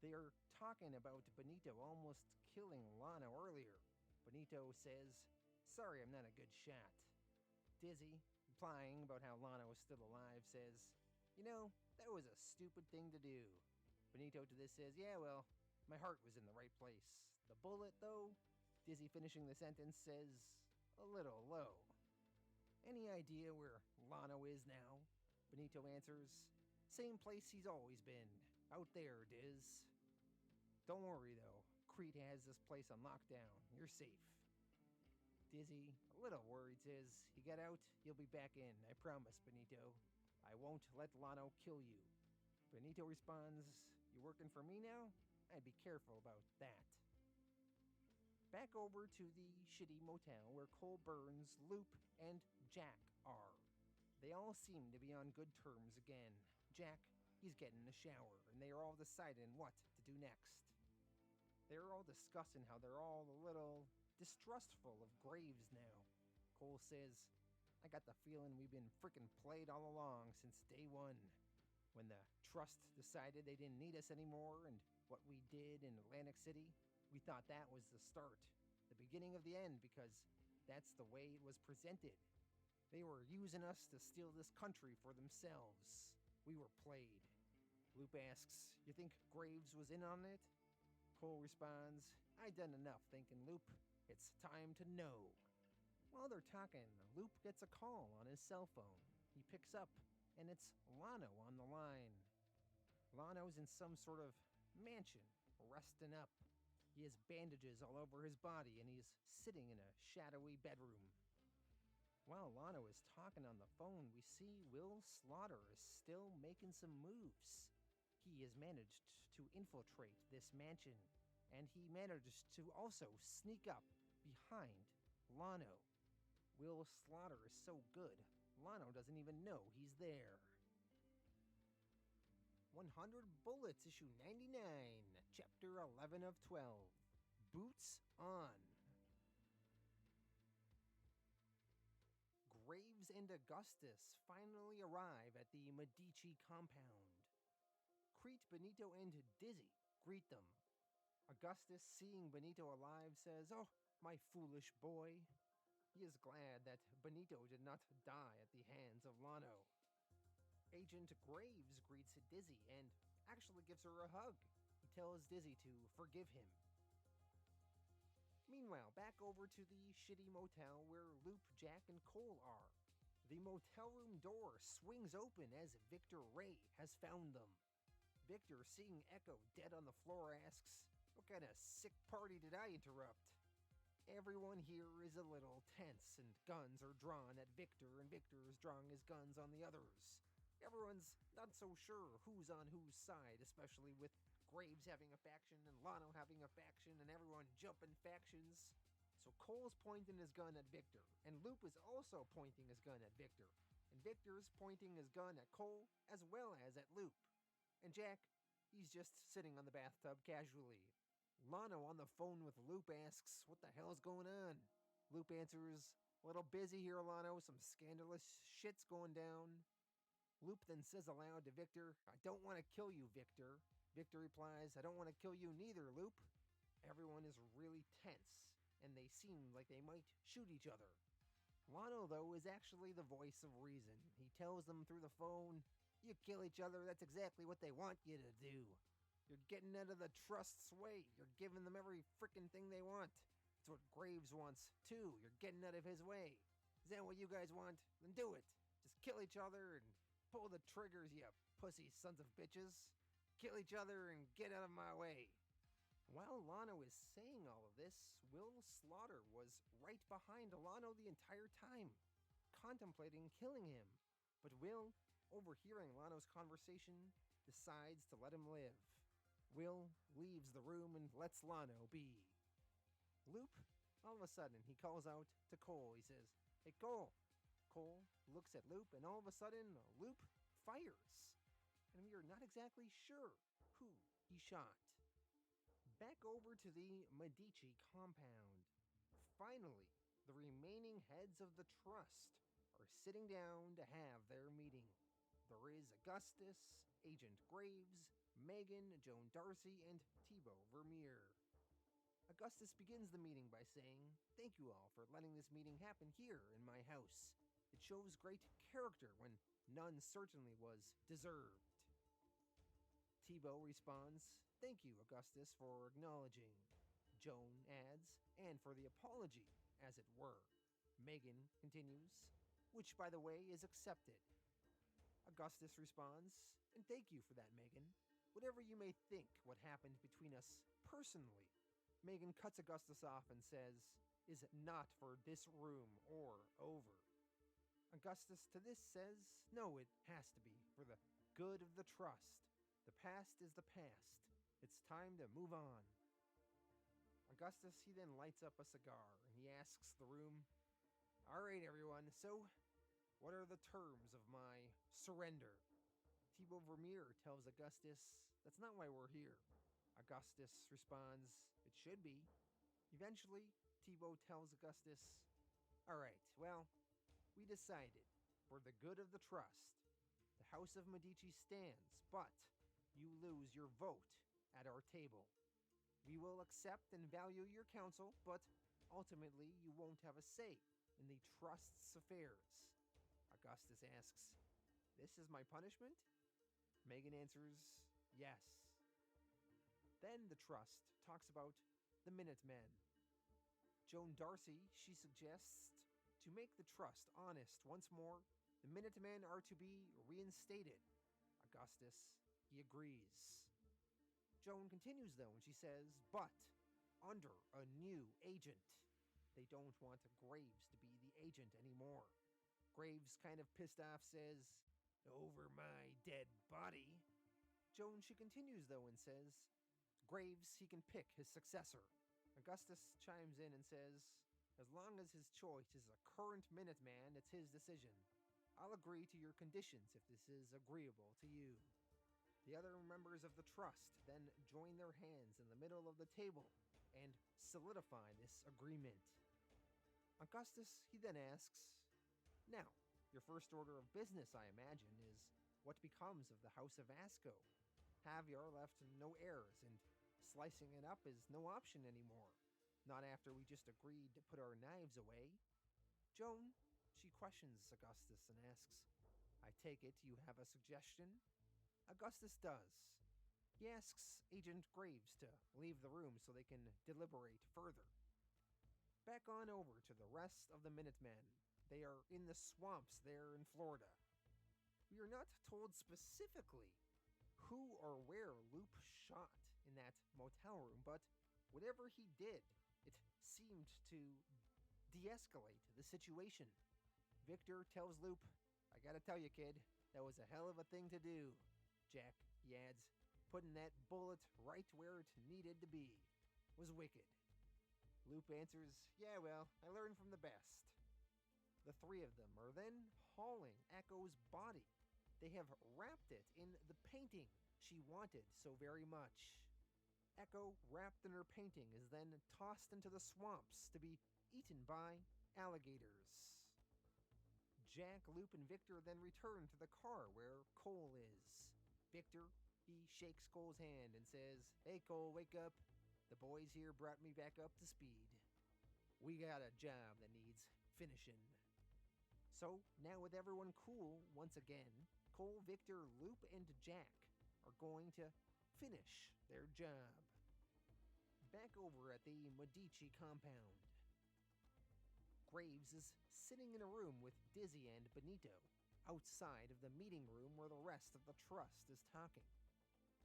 They are talking about Benito almost killing Lana earlier. Benito says, "Sorry, I'm not a good shot." Dizzy, implying about how Lana was still alive, says, "You know, that was a stupid thing to do." Benito to this says, "Yeah, well, my heart was in the right place. The bullet, though," Dizzy finishing the sentence says, "a little low." "Any idea where Lano is now?" Benito answers, "Same place he's always been. Out there, Diz." "Don't worry, though. Crete has this place on lockdown. You're safe." Dizzy, a little worried, says, "You get out, you'll be back in. I promise, Benito. I won't let Lano kill you." Benito responds, "You working for me now? I'd be careful about that." Back over to the shitty motel where Cole Burns, Loop, and Jack are. They all seem to be on good terms again. Jack, he's getting a shower, and they are all deciding what to do next. They're all discussing how they're all a little distrustful of Graves now. Cole says, "I got the feeling we've been frickin' played all along since day one. When the Trust decided they didn't need us anymore and what we did in Atlantic City, we thought that was the start, the beginning of the end, because that's the way it was presented. They were using us to steal this country for themselves. We were played." Loop asks, "You think Graves was in on it?" Cole responds, "I done enough thinking, Loop. It's time to know." While they're talking, Loop gets a call on his cell phone. He picks up, and it's Lano on the line. Lano's in some sort of mansion, resting up. He has bandages all over his body, and he's sitting in a shadowy bedroom. While Lano is talking on the phone, we see Will Slaughter is still making some moves. He has managed to infiltrate this mansion, and he managed to also sneak up behind Lano. Will Slaughter is so good, Lano doesn't even know he's there. 100 Bullets, issue 99, chapter 11 of 12. Boots on. Graves and Augustus finally arrive at the Medici compound. Crete, Benito, and Dizzy greet them. Augustus, seeing Benito alive, says, "Oh, my foolish boy." He is glad that Benito did not die at the hands of Lano. Agent Graves greets Dizzy and actually gives her a hug. He tells Dizzy to forgive him. Meanwhile, back over to the shitty motel where Loop, Jack, and Cole are. The motel room door swings open as Victor Ray has found them. Victor, seeing Echo dead on the floor, asks, "What kind of sick party did I interrupt?" Everyone here is a little tense, and guns are drawn at Victor, and Victor is drawing his guns on the others. Everyone's not so sure who's on whose side, especially with Graves having a faction and Lano having a faction and everyone jumping factions. So Cole's pointing his gun at Victor, and Loop is also pointing his gun at Victor, and Victor's pointing his gun at Cole as well as at Loop. And Jack, he's just sitting on the bathtub casually. Lano on the phone with Loop asks, "What the hell's going on?" Loop answers, "A little busy here, Lano. Some scandalous shit's going down." Loop then says aloud to Victor, "I don't want to kill you, Victor." Victor replies, "I don't want to kill you neither, Loop." Everyone is really tense, and they seem like they might shoot each other. Lano, though, is actually the voice of reason. He tells them through the phone, "You kill each other, that's exactly what they want you to do. You're getting out of the Trust's way. You're giving them every frickin' thing they want. It's what Graves wants, too. You're getting out of his way. Is that what you guys want? Then do it. Just kill each other and Pull the triggers, you pussy sons of bitches. Kill each other and get out of my way. While Lano is saying all of this, Will Slaughter was right behind Lano the entire time, contemplating killing him. But Will, overhearing Lano's conversation, decides to let him live. Will leaves the room and lets Lano be. Loop, all of a sudden, he calls out to Cole. He says, "Hey, Cole." Cole looks at Loop, and all of a sudden, Loop fires. And we are not exactly sure who he shot. Back over to the Medici compound. Finally, the remaining heads of the trust are sitting down to have their meeting. There is Augustus, Agent Graves, Megan, Joan Darcy, and Thibaut Vermeer. Augustus begins the meeting by saying, "Thank you all for letting this meeting happen here in my house. It shows great character when none certainly was deserved." Thibaut responds, "Thank you, Augustus, for acknowledging." Joan adds, "And for the apology, as it were." Megan continues, "Which, by the way, is accepted." Augustus responds, "And thank you for that, Megan. Whatever you may think what happened between us personally," Megan cuts Augustus off and says, "is not for this room or over." Augustus to this says, "No, it has to be for the good of the trust. The past is the past. It's time to move on." Augustus, he then lights up a cigar and he asks the room, "All right, everyone, so what are the terms of my surrender?" Thibaut Vermeer tells Augustus, "That's not why we're here." Augustus responds, "It should be." Eventually, Thibaut tells Augustus, "All right, well, we decided, for the good of the trust, the House of Medici stands, but you lose your vote at our table. We will accept and value your counsel, but ultimately you won't have a say in the trust's affairs." Augustus asks, "This is my punishment?" Megan answers, "Yes." Then the trust talks about the Minutemen. Joan Darcy, she suggests to make the trust honest once more, the Minutemen are to be reinstated. Augustus, he agrees. Joan continues though, and she says, "But under a new agent. They don't want Graves to be the agent anymore." Graves, kind of pissed off, says, "Over my dead body." Joan, she continues though and says, Graves, he can pick his successor. Augustus chimes in and says, "As long as his choice is a current Minuteman, it's his decision. I'll agree to your conditions if this is agreeable to you." The other members of the trust then join their hands in the middle of the table and solidify this agreement. Augustus, he then asks, "Now, your first order of business, I imagine, is what becomes of the House of Asco. Javier left no heirs, and slicing it up is no option anymore. Not after we just agreed to put our knives away." Joan, she questions Augustus and asks, "I take it you have a suggestion?" Augustus does. He asks Agent Graves to leave the room so they can deliberate further. Back on over to the rest of the Minutemen. They are in the swamps there in Florida. We are not told specifically who or where Loop shot in that motel room, but whatever he did, it seemed to de-escalate the situation. Victor tells Loop, "I gotta tell you, kid, that was a hell of a thing to do." Jack, he adds, "Putting that bullet right where it needed to be was wicked." Loop answers, "Yeah, well, I learned from the best." The three of them are then hauling Echo's body. They have wrapped it in the painting she wanted so very much. Echo, wrapped in her painting, is then tossed into the swamps to be eaten by alligators. Jack, Loop, and Victor then return to the car where Cole is. Victor, he shakes Cole's hand and says, "Hey Cole, wake up. The boys here brought me back up to speed. We got a job that needs finishing." So, now with everyone cool once again, Cole, Victor, Loop, and Jack are going to finish their job. Back over at the Medici compound. Graves is sitting in a room with Dizzy and Benito. outside of the meeting room where the rest of the trust is talking.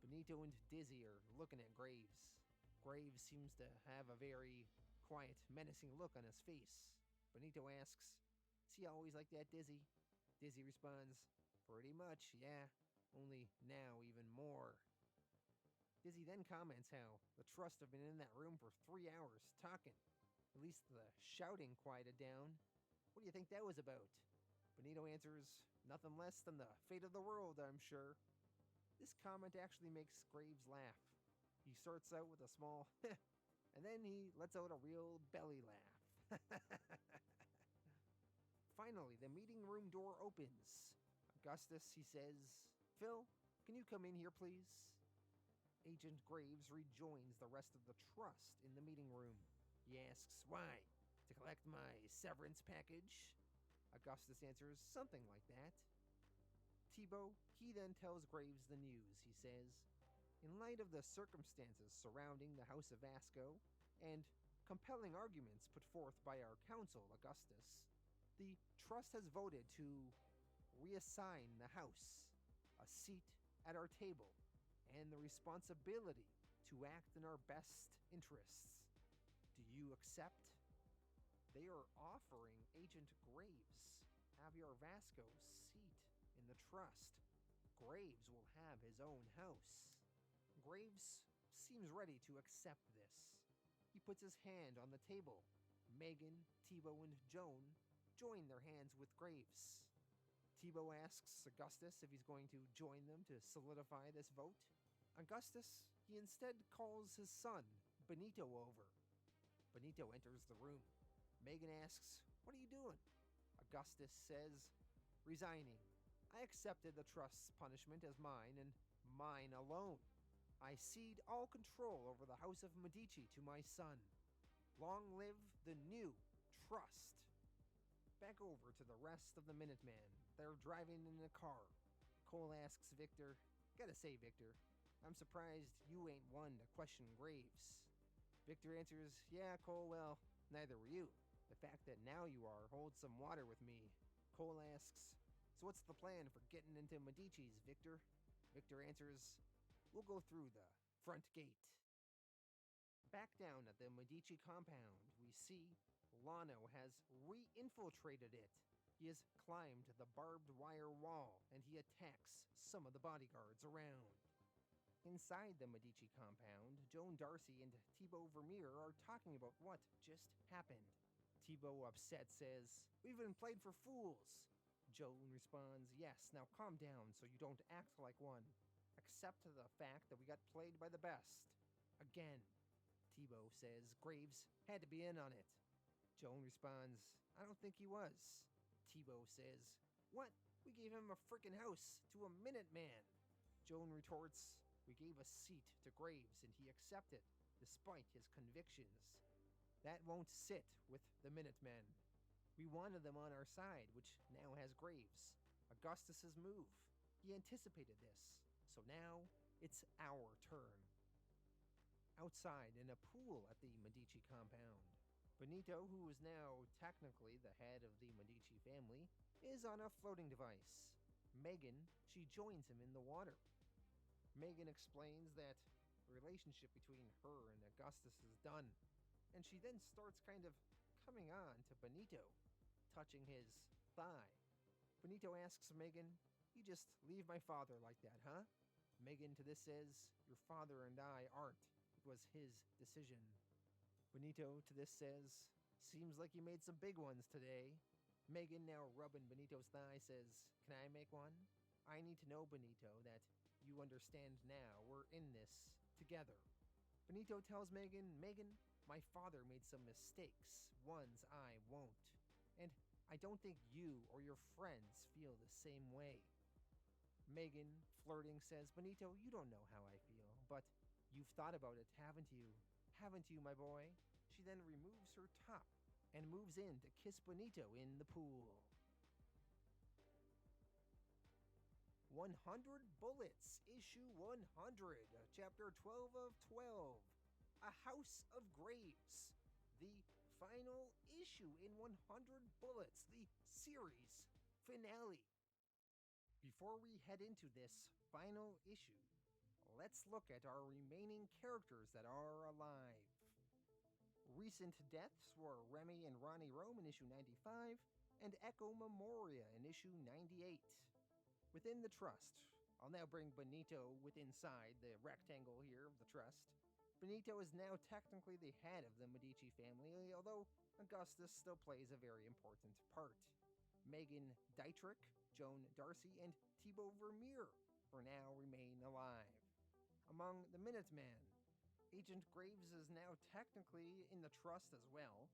Benito and Dizzy are looking at Graves. Graves seems to have a very quiet, menacing look on his face. Benito asks, "Is he always like that, Dizzy?" Dizzy responds, "Pretty much, yeah. Only now even more." Dizzy then comments how the trust have been in that room for 3 hours talking. At least the shouting quieted down. "What do you think that was about?" Benito answers, "Nothing less than the fate of the world, I'm sure." This comment actually makes Graves laugh. He starts out with a small and then he lets out a real belly laugh. Finally, the meeting room door opens. Augustus, he says, "Phil, can you come in here, please?" Agent Graves rejoins the rest of the trust in the meeting room. He asks, "Why? To collect my severance package?" Augustus answers, "Something like that." Tebow, he then tells Graves the news. He says, "In light of the circumstances surrounding the House of Vasco and compelling arguments put forth by our counsel, Augustus, the trust has voted to reassign the House a seat at our table and the responsibility to act in our best interests. Do you accept?" They are offering Agent Graves Javier Vasco's seat in the trust. Graves will have his own house. Graves seems ready to accept this. He puts his hand on the table. Megan, Tebow, and Joan join their hands with Graves. Tebow asks Augustus if he's going to join them to solidify this vote. Augustus, he instead calls his son, Benito, over. Benito enters the room. Megan asks, "What are you doing?" Augustus says, "Resigning. I accepted the trust's punishment as mine and mine alone. I cede all control over the House of Medici to my son. Long live the new trust." Back over to the rest of the Minutemen. They're driving in a car. Cole asks Victor, "Gotta say, Victor, I'm surprised you ain't one to question Graves." Victor answers, "Yeah, Cole, well, neither were you. The fact that now you are holds some water with me." Cole asks, "So what's the plan for getting into Medici's, Victor?" Victor answers, "We'll go through the front gate." Back down at the Medici compound, we see Lano has re-infiltrated it. He has climbed the barbed wire wall and he attacks some of the bodyguards around. Inside the Medici compound, Joan Darcy and Tebow Vermeer are talking about what just happened. Tebow, upset, says, "We've been played for fools." Joan responds, "Yes, now calm down so you don't act like one. Accept the fact that we got played by the best." Again, Tebow says Graves had to be in on it. Joan responds, "I don't think he was." Tebow says, "What? We gave him a frickin' house to a Minuteman." Joan retorts, "We gave a seat to Graves and he accepted, despite his convictions. That won't sit with the Minutemen. We wanted them on our side, which now has Graves. Augustus's move. He anticipated this, so now it's our turn." Outside, in a pool at the Medici compound, Benito, who is now technically the head of the Medici family, is on a floating device. Megan, she joins him in the water. Megan explains that the relationship between her and Augustus is done, and she then starts kind of coming on to Benito, touching his thigh. Benito asks Megan, "You just leave my father like that, huh?" Megan to this says, "Your father and I aren't. It was his decision." Benito to this says, "Seems like you made some big ones today." Megan, now rubbing Benito's thigh, says, "Can I make one? I need to know, Benito, that you understand now we're in this together." Benito tells Megan, "Megan, my father made some mistakes, ones I won't. And I don't think you or your friends feel the same way." Megan, flirting, says, "Benito, you don't know how I feel, but you've thought about it, haven't you? Haven't you, my boy?" She then removes her top and moves in to kiss Benito in the pool. 100 Bullets, Issue 100, Chapter 12 of 12, A House of Graves. The final issue in 100 Bullets, the series finale. before we head into this final issue, let's look at our remaining characters that are alive. Recent deaths were Remy and Ronnie Rome in issue 95, and Echo Memoria in issue 98. Within the Trust, I'll now bring Benito inside the rectangle here of the Trust. Benito is now technically the head of the Medici family, although Augustus still plays a very important part. Megan Dietrich, Joan Darcy, and Thibaut Vermeer for now remain alive. Among the Minutemen, Agent Graves is now technically in the Trust as well.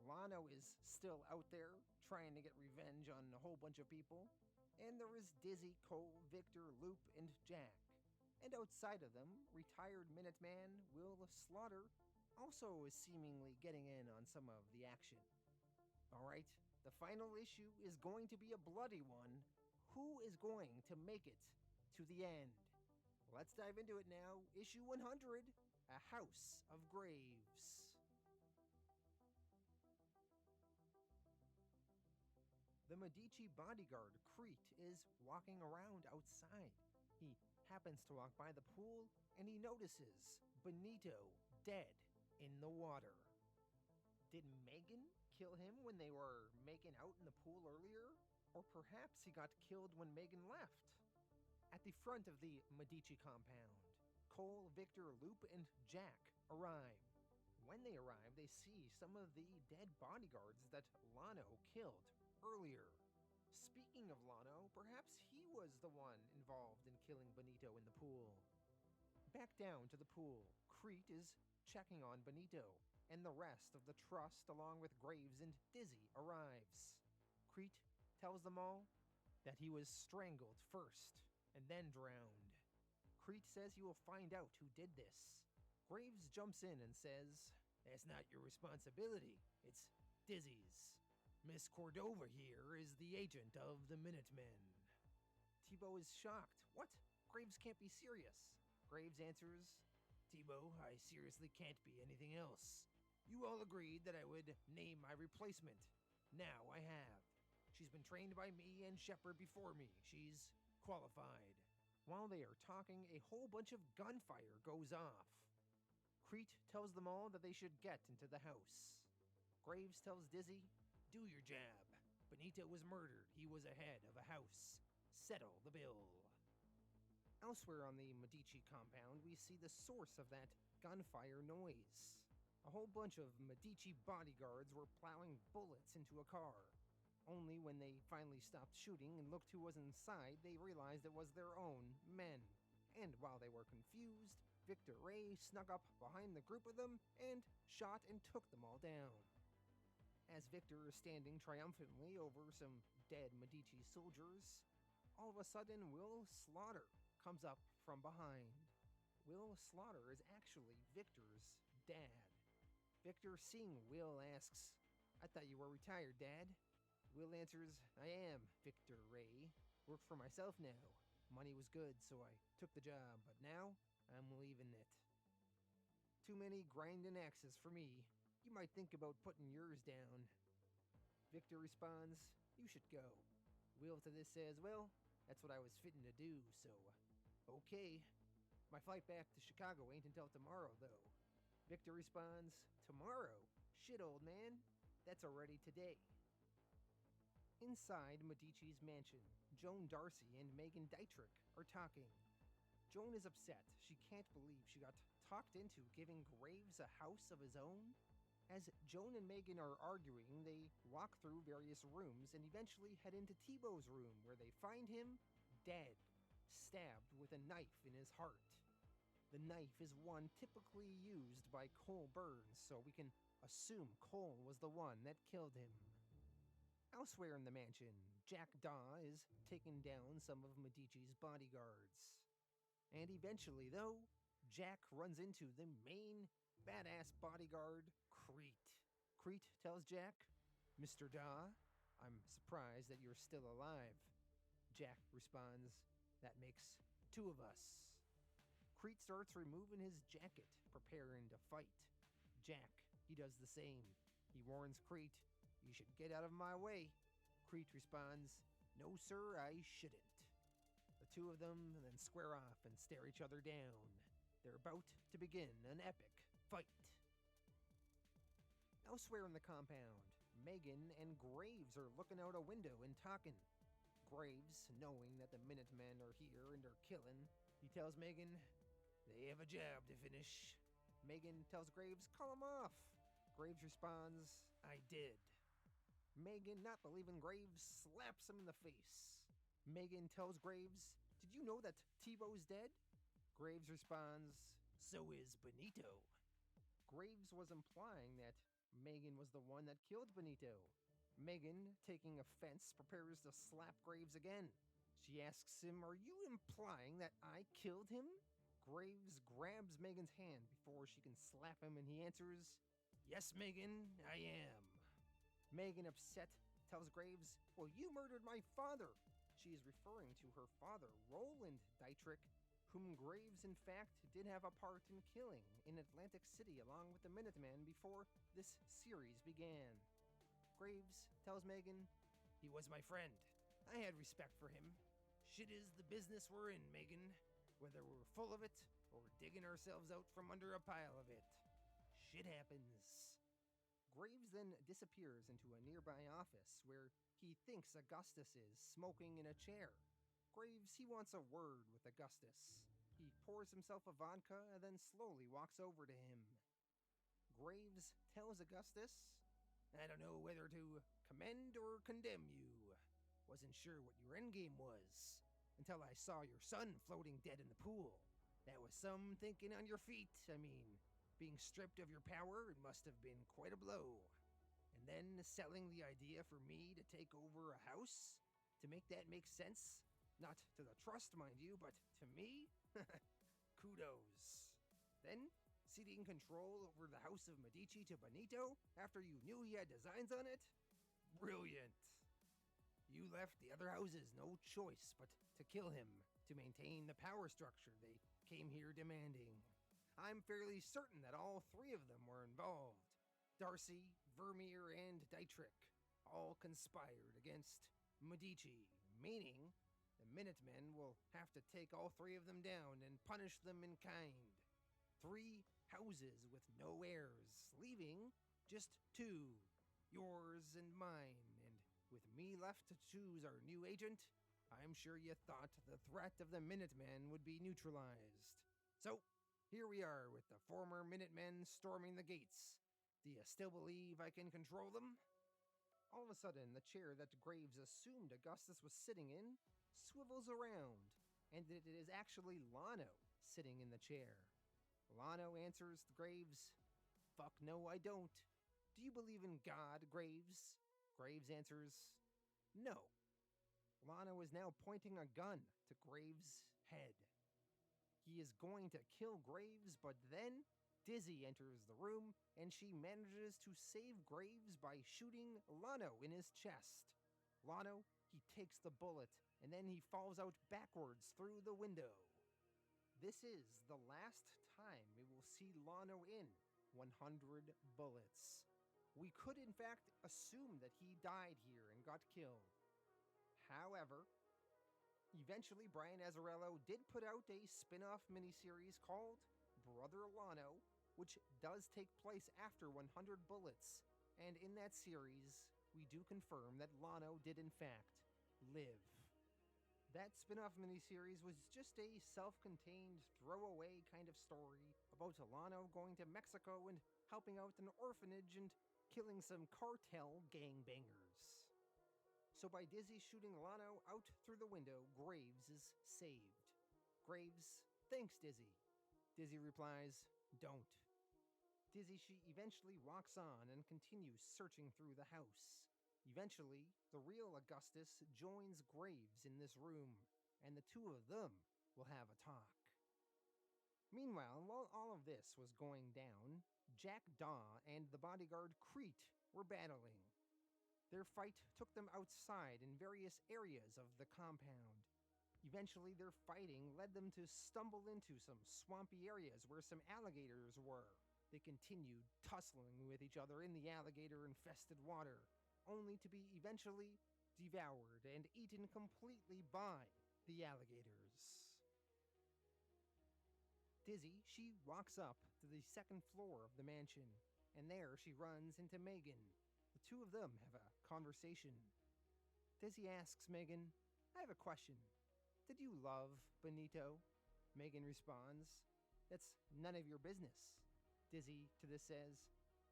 Lano is still out there trying to get revenge on a whole bunch of people. And there is Dizzy, Cole, Victor, Loop, and Jack. And outside of them, retired Minuteman Will Slaughter also is seemingly getting in on some of the action. Alright, the final issue is going to be a bloody one. Who is going to make it to the end? Let's dive into it now. Issue 100, A House of Graves. The Medici bodyguard, Crete, is walking around outside. He happens to walk by the pool, and he notices Benito dead in the water. Did Megan kill him when they were making out in the pool earlier? Or perhaps he got killed when Megan left? At the front of the Medici compound, Cole, Victor, Loop, and Jack arrive. When they arrive, they see some of the dead bodyguards that Lano killed earlier. Speaking of Lano, perhaps he was the one involved in killing Benito in the pool. Back down to the pool, Crete is checking on Benito, and the rest of the Trust, along with Graves and Dizzy, arrives. Crete tells them all that he was strangled first and then drowned. Crete says he will find out who did this. Graves jumps in and says, "That's not your responsibility, it's Dizzy's. Miss Cordova here is the agent of the Minutemen." Thibaut is shocked. What? Graves can't be serious. Graves answers, "Thibaut, I seriously can't be anything else. You all agreed that I would name my replacement. Now I have. She's been trained by me and Shepard before me. She's qualified." While they are talking, a whole bunch of gunfire goes off. Crete tells them all that they should get into the house. Graves tells Dizzy, "Do your job. Benito was murdered. He was a head of a house. Settle the bill." Elsewhere on the Medici compound, we see the source of that gunfire noise. A whole bunch of Medici bodyguards were plowing bullets into a car. Only when they finally stopped shooting and looked who was inside, they realized it was their own men. And while they were confused, Victor Ray snuck up behind the group of them and shot and took them all down. As Victor is standing triumphantly over some dead Medici soldiers, all of a sudden Will Slaughter comes up from behind. Will Slaughter is actually Victor's dad. Victor, seeing Will, asks, "I thought you were retired, Dad." Will answers, "I am, Victor Ray. Work for myself now. Money was good, so I took the job, but now I'm leaving it. Too many grinding axes for me. You might think about putting yours down." Victor responds, "You should go." Will to this says, "Well, that's what I was fitting to do, so okay. My flight back to Chicago ain't until tomorrow, though." Victor responds, "Tomorrow? Shit, old man. That's already today." Inside Medici's mansion, Joan Darcy and Megan Dietrich are talking. Joan is upset. She can't believe she got talked into giving Graves a house of his own. As Joan and Megan are arguing, they walk through various rooms and eventually head into Thibaut's room, where they find him dead, stabbed with a knife in his heart. The knife is one typically used by Cole Burns, so we can assume Cole was the one that killed him. Elsewhere in the mansion, Jack Daw is taking down some of Medici's bodyguards. And eventually, though, Jack runs into the main badass bodyguard, Crete. Crete tells Jack, "Mr. Daw, I'm surprised that you're still alive." Jack responds, "That makes two of us." Crete starts removing his jacket, preparing to fight. Jack, he does the same. He warns Crete, "You should get out of my way." Crete responds, "No, sir, I shouldn't." two of them then square off and stare each other down. They're about to begin an epic fight. Elsewhere in the compound, Megan and Graves are looking out a window and talking. Graves, knowing that the Minutemen are here and are killing, he tells Megan, they have a job to finish. Megan tells Graves, call him off. Graves responds, I did. Megan, not believing Graves, slaps him in the face. Megan tells Graves, did you know that Tebow's dead? Graves responds, so is Benito. Graves was implying that Megan was the one that killed Benito. Megan, taking offense, prepares to slap Graves again. She asks him, are you implying that I killed him? Graves grabs Megan's hand before she can slap him, and he answers, yes, Megan, I am. Megan, upset, tells Graves, well, you murdered my father. She is referring to her father, Roland Dietrich, whom Graves, in fact, did have a part in killing in Atlantic City along with the Minutemen before this series began. Graves tells Megan, he was my friend. I had respect for him. Shit is the business we're in, Megan. Whether we're full of it or digging ourselves out from under a pile of it. Shit happens. Graves then disappears into a nearby office where he thinks Augustus is smoking in a chair. Graves, he wants a word with Augustus. He pours himself a vodka and then slowly walks over to him. Graves tells Augustus, I don't know whether to commend or condemn you. Wasn't sure what your endgame was until I saw your son floating dead in the pool. That was some thinking on your feet. I mean, being stripped of your power, it must have been quite a blow. And then selling the idea for me to take over a house? To make that make sense? Not to the trust, mind you, but to me? Kudos. Then, ceding control over the House of Medici to Benito after you knew he had designs on it? Brilliant. You left the other houses no choice but to kill him to maintain the power structure they came here demanding. I'm fairly certain that all three of them were involved. Darcy, Vermeer, and Dietrich all conspired against Medici, meaning the Minutemen will have to take all three of them down and punish them in kind. 3 houses with no heirs, leaving just 2, yours and mine, and with me left to choose our new agent, I'm sure you thought the threat of the Minutemen would be neutralized. So, here we are with the former Minutemen storming the gates. Do you still believe I can control them? All of a sudden, the chair that Graves assumed Augustus was sitting in swivels around, and it is actually Lano sitting in the chair. Lano answers Graves, fuck no, I don't. Do you believe in God, Graves? Graves answers, no. Lano is now pointing a gun to Graves' head. He is going to kill Graves, but then Dizzy enters the room, and she manages to save Graves by shooting Lano in his chest. Lano, he takes the bullet, and then he falls out backwards through the window. This is the last time we will see Lano in 100 bullets. We could in fact assume that he died here and got killed. However, eventually Brian Azzarello did put out a spin-off miniseries called Brother Lano, which does take place after 100 bullets, and in that series, we do confirm that Lano did in fact live. That spin-off miniseries was just a self-contained throwaway kind of story about Lano going to Mexico and helping out an orphanage and killing some cartel gangbangers. So by Dizzy shooting Lano out through the window, Graves is saved. Graves thanks Dizzy. Dizzy replies, don't. Dizzy, she eventually walks on and continues searching through the house. Eventually, the real Augustus joins Graves in this room, and the two of them will have a talk. Meanwhile, while all of this was going down, Jack Daw and the bodyguard Crete were battling. Their fight took them outside in various areas of the compound. Eventually, their fighting led them to stumble into some swampy areas where some alligators were. They continued tussling with each other in the alligator-infested water, only to be eventually devoured and eaten completely by the alligators. Dizzy, she walks up to the second floor of the mansion, and there she runs into Megan. The two of them have a conversation. Dizzy asks Megan, I have a question. Did you love Benito? Megan responds, that's none of your business. Dizzy to this says,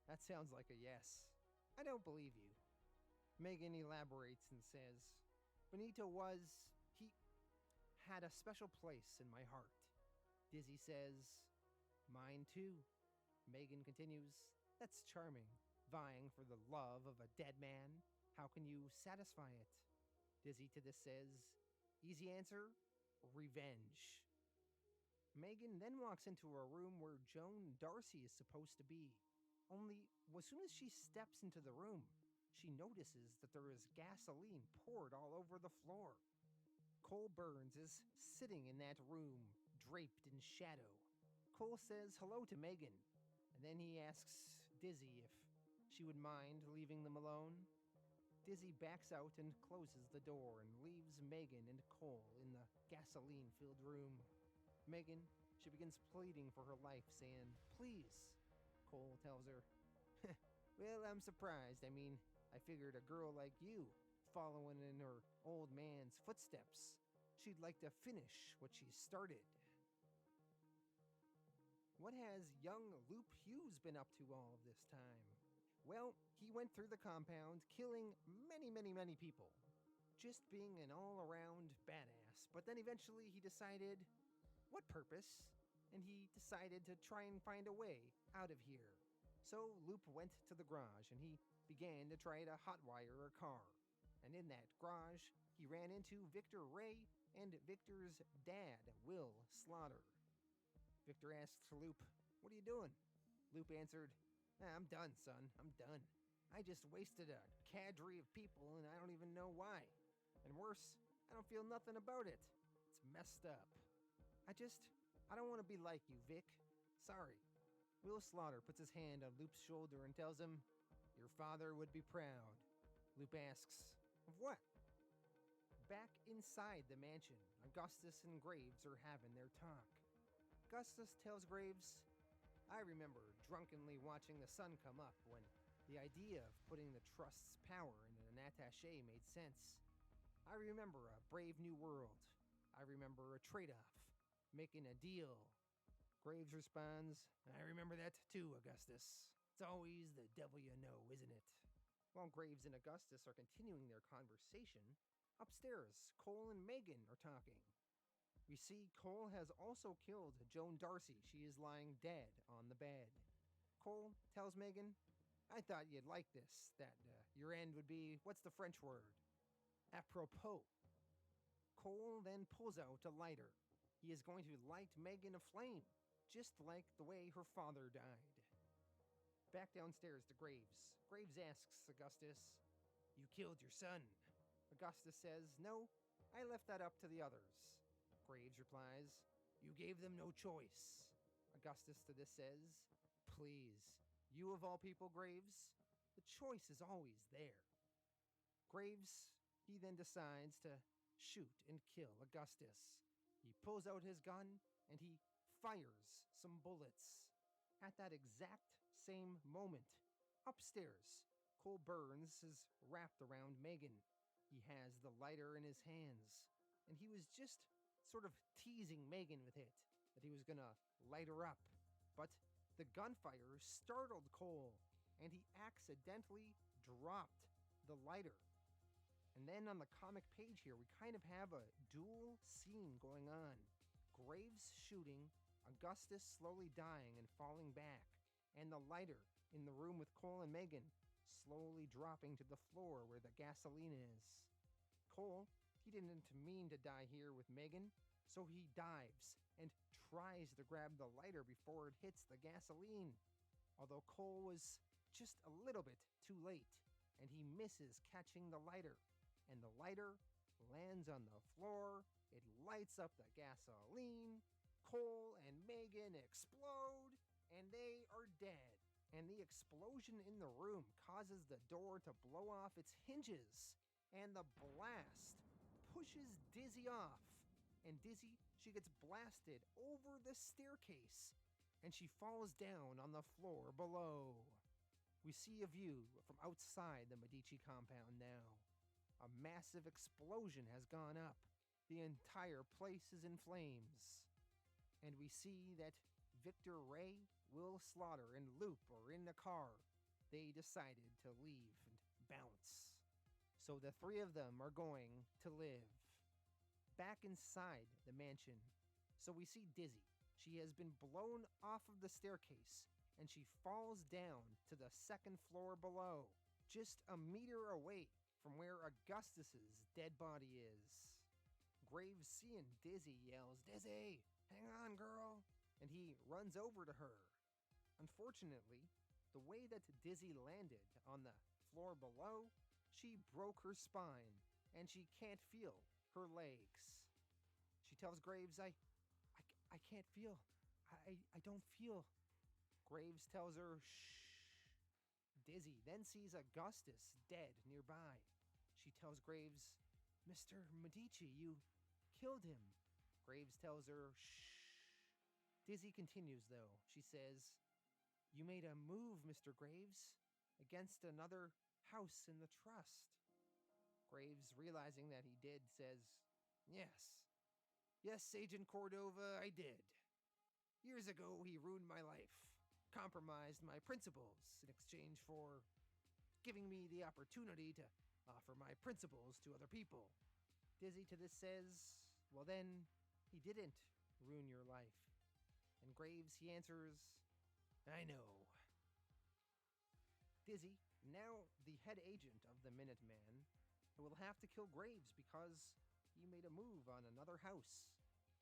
that sounds like a yes. I don't believe you. Megan elaborates and says, Benito he had a special place in my heart. Dizzy says, mine too. Megan continues, that's charming. Vying for the love of a dead man. How can you satisfy it? Dizzy to this says, easy answer, revenge. Megan then walks into a room where Joan Darcy is supposed to be. Only, as soon as she steps into the room, she notices that there is gasoline poured all over the floor. Cole Burns is sitting in that room, draped in shadow. Cole says hello to Megan, and then he asks Dizzy if she would mind leaving them alone. Dizzy backs out and closes the door and leaves Megan and Cole in the gasoline-filled room. Megan, she begins pleading for her life, saying, please. Cole tells her, well, I'm surprised. I mean, I figured a girl like you, following in her old man's footsteps, she'd like to finish what she started. What has young Luke Hughes been up to all of this time? Well, he went through the compound, killing many people. Just being an all-around badass. But then eventually he decided, what purpose? And he decided to try and find a way out of here. So Loop went to the garage and he began to try to hotwire a car. And in that garage, he ran into Victor Ray and Victor's dad, Will Slaughter. Victor asked Loop, what are you doing? Loop answered, I'm done, son. I'm done. I just wasted a cadre of people and I don't even know why. And worse, I don't feel nothing about it. It's messed up. I don't want to be like you, Vic. Sorry. Will Slaughter puts his hand on Loop's shoulder and tells him, your father would be proud. Loop asks, of what? Back inside the mansion, Augustus and Graves are having their talk. Augustus tells Graves, I remember drunkenly watching the sun come up when the idea of putting the Trust's power into an attaché made sense. I remember a brave new world. I remember a trade-off, making a deal. Graves responds, I remember that too, Augustus. It's always the devil you know, isn't it? While Graves and Augustus are continuing their conversation, upstairs, Cole and Megan are talking. We see Cole has also killed Joan Darcy. She is lying dead on the bed. Cole tells Megan, I thought you'd like this, that your end would be, what's the French word? Apropos. Cole then pulls out a lighter. He is going to light Megan aflame, just like the way her father died. Back downstairs to Graves. Graves asks Augustus, you killed your son. Augustus says, no, I left that up to the others. Graves replies, you gave them no choice. Augustus to this says, please, you of all people, Graves, the choice is always there. Graves, he then decides to shoot and kill Augustus. He pulls out his gun and he fires some bullets. At that exact same moment, upstairs, Cole Burns is wrapped around Megan. He has the lighter in his hands, and he was just sort of teasing Megan with it, that he was gonna light her up. But the gunfire startled Cole, and he accidentally dropped the lighter. And then on the comic page here, we kind of have a dual scene going on. Graves shooting, Augustus slowly dying and falling back, and the lighter in the room with Cole and Megan slowly dropping to the floor where the gasoline is. Cole, he didn't mean to die here with Megan, so he dives and tries to grab the lighter before it hits the gasoline. Although Cole was just a little bit too late, and he misses catching the lighter, and the lighter lands on the floor. It lights up the gasoline. Cole and Megan explode, and they are dead. And the explosion in the room causes the door to blow off its hinges, and the blast pushes Dizzy off and Dizzy, she gets blasted over the staircase, and she falls down on the floor below. We see a view from outside the Medici compound now. A massive explosion has gone up. The entire place is in flames. And we see that Victor Ray, Will Slaughter, and Loop are in the car. They decided to leave and bounce. So the three of them are going to live. Back inside the mansion, so we see Dizzy. She has been blown off of the staircase, and she falls down to the second floor below, just a meter away from where Augustus's dead body is. Graves, seeing Dizzy, yells, "Dizzy, hang on, girl," and he runs over to her. Unfortunately, the way that Dizzy landed on the floor below, she broke her spine, and she can't feel her legs. She tells Graves, I can't feel. I don't feel. Graves tells her, shh. Dizzy then sees Augustus dead nearby. She tells Graves, Mr. Medici, you killed him. Graves tells her, shh. Dizzy continues, though. She says, you made a move, Mr. Graves, against another house in the trust. Graves, realizing that he did, says, yes. Yes, Agent Cordova, I did. Years ago, he ruined my life, compromised my principles in exchange for giving me the opportunity to offer my principles to other people. Dizzy to this says, well then, he didn't ruin your life. And Graves, he answers, I know. Dizzy, now the head agent of the Minuteman, will have to kill Graves because he made a move on another house.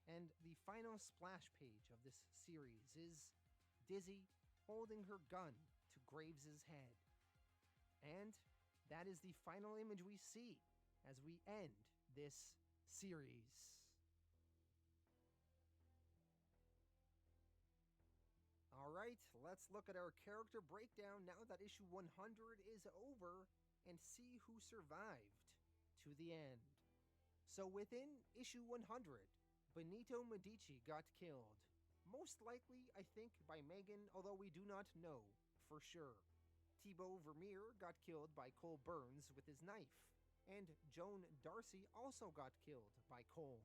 And the final splash page of this series is Dizzy holding her gun to Graves's head. And that is the final image we see as we end this series. Alright, let's look at our character breakdown now that issue 100 is over and see who survived to the end. So within issue 100, Benito Medici got killed. Most likely, I think, by Megan, although we do not know for sure. Thibaut Vermeer got killed by Cole Burns with his knife, and Joan Darcy also got killed by Cole.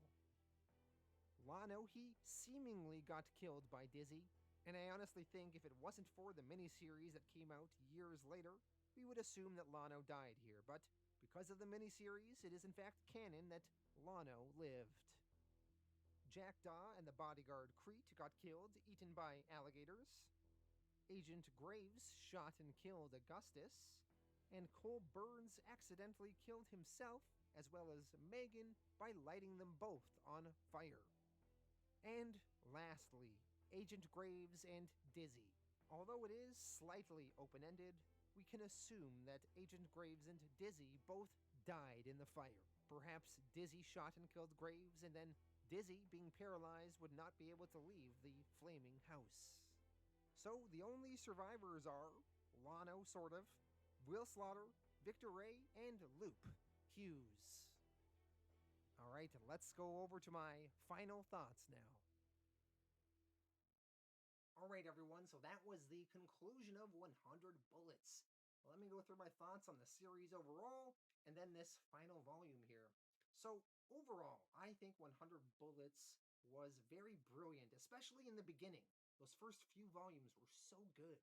Lano, he seemingly got killed by Dizzy, and I honestly think if it wasn't for the miniseries that came out years later, we would assume that Lano died here, but because of the miniseries, it is in fact canon that Lano lived. Jackdaw and the bodyguard Crete got killed, eaten by alligators. Agent Graves shot and killed Augustus, and Cole Burns accidentally killed himself, as well as Megan, by lighting them both on fire. And lastly, Agent Graves and Dizzy. Although it is slightly open-ended, we can assume that Agent Graves and Dizzy both died in the fire. Perhaps Dizzy shot and killed Graves, and then Dizzy, being paralyzed, would not be able to leave the flaming house. So the only survivors are Lano, sort of, Will Slaughter, Victor Ray, and Loop Hughes. Alright, let's go over to my final thoughts now. Alright everyone, so that was the conclusion of 100 Bullets. Let me go through my thoughts on the series overall, and then this final volume here. So, overall, I think 100 Bullets was very brilliant, especially in the beginning. Those first few volumes were so good.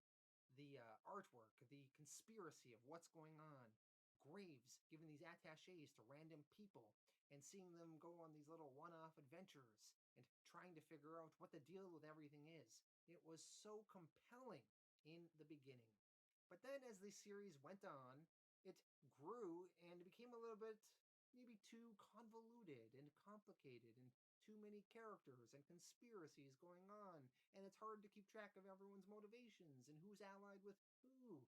The artwork, the conspiracy of what's going on, Graves giving these attaches to random people, and seeing them go on these little one-off adventures, and trying to figure out what the deal with everything is. It was so compelling in the beginning. But then as the series went on, it grew and became a little bit maybe too convoluted and complicated, and too many characters and conspiracies going on, and it's hard to keep track of everyone's motivations and who's allied with who.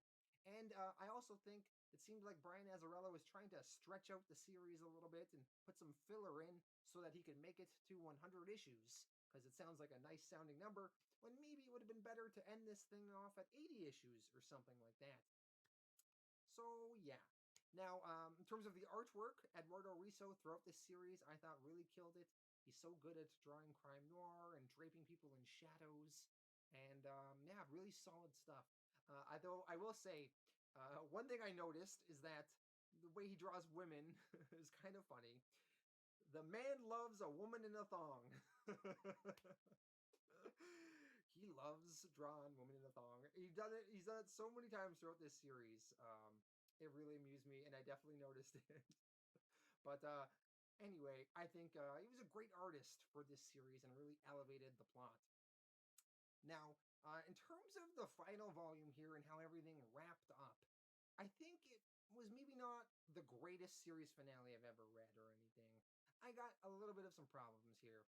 And I also think it seemed like Brian Azzarello was trying to stretch out the series a little bit and put some filler in so that he could make it to 100 issues, because it sounds like a nice sounding number, when maybe it would have been better to end this thing off at 80 issues or something like that. So yeah. Now, in terms of the artwork, Eduardo Risso throughout this series I thought really killed it. He's so good at drawing crime noir and draping people in shadows. And yeah, really solid stuff. Though I will say, one thing I noticed is that the way he draws women is kind of funny. The man loves a woman in a thong. He loves drawing women in a thong. He's done it so many times throughout this series. It really amused me, and I definitely noticed it. But anyway, I think he was a great artist for this series and really elevated the plot. Now, in terms of the final volume here and how everything wrapped up, I think it was maybe not the greatest series finale I've ever read or anything. I got a little bit of some problems here.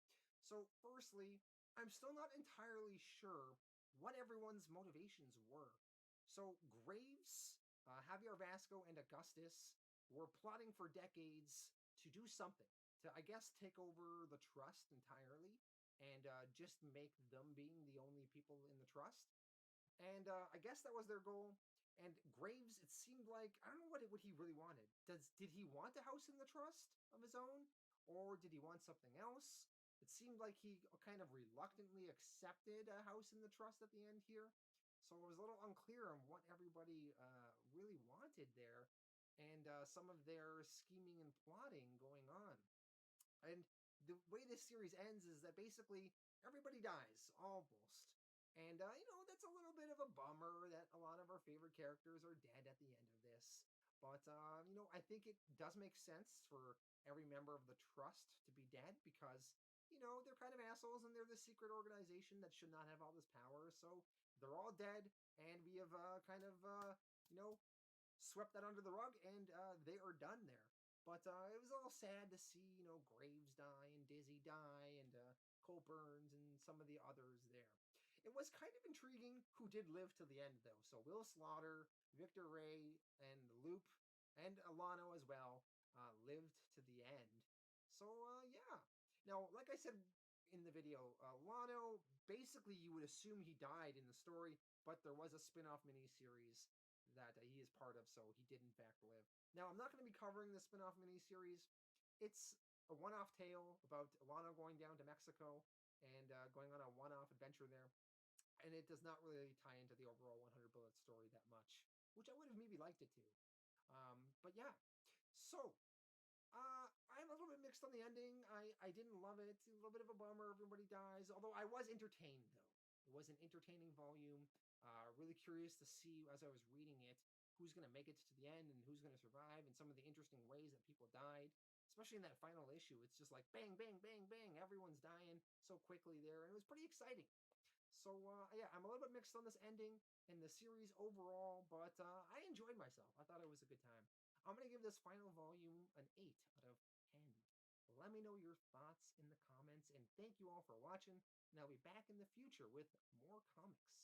So, firstly, I'm still not entirely sure what everyone's motivations were. So, Graves, Javier Vasco, and Augustus were plotting for decades to do something, to, I guess, take over the trust entirely and just make them being the only people in the trust. And I guess that was their goal. And Graves, it seemed like, I don't know what he really wanted. Did he want a house in the trust of his own? Or did he want something else? It seemed like he kind of reluctantly accepted a house in the trust at the end here. So it was a little unclear on what everybody really wanted there and some of their scheming and plotting going on. And the way this series ends is that basically everybody dies, almost. And, that's a little bit of a bummer that a lot of our favorite characters are dead at the end of this. But, I think it does make sense for every member of the Trust to be dead because, they're kind of assholes and they're the secret organization that should not have all this power. So they're all dead and we have swept that under the rug and they are done there. But it was a little sad to see, Graves die and Dizzy die and Cole Burns and some of the others there. It was kind of intriguing who did live to the end, though. So Will Slaughter, Victor Ray, and Loop, and Alano as well lived to the end. So, yeah. Now, like I said in the video, Alano, basically you would assume he died in the story, but there was a spin-off miniseries that he is part of, so he did in fact live. Now, I'm not going to be covering the spin-off miniseries. It's a one-off tale about Alano going down to Mexico and going on a one-off adventure there. And it does not really tie into the overall 100 Bullet story that much, which I would have maybe liked it to. But yeah, so I'm a little bit mixed on the ending. I didn't love it. A little bit of a bummer. Everybody dies. Although I was entertained, though. It was an entertaining volume. Really curious to see, as I was reading it, who's going to make it to the end and who's going to survive and some of the interesting ways that people died. Especially in that final issue. It's just like bang, bang, bang, bang. Everyone's dying so quickly there. And it was pretty exciting. So, yeah, I'm a little bit mixed on this ending and the series overall, but I enjoyed myself. I thought it was a good time. I'm going to give this final volume an 8 out of 10. Let me know your thoughts in the comments, and thank you all for watching, and I'll be back in the future with more comics.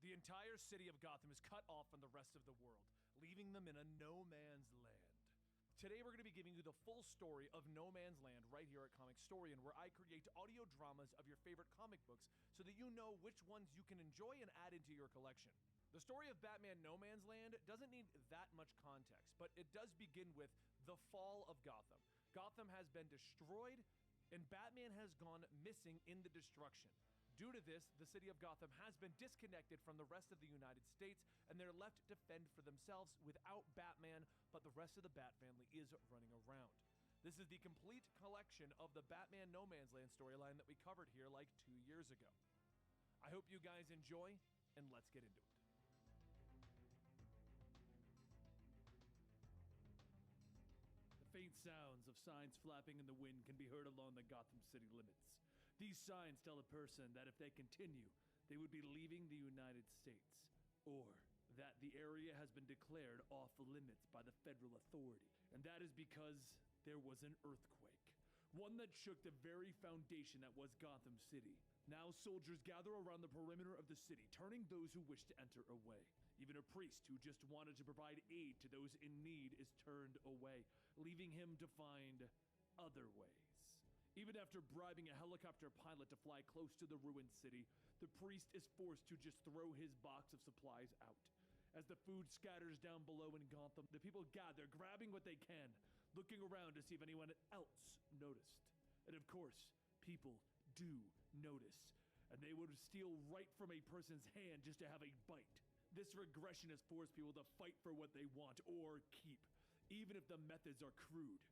The entire city of Gotham is cut off from the rest of the world, leaving them in a no man's land. Today we're going to be giving you the full story of No Man's Land right here at Comicstorian, where I create audio dramas of your favorite comic books so that you know which ones you can enjoy and add into your collection. The story of Batman No Man's Land doesn't need that much context, but it does begin with the fall of Gotham. Gotham has been destroyed, and Batman has gone missing in the destruction. Due to this, the city of Gotham has been disconnected from the rest of the United States, and they're left to fend for themselves without Batman, but the rest of the Bat family is running around. This is the complete collection of the Batman No Man's Land storyline that we covered here like 2 years ago. I hope you guys enjoy, and let's get into it. The faint sounds of signs flapping in the wind can be heard along the Gotham City limits. These signs tell a person that if they continue, they would be leaving the United States, or that the area has been declared off limits by the federal authority. And that is because there was an earthquake, one that shook the very foundation that was Gotham City. Now soldiers gather around the perimeter of the city, turning those who wish to enter away. Even a priest who just wanted to provide aid to those in need is turned away, leaving him to find other ways. Even after bribing a helicopter pilot to fly close to the ruined city, the priest is forced to just throw his box of supplies out. As the food scatters down below in Gotham, the people gather, grabbing what they can, looking around to see if anyone else noticed. And of course, people do notice, and they would steal right from a person's hand just to have a bite. This regression has forced people to fight for what they want or keep, even if the methods are crude.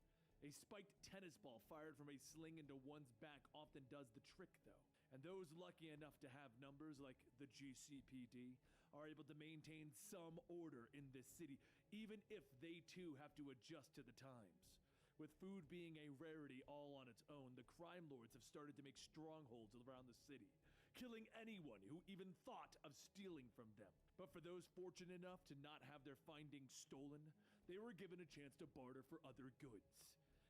A spiked tennis ball fired from a sling into one's back often does the trick, though. And those lucky enough to have numbers like the GCPD are able to maintain some order in this city, even if they too have to adjust to the times. With food being a rarity all on its own, the crime lords have started to make strongholds around the city, killing anyone who even thought of stealing from them. But for those fortunate enough to not have their findings stolen, they were given a chance to barter for other goods.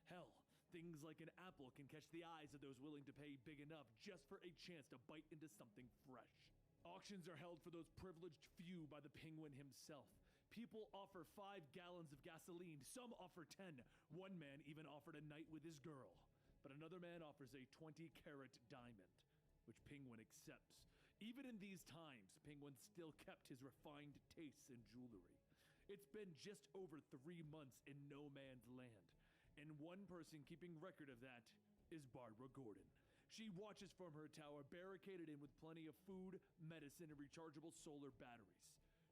Hell, things like an apple can catch the eyes of those willing to pay big enough just for a chance to bite into something fresh. Auctions are held for those privileged few by the Penguin himself. People offer 5 gallons of gasoline, some offer 10. One man even offered a night with his girl. But another man offers a 20-carat diamond, which Penguin accepts. Even in these times, Penguin still kept his refined tastes in jewelry. It's been just over 3 months in no man's land, and one person keeping record of that is Barbara Gordon. She watches from her tower, barricaded in with plenty of food, medicine, and rechargeable solar batteries.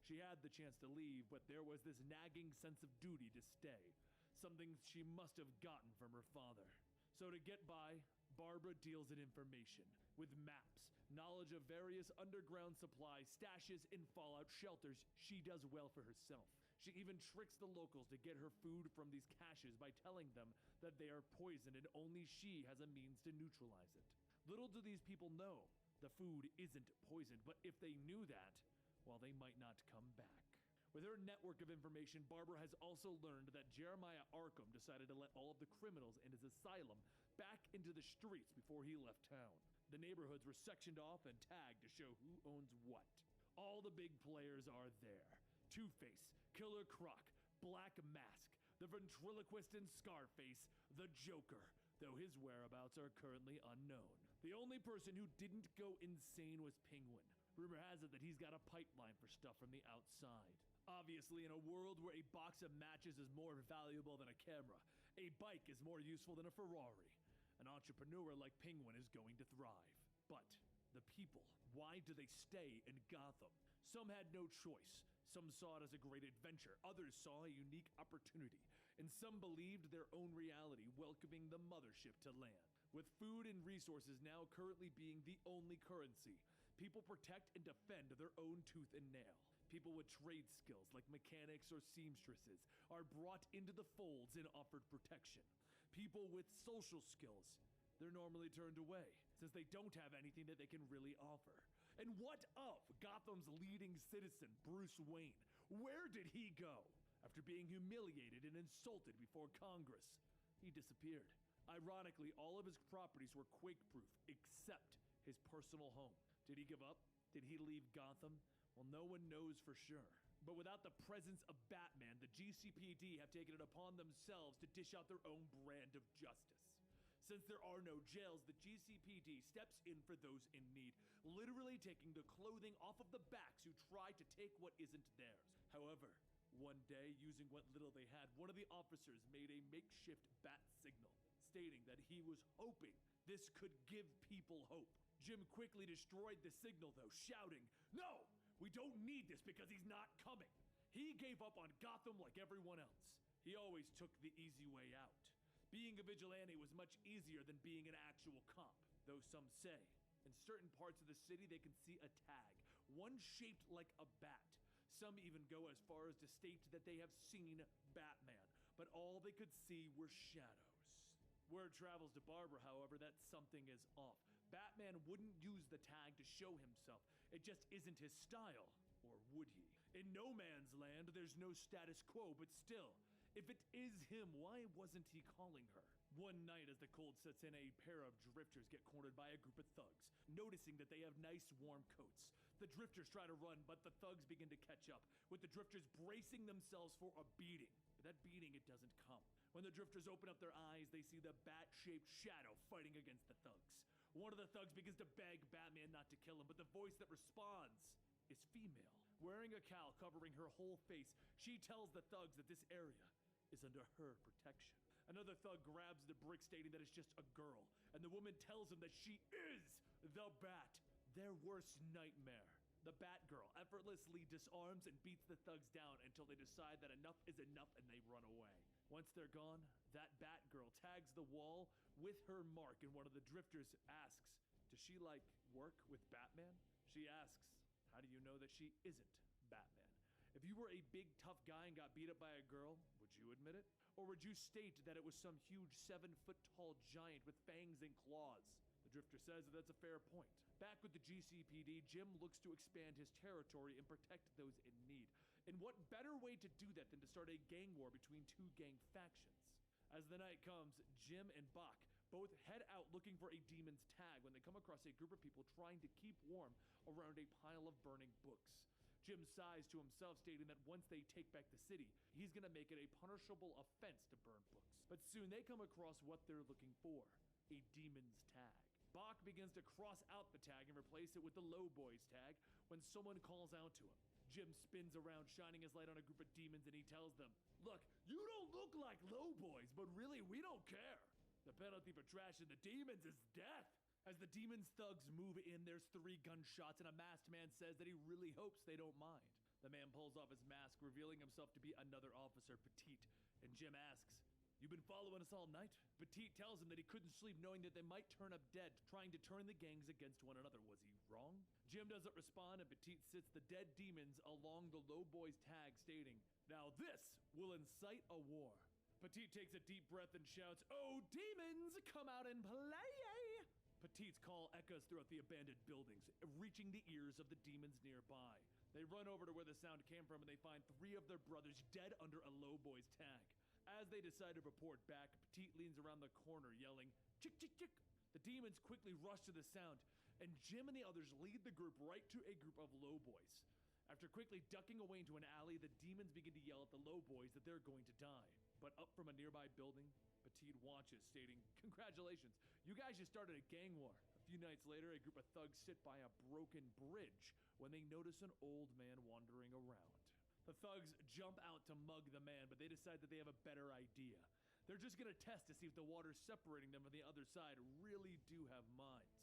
She had the chance to leave, but there was this nagging sense of duty to stay, something she must have gotten from her father. So to get by, Barbara deals in information, with maps, knowledge of various underground supplies, stashes, and fallout shelters. She does well for herself. She even tricks the locals to get her food from these caches by telling them that they are poisoned and only she has a means to neutralize it. Little do these people know, the food isn't poisoned, but if they knew that, well, they might not come back. With her network of information, Barbara has also learned that Jeremiah Arkham decided to let all of the criminals in his asylum back into the streets before he left town. The neighborhoods were sectioned off and tagged to show who owns what. All the big players are there. Two-Face, Killer Croc, Black Mask, the ventriloquist and Scarface, the Joker, though his whereabouts are currently unknown. The only person who didn't go insane was Penguin. Rumor has it that he's got a pipeline for stuff from the outside. Obviously, in a world where a box of matches is more valuable than a camera, a bike is more useful than a Ferrari. An entrepreneur like Penguin is going to thrive. But the people, why do they stay in Gotham? Some had no choice. Some saw it as a great adventure. Others saw a unique opportunity. And some believed their own reality, welcoming the mothership to land. With food and resources now currently being the only currency, people protect and defend their own tooth and nail. People with trade skills like mechanics or seamstresses are brought into the folds and offered protection. People with social skills, they're normally turned away since they don't have anything that they can really offer. And what of Gotham's leading citizen, Bruce Wayne? Where did he go? After being humiliated and insulted before Congress, he disappeared. Ironically, all of his properties were quake-proof except his personal home. Did he give up? Did he leave Gotham? Well, no one knows for sure. But without the presence of Batman, the GCPD have taken it upon themselves to dish out their own brand of justice. Since there are no jails, the GCPD steps in for those in need, literally taking the clothing off of the backs who try to take what isn't theirs. However, one day, using what little they had, one of the officers made a makeshift bat signal, stating that he was hoping this could give people hope. Jim quickly destroyed the signal, though, shouting, "No! We don't need this because he's not coming." He gave up on Gotham like everyone else. He always took the easy way out. Being a vigilante was much easier than being an actual cop, though some say, in certain parts of the city they can see a tag, one shaped like a bat. Some even go as far as to state that they have seen Batman, but all they could see were shadows. Word travels to Barbara, however, that something is off. Batman wouldn't use the tag to show himself. It just isn't his style, or would he? In no man's land, there's no status quo, but still, if it is him, why wasn't he calling her? One night, as the cold sets in, a pair of drifters get cornered by a group of thugs, noticing that they have nice warm coats. The drifters try to run, but the thugs begin to catch up, with the drifters bracing themselves for a beating. But that beating, it doesn't come. When the drifters open up their eyes, they see the bat-shaped shadow fighting against the thugs. One of the thugs begins to beg Batman not to kill him, but the voice that responds is female. Wearing a cowl covering her whole face, she tells the thugs that this area is under her protection. Another thug grabs the brick, stating that it's just a girl, and the woman tells him that she is the Bat, their worst nightmare. The Batgirl effortlessly disarms and beats the thugs down until they decide that enough is enough and they run away. Once they're gone, that Batgirl tags the wall with her mark, and one of the drifters asks, does she like work with Batman? She asks, how do you know that she isn't Batman? If you were a big tough guy and got beat up by a girl, would you admit it? Or would you state that it was some huge 7-foot-tall giant with fangs and claws? The drifter says that that's a fair point. Back with the GCPD, Jim looks to expand his territory and protect those in need. And what better way to do that than to start a gang war between two gang factions? As the night comes, Jim and Bach both head out looking for a demon's tag when they come across a group of people trying to keep warm around a pile of burning books. Jim sighs to himself, stating that once they take back the city, he's gonna make it a punishable offense to burn books. But soon they come across what they're looking for, a demon's tag. Bach begins to cross out the tag and replace it with the Low Boys tag when someone calls out to him. Jim spins around, shining his light on a group of demons, and he tells them, look, you don't look like Low Boys, but really, we don't care. The penalty for trashing the demons is death. As the demons' thugs move in, there's 3 gunshots, and a masked man says that he really hopes they don't mind. The man pulls off his mask, revealing himself to be another officer, Petite, and Jim asks, you been following us all night? Petite tells him that he couldn't sleep knowing that they might turn up dead, trying to turn the gangs against one another. Was he wrong? Jim doesn't respond, and Petite sits the dead demons along the Low Boys tag, stating, now this will incite a war. Petite takes a deep breath and shouts, oh, demons, come out and play! Petite's call echoes throughout the abandoned buildings, reaching the ears of the demons nearby. They run over to where the sound came from, and they find 3 of their brothers dead under a Low Boys tag. As they decide to report back, Petite leans around the corner, yelling, chick, chick, chick. The demons quickly rush to the sound, and Jim and the others lead the group right to a group of Low Boys. After quickly ducking away into an alley, the demons begin to yell at the Low Boys that they're going to die. But up from a nearby building, Petite watches, stating, congratulations, you guys just started a gang war. A few nights later, a group of thugs sit by a broken bridge when they notice an old man wandering around. The thugs jump out to mug the man, but they decide that they have a better idea. They're just gonna test to see if the waters separating them from the other side really do have minds.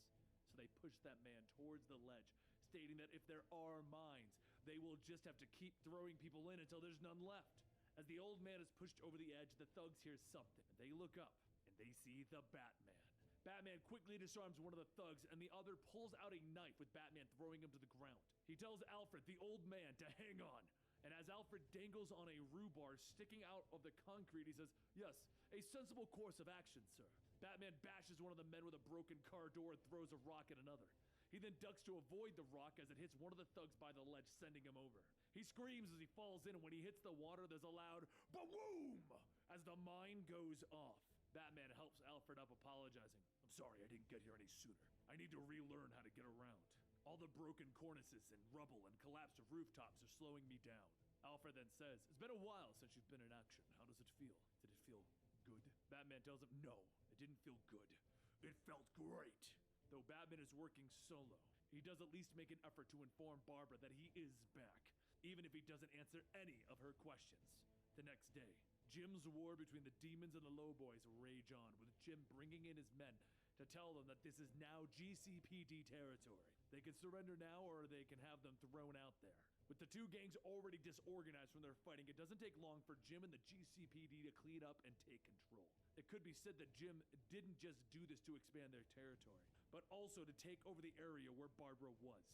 So they push that man towards the ledge, stating that if there are minds, they will just have to keep throwing people in until there's none left. As the old man is pushed over the edge, the thugs hear something. They look up, and they see the Batman. Batman quickly disarms one of the thugs, and the other pulls out a knife with Batman throwing him to the ground. He tells Alfred, the old man, to hang on. And as Alfred dangles on a rhubarb sticking out of the concrete, he says, yes, a sensible course of action, sir. Batman bashes one of the men with a broken car door and throws a rock at another. He then ducks to avoid the rock as it hits one of the thugs by the ledge, sending him over. He screams as he falls in, and when he hits the water, there's a loud ba-boom as the mine goes off. Batman helps Alfred up, apologizing. I'm sorry I didn't get here any sooner. I need to relearn how to get around. All the broken cornices and rubble and collapsed rooftops are slowing me down. Alfred then says, it's been a while since you've been in action. How does it feel? Did it feel good? Batman tells him, no, it didn't feel good. It felt great. Though Batman is working solo, he does at least make an effort to inform Barbara that he is back, even if he doesn't answer any of her questions. The next day, Jim's war between the demons and the Low Boys rage on, with Jim bringing in his men to tell them that this is now GCPD territory. They can surrender now, or they can have them thrown out there. With the 2 gangs already disorganized from their fighting, it doesn't take long for Jim and the GCPD to clean up and take control. It could be said that Jim didn't just do this to expand their territory, but also to take over the area where Barbara was.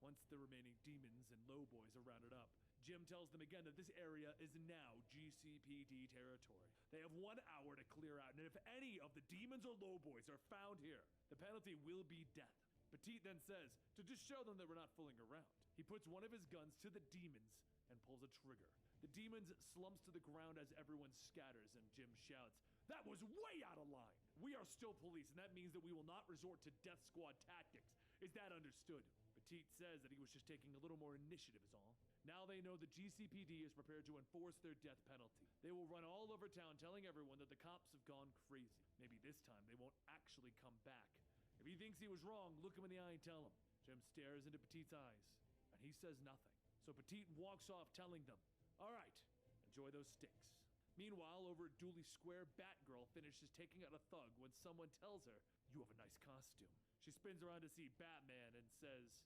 Once the remaining demons and Low Boys are rounded up, Jim tells them again that this area is now GCPD territory. They have 1 hour to clear out, and if any of the demons or Low Boys are found here, the penalty will be death. Petite then says, to just show them that we're not fooling around, he puts one of his guns to the demons and pulls a trigger. The demon slumps to the ground as everyone scatters, and Jim shouts, "That was way out of line! We are still police, and that means that we will not resort to death squad tactics. Is that understood?" Petite says that he was just taking a little more initiative is all. Now they know the GCPD is prepared to enforce their death penalty. They will run all over town telling everyone that the cops have gone crazy. Maybe this time they won't actually come back. If he thinks he was wrong, look him in the eye and tell him. Jim stares into Petite's eyes, and he says nothing. So Petite walks off telling them, "All right, enjoy those sticks." Meanwhile, over at Dooley Square, Batgirl finishes taking out a thug when someone tells her, "You have a nice costume." She spins around to see Batman and says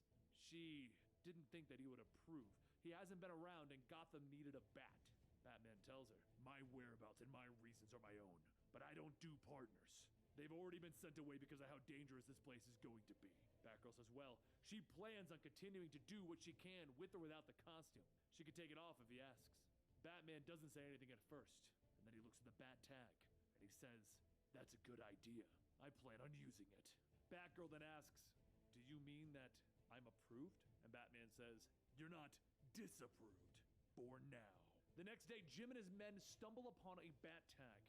she didn't think that he would approve. He hasn't been around and Gotham needed a bat. Batman tells her, "My whereabouts and my reasons are my own, but I don't do partners. They've already been sent away because of how dangerous this place is going to be." Batgirl says, well, she plans on continuing to do what she can with or without the costume. She can take it off if he asks. Batman doesn't say anything at first, and then he looks at the bat tag, and he says, "That's a good idea. I plan on using it." Batgirl then asks, "Do you mean that I'm approved?" And Batman says, "You're not disapproved. For now." The next day, Jim and his men stumble upon a bat tag,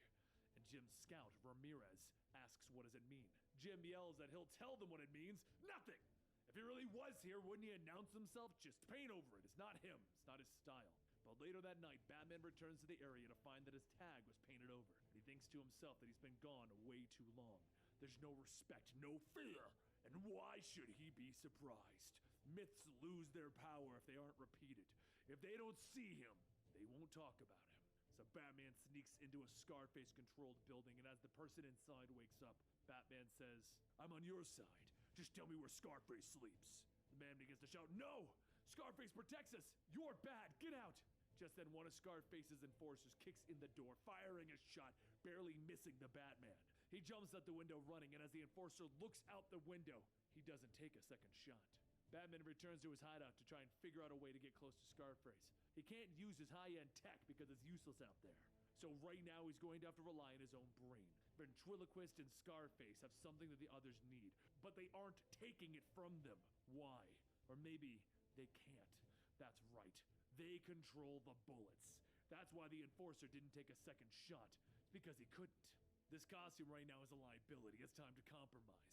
and Jim's scout, Ramirez, asks, "What does it mean?" Jim yells that he'll tell them what it means. Nothing! If he really was here, wouldn't he announce himself? Just paint over it. It's not him. It's not his style. But later that night, Batman returns to the area to find that his tag was painted over. He thinks to himself that he's been gone way too long. There's no respect, no fear, and why should he be surprised? Myths lose their power if they aren't repeated. If they don't see him, they won't talk about him. So Batman sneaks into a Scarface-controlled building, and as the person inside wakes up, Batman says, "I'm on your side. Just tell me where Scarface sleeps." The man begins to shout, "No! Scarface protects us! You're bad! Get out!" Just then, one of Scarface's enforcers kicks in the door, firing a shot, barely missing the Batman. He jumps out the window running, and as the enforcer looks out the window, he doesn't take a second shot. Batman returns to his hideout to try and figure out a way to get close to Scarface. He can't use his high-end tech because it's useless out there. So right now he's going to have to rely on his own brain. Ventriloquist and Scarface have something that the others need, but they aren't taking it from them. Why? Or maybe they can't. That's right. They control the bullets. That's why the enforcer didn't take a second shot. It's because he couldn't. This costume right now is a liability. It's time to compromise.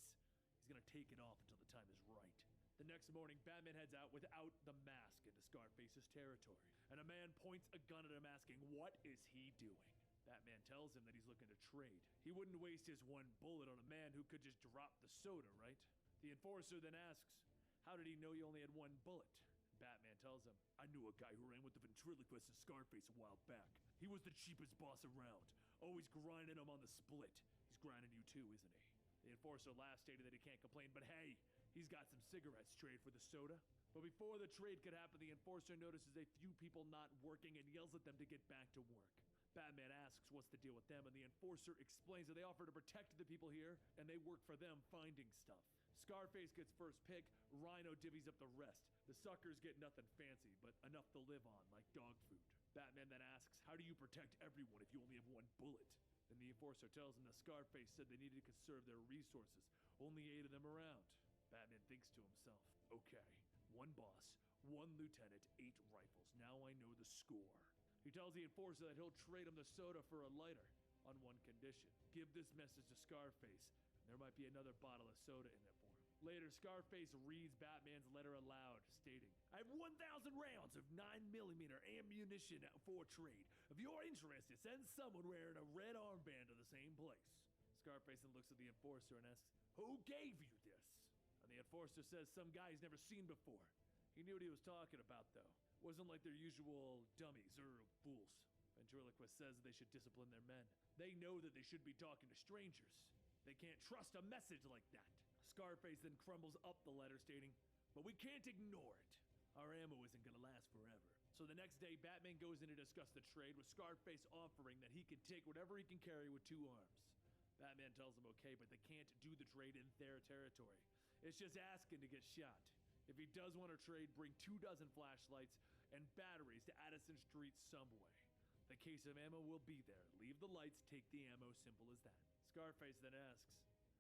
He's gonna take it off until the time is right. The next morning, Batman heads out without the mask into Scarface's territory, and a man points a gun at him asking, "What is he doing?" Batman tells him that he's looking to trade. He wouldn't waste his one bullet on a man who could just drop the soda, right? The enforcer then asks, "How did he know you only had one bullet?" Batman tells him, "I knew a guy who ran with the ventriloquist and Scarface a while back. He was the cheapest boss around, always grinding him on the split. He's grinding you too, isn't he?" The enforcer laughs, stating that he can't complain, but hey, he's got some cigarettes. Trade for the soda? But before the trade could happen, the enforcer notices a few people not working and yells at them to get back to work. Batman asks what's the deal with them, and the enforcer explains that they offer to protect the people here, and they work for them finding stuff. Scarface gets first pick, Rhino divvies up the rest. The suckers get nothing fancy, but enough to live on, like dog food. Batman then asks, "How do you protect everyone if you only have one bullet?" And the enforcer tells him that Scarface said they needed to conserve their resources, only 8 of them around. Batman thinks to himself, okay, 1 boss, 1 lieutenant, 8 rifles. Now I know the score. He tells the enforcer that he'll trade him the soda for a lighter, on one condition. Give this message to Scarface, and there might be another bottle of soda in it for him. Later, Scarface reads Batman's letter aloud, stating, "I have 1,000 rounds of 9mm ammunition for trade. If you're interested, send someone wearing a red armband to the same place." Scarface then looks at the enforcer and asks, "Who gave you this?" And the enforcer says some guy he's never seen before. He knew what he was talking about, though. Wasn't like their usual dummies or fools. Ventriloquist says that they should discipline their men. They know that they should be talking to strangers. They can't trust a message like that. Scarface then crumbles up the letter, stating, "But we can't ignore it. Our ammo isn't gonna last forever." So the next day, Batman goes in to discuss the trade, with Scarface offering that he can take whatever he can carry with 2 arms. Batman tells him okay, but they can't do the trade in their territory. It's just asking to get shot. If he does want to trade, bring 24 flashlights and batteries to Addison Street subway. The case of ammo will be there. Leave the lights, take the ammo, simple as that. Scarface then asks,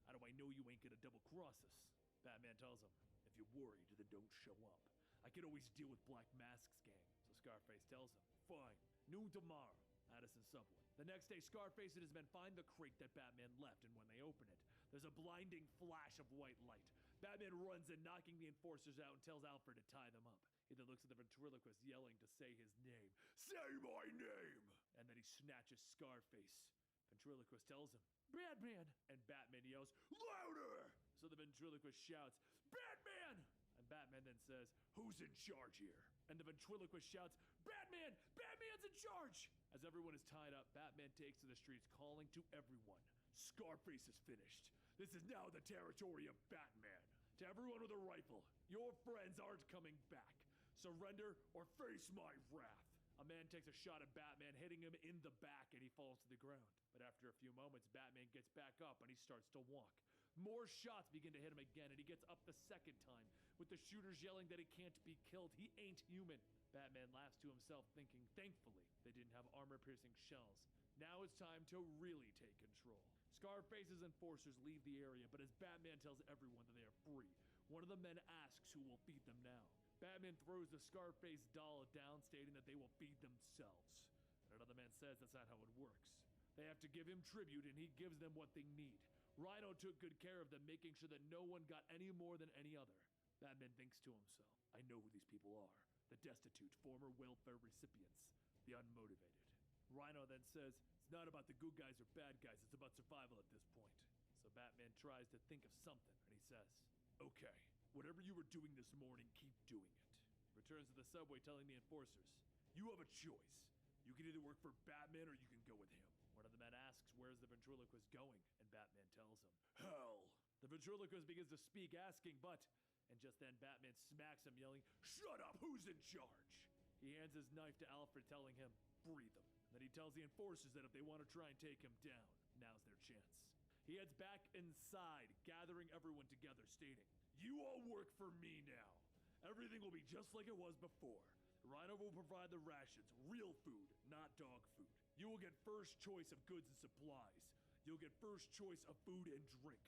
"How do I know you ain't gonna double cross us?" Batman tells him, "If you're worried, then don't show up. I can always deal with Black Mask's gang." So Scarface tells him. Fine, noon tomorrow, Addison subway. The next day, Scarface and his men find the crate that Batman left, and when they open it, there's a blinding flash of white light. Batman runs in, knocking the enforcers out, and tells Alfred to tie them up. He then looks at the ventriloquist, yelling to say his name. Say my name! And then he snatches Scarface. Ventriloquist tells him, Batman! And Batman yells, louder! So the ventriloquist shouts, Batman! And Batman then says, who's in charge here? And the ventriloquist shouts, Batman! Batman's in charge! As everyone is tied up, Batman takes to the streets calling to everyone. Scarface is finished. This is now the territory of Batman. To everyone with a rifle, your friends aren't coming back. Surrender or face my wrath. A man takes a shot at Batman, hitting him in the back, and he falls to the ground. But after a few moments, Batman gets back up and he starts to walk. More shots begin to hit him again, and he gets up the second time, with the shooters yelling that he can't be killed. He ain't human. Batman laughs to himself, thinking, thankfully, they didn't have armor-piercing shells. Now it's time to really take control. Scarface's enforcers leave the area, but as Batman tells everyone that they are free, one of the men asks who will feed them now. Batman throws the Scarface doll down, stating that they will feed themselves. But another man says that's not how it works. They have to give him tribute, and he gives them what they need. Rhino took good care of them, making sure that no one got any more than any other. Batman thinks to himself, I know who these people are. The destitute, former welfare recipients. The unmotivated. Rhino then says, it's not about the good guys or bad guys, it's about survival at this point. So Batman tries to think of something, and he says, okay, whatever you were doing this morning, keep doing it. Returns to the subway telling the enforcers, you have a choice. You can either work for Batman or you can go with him. One of the men asks, where's the ventriloquist going? And Batman tells him, hell. The ventriloquist begins to speak, asking, but... And just then Batman smacks him, yelling, shut up, who's in charge? He hands his knife to Alfred, telling him, breathe him. Then he tells the enforcers that if they want to try and take him down, now's their chance. He heads back inside, gathering everyone together, stating, you all work for me now. Everything will be just like it was before. Rhino will provide the rations, real food, not dog food. You will get first choice of goods and supplies. You'll get first choice of food and drink.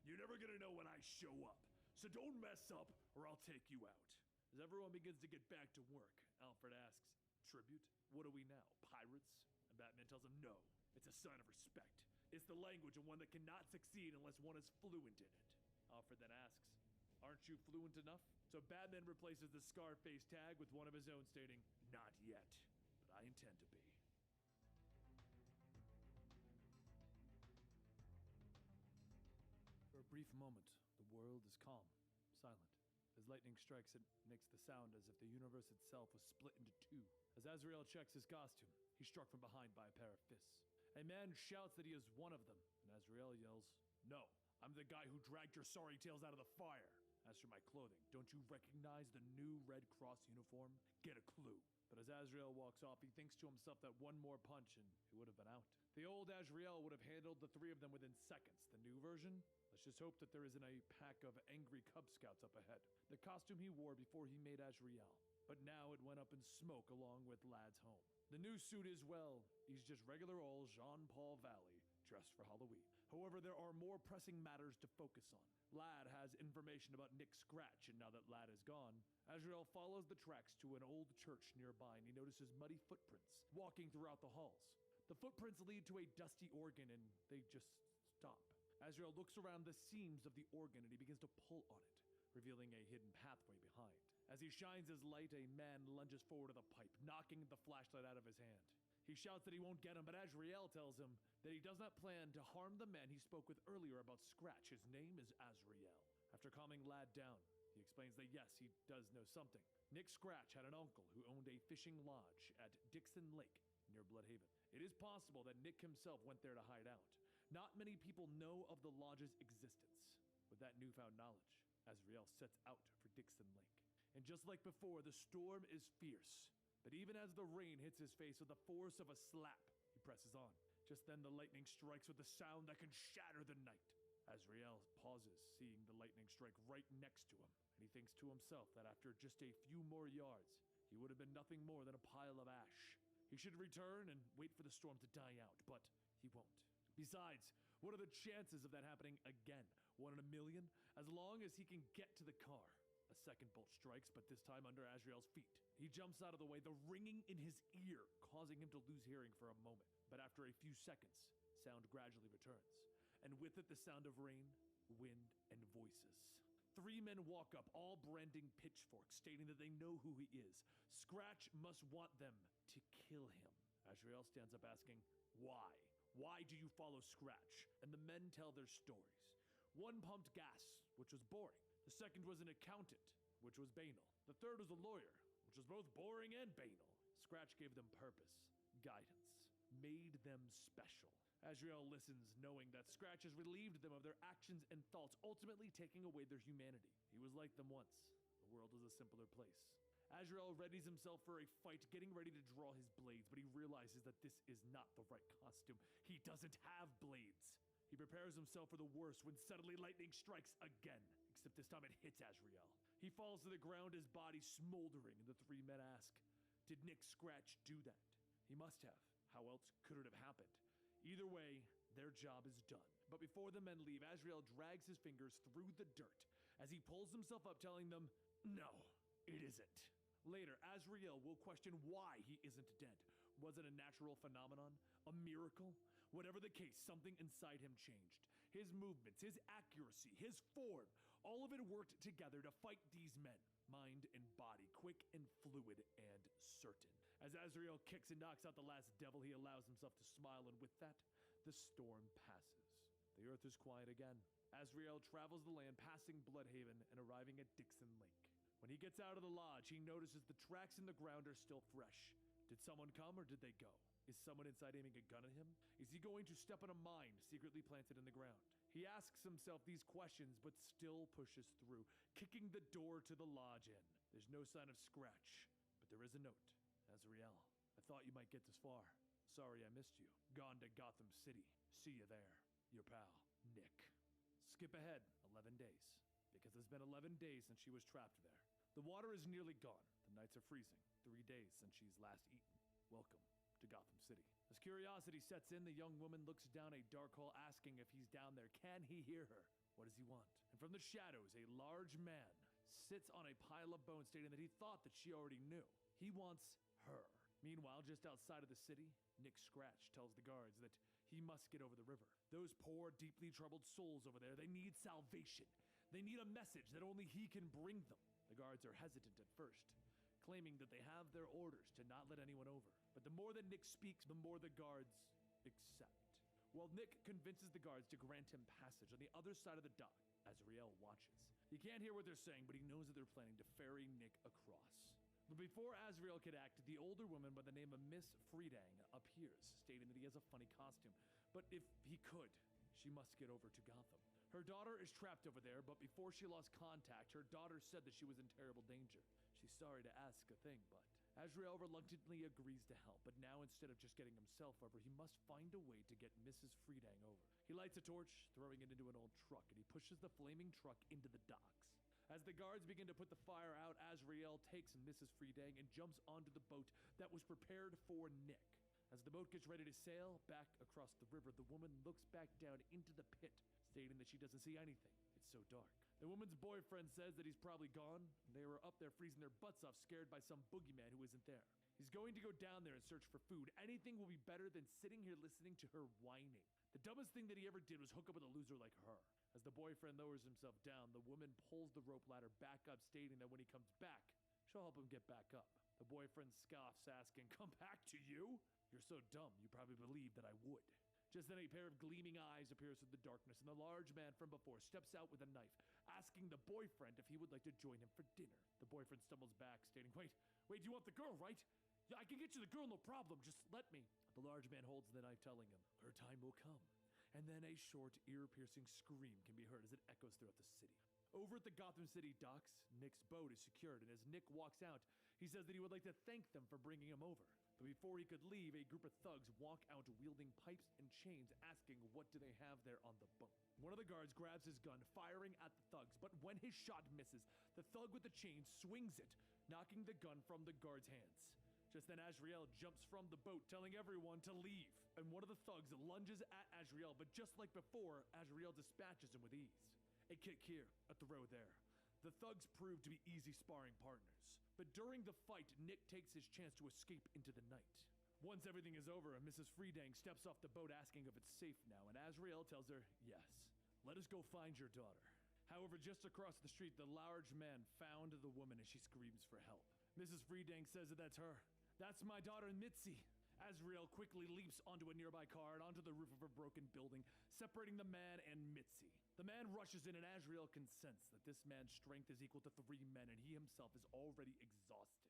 You're never gonna know when I show up. So don't mess up, or I'll take you out. As everyone begins to get back to work, Alfred asks, tribute? What are we now, pirates? And Batman tells him, no, it's a sign of respect. It's the language of one that cannot succeed unless one is fluent in it. Alfred then asks, aren't you fluent enough? So Batman replaces the Scarface tag with one of his own, stating, not yet, but I intend to be. For a brief moment, the world is calm, silent. As lightning strikes, it makes the sound as if the universe itself was split into two. As Azrael checks his costume, he's struck from behind by a pair of fists. A man shouts that he is one of them, and Azrael yells, no, I'm the guy who dragged your sorry tails out of the fire. As for my clothing, don't you recognize the new Red Cross uniform? Get a clue. But as Azrael walks off, he thinks to himself that one more punch and he would have been out. The old Azrael would have handled the three of them within seconds. The new version? Let's just hope that there isn't a pack of angry Cub Scouts up ahead. The costume he wore before he made Azrael. But now it went up in smoke along with Lad's home. The new suit is, well, he's just regular old Jean-Paul Valley, dressed for Halloween. However, there are more pressing matters to focus on. Lad has information about Nick Scratch, and now that Lad is gone, Azrael follows the tracks to an old church nearby, and he notices muddy footprints walking throughout the halls. The footprints lead to a dusty organ, and they just stop. Azrael looks around the seams of the organ, and he begins to pull on it, revealing a hidden pathway behind. As he shines his light, a man lunges forward with a pipe, knocking the flashlight out of his hand. He shouts that he won't get him, but Azrael tells him that he does not plan to harm the man he spoke with earlier about Scratch. His name is Azrael. After calming Lad down, he explains that yes, he does know something. Nick Scratch had an uncle who owned a fishing lodge at Dixon Lake near Bloodhaven. It is possible that Nick himself went there to hide out. Not many people know of the lodge's existence. With that newfound knowledge, Azrael sets out for Dixon Lake. And just like before, the storm is fierce. But even as the rain hits his face with the force of a slap, he presses on. Just then the lightning strikes with a sound that can shatter the night. Azrael pauses, seeing the lightning strike right next to him, and he thinks to himself that after just a few more yards, he would have been nothing more than a pile of ash. He should return and wait for the storm to die out, but he won't. Besides, what are the chances of that happening again? 1 in a million? As long as he can get to the car. A second bolt strikes, but this time under Azrael's feet. He jumps out of the way, the ringing in his ear causing him to lose hearing for a moment. But after a few seconds, sound gradually returns, and with it the sound of rain, wind, and voices. 3 men walk up, all branding pitchforks, stating that they know who he is. Scratch must want them to kill him. Azrael stands up asking, "Why? Why do you follow Scratch?" And the men tell their stories. One pumped gas, which was boring. The second was an accountant, which was banal. The third was a lawyer, which was both boring and banal. Scratch gave them purpose, guidance, made them special. Azrael listens, knowing that Scratch has relieved them of their actions and thoughts, ultimately taking away their humanity. He was like them once. The world was a simpler place. Azrael readies himself for a fight, getting ready to draw his blades, but he realizes that this is not the right costume. He doesn't have blades. He prepares himself for the worst when suddenly lightning strikes again, except this time it hits Azrael. He falls to the ground, his body smoldering, and the 3 men ask, "Did Nick Scratch do that?" He must have. How else could it have happened? Either way, their job is done. But before the men leave, Azrael drags his fingers through the dirt as he pulls himself up, telling them, "No, it isn't." Later, Azrael will question why he isn't dead. Was it a natural phenomenon? A miracle? Whatever the case, something inside him changed. His movements, his accuracy, his form, all of it worked together to fight these men. Mind and body, quick and fluid and certain. As Azrael kicks and knocks out the last devil, he allows himself to smile, and with that, the storm passes. The earth is quiet again. Azrael travels the land, passing Bloodhaven and arriving at Dixon Lake. When he gets out of the lodge, he notices the tracks in the ground are still fresh. Did someone come or did they go? Is someone inside aiming a gun at him? Is he going to step on a mine secretly planted in the ground? He asks himself these questions, but still pushes through, kicking the door to the lodge in. There's no sign of Scratch, but there is a note. Azrael, I thought you might get this far. Sorry I missed you. Gone to Gotham City. See you there. Your pal, Nick. Skip ahead 11 days, because it's been 11 days since she was trapped there. The water is nearly gone. The nights are freezing. 3 days since she's last eaten. Welcome to Gotham City. As curiosity sets in, the young woman looks down a dark hole, asking if he's down there. Can he hear her? What does he want? And from the shadows, a large man sits on a pile of bones, stating that he thought that she already knew. He wants her. Meanwhile, just outside of the city, Nick Scratch tells the guards that he must get over the river. Those poor, deeply troubled souls over there, they need salvation. They need a message that only he can bring them. The guards are hesitant at first, claiming that they have their orders to not let anyone over. But the more that Nick speaks, the more the guards accept. While Nick convinces the guards to grant him passage on the other side of the dock, Azrael watches. He can't hear what they're saying, but he knows that they're planning to ferry Nick across. But before Azrael could act, the older woman by the name of Miss Freedang appears, stating that he has a funny costume. But if he could, she must get over to Gotham. Her daughter is trapped over there, but before she lost contact, her daughter said that she was in terrible danger. She's sorry to ask a thing, but Azrael reluctantly agrees to help. But now, instead of just getting himself over, he must find a way to get Mrs. Freedang over. He lights a torch, throwing it into an old truck, and he pushes the flaming truck into the docks. As the guards begin to put the fire out, Azrael takes Mrs. Freedang and jumps onto the boat that was prepared for Nick. As the boat gets ready to sail back across the river, the woman looks back down into the pit, stating that she doesn't see anything. It's so dark. The woman's boyfriend says that he's probably gone, and they were up there freezing their butts off, scared by some boogeyman who isn't there. He's going to go down there and search for food. Anything will be better than sitting here listening to her whining. The dumbest thing that he ever did was hook up with a loser like her. As the boyfriend lowers himself down, the woman pulls the rope ladder back up, stating that when he comes back, she'll help him get back up. The boyfriend scoffs, asking, "Come back to you? You're so dumb, you probably believed that I would." Just then, a pair of gleaming eyes appears through the darkness, and the large man from before steps out with a knife, asking the boyfriend if he would like to join him for dinner. The boyfriend stumbles back, stating, wait, you want the girl, right? Yeah, I can get you the girl, no problem, just let me." The large man holds the knife, telling him, "Her time will come." And then a short, ear-piercing scream can be heard as it echoes throughout the city. Over at the Gotham City docks, Nick's boat is secured, and as Nick walks out, he says that he would like to thank them for bringing him over. But before he could leave, a group of thugs walk out wielding pipes and chains, asking what do they have there on the boat. One of the guards grabs his gun, firing at the thugs, but when his shot misses, the thug with the chain swings it, knocking the gun from the guard's hands. Just then, Azrael jumps from the boat, telling everyone to leave. And one of the thugs lunges at Azrael, but just like before, Azrael dispatches him with ease. A kick here, a throw there. The thugs prove to be easy sparring partners. But during the fight, Nick takes his chance to escape into the night. Once everything is over, Mrs. Freedang steps off the boat asking if it's safe now, and Azrael tells her, yes, let us go find your daughter. However, just across the street, the large man found the woman as she screams for help. Mrs. Freedang says that that's her. That's my daughter, Mitzi. Azrael quickly leaps onto a nearby car and onto the roof of a broken building, separating the man and Mitzi. The man rushes in, and Azrael can sense that this man's strength is equal to 3 men, and he himself is already exhausted.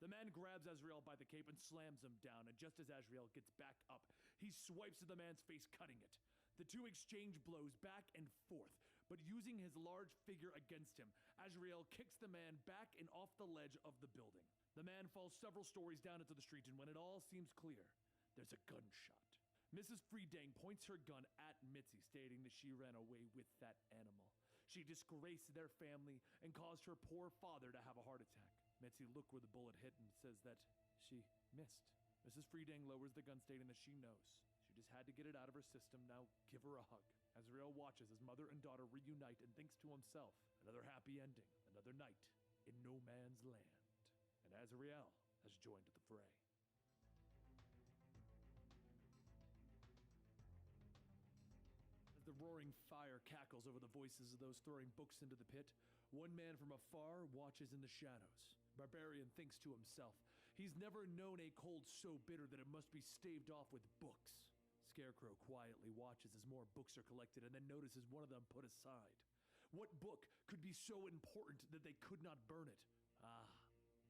The man grabs Azrael by the cape and slams him down, and just as Azrael gets back up, he swipes at the man's face, cutting it. The two exchange blows back and forth, but using his large figure against him, Azrael kicks the man back and off the ledge of the building. The man falls several stories down into the street, and when it all seems clear, there's a gunshot. Mrs. Freedang points her gun at Mitzi, stating that she ran away with that animal. She disgraced their family and caused her poor father to have a heart attack. Mitzi looked where the bullet hit and says that she missed. Mrs. Freedang lowers the gun, stating that she knows. She just had to get it out of her system. Now give her a hug. Azrael watches as mother and daughter reunite and thinks to himself, another happy ending, another night in no man's land. And Azrael has joined the fray. As the roaring fire cackles over the voices of those throwing books into the pit, one man from afar watches in the shadows. Barbarian thinks to himself, he's never known a cold so bitter that it must be staved off with books. Scarecrow quietly watches as more books are collected and then notices one of them put aside. What book could be so important that they could not burn it? Ah,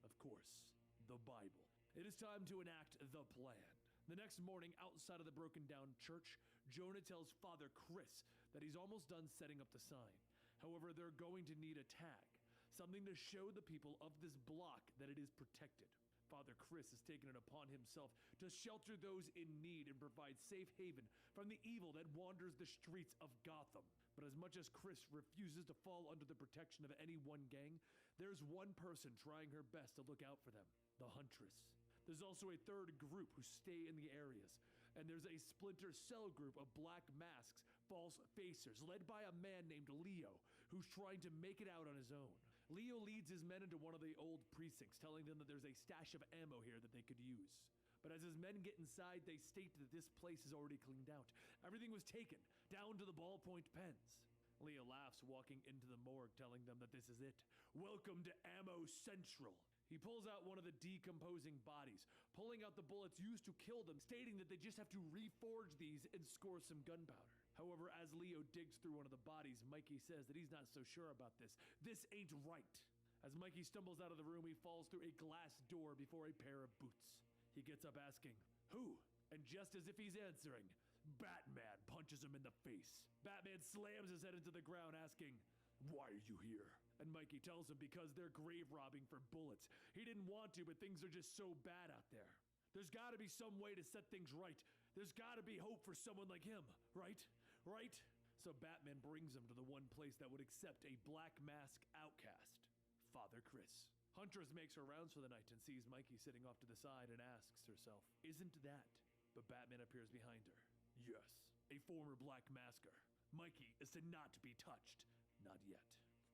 of course, the Bible. It is time to enact the plan. The next morning, outside of the broken down church, Jonah tells Father Chris that he's almost done setting up the sign. However, they're going to need a tag, something to show the people of this block that it is protected. Father Chris has taken it upon himself to shelter those in need and provide safe haven from the evil that wanders the streets of Gotham. But as much as Chris refuses to fall under the protection of any one gang, there's one person trying her best to look out for them, the Huntress. There's also a third group who stay in the areas, and there's a splinter cell group of black masks, false facers, led by a man named Leo, who's trying to make it out on his own. Leo leads his men into one of the old precincts, telling them that there's a stash of ammo here that they could use. But as his men get inside, they state that this place is already cleaned out. Everything was taken, down to the ballpoint pens. Leo laughs, walking into the morgue, telling them that this is it. Welcome to Ammo Central. He pulls out one of the decomposing bodies, pulling out the bullets used to kill them, stating that they just have to reforge these and score some gunpowder. However, as Leo digs through one of the bodies, Mikey says that he's not so sure about this. This ain't right. As Mikey stumbles out of the room, he falls through a glass door before a pair of boots. He gets up asking, "Who?" And just as if he's answering, Batman punches him in the face. Batman slams his head into the ground asking, "Why are you here?" And Mikey tells him because they're grave robbing for bullets. He didn't want to, but things are just so bad out there. There's got to be some way to set things right. There's got to be hope for someone like him, right? Right? So Batman brings him to the one place that would accept a black mask outcast, Father Chris. Huntress makes her rounds for the night and sees Mikey sitting off to the side and asks herself, "Isn't that?" But Batman appears behind her. "Yes, a former black masker. Mikey is to not be touched. Not yet."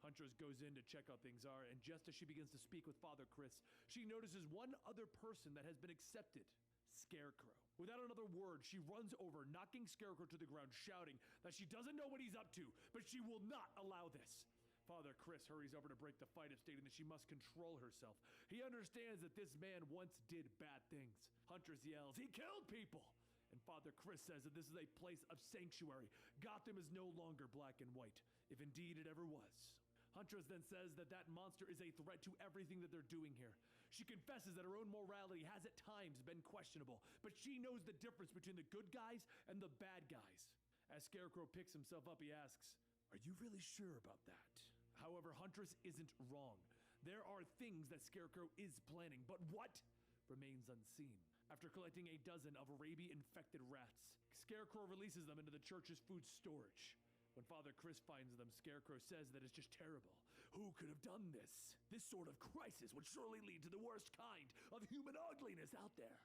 Huntress goes in to check how things are, and just as she begins to speak with Father Chris, she notices one other person that has been accepted, Scarecrow. Without another word, she runs over, knocking Scarecrow to the ground, shouting that she doesn't know what he's up to, but she will not allow this. Father Chris hurries over to break the fight, stating that she must control herself. He understands that this man once did bad things. Huntress yells, "He killed people!" And Father Chris says that this is a place of sanctuary. Gotham is no longer black and white, if indeed it ever was. Huntress then says that that monster is a threat to everything that they're doing here. She confesses that her own morality has at times been questionable, but she knows the difference between the good guys and the bad guys. As Scarecrow picks himself up, he asks, "Are you really sure about that?" However, Huntress isn't wrong. There are things that Scarecrow is planning, but what remains unseen. After collecting a dozen of rabies-infected rats, Scarecrow releases them into the church's food storage. When Father Chris finds them, Scarecrow says that it's just terrible. Who could have done this? This sort of crisis would surely lead to the worst kind of human ugliness out there.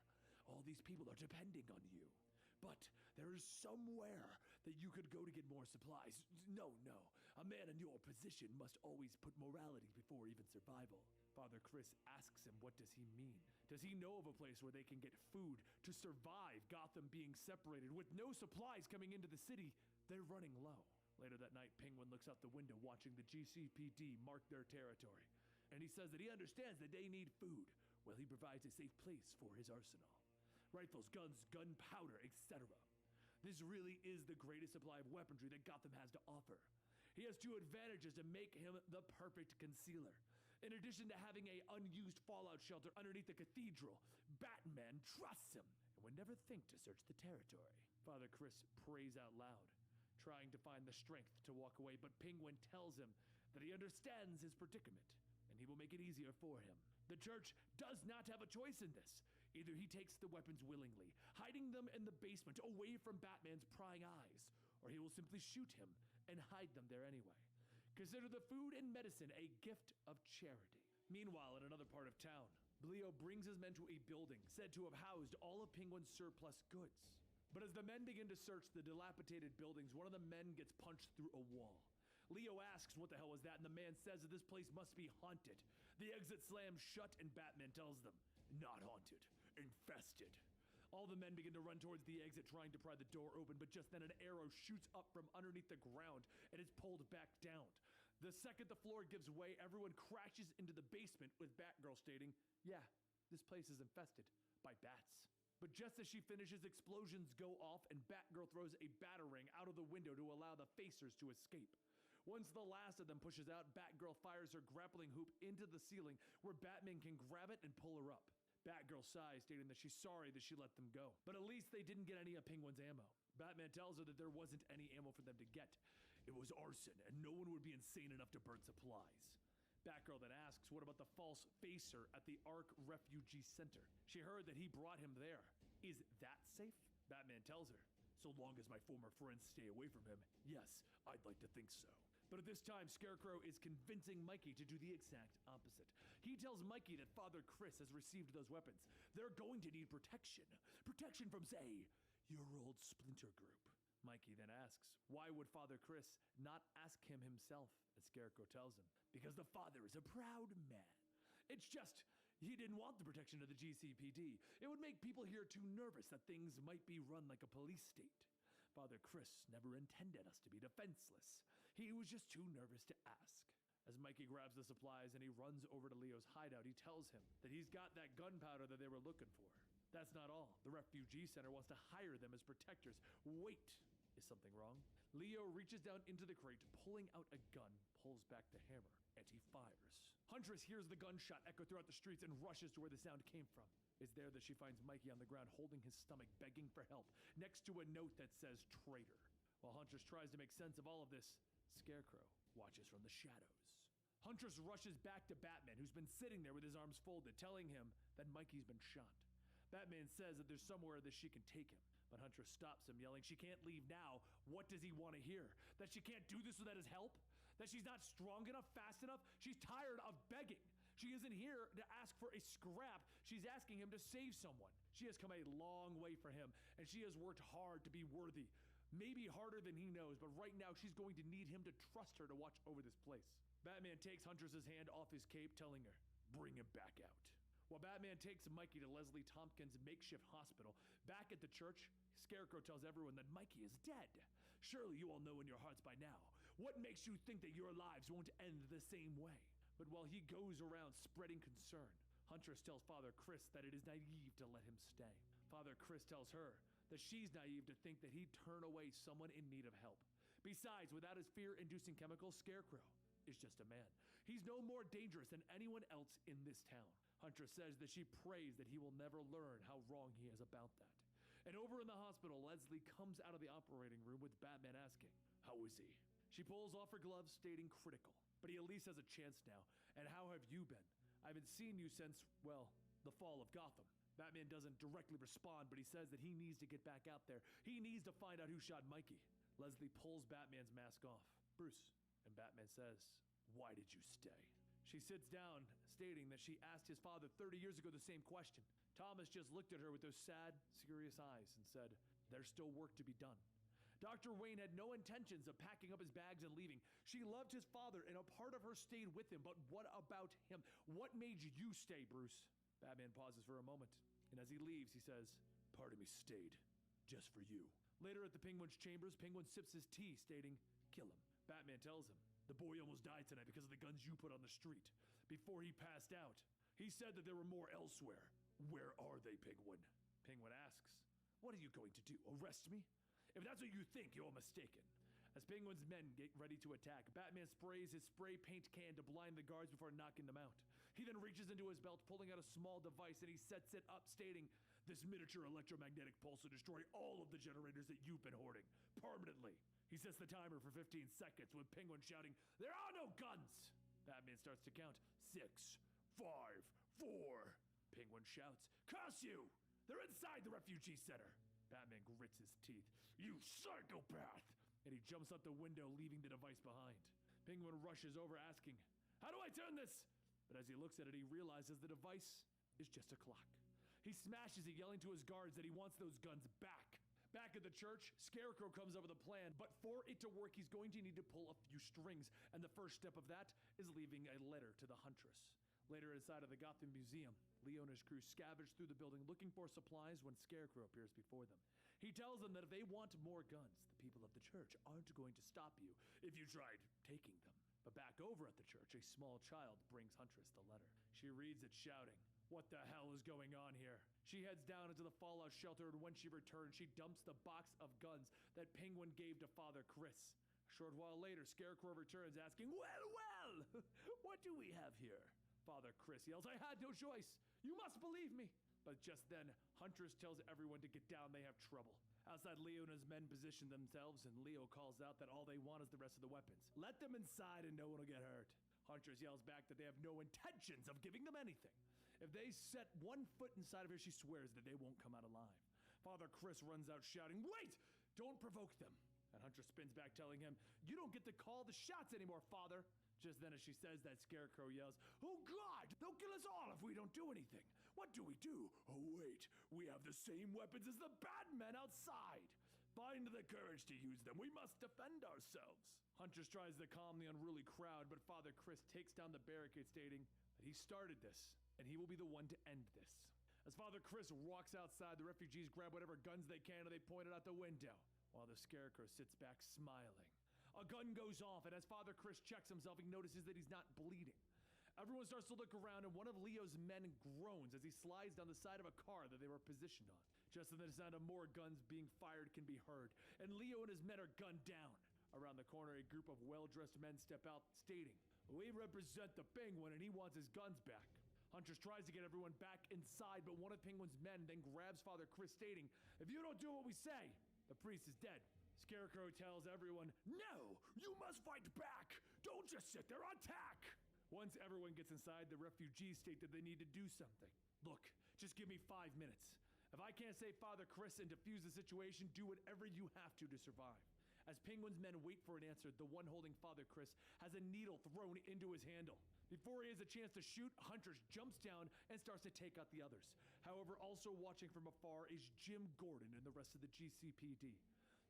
All these people are depending on you. But there is somewhere that you could go to get more supplies. No. A man in your position must always put morality before even survival. Father Chris asks him, what does he mean? Does he know of a place where they can get food to survive Gotham being separated? With no supplies coming into the city, they're running low. Later that night, Penguin looks out the window watching the GCPD mark their territory. And he says that he understands that they need food. Well, he provides a safe place for his arsenal. Rifles, guns, gunpowder, etc. This really is the greatest supply of weaponry that Gotham has to offer. He has two advantages to make him the perfect concealer. In addition to having an unused fallout shelter underneath the cathedral, Batman trusts him and would never think to search the territory. Father Chris prays out loud, trying to find the strength to walk away, but Penguin tells him that he understands his predicament and he will make it easier for him. The church does not have a choice in this. Either he takes the weapons willingly, hiding them in the basement away from Batman's prying eyes, or he will simply shoot him and hide them there anyway. Consider the food and medicine a gift of charity. Meanwhile, in another part of town, Leo brings his men to a building said to have housed all of Penguin's surplus goods. But as the men begin to search the dilapidated buildings, one of the men gets punched through a wall. Leo asks what the hell was that, and the man says that this place must be haunted. The exit slams shut and Batman tells them, not haunted, infested. All the men begin to run towards the exit trying to pry the door open, but just then an arrow shoots up from underneath the ground and is pulled back down. The second the floor gives way, everyone crashes into the basement with Batgirl stating, yeah, this place is infested by bats. But just as she finishes, explosions go off and Batgirl throws a batarang out of the window to allow the Facers to escape. Once the last of them pushes out, Batgirl fires her grappling hoop into the ceiling where Batman can grab it and pull her up. Batgirl sighs, stating that she's sorry that she let them go. But at least they didn't get any of Penguin's ammo. Batman tells her that there wasn't any ammo for them to get. It was arson, and no one would be insane enough to burn supplies. Batgirl then asks, what about the false Facer at the Ark Refugee Center? She heard that he brought him there. Is that safe? Batman tells her, so long as my former friends stay away from him, yes, I'd like to think so. But at this time, Scarecrow is convincing Mikey to do the exact opposite. He tells Mikey that Father Chris has received those weapons. They're going to need protection. Protection from, say, your old Splinter Group. Mikey then asks, why would Father Chris not ask him himself? And Scarecrow tells him, because the father is a proud man. It's just, he didn't want the protection of the GCPD. It would make people here too nervous that things might be run like a police state. Father Chris never intended us to be defenseless. He was just too nervous to ask. As Mikey grabs the supplies and he runs over to Leo's hideout, he tells him that he's got that gunpowder that they were looking for. That's not all. The refugee center wants to hire them as protectors. Wait, is something wrong? Leo reaches down into the crate, pulling out a gun, pulls back the hammer, and he fires. Huntress hears the gunshot echo throughout the streets and rushes to where the sound came from. It's there that she finds Mikey on the ground holding his stomach, begging for help, next to a note that says traitor. While Huntress tries to make sense of all of this, Scarecrow watches from the shadows. Huntress rushes back to Batman, who's been sitting there with his arms folded, telling him that Mikey's been shot. Batman says that there's somewhere that she can take him, but Huntress stops him, yelling she can't leave now. What does he want to hear? That she can't do this without his help? That she's not strong enough, fast enough? She's tired of begging. She isn't here to ask for a scrap. She's asking him to save someone. She has come a long way for him, and she has worked hard to be worthy. Maybe harder than he knows, but right now she's going to need him to trust her to watch over this place. Batman takes Huntress's hand off his cape, telling her, bring him back out. While Batman takes Mikey to Leslie Tompkins' makeshift hospital, back at the church, Scarecrow tells everyone that Mikey is dead. Surely you all know in your hearts by now. What makes you think that your lives won't end the same way? But while he goes around spreading concern, Huntress tells Father Chris that it is naive to let him stay. Father Chris tells her that she's naive to think that he'd turn away someone in need of help. Besides, without his fear-inducing chemicals, Scarecrow is just a man. He's no more dangerous than anyone else in this town. Huntress says that she prays that he will never learn how wrong he is about that. And over in the hospital, Leslie comes out of the operating room with Batman asking, how is he? She pulls off her gloves, stating critical. But he at least has a chance now. And how have you been? I haven't seen you since, well, the fall of Gotham. Batman doesn't directly respond, but he says that he needs to get back out there. He needs to find out who shot Mikey. Leslie pulls Batman's mask off. Bruce. And Batman says, why did you stay? She sits down, stating that she asked his father 30 years ago the same question. Thomas just looked at her with those sad, serious eyes and said, there's still work to be done. Dr. Wayne had no intentions of packing up his bags and leaving. She loved his father, and a part of her stayed with him. But what about him? What made you stay, Bruce? Batman pauses for a moment, and as he leaves, he says, "Part of me stayed, just for you." Later at the Penguin's chambers, Penguin sips his tea, stating, "Kill him." Batman tells him, "The boy almost died tonight because of the guns you put on the street. Before he passed out, he said that there were more elsewhere. Where are they, Penguin?" Penguin asks, "What are you going to do, arrest me? If that's what you think, you're mistaken." As Penguin's men get ready to attack, Batman sprays his spray paint can to blind the guards before knocking them out. He then reaches into his belt, pulling out a small device, and he sets it up, stating, "This miniature electromagnetic pulse will destroy all of the generators that you've been hoarding, permanently." He sets the timer for 15 seconds, with Penguin shouting, "There are no guns!" Batman starts to count. 6, 5, 4. Penguin shouts, "Curse you! They're inside the refugee center." Batman grits his teeth. "You psychopath!" And he jumps out the window, leaving the device behind. Penguin rushes over, asking, "How do I turn this?" But as he looks at it, he realizes the device is just a clock. He smashes it, yelling to his guards that he wants those guns back. Back at the church, Scarecrow comes up with a plan, but for it to work, he's going to need to pull a few strings, and the first step of that is leaving a letter to the Huntress. Later inside of the Gotham Museum, Leo and his crew scavenge through the building looking for supplies when Scarecrow appears before them. He tells them that if they want more guns, the people of the church aren't going to stop you if you tried taking them. But back over at the church, a small child brings Huntress the letter. She reads it, shouting, "What the hell is going on here?" She heads down into the fallout shelter, and when she returns, she dumps the box of guns that Penguin gave to Father Chris. A short while later, Scarecrow returns, asking, well, what do we have here?" Father Chris yells, "I had no choice. You must believe me." But just then, Huntress tells everyone to get down. They have trouble. Outside, Leo and his men position themselves, and Leo calls out that all they want is the rest of the weapons. "Let them inside and no one will get hurt." Huntress yells back that they have no intentions of giving them anything. If they set one foot inside of her, she swears that they won't come out alive. Father Chris runs out shouting, "Wait! Don't provoke them." And Huntress spins back, telling him, "You don't get to call the shots anymore, Father." Just then, as she says that, Scarecrow yells, "Oh God, they'll kill us all if we don't do anything. What do we do? Oh wait, we have the same weapons as the bad men outside. Find the courage to use them. We must defend ourselves." Huntress tries to calm the unruly crowd, but Father Chris takes down the barricade, stating that he started this, and he will be the one to end this. As Father Chris walks outside, the refugees grab whatever guns they can and they point it out the window, while the Scarecrow sits back smiling. A gun goes off, and as Father Chris checks himself, he notices that he's not bleeding. Everyone starts to look around, and one of Leo's men groans as he slides down the side of a car that they were positioned on. Just then, the sound of more guns being fired can be heard, and Leo and his men are gunned down. Around the corner, a group of well-dressed men step out, stating, "We represent the Penguin, and he wants his guns back." Huntress tries to get everyone back inside, but one of Penguin's men then grabs Father Chris, stating, "If you don't do what we say, the priest is dead." Scarecrow tells everyone, "No, you must fight back. Don't just sit there, attack." Once everyone gets inside, the refugees state that they need to do something. "Look, just give me 5 minutes. If I can't save Father Chris and defuse the situation, do whatever you have to survive." As Penguin's men wait for an answer, the one holding Father Chris has a needle thrown into his handle. Before he has a chance to shoot, Huntress jumps down and starts to take out the others. However, also watching from afar is Jim Gordon and the rest of the GCPD.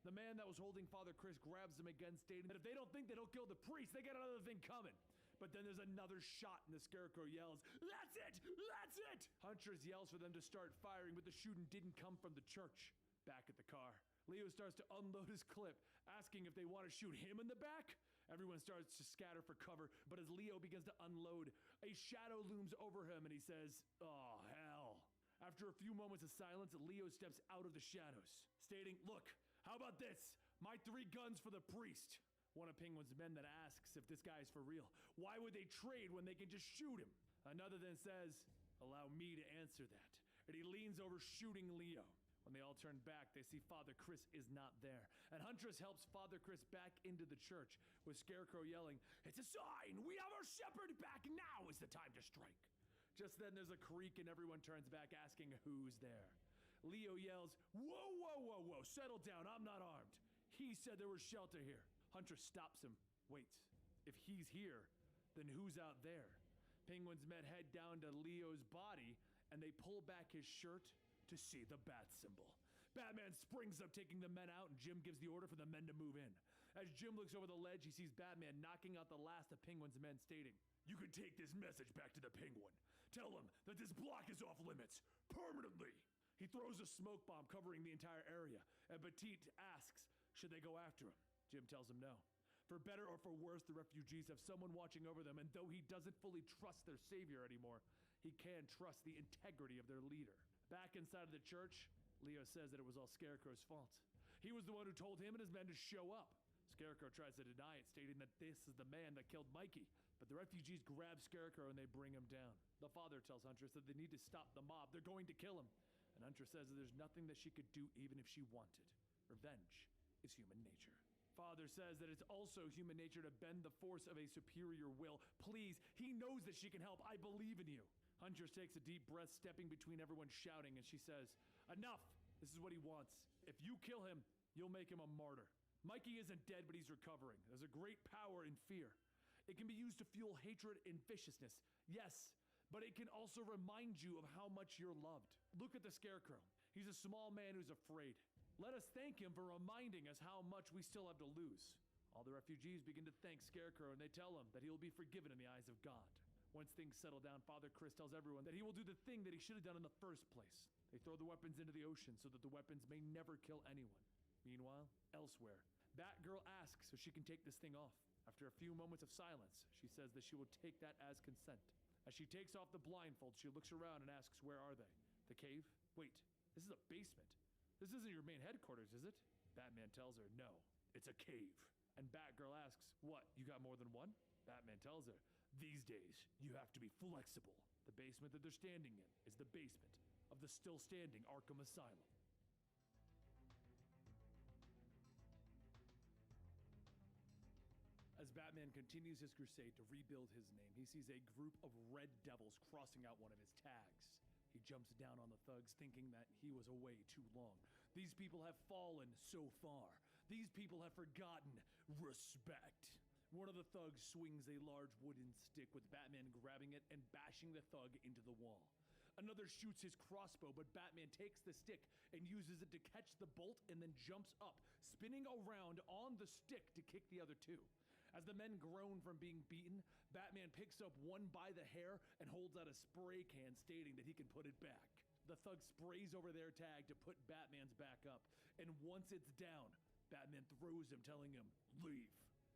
The man that was holding Father Chris grabs them again, stating that if they don't think that he'll kill the priest, they got another thing coming. But then there's another shot, and the Scarecrow yells, "That's it! That's it!" Huntress yells for them to start firing, but the shooting didn't come from the church. Back at the car, Leo starts to unload his clip, asking if they want to shoot him in the back. Everyone starts to scatter for cover, but as Leo begins to unload, a shadow looms over him, and he says, "Oh, hell." After a few moments of silence, Leo steps out of the shadows, stating, "Look, how about this? My 3 guns for the priest." One of Penguin's men then asks if this guy is for real. Why would they trade when they can just shoot him? Another then says, "Allow me to answer that." And he leans over, shooting Leo. When they all turn back, they see Father Chris is not there. And Huntress helps Father Chris back into the church, with Scarecrow yelling, "It's a sign! We have our shepherd back! Now is the time to strike!" Just then there's a creak and everyone turns back, asking who's there. Leo yells, "Whoa, whoa, whoa, whoa, settle down, I'm not armed. He said there was shelter here." Huntress stops him. Wait, if he's here, then who's out there? Penguin's men head down to Leo's body, and they pull back his shirt to see the bat symbol. Batman springs up, taking the men out, and Jim gives the order for the men to move in. As Jim looks over the ledge, he sees Batman knocking out the last of Penguin's men, stating, "You can take this message back to the Penguin. Tell him that this block is off limits, permanently." He throws a smoke bomb covering the entire area, and Batiste asks, should they go after him? Jim tells him no. For better or for worse, the refugees have someone watching over them, and though he doesn't fully trust their savior anymore, he can trust the integrity of their leader. Back inside of the church, Leo says that it was all Scarecrow's fault. He was the one who told him and his men to show up. Scarecrow tries to deny it, stating that this is the man that killed Mikey, but the refugees grab Scarecrow and they bring him down. The father tells Huntress that they need to stop the mob. They're going to kill him. And Huntress says that there's nothing that she could do even if she wanted. Revenge is human nature. Father says that it's also human nature to bend the force of a superior will. Please, he knows that she can help. I believe in you. Huntress takes a deep breath, stepping between everyone shouting, and she says, "Enough! This is what he wants. If you kill him, you'll make him a martyr. Mikey isn't dead, but he's recovering. There's a great power in fear. It can be used to fuel hatred and viciousness. Yes, but it can also remind you of how much you're loved. Look at the Scarecrow. He's a small man who's afraid. Let us thank him for reminding us how much we still have to lose." All the refugees begin to thank Scarecrow, and they tell him that he will be forgiven in the eyes of God. Once things settle down, Father Chris tells everyone that he will do the thing that he should have done in the first place. They throw the weapons into the ocean so that the weapons may never kill anyone. Meanwhile, elsewhere, Batgirl asks if she can take this thing off. After a few moments of silence, she says that she will take that as consent. As she takes off the blindfold, she looks around and asks, where are they? The cave? Wait, this is a basement. This isn't your main headquarters, is it? Batman tells her, no, it's a cave. And Batgirl asks, what, you got more than one? Batman tells her, these days, you have to be flexible. The basement that they're standing in is the basement of the still-standing Arkham Asylum. As Batman continues his crusade to rebuild his name, he sees a group of red devils crossing out one of his tags. He jumps down on the thugs, thinking that he was away too long. These people have fallen so far. These people have forgotten respect. One of the thugs swings a large wooden stick, with Batman grabbing it and bashing the thug into the wall. Another shoots his crossbow, but Batman takes the stick and uses it to catch the bolt and then jumps up, spinning around on the stick to kick the other two. As the men groan from being beaten, Batman picks up one by the hair and holds out a spray can, stating that he can put it back. The thug sprays over their tag to put Batman's back up, and once it's down, Batman throws him, telling him, leave.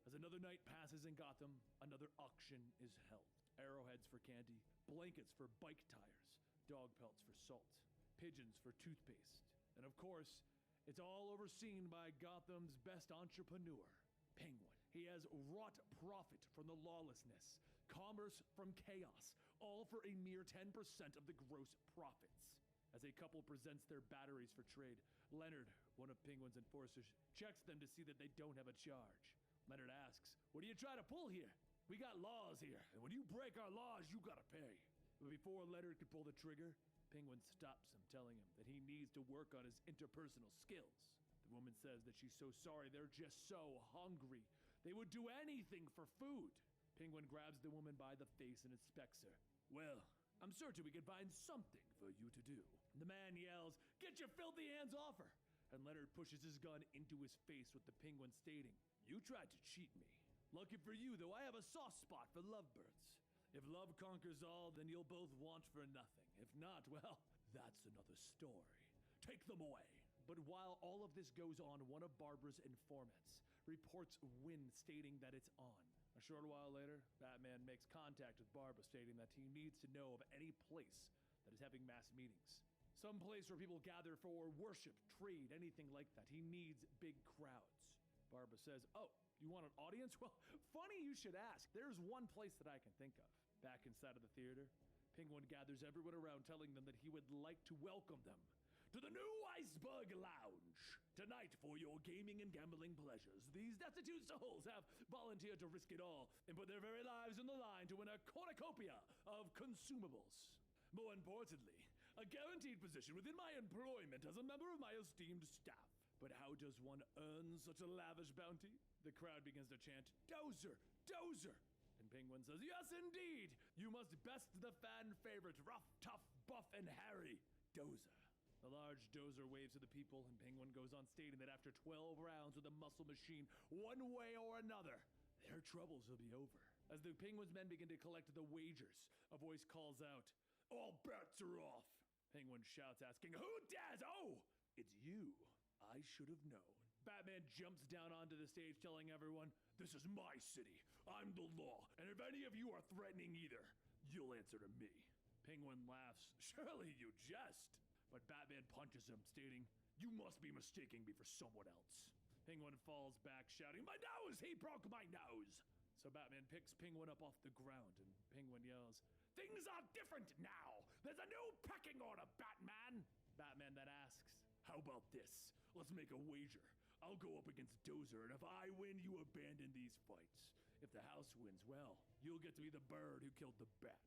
As another night passes in Gotham, another auction is held. Arrowheads for candy, blankets for bike tires, dog pelts for salt, pigeons for toothpaste. And of course, it's all overseen by Gotham's best entrepreneur, Penguin. He has wrought profit from the lawlessness, commerce from chaos, all for a mere 10% of the gross profits. As a couple presents their batteries for trade, Leonard, one of Penguin's enforcers, checks them to see that they don't have a charge. Leonard asks, what are you trying to pull here? We got laws here, and when you break our laws, you gotta pay. But before Leonard could pull the trigger, Penguin stops him, telling him that he needs to work on his interpersonal skills. The woman says that she's so sorry, they're just so hungry. They would do anything for food. Penguin grabs the woman by the face and inspects her. Well, I'm certain we can find something for you to do. The man yells, get your filthy hands off her! And Leonard pushes his gun into his face, with the Penguin stating, you tried to cheat me. Lucky for you, though, I have a soft spot for lovebirds. If love conquers all, then you'll both want for nothing. If not, well, that's another story. Take them away. But while all of this goes on, one of Barbara's informants reports Wynn, stating that it's on. A short while later, Batman makes contact with Barbara, stating that he needs to know of any place that is having mass meetings. Some place where people gather for worship, trade, anything like that. He needs big crowds. Barbara says, oh, you want an audience? Well, funny you should ask. There's one place that I can think of. Back inside of the theater, Penguin gathers everyone around, telling them that he would like to welcome them to the new Iceberg Lounge. Tonight, for your gaming and gambling pleasures, these destitute souls have volunteered to risk it all and put their very lives on the line to win a cornucopia of consumables. More importantly, a guaranteed position within my employment as a member of my esteemed staff. But how does one earn such a lavish bounty? The crowd begins to chant, Dozer! Dozer! And Penguin says, yes, indeed! You must best the fan favorite, rough, tough, buff, and hairy, Dozer. The large dozer waves to the people, and Penguin goes on stating that after 12 rounds with the muscle machine, one way or another, their troubles will be over. As the Penguin's men begin to collect the wagers, a voice calls out, "All bets are off!" Penguin shouts, asking, "Who dares?" "Oh, it's you. I should have known." Batman jumps down onto the stage telling everyone, "This is my city. I'm the law, and if any of you are threatening either, you'll answer to me." Penguin laughs, "Surely you jest." But Batman punches him, stating, "You must be mistaking me for someone else." Penguin falls back, shouting, "My nose! He broke my nose!" So Batman picks Penguin up off the ground, and Penguin yells, "Things are different now! There's a new pecking order, Batman!" Batman then asks, "How about this? Let's make a wager. I'll go up against Dozer, and if I win, you abandon these fights. If the house wins, well, you'll get to be the bird who killed the bat."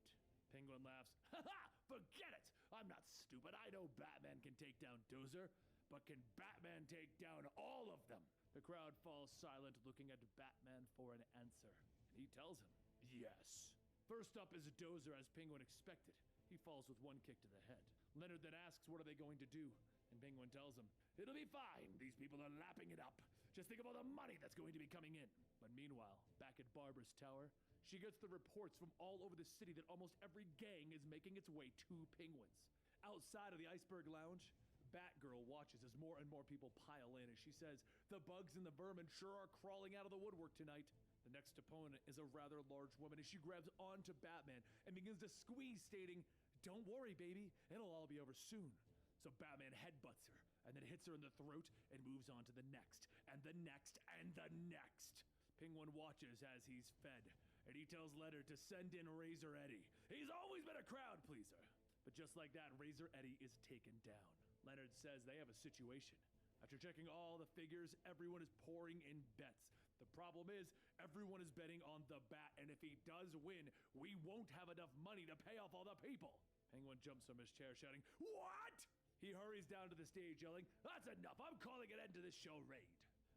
Penguin laughs, "Ha ha! Forget it! I'm not stupid. I know Batman can take down Dozer, but can Batman take down all of them?" The crowd falls silent, looking at Batman for an answer. And he tells him, "Yes." First up is Dozer, as Penguin expected. He falls with one kick to the head. Leonard then asks, what are they going to do? And Penguin tells him, "It'll be fine. These people are lapping it up. Just think of all the money that's going to be coming in." But meanwhile, back at Barbara's tower, she gets the reports from all over the city that almost every gang is making its way to Penguin's. Outside of the Iceberg Lounge, Batgirl watches as more and more people pile in as she says, "The bugs and the vermin sure are crawling out of the woodwork tonight." The next opponent is a rather large woman as she grabs onto Batman and begins to squeeze, stating, "Don't worry, baby, it'll all be over soon." So Batman headbutts her and then hits her in the throat and moves on to the next, and the next, and the next. Penguin watches as he's fed, and he tells Leonard to send in Razor Eddie. He's always been a crowd pleaser. But just like that, Razor Eddie is taken down. Leonard says they have a situation. After checking all the figures, everyone is pouring in bets. The problem is, everyone is betting on the Bat, and if he does win, we won't have enough money to pay off all the people. Penguin jumps from his chair, shouting, "What?" He hurries down to the stage, yelling, "That's enough. I'm calling an end to this charade.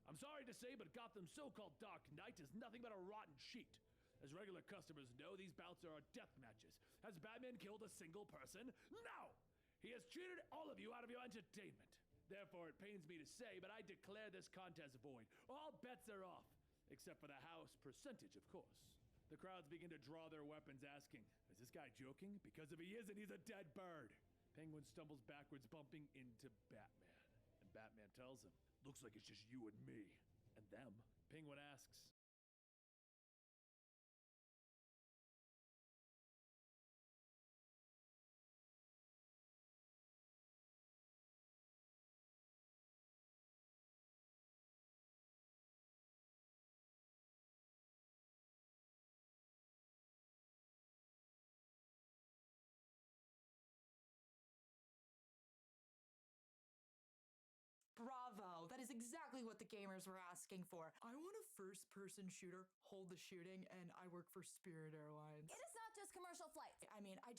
I'm sorry to say, but Gotham's so-called Dark Knight is nothing but a rotten cheat. As regular customers know, these bouts are death matches. Has Batman killed a single person? No! He has cheated all of you out of your entertainment. Therefore, it pains me to say, but I declare this contest void. All bets are off, except for the house percentage, of course." The crowds begin to draw their weapons, asking, "Is this guy joking? Because if he isn't, he's a dead bird." Penguin stumbles backwards, bumping into Batman. And Batman tells him, "Looks like it's just you and me." And them. Penguin asks, Bravo! That is exactly what the gamers were asking for. I want a first-person shooter, hold the shooting, and I work for Spirit Airlines. It is not just commercial flights. I mean, I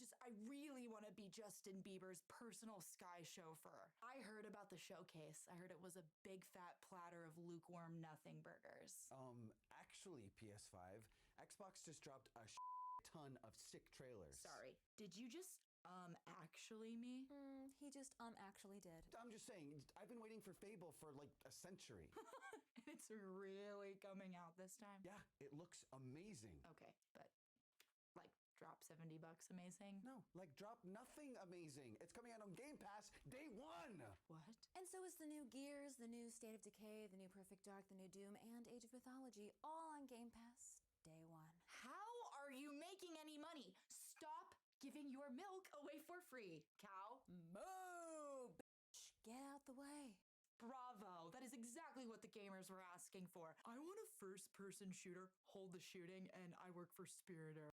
really want to be Justin Bieber's personal sky chauffeur. I heard about the showcase. I heard it was a big fat platter of lukewarm nothing burgers. Actually, PS5, Xbox just dropped a ton of sick trailers. Sorry, did you just, actually me? He just, actually did. I'm just saying, I've been waiting for Fable for like a century. It's really coming out this time? Yeah, it looks amazing. Okay, but like drop $70 amazing? No, like drop nothing amazing. It's coming out on Game Pass day one. What? And so is the new Gears, the new State of Decay, the new Perfect Dark, the new Doom, and Age of Mythology, all on Game Pass day one. How are you making any money? Stop giving your milk away for free, cow. Moo, bitch. Get out the way. Bravo! That is exactly what the gamers were asking for. I want a first-person shooter, hold the shooting, and I work for Spirit Airlines.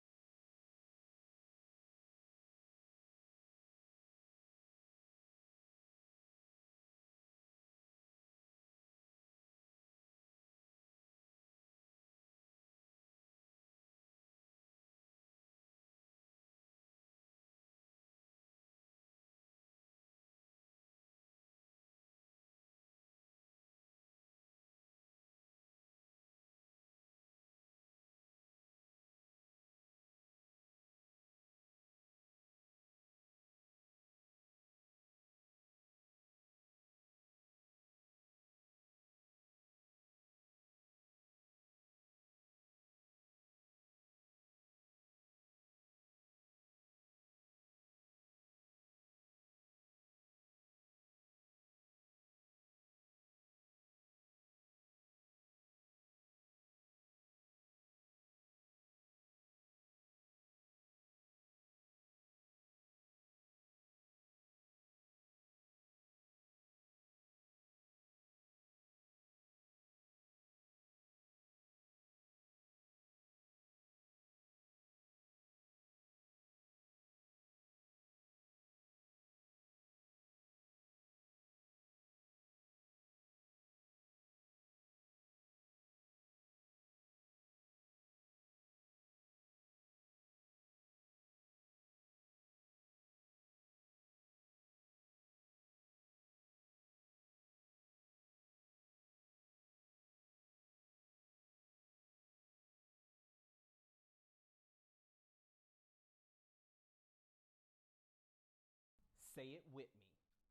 Say it with me.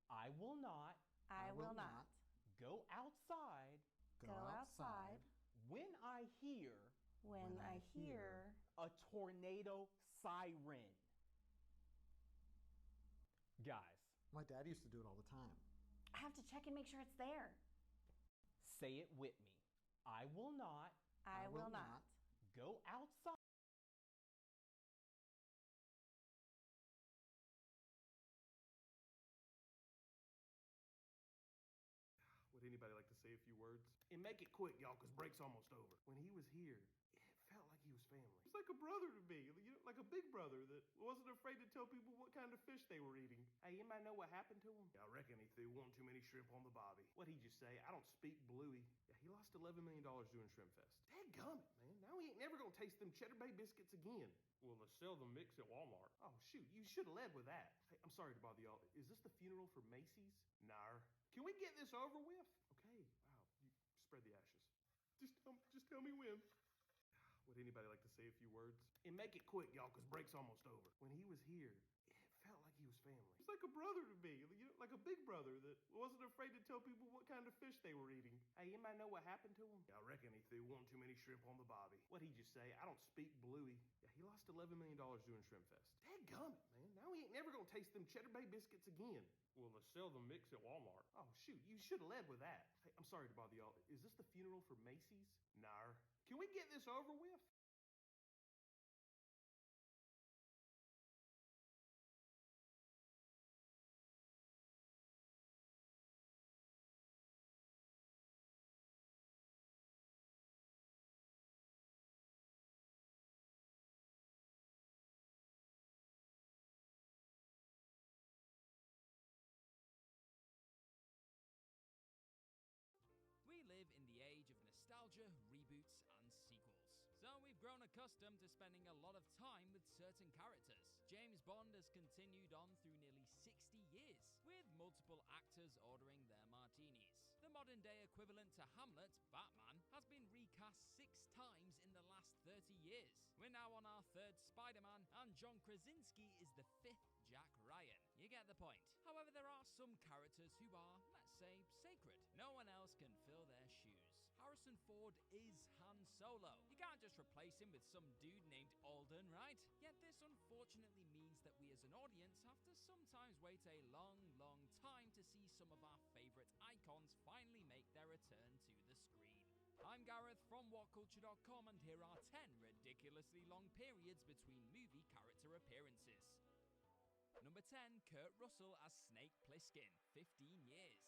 I will not. I will not. Go outside. Go outside. When I hear. When I hear. A tornado siren. Guys. My dad used to do it all the time. I have to check and make sure it's there. Say it with me. I will not. I will not. Go outside. Would anybody like to say a few words? And make it quick, y'all, because break's almost over. When he was here, it felt like he was family. He's like a brother to me, like a big brother that wasn't afraid to tell people what kind of fish they were eating. Hey, anybody know what happened to him? Yeah, I reckon he threw one too many shrimp on the bobby. What'd he just say? I don't speak bluey. Yeah, he lost $11 million doing Shrimp Fest. Dadgummit, man. Now he ain't never gonna taste them Cheddar Bay biscuits again. Well, they sell the mix at Walmart. Oh, shoot, you should have led with that. Hey, I'm sorry to bother y'all. Is this the funeral for Macy's? Nar. Can we get this over with? Okay, wow, you spread the ashes. Just tell me when. Would anybody like to say a few words? And make it quick, y'all, because break's almost over. When he was here, it felt like he was family. He's like a brother to me, like a big brother that wasn't afraid to tell people what kind of fish they were eating. Hey, anybody know what happened to him? Yeah, I reckon he threw one too many shrimp on the bobby. What'd he just say? I don't speak bluey. Yeah, he lost $11 million doing Shrimp Fest. Dadgummit, man. Now he ain't never gonna taste them Cheddar Bay biscuits again. Well, they sell the mix at Walmart. Oh, shoot, you should have led with that. Hey, I'm sorry to bother y'all. Is this the funeral for Macy's? Nar. Can we get this over with? We live in the age of nostalgia, reboots, and sequels. So we've grown accustomed to spending a lot of time with certain characters. James Bond has continued on through nearly 60 years, with multiple actors ordering their martinis. The modern day equivalent to Hamlet, Batman, has been recast 6 times in the last 30 years. We're now on our 3rd Spider-Man, and John Krasinski is the 5th Jack Ryan. You get the point. However, there are some characters who are, let's say, sacred. No one else can fill their shoes. Harrison Ford is Han Solo. You can't just replace him with some dude named Alden, right? Yet this unfortunately means that we as an audience have to sometimes wait a long, long time to see some of our favorite icons finally make their return to the screen. I'm Gareth from WhatCulture.com, and here are 10 ridiculously long periods between movie character appearances. Number 10, Kurt Russell as Snake Plissken, 15 years.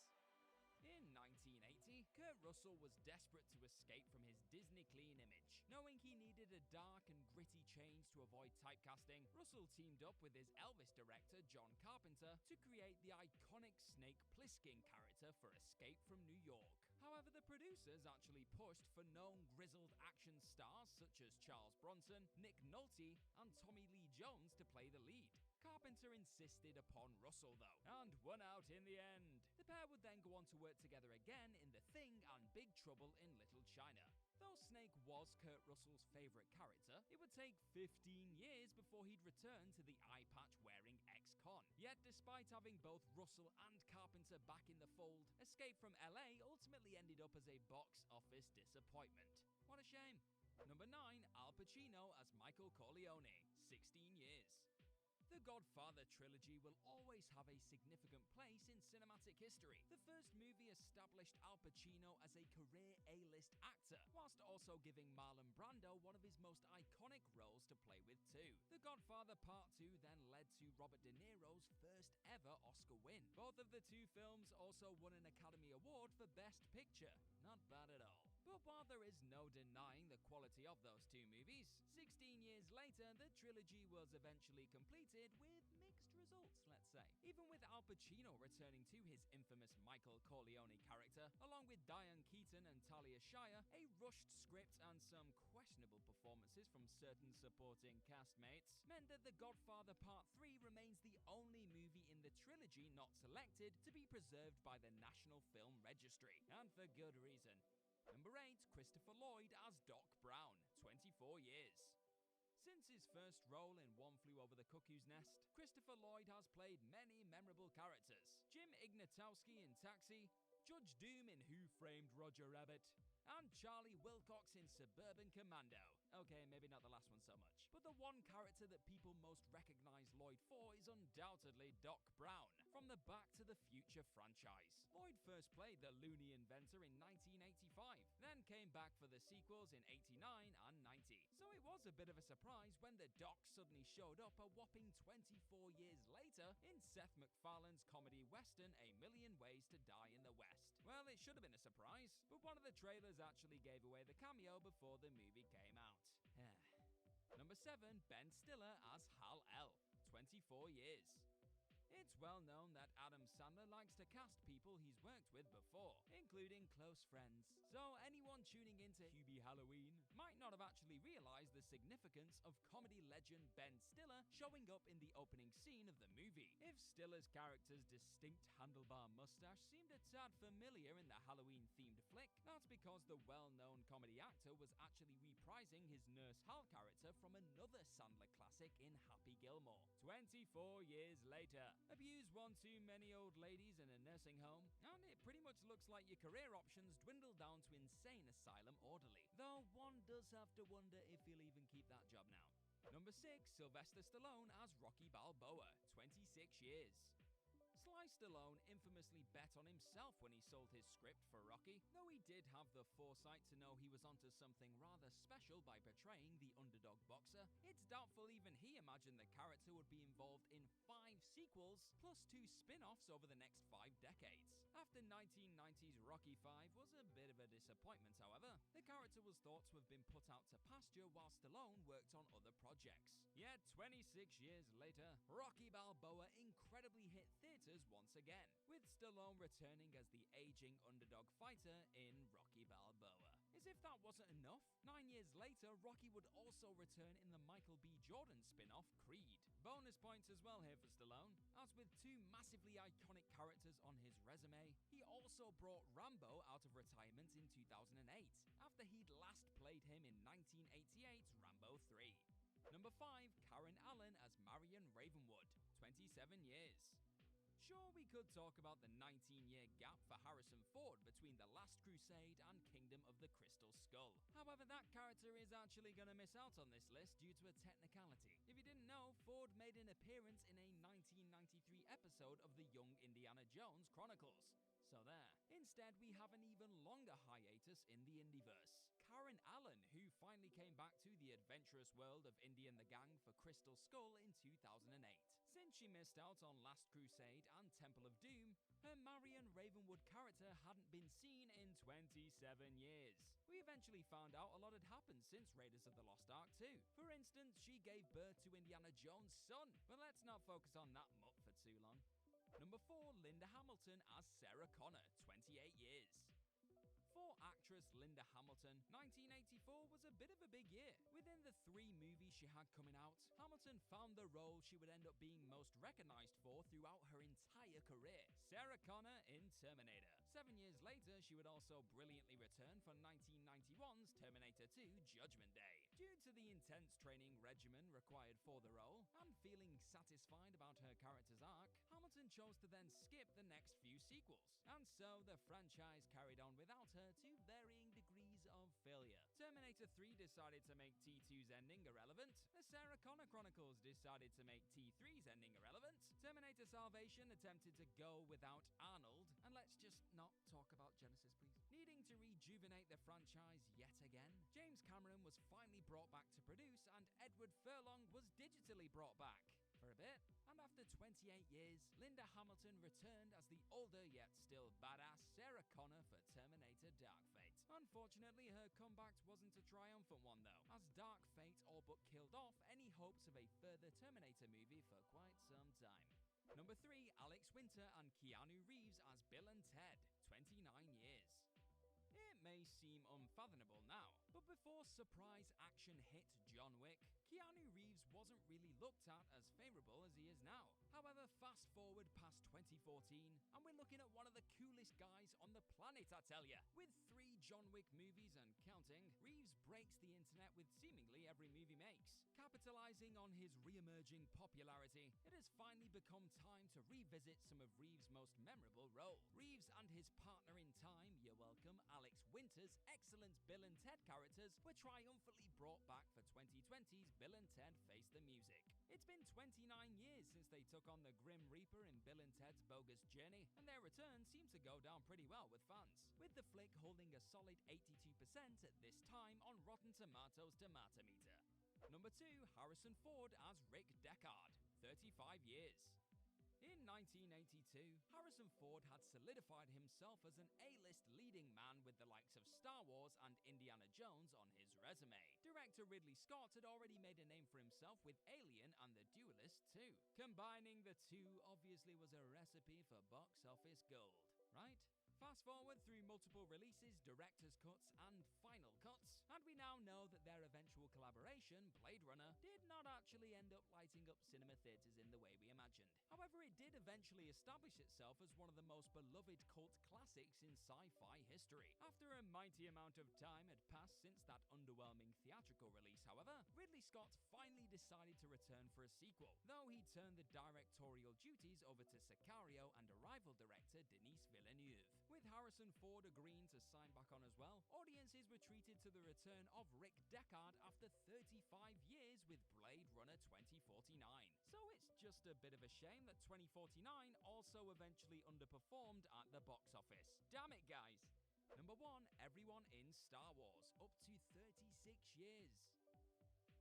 In 1980, Kurt Russell was desperate to escape from his Disney clean image. Knowing he needed a dark and gritty change to avoid typecasting, Russell teamed up with his Elvis director John Carpenter to create the iconic Snake Plissken character for Escape from New York. However, the producers actually pushed for known grizzled action stars such as Charles Bronson, Nick Nolte, and Tommy Lee Jones to play the lead. Carpenter insisted upon Russell though, and won out in the end. The pair would then go on to work together again in The Thing and Big Trouble in Little China. Though Snake was Kurt Russell's favourite character, it would take 15 years before he'd return to the eye patch wearing ex-con. Yet despite having both Russell and Carpenter back in the fold, Escape from LA ultimately ended up as a box office disappointment. What a shame. Number 9, Al Pacino as Michael Corleone, 16 years. The Godfather trilogy will always have a significant place in cinematic history. The first movie established Al Pacino as a career A-list actor, whilst also giving Marlon Brando one of his most iconic roles to play with too. The Godfather Part 2 then led to Robert De Niro's first ever Oscar win. Both of the 2 films also won an Academy Award for Best Picture. Not bad at all. But while there is no denying the quality of those 2 movies, 16 years later, the trilogy was eventually completed with mixed results, let's say. Even with Al Pacino returning to his infamous Michael Corleone character, along with Diane Keaton and Talia Shire, a rushed script and some questionable performances from certain supporting castmates meant that The Godfather Part 3 remains the only movie in the trilogy not selected to be preserved by the National Film Registry, and for good reason. Number 8, Christopher Lloyd as Doc Brown, 24 years. Since his first role in One Flew Over the Cuckoo's Nest, Christopher Lloyd has played many memorable characters. Jim Ignatowski in Taxi, Judge Doom in Who Framed Roger Rabbit, and Charlie Wilcox in Suburban Commando. Okay, maybe not the last one so much. But the one character that people most recognize Lloyd for is undoubtedly Doc Brown from the Back to the Future franchise. Lloyd first played the Looney inventor in 1985, then came back for the sequels in 89 and 90. So it was a bit of a surprise when the Doc suddenly showed up a whopping 24 years later in Seth MacFarlane's comedy western A Million Ways to Die in the West. Well, it should have been a surprise, but one of the trailers actually gave away the cameo before the movie came out. Number 7, Ben Stiller as Hal L, 24 years. It's well known that Adam Sandler likes to cast people he's worked with before, including close friends. So anyone tuning into Hubie Halloween might not have actually realized the significance of comedy legend Ben Stiller showing up in the opening scene of the movie. If Stiller's character's distinct handlebar mustache seemed a tad familiar in the Halloween-themed flick, that's because the well-known comedy actor was actually reprising his Nurse Hal character from another Sandler classic in Happy Gilmore. 24 years later, abuse one too many old ladies in a nursing home, and it pretty much looks like your career options dwindle down to insane asylum orderly. Though one does have to wonder if he'll even keep that job now. Number 6, Sylvester Stallone as Rocky Balboa, 26 years. Sly Stallone infamously bet on himself when he sold his script for Rocky, though he did have the foresight to know he was onto something rather special by portraying the underdog boxer. It's doubtful even he imagined the character would be involved in 5 sequels, plus 2 spin-offs over the next 5 decades. After 1990's Rocky V was a bit of a disappointment, however, the character was thought to have been put out to pasture while Stallone worked on other projects. Yet 26 years later, Rocky Balboa incredibly hit theaters once again, with Stallone returning as the aging underdog fighter in Rocky Balboa. As if that wasn't enough, 9 years later, Rocky would also return in the Michael B. Jordan spin-off Creed. Bonus points as well here for Stallone, as with 2 massively iconic characters on his resume, he also brought Rambo out of retirement in 2008, after he'd last played him in 1988's Rambo 3. Number 5, Karen Allen as Marion Ravenwood, 27 years. Sure, we could talk about the 19-year gap for Harrison Ford between The Last Crusade and Kingdom of the Crystal Skull. However, that character is actually going to miss out on this list due to a technicality. If you didn't know, Ford made an appearance in a 1993 episode of the Young Indiana Jones Chronicles. So there. Instead, we have an even longer hiatus in the Indieverse. Karen Allen, who finally came back to the adventurous world of Indy and the Gang for Crystal Skull in 2008. Since she missed out on Last Crusade and Temple of Doom, her Marion Ravenwood character hadn't been seen in 27 years. We eventually found out a lot had happened since Raiders of the Lost Ark 2. For instance, she gave birth to Indiana Jones' son, but let's not focus on that mutt for too long. Number 4, Linda Hamilton as Sarah Connor, 28 years. For actress Linda Hamilton, 1984 was a bit of a big year. Within the 3 movies she had coming out, Hamilton found the role she would end up being most recognized for throughout her entire career, Sarah Connor in Terminator. 7 years later, she would also brilliantly return for 1991's Terminator 2 Judgment Day. Due to the intense training regimen required for the role, and feeling satisfied about her character's arc, Hamilton chose to then skip the next few sequels, and so the franchise carried on without her to varying degrees of failure. Terminator 3 decided to make T2's ending irrelevant, the Sarah Connor Chronicles decided to make T3's ending irrelevant, Terminator Salvation attempted to go without Arnold, and let's just not talk about Genesis, please. Needing to rejuvenate the franchise yet again, James Cameron was finally brought back to produce, and Edward Furlong was digitally brought back. For a bit, and after 28 years, Linda Hamilton returned as the older yet still badass Sarah Connor for Terminator Dark Fate. Unfortunately, her comeback wasn't a triumphant one though, as Dark Fate all but killed off any hopes of a further Terminator movie for quite some time. Number 3, Alex Winter and Keanu Reeves as Bill and Ted, 29 years. It may seem unfathomable now, but before surprise action hit John Wick, Keanu Reeves wasn't really looked at as favourable as he is now. However, fast forward past 2014, and we're looking at one of the coolest guys on the planet, I tell ya. With 3 John Wick movies and counting, Reeves breaks the internet with seemingly every movie he makes. Capitalizing on his re-emerging popularity, it has finally become time to revisit some of Reeves' most memorable roles. Reeves and his partner in time, you're welcome, Alex Winter's excellent Bill and Ted characters were triumphantly brought back for 2020's Bill and Ted Face the Music. It's been 29 years since they took on the Grim Reaper in Bill and Ted's Bogus Journey, and their return seemed to go down pretty well with fans, with the flick holding a solid 82% at this time on Rotten Tomatoes Tomatometer. Number 2, Harrison Ford as Rick Deckard, 35 years. In 1982, Harrison Ford had solidified himself as an A-list leading man with the likes of Star Wars and Indiana Jones on his resume. Director Ridley Scott had already made a name for himself with Alien and The Duelist too. Combining the two obviously was a recipe for box office gold, right? Fast forward through multiple releases, director's cuts, and final cuts, and we now know that their eventual collaboration, Blade Runner, did not actually end up lighting up cinema theaters in the way we imagined. However, it did eventually establish itself as one of the most beloved cult classics in sci-fi history. After a mighty amount of time had passed since that underwhelming theatrical release, however, Ridley Scott finally decided to return for a sequel, though he turned the directorial duties over to Sicario and Arrival director Denis Villeneuve. With Harrison Ford agreeing to sign back on as well, audiences were treated to the return of Rick Deckard after 35 years with Blade Runner 2049. So it's just a bit of a shame that 2049 also eventually underperformed at the box office. Damn it, guys! Number 1, everyone in Star Wars, up to 36 years.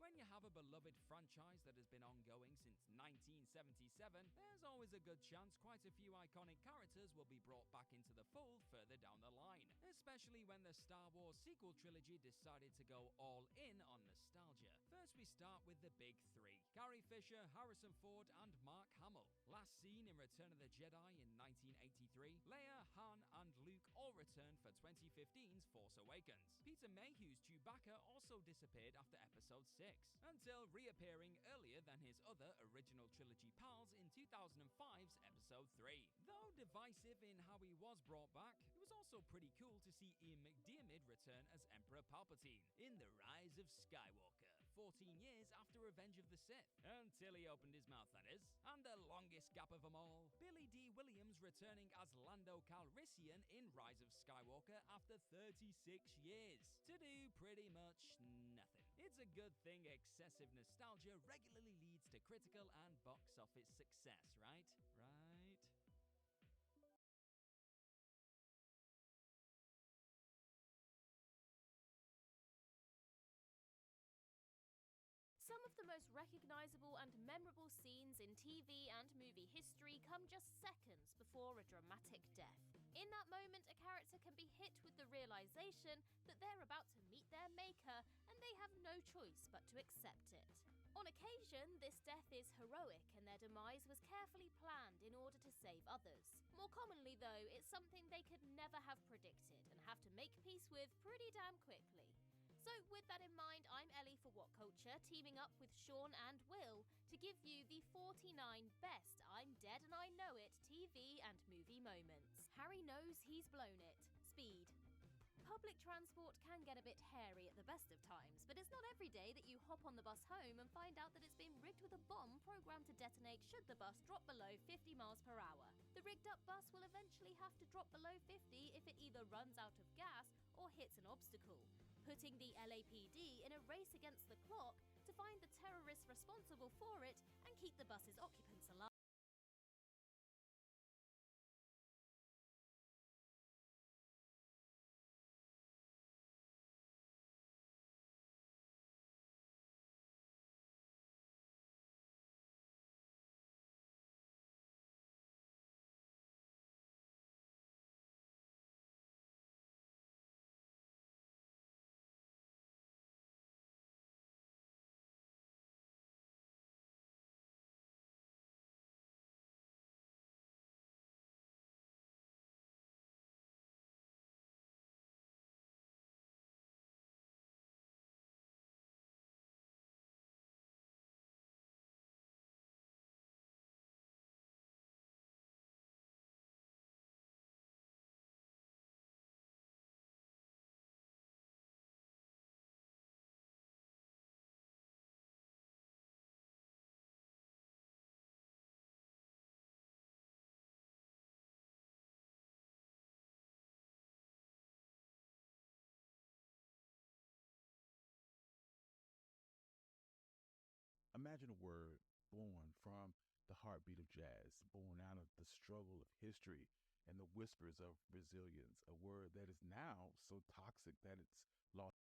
When you have a beloved franchise that has been ongoing since 1977, there's always a good chance quite a few iconic characters will be brought back into the fold further down the line, especially when the Star Wars sequel trilogy decided to go all in on nostalgia. First we start with the big three: Carrie Fisher, Harrison Ford, and Mark Hamill. Last seen in Return of the Jedi in 1983, Leia, Han, and Luke all returned for 2015's Force Awakens. Peter Mayhew's Chewbacca also disappeared after Episode 6. Until reappearing earlier than his other original trilogy pals in 2005's Episode 3. Though divisive in how he was brought back, it was also pretty cool to see Ian McDiarmid return as Emperor Palpatine in The Rise of Skywalker, 14 years after Revenge of the Sith. Until he opened his mouth, that is. And the longest gap of them all, Billy D. Williams returning as Lando Calrissian in Rise of Skywalker after 36 years, to do pretty much nothing. It's a good thing excessive nostalgia regularly leads to critical and box office success, right? Right? Some of the most recognizable and memorable scenes in TV and movie history come just seconds before a dramatic death. In that moment, a character can be hit with the realization that they're about to meet their maker and they have no choice but to accept it. On occasion, this death is heroic and their demise was carefully planned in order to save others. More commonly, though, it's something they could never have predicted and have to make peace with pretty damn quickly. So with that in mind, I'm Ellie for What Culture, teaming up with Sean and Will to give you the 49 best I'm Dead and I Know It TV and movie moments. Harry knows he's blown it. Speed. Public transport can get a bit hairy at the best of times, but it's not every day that you hop on the bus home and find out that it's been rigged with a bomb programmed to detonate should the bus drop below 50 miles per hour. The rigged up bus will eventually have to drop below 50 if it either runs out of gas or hits an obstacle, putting the LAPD in a race against the clock to find the terrorists responsible for it and keep the bus's occupants alive. Imagine a word born from the heartbeat of jazz, born out of the struggle of history and the whispers of resilience, a word that is now so toxic that it's lost.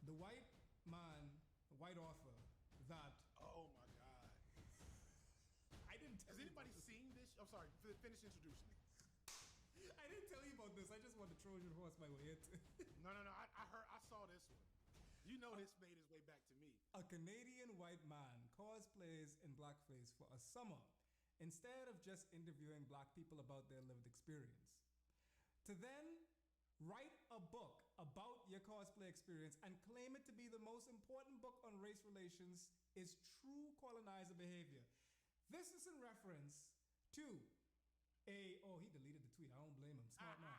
The white man, the white author that Oh my God. I didn't tell Has you anybody about this. seen this? I'm sorry. Finish introducing me. I didn't tell you about this. I just want to Trojan horse my way into it. No. I saw this one. You know this made its way back to me. A Canadian white man cosplays in blackface for a summer instead of just interviewing black people about their lived experience. To then write a book about your cosplay experience and claim it to be the most important book on race relations is true colonizer behavior. This is in reference to he deleted the tweet. I don't blame him. Smart man.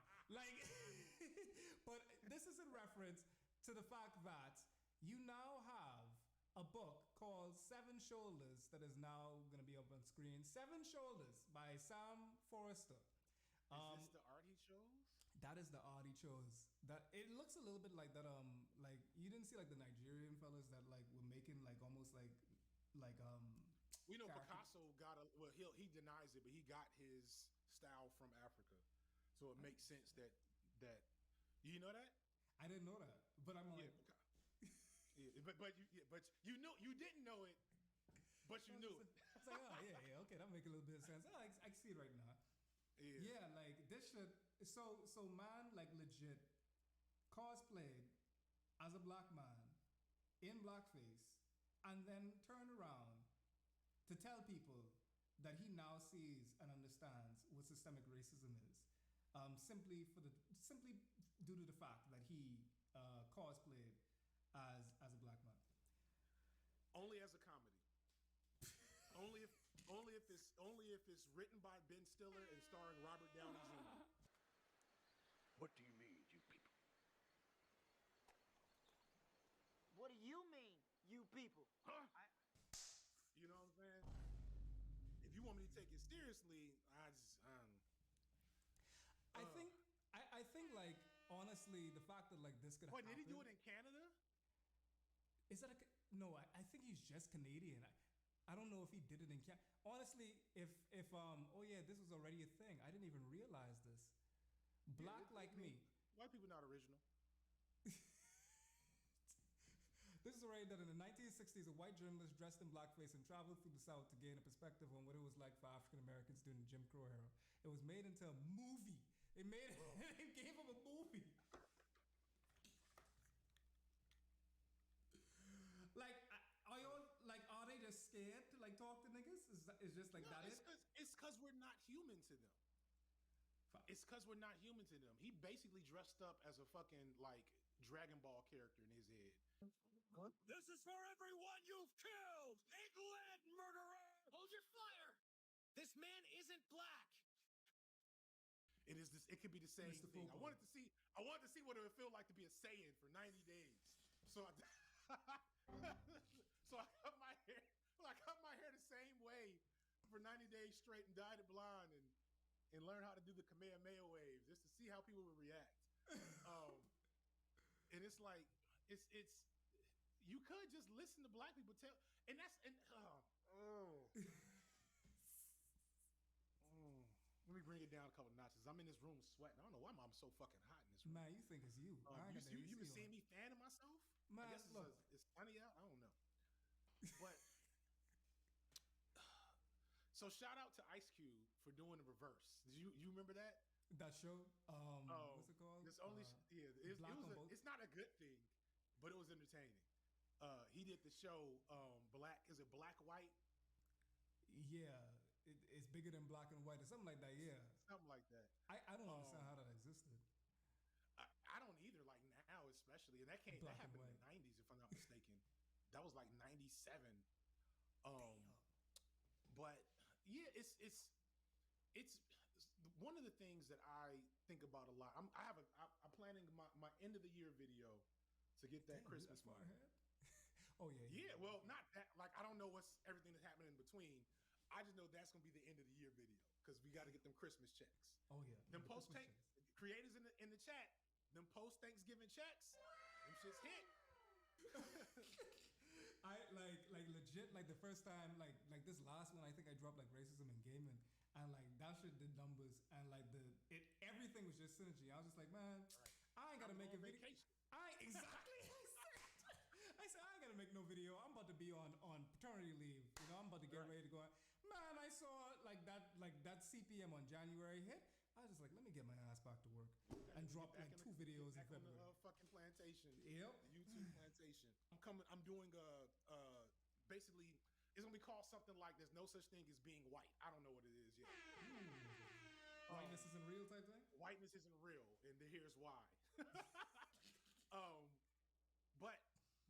But this is in reference to the fact that you now have a book called Seven Shoulders that is now going to be up on screen. Seven Shoulders by Sam Forrester. Is this the art he chose? That is the art he chose. That it looks a little bit like that. Like you didn't see like the Nigerian fellas that like were making like almost like We know character- Picasso got he denies it, but he got his style from Africa, so it makes sense that you know that. I didn't know that, but I'm like, but you know you didn't know it, but you knew it. It's like, oh yeah, okay, that make a little bit of sense. Oh, I see it right now. Yeah, like this should. So man, like legit, cosplayed as a black man in blackface, and then turned around to tell people that he now sees and understands what systemic racism is, simply due to the fact that he cosplayed as a black man. Only as a comedy. only if it's written by Ben Stiller and starring Robert Downey Jr. What do you mean, you people? What do you mean, you people? Huh? You know what I'm saying? If you want me to take it seriously, I think like honestly, the fact that like this could Wait, happen. did he do it in Canada? Is that no? I think he's just Canadian. I don't know if he did it in Canada. Honestly, if this was already a thing. I didn't even realize this. Black like me. White people not original. This is already done in the 1960s. A white journalist dressed in blackface and traveled through the South to gain a perspective on what it was like for African Americans during the Jim Crow era. It was made into a movie. It made it. It gave him a movie. Like, are they just scared to like talk to niggas? Is just like that it? It's because we're not human to them. It's because we're not human to them. He basically dressed up as a fucking like Dragon Ball character in his head. This is for everyone you've killed! England murderer! Hold your fire! This man isn't black. It is this. It could be the same Mr. thing. Popo. I wanted to see what it would feel like to be a Saiyan for 90 days. So I cut my hair the same way for 90 days straight and dyed it blonde and learned how to do the Kamehameha wave just to see how people would react. And it's like it's you could just listen to black people tell, and that's and Let me bring it down a couple notches. I'm in this room sweating. I don't know why I'm so fucking hot in this room. Man, you think it's you? I ain't got the You been AC seeing on. me fanning myself? Man, I guess look. it's sunny out. I don't know. But so shout out to Ice Cube for doing the reverse. You remember that? That show? What's it called? It's only Black on Boat? it's not a good thing, but it was entertaining. He did the show Black. Is it Black White? Yeah, it's bigger than Black and White or something like that. Yeah, Something like that. I don't understand how that existed. I don't either. Like now, especially, and that Black and happened in white. the '90s, if I'm not mistaken. That was like '97. But yeah, it's one of the things that I think about a lot, I'm planning my end of the year video to get that Christmas money. Oh yeah. Yeah, well, not that. Like, I don't know what's everything that's happening in between. I just know that's gonna be the end of the year video because we got to get them Christmas checks. Oh yeah. Them creators in the chat. Them post Thanksgiving checks. Them shits hit. I like legit like the first time like this last one I think I dropped like racism in gaming and like that shit did numbers and like everything was just synergy. I was just like, man, I ain't gotta make a video. Exactly. I said I ain't gotta make no video. I'm about to be on paternity leave. You know, I'm about to get ready to go. Man, I saw like that CPM on January hit. I was just like, let me get my ass back to work and drop like 2 videos in February. On the fucking plantation. Yep. The YouTube plantation. I'm doing basically it's gonna be called something like "There's no such thing as being white." I don't know what it is yet. Whiteness isn't real type thing. Whiteness isn't real, and here's why.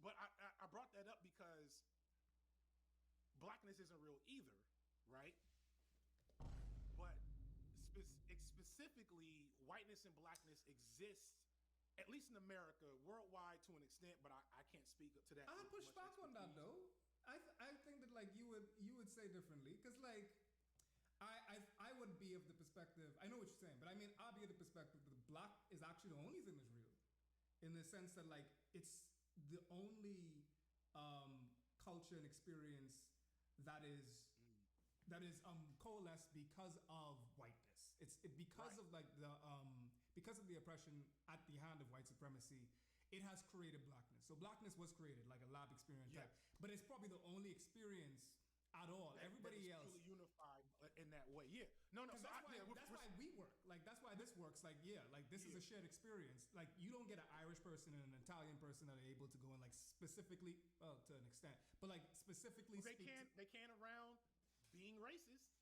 But I brought that up because blackness isn't real either, right? But specifically, whiteness and blackness exist, at least in America, worldwide to an extent, but I can't speak to that. I'll push back on that though. I think that like you would say differently because like I would be of the perspective. I know what you're saying, but I mean I'll be of the perspective that black is actually the only thing that's real, in the sense that like it's the only culture and experience that is coalesced because of whiteness. It's because of like because of the oppression at the hand of white supremacy. It has created blackness. So blackness was created like a lab experience type, but it's probably the only experience at all. Everybody else truly unified in that way. Yeah. No. So that's why we work. Like that's why this works. Like like this is a shared experience. Like you don't get an Irish person and an Italian person that are able to go and like specifically, well, to an extent, but like specifically they can around being racist.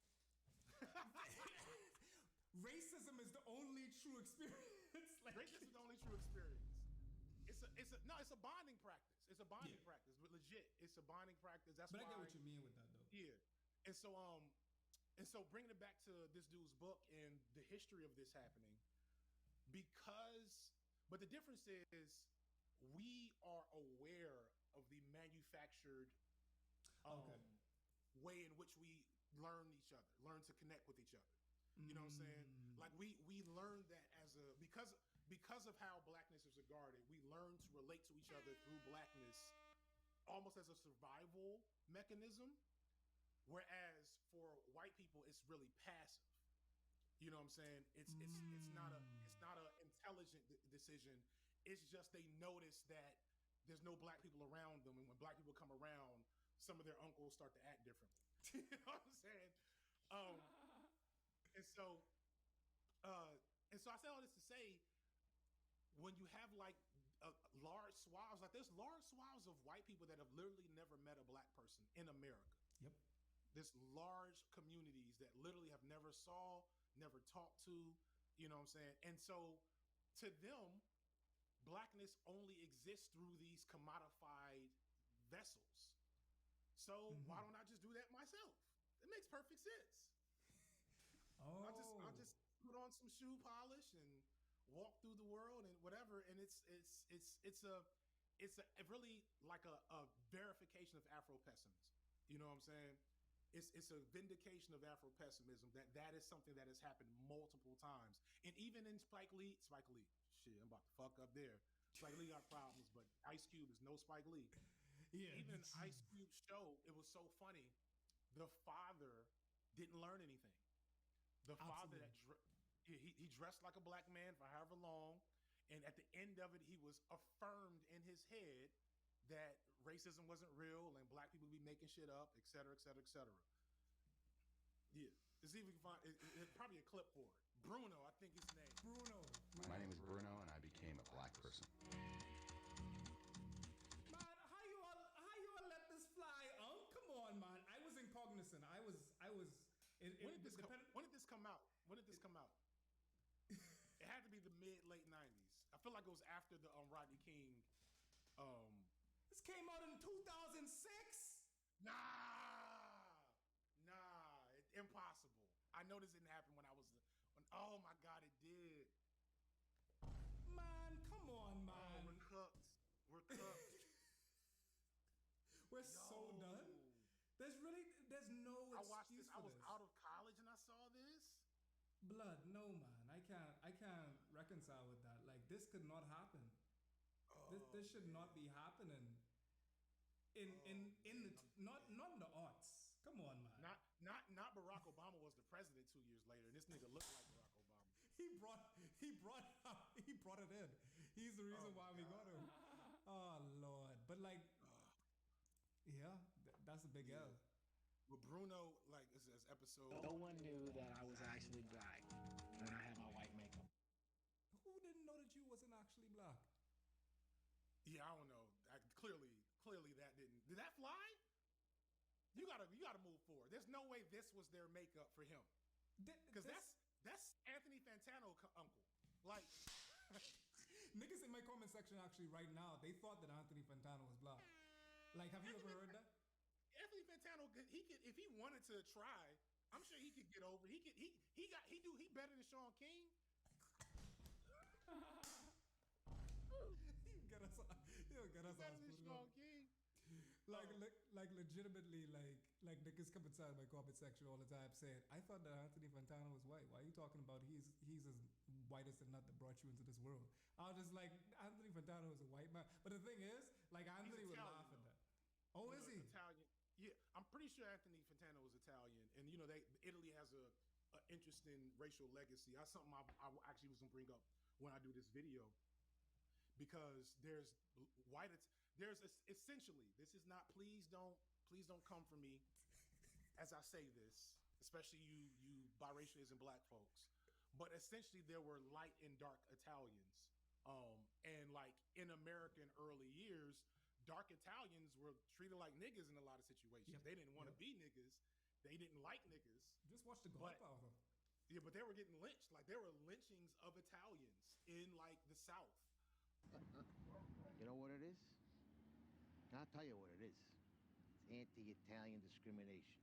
Racism is the only true experience. Like, racism is the only true experience. It's a bonding practice. It's a bonding practice, but legit, it's a bonding practice. That's but why. I get what you mean with that, though. Yeah, and so bringing it back to this dude's book and the history of this happening, but the difference is we are aware of the manufactured way in which we learn each other, learn to connect with each other. You know what I'm saying? Like we learned that because of how blackness is regarded, we learn to relate to each other through blackness almost as a survival mechanism. Whereas for white people, it's really passive. You know what I'm saying? It's not a intelligent decision. It's just they notice that there's no black people around them, and when black people come around, some of their uncles start to act differently. You know what I'm saying? And so I say all this to say, when you have like large swaths, like there's large swaths of white people that have literally never met a black person in America. Yep. There's large communities that literally have never saw, never talked to, you know what I'm saying? And so to them, blackness only exists through these commodified vessels. So why don't I just do that myself? It makes perfect sense. I'll just put on some shoe polish and walk through the world and whatever, and it's really like a verification of Afro-pessimism. You know what I'm saying? It's a vindication of Afro-pessimism that is something that has happened multiple times, and even in Spike Lee, shit, I'm about to fuck up there. Spike Lee got problems, but Ice Cube is no Spike Lee. Yeah. Even Ice Cube's show, it was so funny. The father didn't learn anything. The father he dressed like a black man for however long, and at the end of it, he was affirmed in his head that racism wasn't real and black people be making shit up, et cetera, et cetera, et cetera. Yeah. To see if we can find it's probably a clip for it. Bruno, I think his name. Bruno. My name is Bruno, and I became a black person. Man, how you all let this fly? Oh, come on, man. I was incognizant. I was. When did this come out? When did this come out? It had to be the mid-late 90s. I feel like it was after the Rodney King. This came out in 2006? Nah, impossible. I know this didn't happen when Oh my God, it did. Man, come on, Oh, man. we're cooked. We're cooked. We're so done. There's no I watched excuse this. I for was this. out of college and I saw this. Blood, no man. I can't reconcile with that. Like this could not happen. This should not be happening. Not in the arts. Come on, man. Not Barack Obama was the president 2 years later, and this nigga looked like Barack Obama. He brought it in. He's the reason why we got him. Oh Lord. But like yeah, that's a big L. But Bruno, like this episode. No one knew that I was actually black when I had my white makeup. Who didn't know that you wasn't actually black? Yeah, I don't know. Clearly that didn't. Did that fly? You gotta move forward. There's no way this was their makeup for him. Because that's Anthony Fantano uncle. Like niggas in my comment section actually right now, they thought that Anthony Fantano was black. Like, have you ever heard that? Anthony Fantano, he could if he wanted to try. I'm sure he could get over. He better than Sean King. He'll get us better than Sean King. Like legitimately, like niggas come inside my comment section all the time saying, I thought that Anthony Fantano was white. Why are you talking about he's as white as the nut that brought you into this world? I was just like, Anthony Fantano is a white man. But the thing is, like Anthony would laugh at that. Oh, is he? Italian. Yeah, I'm pretty sure Anthony Fantano is Italian, and Italy has a interesting racial legacy. That's something I actually was gonna bring up when I do this video, because there's essentially, this is not. Please don't come for me as I say this, especially you biracials and black folks. But essentially, there were light and dark Italians, and like in American early years, dark Italians were treated like niggas in a lot of situations. Yep. They didn't want to be niggas. They didn't like niggas. Just watch The Godfather. Yeah, but they were getting lynched. Like there were lynchings of Italians in like the South. You know what it is? I'll tell you what it is. It's anti-Italian discrimination.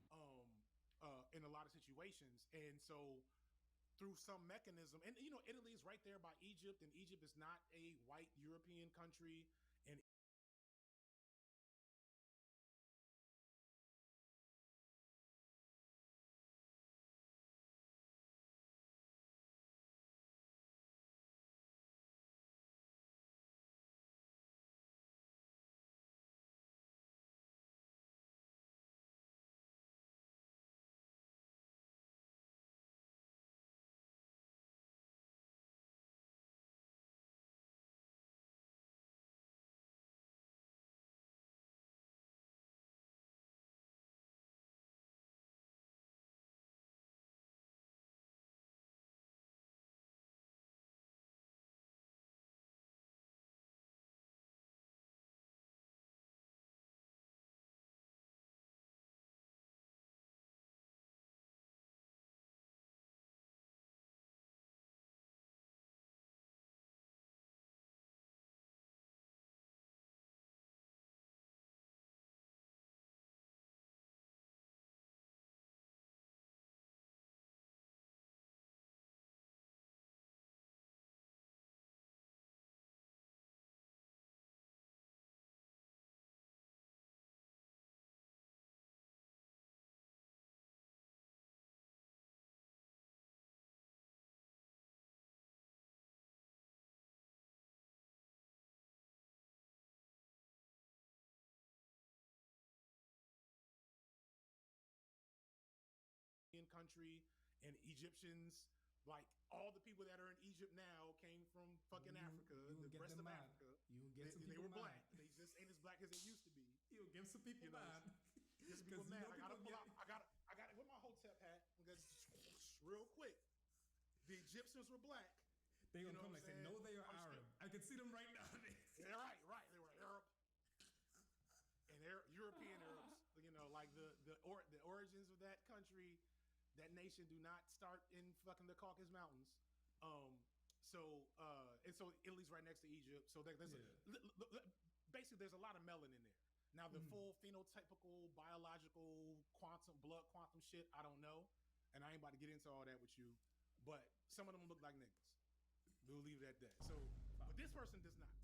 In a lot of situations, and so through some mechanism, and Italy is right there by Egypt, and Egypt is not a white European country, and country, and Egyptians, like all the people that are in Egypt now came from fucking Africa, the rest of Africa. You'll get some they people were black. mad. They just ain't as black as they used to be. You'll get some people mad. Get some people mad. I got it with my Hotep hat because real quick. The Egyptians were black. They gonna come and say, no, they are Arab. I can see them right now. Yeah, right. They were Arab. And European Arabs, like the origins of that country, that nation do not start in fucking the Caucasus Mountains. So Italy's right next to Egypt. So there's basically there's a lot of melanin in there. Now the full phenotypical, biological, quantum shit, I don't know, and I ain't about to get into all that with you. but some of them look like niggas. We'll leave it at that. So, but this person does not.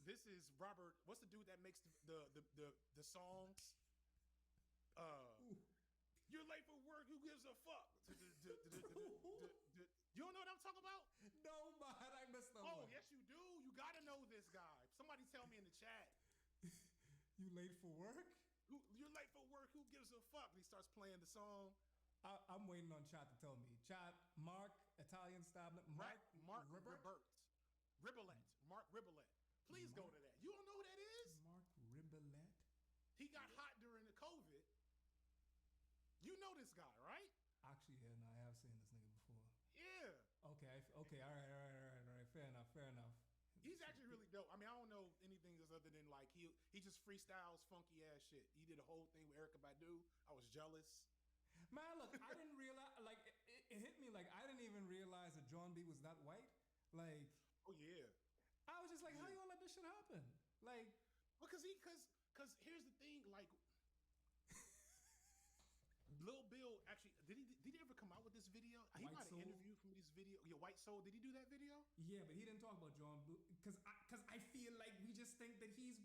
This is Robert. What's the dude that makes the songs? You're late for work. Who gives a fuck? You don't know what I'm talking about? No, man, I missed that Oh, one. yes, you do. You gotta know this guy. Somebody tell me in the chat. You late for work? You're late for work. Who gives a fuck? And he starts playing the song. I'm waiting on chat to tell me. Chat, Mark, Italian Stablet, Mark Ribert. Mark Ribbolette. Please go to that. You don't know who that is? Mark Ribbolette? He got hot during the COVID. You know this guy, right? Actually, yeah, no, I have seen this nigga before. Yeah. Okay, all right. Fair enough. He's actually really dope. I mean, I don't know anything else other than like he just freestyles funky ass shit. He did a whole thing with Erykah Badu. I was jealous. Man, look, I didn't realize, like, it hit me like I didn't even realize that John B was that white. Like, oh yeah. I was just like, how you all let this shit happen? Like, because here's the thing, like, Lil Bill actually did he ever come out with this video? He might have interviewed from this video. Yeah, White Soul. Did he do that video? Yeah, but he didn't talk about John B. Because I feel like we just think that he's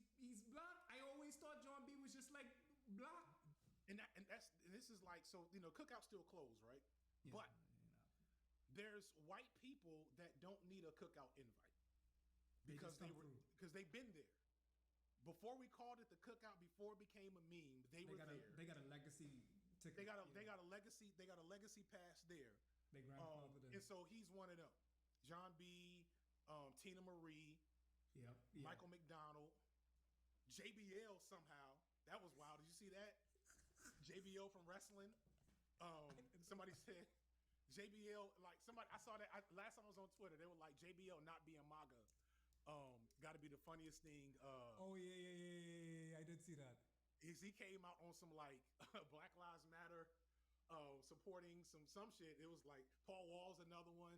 black. I always thought John B was just like black. And this is like, so you know, Cookout's still closed, right? Yeah, but there's white people that don't need a Cookout invite because they've been there. Before we called it the Cookout, before it became a meme, they were there. They got a legacy ticket. They got a legacy pass there. They grandfathered in. And so he's one of them. John B, Tina Marie, yeah. Michael McDonald, JBL somehow. That was wild. Did you see that? JBL from wrestling. Somebody said JBL, like somebody, I saw that last time I was on Twitter, they were like JBL not being MAGA. Got to be the funniest thing. Oh yeah, I did see that. Is he came out on some like Black Lives Matter, supporting some shit. It was like Paul Wall's another one.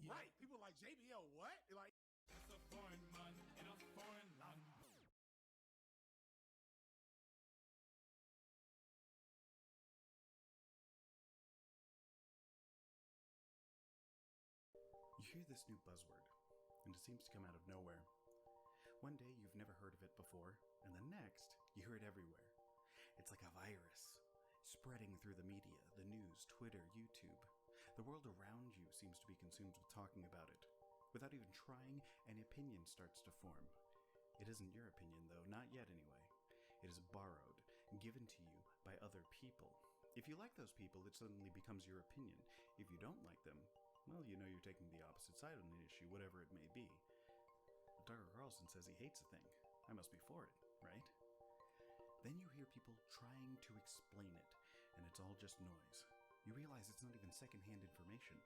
Right? People like JBL. What? Like It's a foreign man in a foreign land. You hear this new buzzword, and it seems to come out of nowhere. One day you've never heard of it before, and the next you hear it everywhere. It's like a virus, spreading through the media, the news, Twitter, YouTube. The world around you seems to be consumed with talking about it. Without even trying, an opinion starts to form. It isn't your opinion, though, not yet anyway. It is borrowed, given to you by other people. If you like those people, it suddenly becomes your opinion. If you don't like them, well, you know you're taking the opposite side on an issue, whatever it may be. But Tucker Carlson says he hates a thing. I must be for it, right? Then you hear people trying to explain it, and it's all just noise. You realize it's not even secondhand information.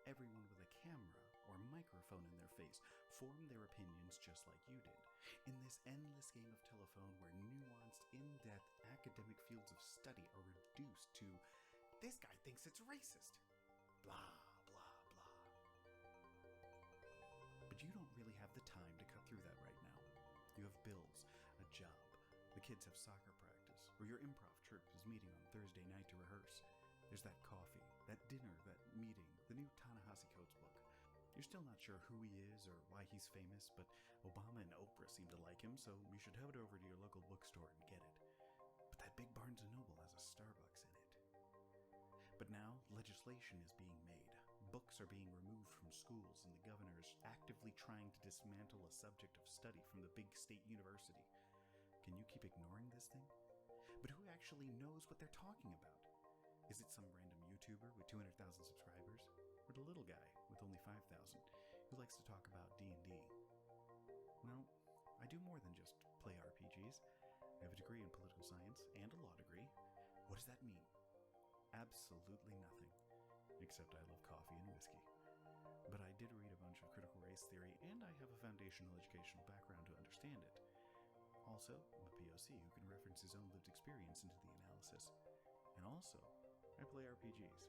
Everyone with a camera or microphone in their face form their opinions just like you did. In this endless game of telephone where nuanced, in-depth academic fields of study are reduced to, this guy thinks it's racist. Blah, blah, blah. But you don't really have the time to cut through that right now. You have bills, a job, the kids have soccer practice, or your improv troupe is meeting on Thursday night to rehearse. There's that coffee, that dinner, that meeting, the new Ta-Nehisi Coates book. You're still not sure who he is or why he's famous, but Obama and Oprah seem to like him, so you should head over to your local bookstore and get it. But that big Barnes & Noble has a Starbucks in it. But now, legislation is being made. Books are being removed from schools, and the governor is actively trying to dismantle a subject of study from the big state university. Can you keep ignoring this thing? But who actually knows what they're talking about? Is it some random YouTuber with 200,000 subscribers? Or the little guy with only 5,000 who likes to talk about D&D? No, I do more than just play RPGs. I have a degree in political science and a law degree. What does that mean? Absolutely nothing. Except I love coffee and whiskey. But I did read a bunch of critical race theory, and I have a foundational educational background to understand it. Also, I'm a POC who can reference his own lived experience into the analysis. And also, I play RPGs,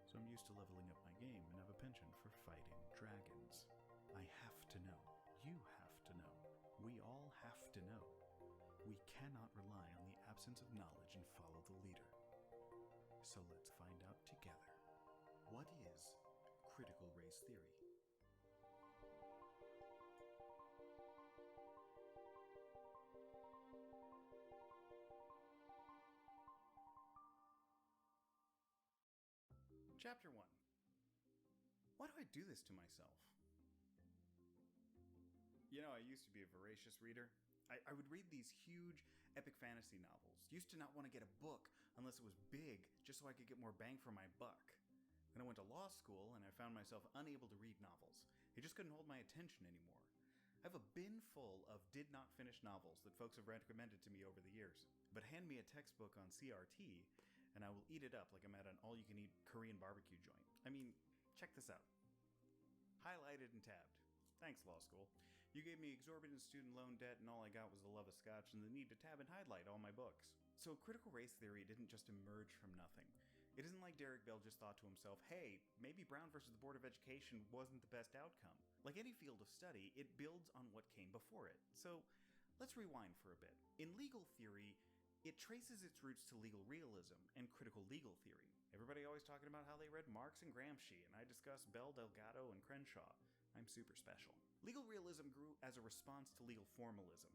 so I'm used to leveling up my game and have a penchant for fighting dragons. I have to know. You have to know. We all have to know. We cannot rely on the absence of knowledge and follow the leader. So let's find out together. theory. Chapter 1. Why do I do this to myself? You know, I used to be a voracious reader. I would read these huge, epic fantasy novels. Used to not want to get a book unless it was big, just so I could get more bang for my buck. Then I went to law school and I found myself unable to read novels. It just couldn't hold my attention anymore. I have a bin full of did-not-finish novels that folks have recommended to me over the years. But hand me a textbook on CRT, and I will eat it up like I'm at an all-you-can-eat Korean barbecue joint. I mean, check this out. Highlighted and tabbed. Thanks, law school. You gave me exorbitant student loan debt, and all I got was the love of scotch and the need to tab and highlight all my books. So critical race theory didn't just emerge from nothing. It isn't like Derek Bell just thought to himself, hey, maybe Brown versus the Board of Education wasn't the best outcome. Like any field of study, it builds on what came before it. So let's rewind for a bit. In legal theory, it traces its roots to legal realism and critical legal theory. Everybody always talking about how they read Marx and Gramsci, and I discuss Bell, Delgado, and Crenshaw. I'm super special. Legal realism grew as a response to legal formalism.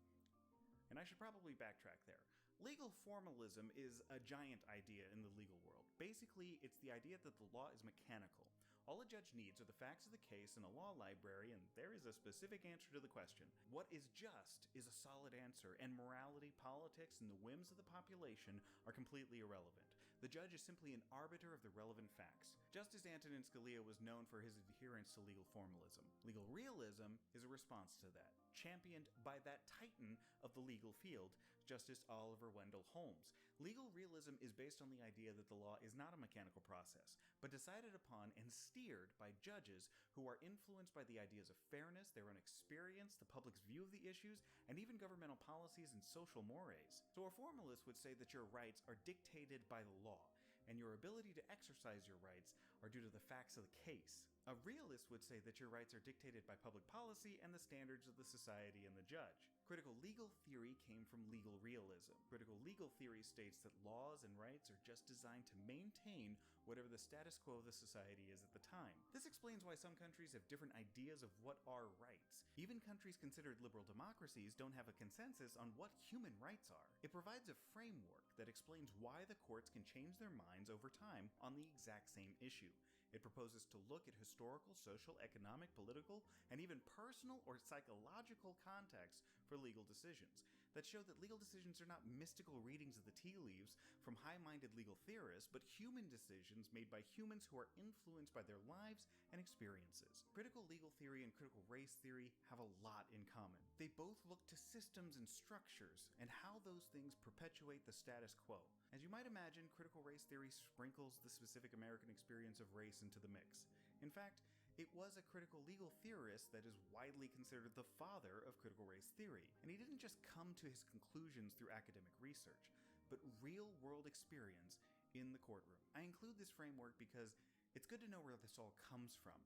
And I should probably backtrack there. Legal formalism is a giant idea in the legal world. Basically, it's the idea that the law is mechanical. All a judge needs are the facts of the case in a law library, and there is a specific answer to the question. What is just is a solid answer, and morality, politics, and the whims of the population are completely irrelevant. The judge is simply an arbiter of the relevant facts. Justice Antonin Scalia was known for his adherence to legal formalism. Legal realism is a response to that, championed by that titan of the legal field, Justice Oliver Wendell Holmes. Legal realism is based on the idea that the law is not a mechanical process, but decided upon and steered by judges who are influenced by the ideas of fairness, their own experience, the public's view of the issues, and even governmental policies and social mores. So a formalist would say that your rights are dictated by the law, and your ability to exercise your rights are due to the facts of the case. A realist would say that your rights are dictated by public policy and the standards of the society and the judge. Critical legal theory came from legal realism. Critical legal theory states that laws and rights are just designed to maintain whatever the status quo of the society is at the time. This explains why some countries have different ideas of what are rights. Even countries considered liberal democracies don't have a consensus on what human rights are. It provides a framework that explains why the courts can change their minds over time on the exact same issue. It proposes to look at historical, social, economic, political, and even personal or psychological context for legal decisions that show that legal decisions are not mystical readings of the tea leaves from high-minded legal theorists, but human decisions made by humans who are influenced by their lives and experiences. Critical legal theory and critical race theory have a lot in common. They both look to systems and structures and how those things perpetuate the status quo. As you might imagine, critical race theory sprinkles the specific American experience of race into the mix. In fact, it was a critical legal theorist that is widely considered the father of critical race theory. And he didn't just come to his conclusions through academic research, but real-world experience in the courtroom. I include this framework because it's good to know where this all comes from.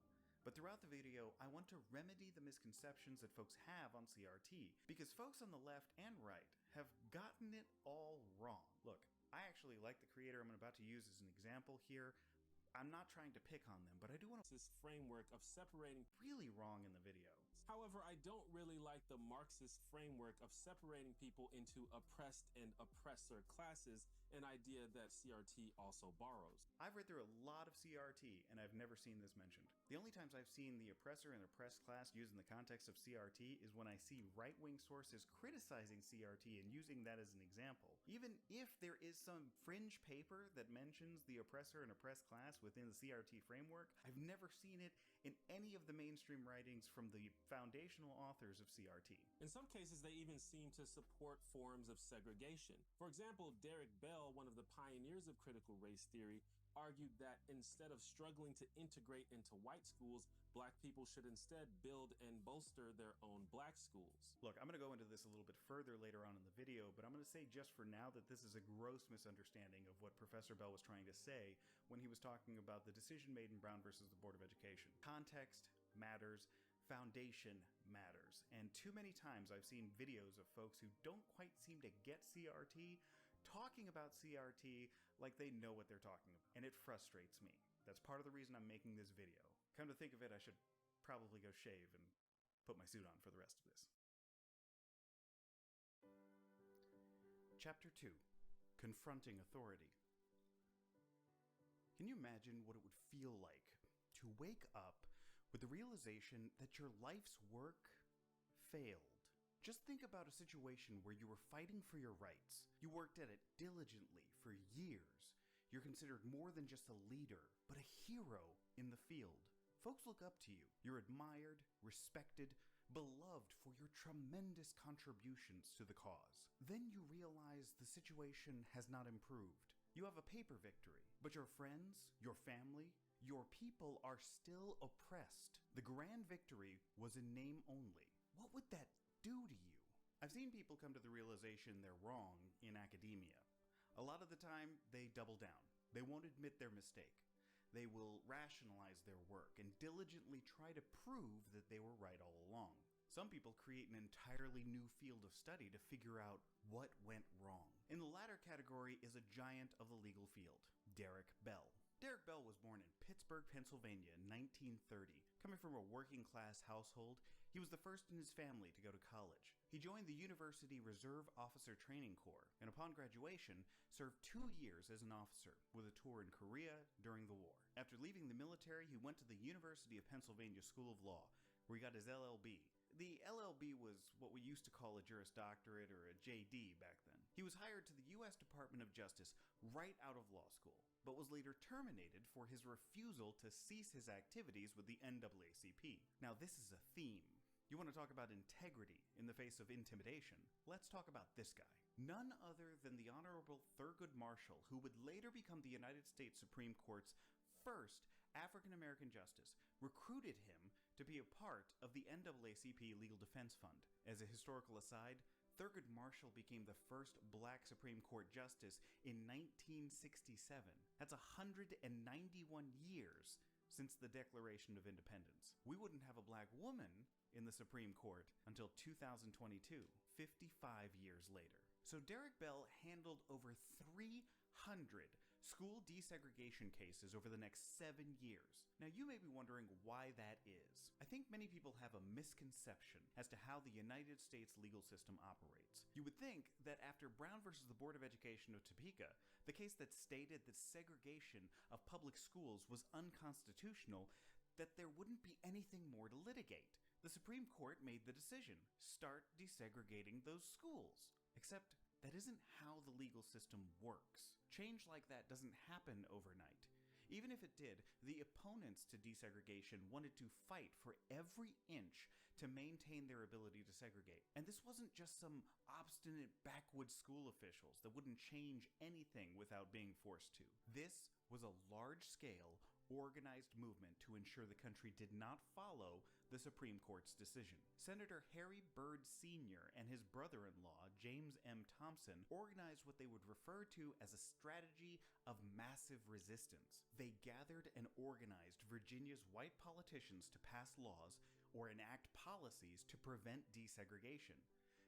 But throughout the video, I want to remedy the misconceptions that folks have on CRT, because folks on the left and right have gotten it all wrong. Look, I actually like the creator I'm about to use as an example here. I'm not trying to pick on them, but I do want to this framework of separating really wrong in the video. However, I don't really like the Marxist framework of separating people into oppressed and oppressor classes, an idea that CRT also borrows. I've read through a lot of CRT, and I've never seen this mentioned. The only times I've seen the oppressor and oppressed class used in the context of CRT is when I see right-wing sources criticizing CRT and using that as an example. Even if there is some fringe paper that mentions the oppressor and oppressed class within the CRT framework, I've never seen it in any of the mainstream writings from the foundational authors of CRT. In some cases, they even seem to support forms of segregation. For example, Derek Bell, one of the pioneers of critical race theory, argued that instead of struggling to integrate into white schools, black people should instead build and bolster their own black schools. Look, I'm going to go into this a little bit further later on in the video, but I'm going to say just for now that this is a gross misunderstanding of what Professor Bell was trying to say when he was talking about the decision made in Brown versus the Board of Education. Context matters. Foundation matters. And too many times I've seen videos of folks who don't quite seem to get CRT talking about CRT like they know what they're talking about. And it frustrates me. That's part of the reason I'm making this video. Come to think of it, I should probably go shave and put my suit on for the rest of this. Chapter 2: Confronting Authority. Can you imagine what it would feel like to wake up with the realization that your life's work failed? Just think about a situation where you were fighting for your rights. You worked at it diligently for years. You're considered more than just a leader, but a hero in the field. Folks look up to you. You're admired, respected, beloved for your tremendous contributions to the cause. Then you realize the situation has not improved. You have a paper victory, but your friends, your family, your people are still oppressed. The grand victory was in name only. What would that do to you? I've seen people come to the realization they're wrong in academia. A lot of the time, they double down. They won't admit their mistake. They will rationalize their work and diligently try to prove that they were right all along. Some people create an entirely new field of study to figure out what went wrong. In the latter category is a giant of the legal field, Derek Bell. Derek Bell was born in Pittsburgh, Pennsylvania in 1930. Coming from a working-class household, he was the first in his family to go to college. He joined the University Reserve Officer Training Corps, and upon graduation, served 2 years as an officer, with a tour in Korea during the war. After leaving the military, he went to the University of Pennsylvania School of Law, where he got his LLB. The LLB was what we used to call a Juris Doctorate or a JD back then. He was hired to the U.S. Department of Justice right out of law school, but was later terminated for his refusal to cease his activities with the NAACP. Now, this is a theme. You want to talk about integrity in the face of intimidation? Let's talk about this guy. None other than the Honorable Thurgood Marshall, who would later become the United States Supreme Court's first African-American justice, recruited him to be a part of the NAACP Legal Defense Fund. As a historical aside, Thurgood Marshall became the first black Supreme Court justice in 1967. That's 191 years since the Declaration of Independence. We wouldn't have a black woman in the Supreme Court until 2022, 55 years later. So Derek Bell handled over 300 school desegregation cases over the next 7 years. Now, you may be wondering why that is. I think many people have a misconception as to how the United States legal system operates. You would think that after Brown versus the Board of Education of Topeka, the case that stated that segregation of public schools was unconstitutional, that there wouldn't be anything more to litigate. The Supreme Court made the decision: start desegregating those schools. Except that isn't how the legal system works. Change like that doesn't happen overnight. Even if it did, the opponents to desegregation wanted to fight for every inch to maintain their ability to segregate. And this wasn't just some obstinate backwoods school officials that wouldn't change anything without being forced to. This was a large-scale, organized movement to ensure the country did not follow the Supreme Court's decision. Senator Harry Byrd Sr. and his brother-in-law, James M. Thompson, organized what they would refer to as a strategy of massive resistance. They gathered and organized Virginia's white politicians to pass laws or enact policies to prevent desegregation.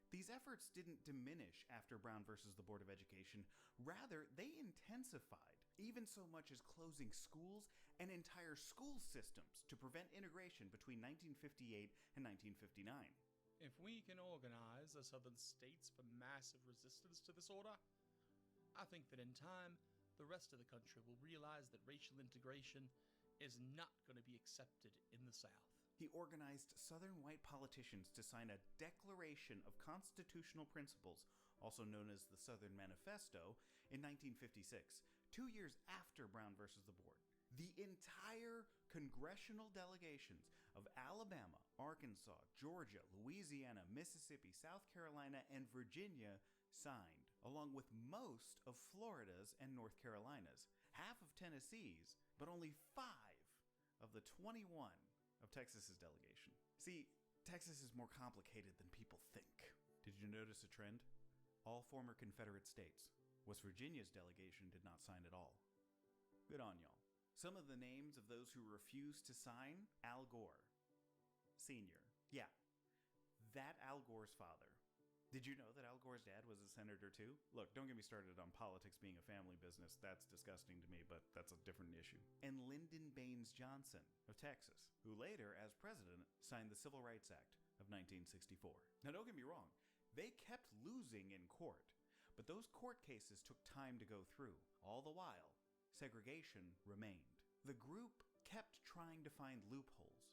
These efforts didn't diminish after Brown versus the Board of Education. Rather, they intensified, even so much as closing schools and entire school systems to prevent integration between 1958 and 1959. If we can organize the southern states for massive resistance to this order, I think that in time, the rest of the country will realize that racial integration is not going to be accepted in the South. He organized Southern white politicians to sign a Declaration of Constitutional Principles, also known as the Southern Manifesto, in 1956, 2 years after Brown versus the Board. The entire congressional delegations of Alabama, Arkansas, Georgia, Louisiana, Mississippi, South Carolina, and Virginia signed, along with most of Florida's and North Carolina's, half of Tennessee's, but only 5 of the 21 of Texas's delegation. See, Texas is more complicated than people think. Did you notice a trend? All former Confederate states. West Virginia's delegation did not sign at all. Good on y'all. Some of the names of those who refused to sign: Al Gore Sr. Yeah, that Al Gore's father. Did you know that Al Gore's dad was a senator too? Look, don't get me started on politics being a family business. That's disgusting to me, but that's a different issue. And Lyndon Baines Johnson of Texas, who later, as president, signed the Civil Rights Act of 1964. Now, don't get me wrong. They kept losing in court, but those court cases took time to go through. All the while, segregation remained. The group kept trying to find loopholes.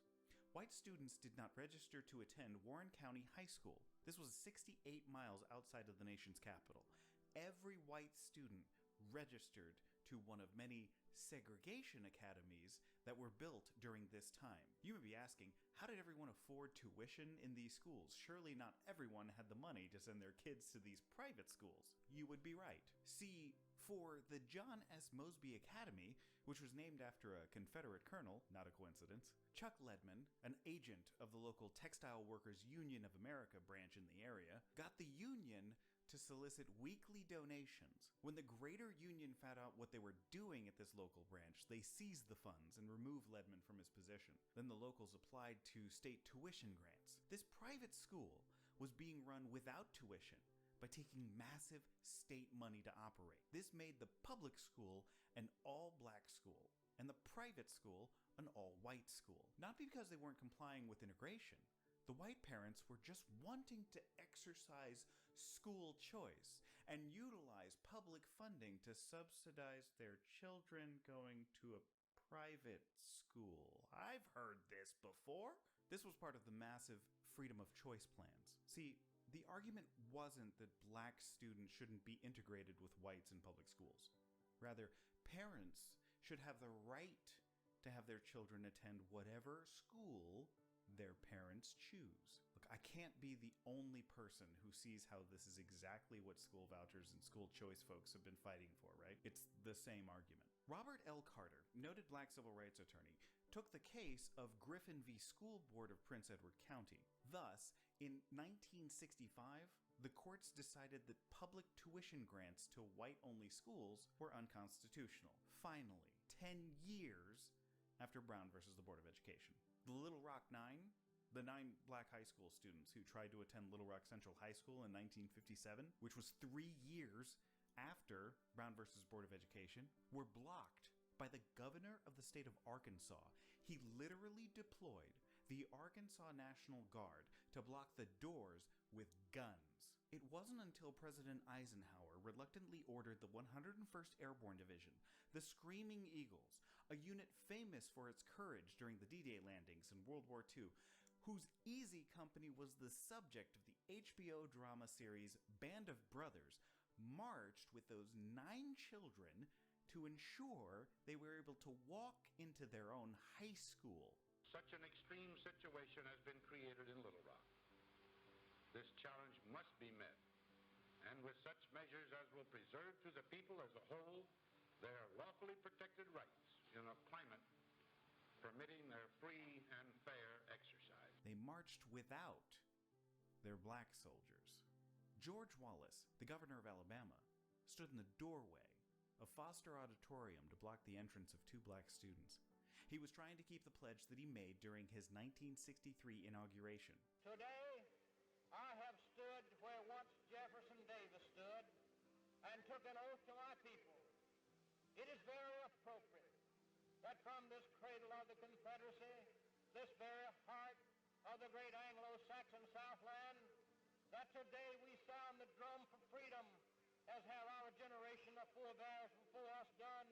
White students did not register to attend Warren County High School. This was 68 miles outside of the nation's capital. Every white student registered to one of many segregation academies that were built during this time. You may be asking, how did everyone afford tuition in these schools? Surely not everyone had the money to send their kids to these private schools. You would be right. See, for the John S. Mosby Academy, which was named after a Confederate colonel, not a coincidence, Chuck Ledman, an agent of the local Textile Workers Union of America branch in the area, got the union to solicit weekly donations. When the Greater Union found out what they were doing at this local branch, they seized the funds and removed Ledman from his position. Then the locals applied to state tuition grants. This private school was being run without tuition by taking massive state money to operate. This made the public school an all-black school, and the private school an all-white school. Not because they weren't complying with integration. The white parents were just wanting to exercise school choice and utilize public funding to subsidize their children going to a private school. I've heard this before. This was part of the massive freedom of choice plans. See, the argument wasn't that black students shouldn't be integrated with whites in public schools. Rather, parents should have the right to have their children attend whatever school their parents choose. Look, I can't be the only person who sees how this is exactly what school vouchers and school choice folks have been fighting for, right? It's the same argument. Robert L. Carter, noted black civil rights attorney, took the case of Griffin v. School Board of Prince Edward County. Thus, in 1965, the courts decided that public tuition grants to white-only schools were unconstitutional. Finally, 10 years after Brown versus the Board of Education. The Little Rock Nine, the 9 black high school students who tried to attend Little Rock Central High School in 1957, which was 3 years after Brown versus Board of Education, were blocked by the governor of the state of Arkansas. He literally deployed the Arkansas National Guard to block the doors with guns. It wasn't until President Eisenhower reluctantly ordered the 101st Airborne Division, the Screaming Eagles, a unit famous for its courage during the D-Day landings in World War II, whose Easy Company was the subject of the HBO drama series Band of Brothers, marched with those 9 children to ensure they were able to walk into their own high school. Such an extreme situation has been created in Little Rock. This challenge must be met, and with such measures as will preserve to the people as a whole their lawfully protected rights in a climate permitting their free and fair exercise. They marched without their black soldiers. George Wallace, the governor of Alabama, stood in the doorway of Foster Auditorium to block the entrance of 2 black students. He was trying to keep the pledge that he made during his 1963 inauguration. Today, I have stood where once Jefferson Davis stood and took an oath to my people. It is very appropriate that from this cradle of the Confederacy, this very heart of the great Anglo-Saxon Southland, that today we sound the drum for freedom, as have our generation of forebears before us done,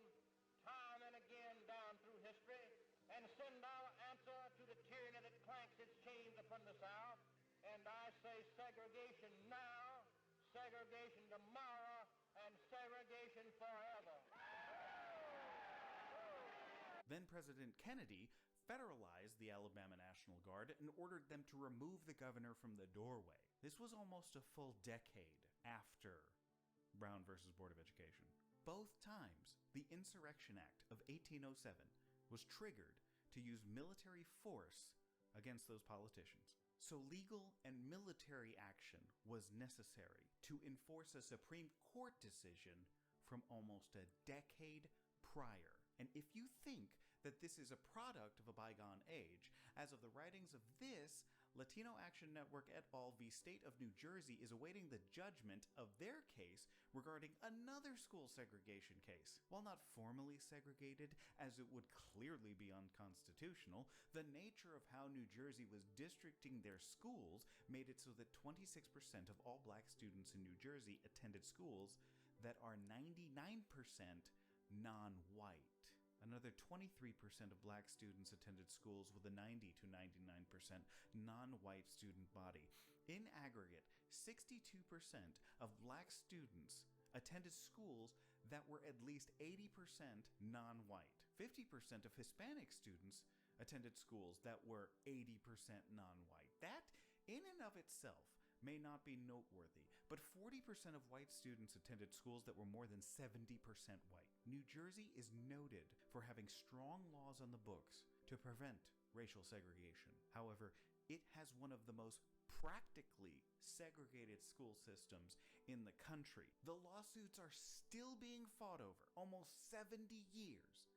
time and again down through history, and send our answer to the tyranny that clanks its chains upon the South. And I say segregation now, segregation tomorrow, and segregation forever. Then President Kennedy federalized the Alabama National Guard and ordered them to remove the governor from the doorway. This was almost a full decade after Brown versus Board of Education. Both times, the Insurrection Act of 1807 was triggered to use military force against those politicians. So legal and military action was necessary to enforce a Supreme Court decision from almost a decade prior. And if you think that this is a product of a bygone age, as of the writings of this, Latino Action Network et al. V. State of New Jersey is awaiting the judgment of their case regarding another school segregation case. While not formally segregated, as it would clearly be unconstitutional, the nature of how New Jersey was districting their schools made it so that 26% of all black students in New Jersey attended schools that are 99% non-white. Another 23% of black students attended schools with a 90 to 99% non-white student body. In aggregate, 62% of black students attended schools that were at least 80% non-white. 50% of Hispanic students attended schools that were 80% non-white. That, in and of itself, may not be noteworthy, but 40% of white students attended schools that were more than 70% white. New Jersey is noted for having strong laws on the books to prevent racial segregation. However, it has one of the most practically segregated school systems in the country. The lawsuits are still being fought over almost 70 years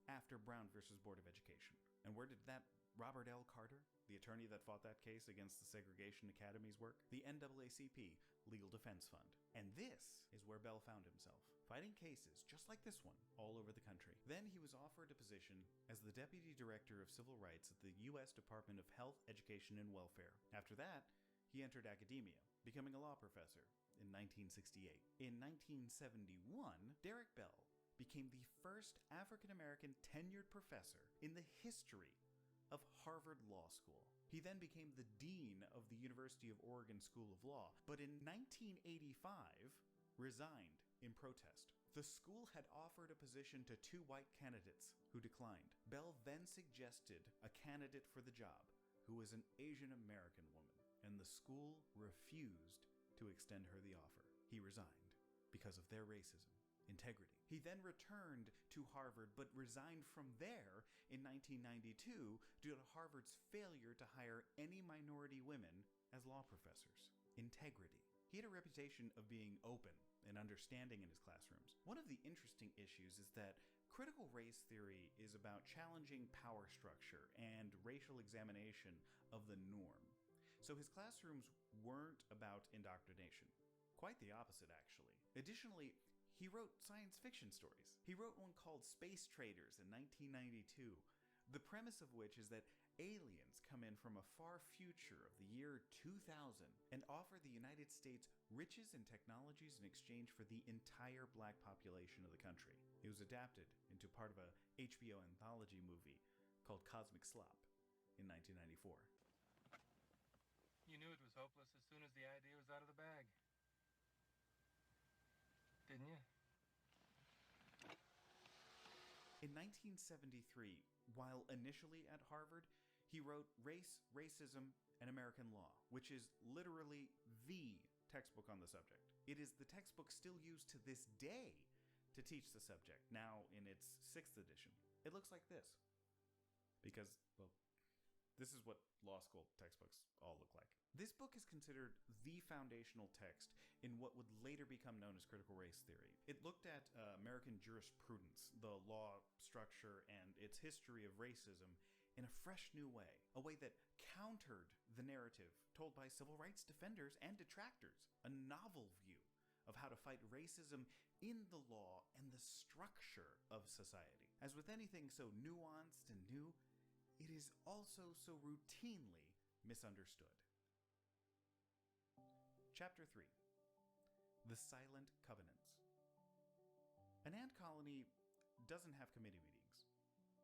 after Brown versus Board of Education. And where did that Robert L. Carter, the attorney that fought that case against the segregation academies, work? The NAACP Legal Defense Fund. And this is where Bell found himself, fighting cases just like this one all over the country. Then he was offered a position as the Deputy Director of Civil Rights at the U.S. Department of Health, Education, and Welfare. After that, he entered academia, becoming a law professor in 1968. In 1971, Derek Bell became the first African-American tenured professor in the history of Harvard Law School. He then became the dean of the University of Oregon School of Law, but in 1985 resigned in protest. The school had offered a position to two white candidates who declined. Bell then suggested a candidate for the job who was an Asian American woman, and the school refused to extend her the offer. He resigned because of their racism. Integrity. He then returned to Harvard but resigned from there in 1992 due to Harvard's failure to hire any minority women as law professors. Integrity. He had a reputation of being open and understanding in his classrooms. One of the interesting issues is that critical race theory is about challenging power structure and racial examination of the norm. So his classrooms weren't about indoctrination. Quite the opposite, actually. Additionally, he wrote science fiction stories. He wrote one called Space Traders in 1992, the premise of which is that aliens come in from a far future of the year 2000 and offer the United States riches and technologies in exchange for the entire black population of the country. It was adapted into part of a HBO anthology movie called Cosmic Slop in 1994. You knew it was hopeless as soon as the idea was out of the bag. Didn't you? In 1973, while initially at Harvard, he wrote Race, Racism, and American Law, which is literally the textbook on the subject. It is the textbook still used to this day to teach the subject, now in its 6th edition. It looks like this. Because, well, this is what law school textbooks all look like. This book is considered the foundational text in what would later become known as critical race theory. It looked at American jurisprudence, the law structure, and its history of racism in a fresh new way, a way that countered the narrative told by civil rights defenders and detractors, a novel view of how to fight racism in the law and the structure of society. As with anything so nuanced and new, it is also so routinely misunderstood. Chapter 3. The Silent Covenants. An ant colony doesn't have committee meetings.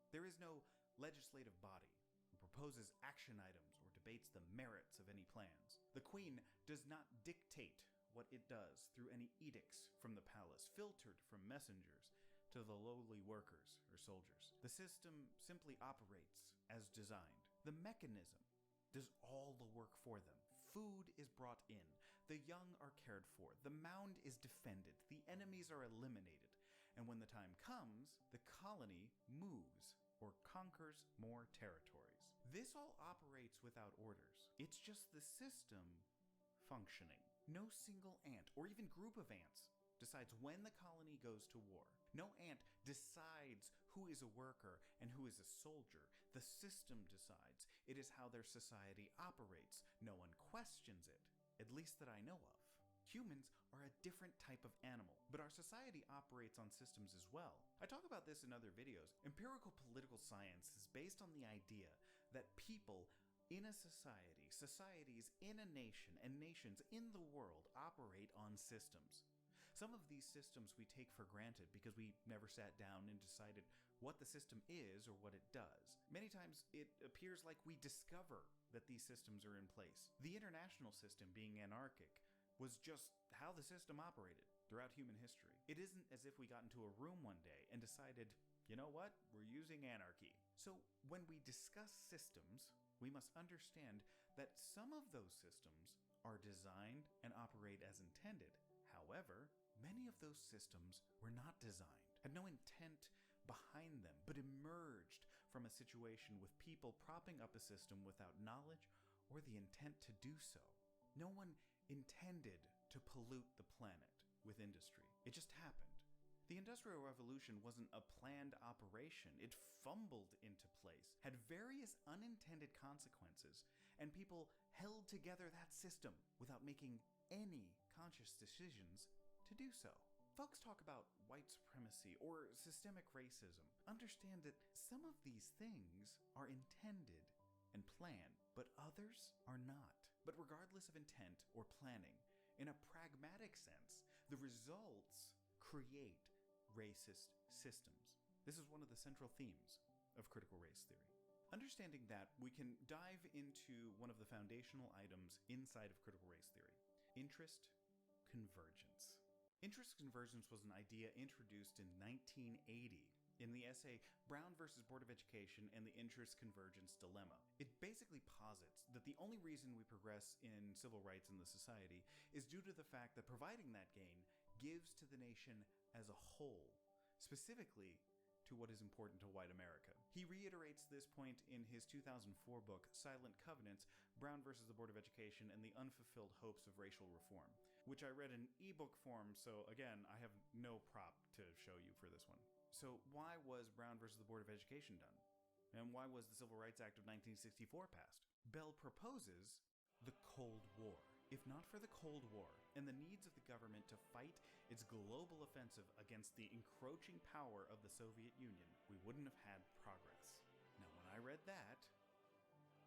There is no legislative body who proposes action items or debates the merits of any plans. The queen does not dictate what it does through any edicts from the palace, filtered from messengers to the lowly workers or soldiers. The system simply operates as designed. The mechanism does all the work for them. Food is brought in. The young are cared for. The mound is defended. The enemies are eliminated. And when the time comes, the colony moves or conquers more territories. This all operates without orders. It's just the system functioning. No single ant, or even group of ants, decides when the colony goes to war. No ant decides who is a worker and who is a soldier. The system decides. It is how their society operates. No one questions it, at least that I know of. Humans are a different type of animal, but our society operates on systems as well. I talk about this in other videos. Empirical political science is based on the idea that people in a society, societies in a nation, and nations in the world operate on systems. Some of these systems we take for granted because we never sat down and decided what the system is or what it does. Many times it appears like we discover that these systems are in place. The international system, being anarchic, was just how the system operated throughout human history. It isn't as if we got into a room one day and decided, you know what, we're using anarchy. So when we discuss systems, we must understand that some of those systems are designed and operate as intended. However, many of those systems were not designed, had no intent behind them, but emerged from a situation with people propping up a system without knowledge or the intent to do so. No one intended to pollute the planet with industry. It just happened. The Industrial Revolution wasn't a planned operation. It fumbled into place, had various unintended consequences, and people held together that system without making any conscious decisions to do so. Folks talk about white supremacy or systemic racism. Understand that some of these things are intended and planned, but others are not. But regardless of intent or planning, in a pragmatic sense, the results create racist systems. This is one of the central themes of critical race theory. Understanding that, we can dive into one of the foundational items inside of critical race theory: interest convergence. Interest convergence was an idea introduced in 1980 in the essay Brown versus Board of Education and the Interest Convergence Dilemma. It basically posits that the only reason we progress in civil rights in the society is due to the fact that providing that gain gives to the nation as a whole, specifically to what is important to white America. He reiterates this point in his 2004 book, Silent Covenants, Brown versus the Board of Education and the Unfulfilled Hopes of Racial Reform, which I read in ebook form, so again, I have no prop to show you for this one. So why was Brown versus the Board of Education done? And why was the Civil Rights Act of 1964 passed? Bell proposes the Cold War. If not for the Cold War and the needs of the government to fight its global offensive against the encroaching power of the Soviet Union, we wouldn't have had progress. Now, when I read that,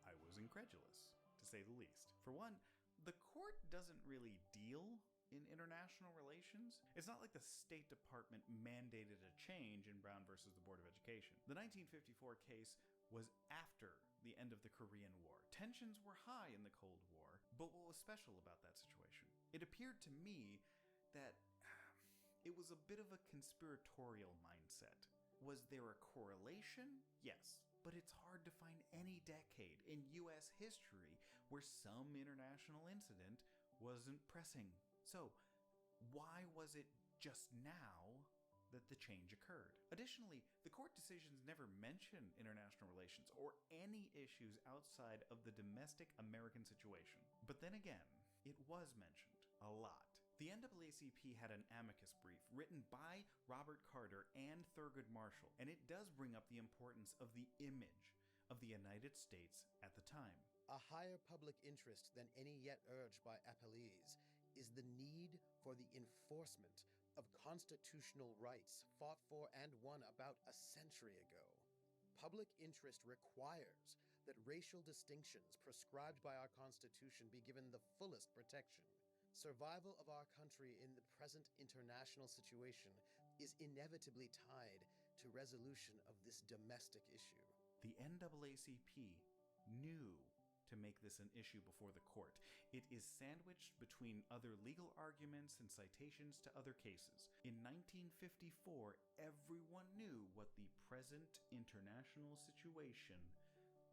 I was incredulous, to say the least. For one, the court doesn't really deal in international relations. It's not like the State Department mandated a change in Brown versus the Board of Education. The 1954 case was after the end of the Korean War. Tensions were high in the Cold War, but what was special about that situation? It appeared to me that it was a bit of a conspiratorial mindset. Was there a correlation? Yes, but it's hard to find any decade in U.S. history where some international incident wasn't pressing. So, why was it just now that the change occurred? Additionally, the court decisions never mention international relations or any issues outside of the domestic American situation. But then again, it was mentioned a lot. The NAACP had an amicus brief written by Robert Carter and Thurgood Marshall, and it does bring up the importance of the image of the United States at the time. A higher public interest than any yet urged by appellees is the need for the enforcement of constitutional rights fought for and won about a century ago. Public interest requires that racial distinctions prescribed by our Constitution be given the fullest protection. Survival of our country in the present international situation is inevitably tied to resolution of this domestic issue. The NAACP knew to make this an issue before the court. It is sandwiched between other legal arguments and citations to other cases. In 1954, everyone knew what the present international situation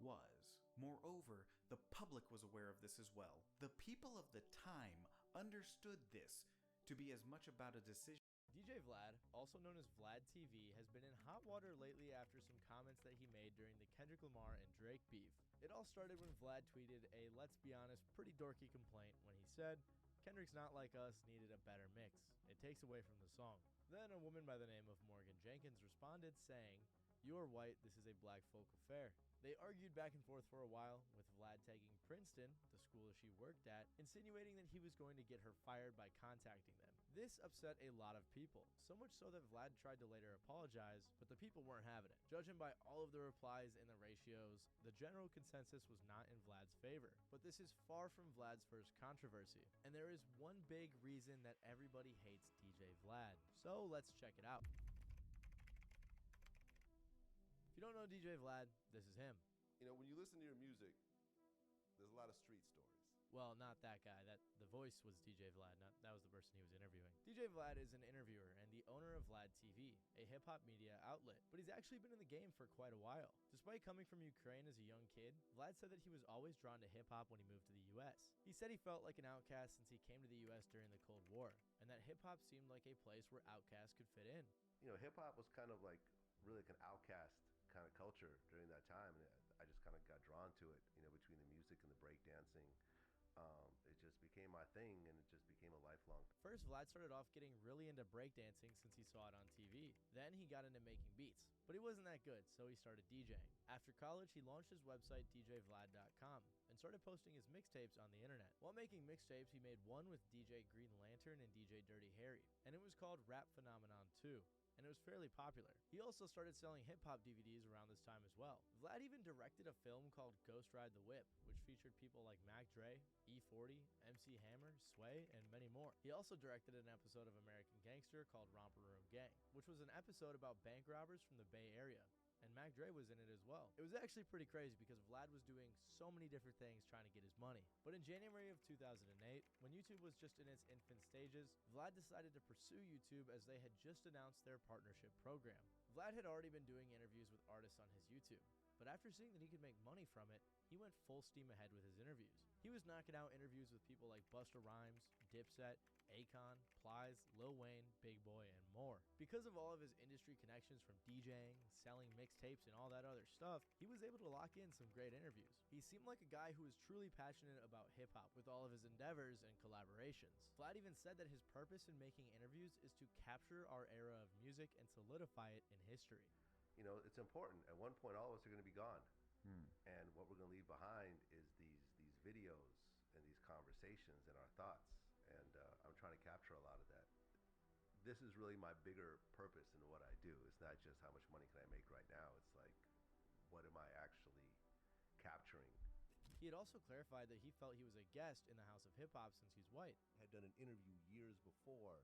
was. Moreover, the public was aware of this as well. The people of the time understood this to be as much about a decision. DJ Vlad, also known as Vlad TV, has been in hot water lately after some comments that he made during the Kendrick Lamar and Drake beef. It all started when Vlad tweeted a, let's be honest, pretty dorky complaint when he said, Kendrick's Not Like Us needed a better mix. It takes away from the song. Then a woman by the name of Morgan Jenkins responded saying, "You are white, this is a black folk affair." They argued back and forth for a while, with Vlad tagging Princeton, the school she worked at, insinuating that he was going to get her fired by contacting them. This upset a lot of people, so much so that Vlad tried to later apologize, but the people weren't having it. Judging by all of the replies and the ratios, the general consensus was not in Vlad's favor. But this is far from Vlad's first controversy, and there is one big reason that everybody hates DJ Vlad. So let's check it out. If you don't know DJ Vlad, this is him. You know, when you listen to your music, there's a lot of street stories. Well, not that guy. The voice was DJ Vlad. That was the person he was interviewing. DJ Vlad is an interviewer and the owner of Vlad TV, a hip-hop media outlet. But he's actually been in the game for quite a while. Despite coming from Ukraine as a young kid, Vlad said that he was always drawn to hip-hop when he moved to the US. He said he felt like an outcast since he came to the US during the Cold War, and that hip-hop seemed like a place where outcasts could fit in. You know, hip-hop was kind of like really like an outcast kind of culture during that time, and I just kind of got drawn to it, you know, between the music and the breakdancing. It just became my thing, and it just became a lifelong. First, Vlad started off getting really into breakdancing since he saw it on TV. Then he got into making beats, but he wasn't that good, so he started DJing. After college, he launched his website djvlad.com and started posting his mixtapes on the internet. While making mixtapes, he made one with DJ Green Lantern and DJ Dirty Harry, and it was called Rap Phenomenon 2. And it was fairly popular. He also started selling hip-hop DVDs around this time as well. Vlad even directed a film called Ghost Ride the Whip, which featured people like Mac Dre, E40, MC Hammer, Sway, and many more. He also directed an episode of American Gangster called Romper Room Gang, which was an episode about bank robbers from the Bay Area. And Mac Dre was in it as well. It was actually pretty crazy because Vlad was doing so many different things trying to get his money. But in January of 2008, when YouTube was just in its infant stages, Vlad decided to pursue YouTube as they had just announced their partnership program. Vlad had already been doing interviews with artists on his YouTube, but after seeing that he could make money from it, he went full steam ahead with his interviews. He was knocking out interviews with people like Busta Rhymes, Dipset, Akon, Plies, Lil Wayne, Big Boy, and more. Because of all of his industry connections from DJing, selling mixtapes, and all that other stuff, he was able to lock in some great interviews. He seemed like a guy who was truly passionate about hip-hop with all of his endeavors and collaborations. Vlad even said that his purpose in making interviews is to capture our era of music and solidify it in history. You know, it's important. At one point, all of us are going to be gone. And what we're going to leave behind is these videos and these conversations and our thoughts. And I'm trying to capture a lot of that. This is really my bigger purpose in what I do. It's not just how much money can I make right now. It's like, what am I actually capturing? He had also clarified that he felt he was a guest in the House of Hip Hop since he's white. I had done an interview years before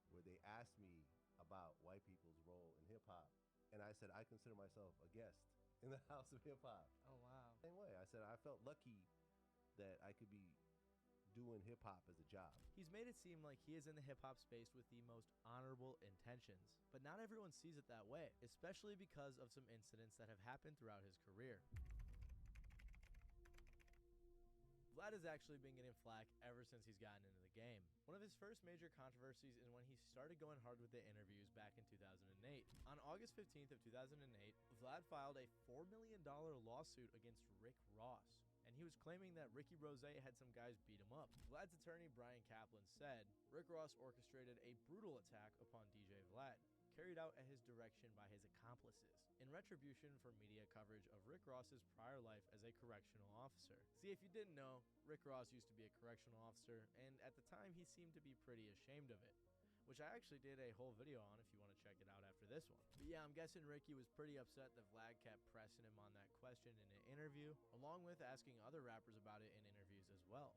where they asked me about white people's role in hip hop. And I said, I consider myself a guest in the House of Hip Hop. Oh, wow. Same way. I said, I felt lucky that I could be doing hip hop as a job. He's made it seem like he is in the hip hop space with the most honorable intentions, but not everyone sees it that way, especially because of some incidents that have happened throughout his career. Vlad has actually been getting flack ever since he's gotten into the game. One of his first major controversies is when he started going hard with the interviews back in 2008. On August 15th of 2008, Vlad filed a $4 million lawsuit against Rick Ross, and he was claiming that Ricky Rose had some guys beat him up. Vlad's attorney Brian Kaplan said Rick Ross orchestrated a brutal attack upon DJ Vlad, carried out at his direction by his accomplices, in retribution for media coverage of Rick Ross's prior life as a correctional officer. See, if you didn't know, Rick Ross used to be a correctional officer, and at the time he seemed to be pretty ashamed of it, which I actually did a whole video on if you want to check it out after this one. But yeah, I'm guessing Ricky was pretty upset that Vlad kept pressing him on that question in an interview, along with asking other rappers about it in interviews as well.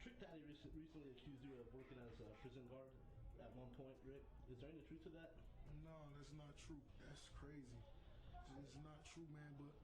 Trick Daddy recently accused you of working as a prison guard at one point, Rick. Is there any truth to that? No, that's not true. That's crazy. It's not true, man. But,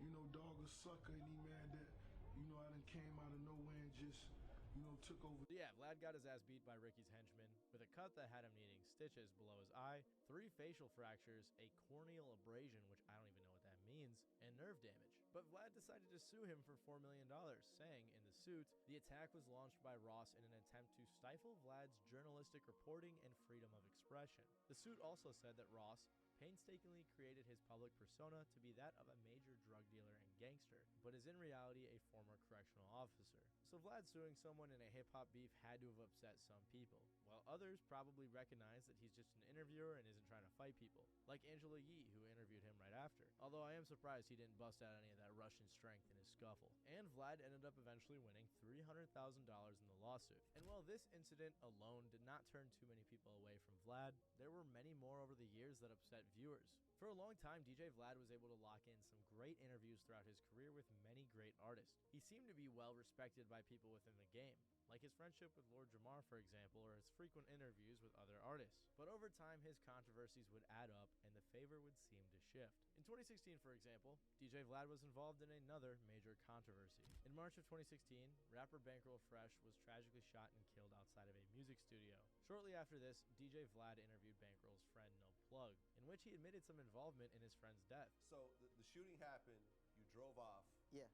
you know, dog a sucker, and he mad that, you know, I done came out of nowhere and just, you know, took over. Yeah, Vlad got his ass beat by Ricky's henchman with a cut that had him needing stitches below his eye, 3 facial fractures, a corneal abrasion, which I don't even know what that means and nerve damage. But Vlad decided to sue him for $4 million, saying in the suit, the attack was launched by Ross in an attempt to stifle Vlad's journalistic reporting and freedom of expression. The suit also said that Ross painstakingly created his public persona to be that of a major drug dealer and gangster, but is in reality a former correctional officer. So Vlad suing someone in a hip-hop beef had to have upset some people, while others probably recognize that he's just an interviewer and isn't trying to fight people, like Angela Yee, who interviewed him right after. Although I am surprised he didn't bust out any of that Russian strength in his scuffle. And Vlad ended up eventually winning $300,000 in the lawsuit. And while this incident alone did not turn too many people away from Vlad, there were many more over the years that upset viewers. For a long time, DJ Vlad was able to lock in some great interviews throughout his career with many great artists. He seemed to be well respected by people within the game, like his friendship with Lord Jamar, for example, or his frequent interviews with other artists. But over time, his controversies would add up and the favor would seem to shift. In 2016, for example, DJ Vlad was involved in another major controversy. In March of 2016, rapper Bankroll Fresh was tragically shot and killed outside of a music studio. Shortly after this, DJ Vlad interviewed Bankroll's friend No Plug, in which he admitted some involvement in his friend's death. So the shooting happened, you drove off. Yeah.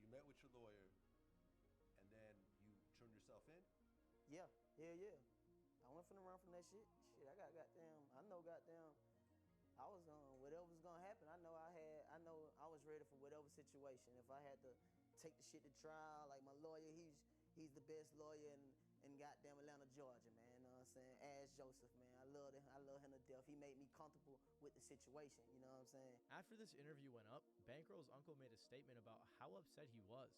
You met with your lawyer, and then you turned yourself in? Yeah. I went from around from that shit. I got goddamn, I know goddamn, I was whatever was gonna happen. I know I was ready for whatever situation. If I had to take the shit to trial, like my lawyer, he's the best lawyer in goddamn Atlanta, Georgia, man. You know what I'm saying? Ask Joseph, man. I love him to death. He made me comfortable with the situation, you know what I'm saying? After this interview went up, Bankroll's uncle made a statement about how upset he was.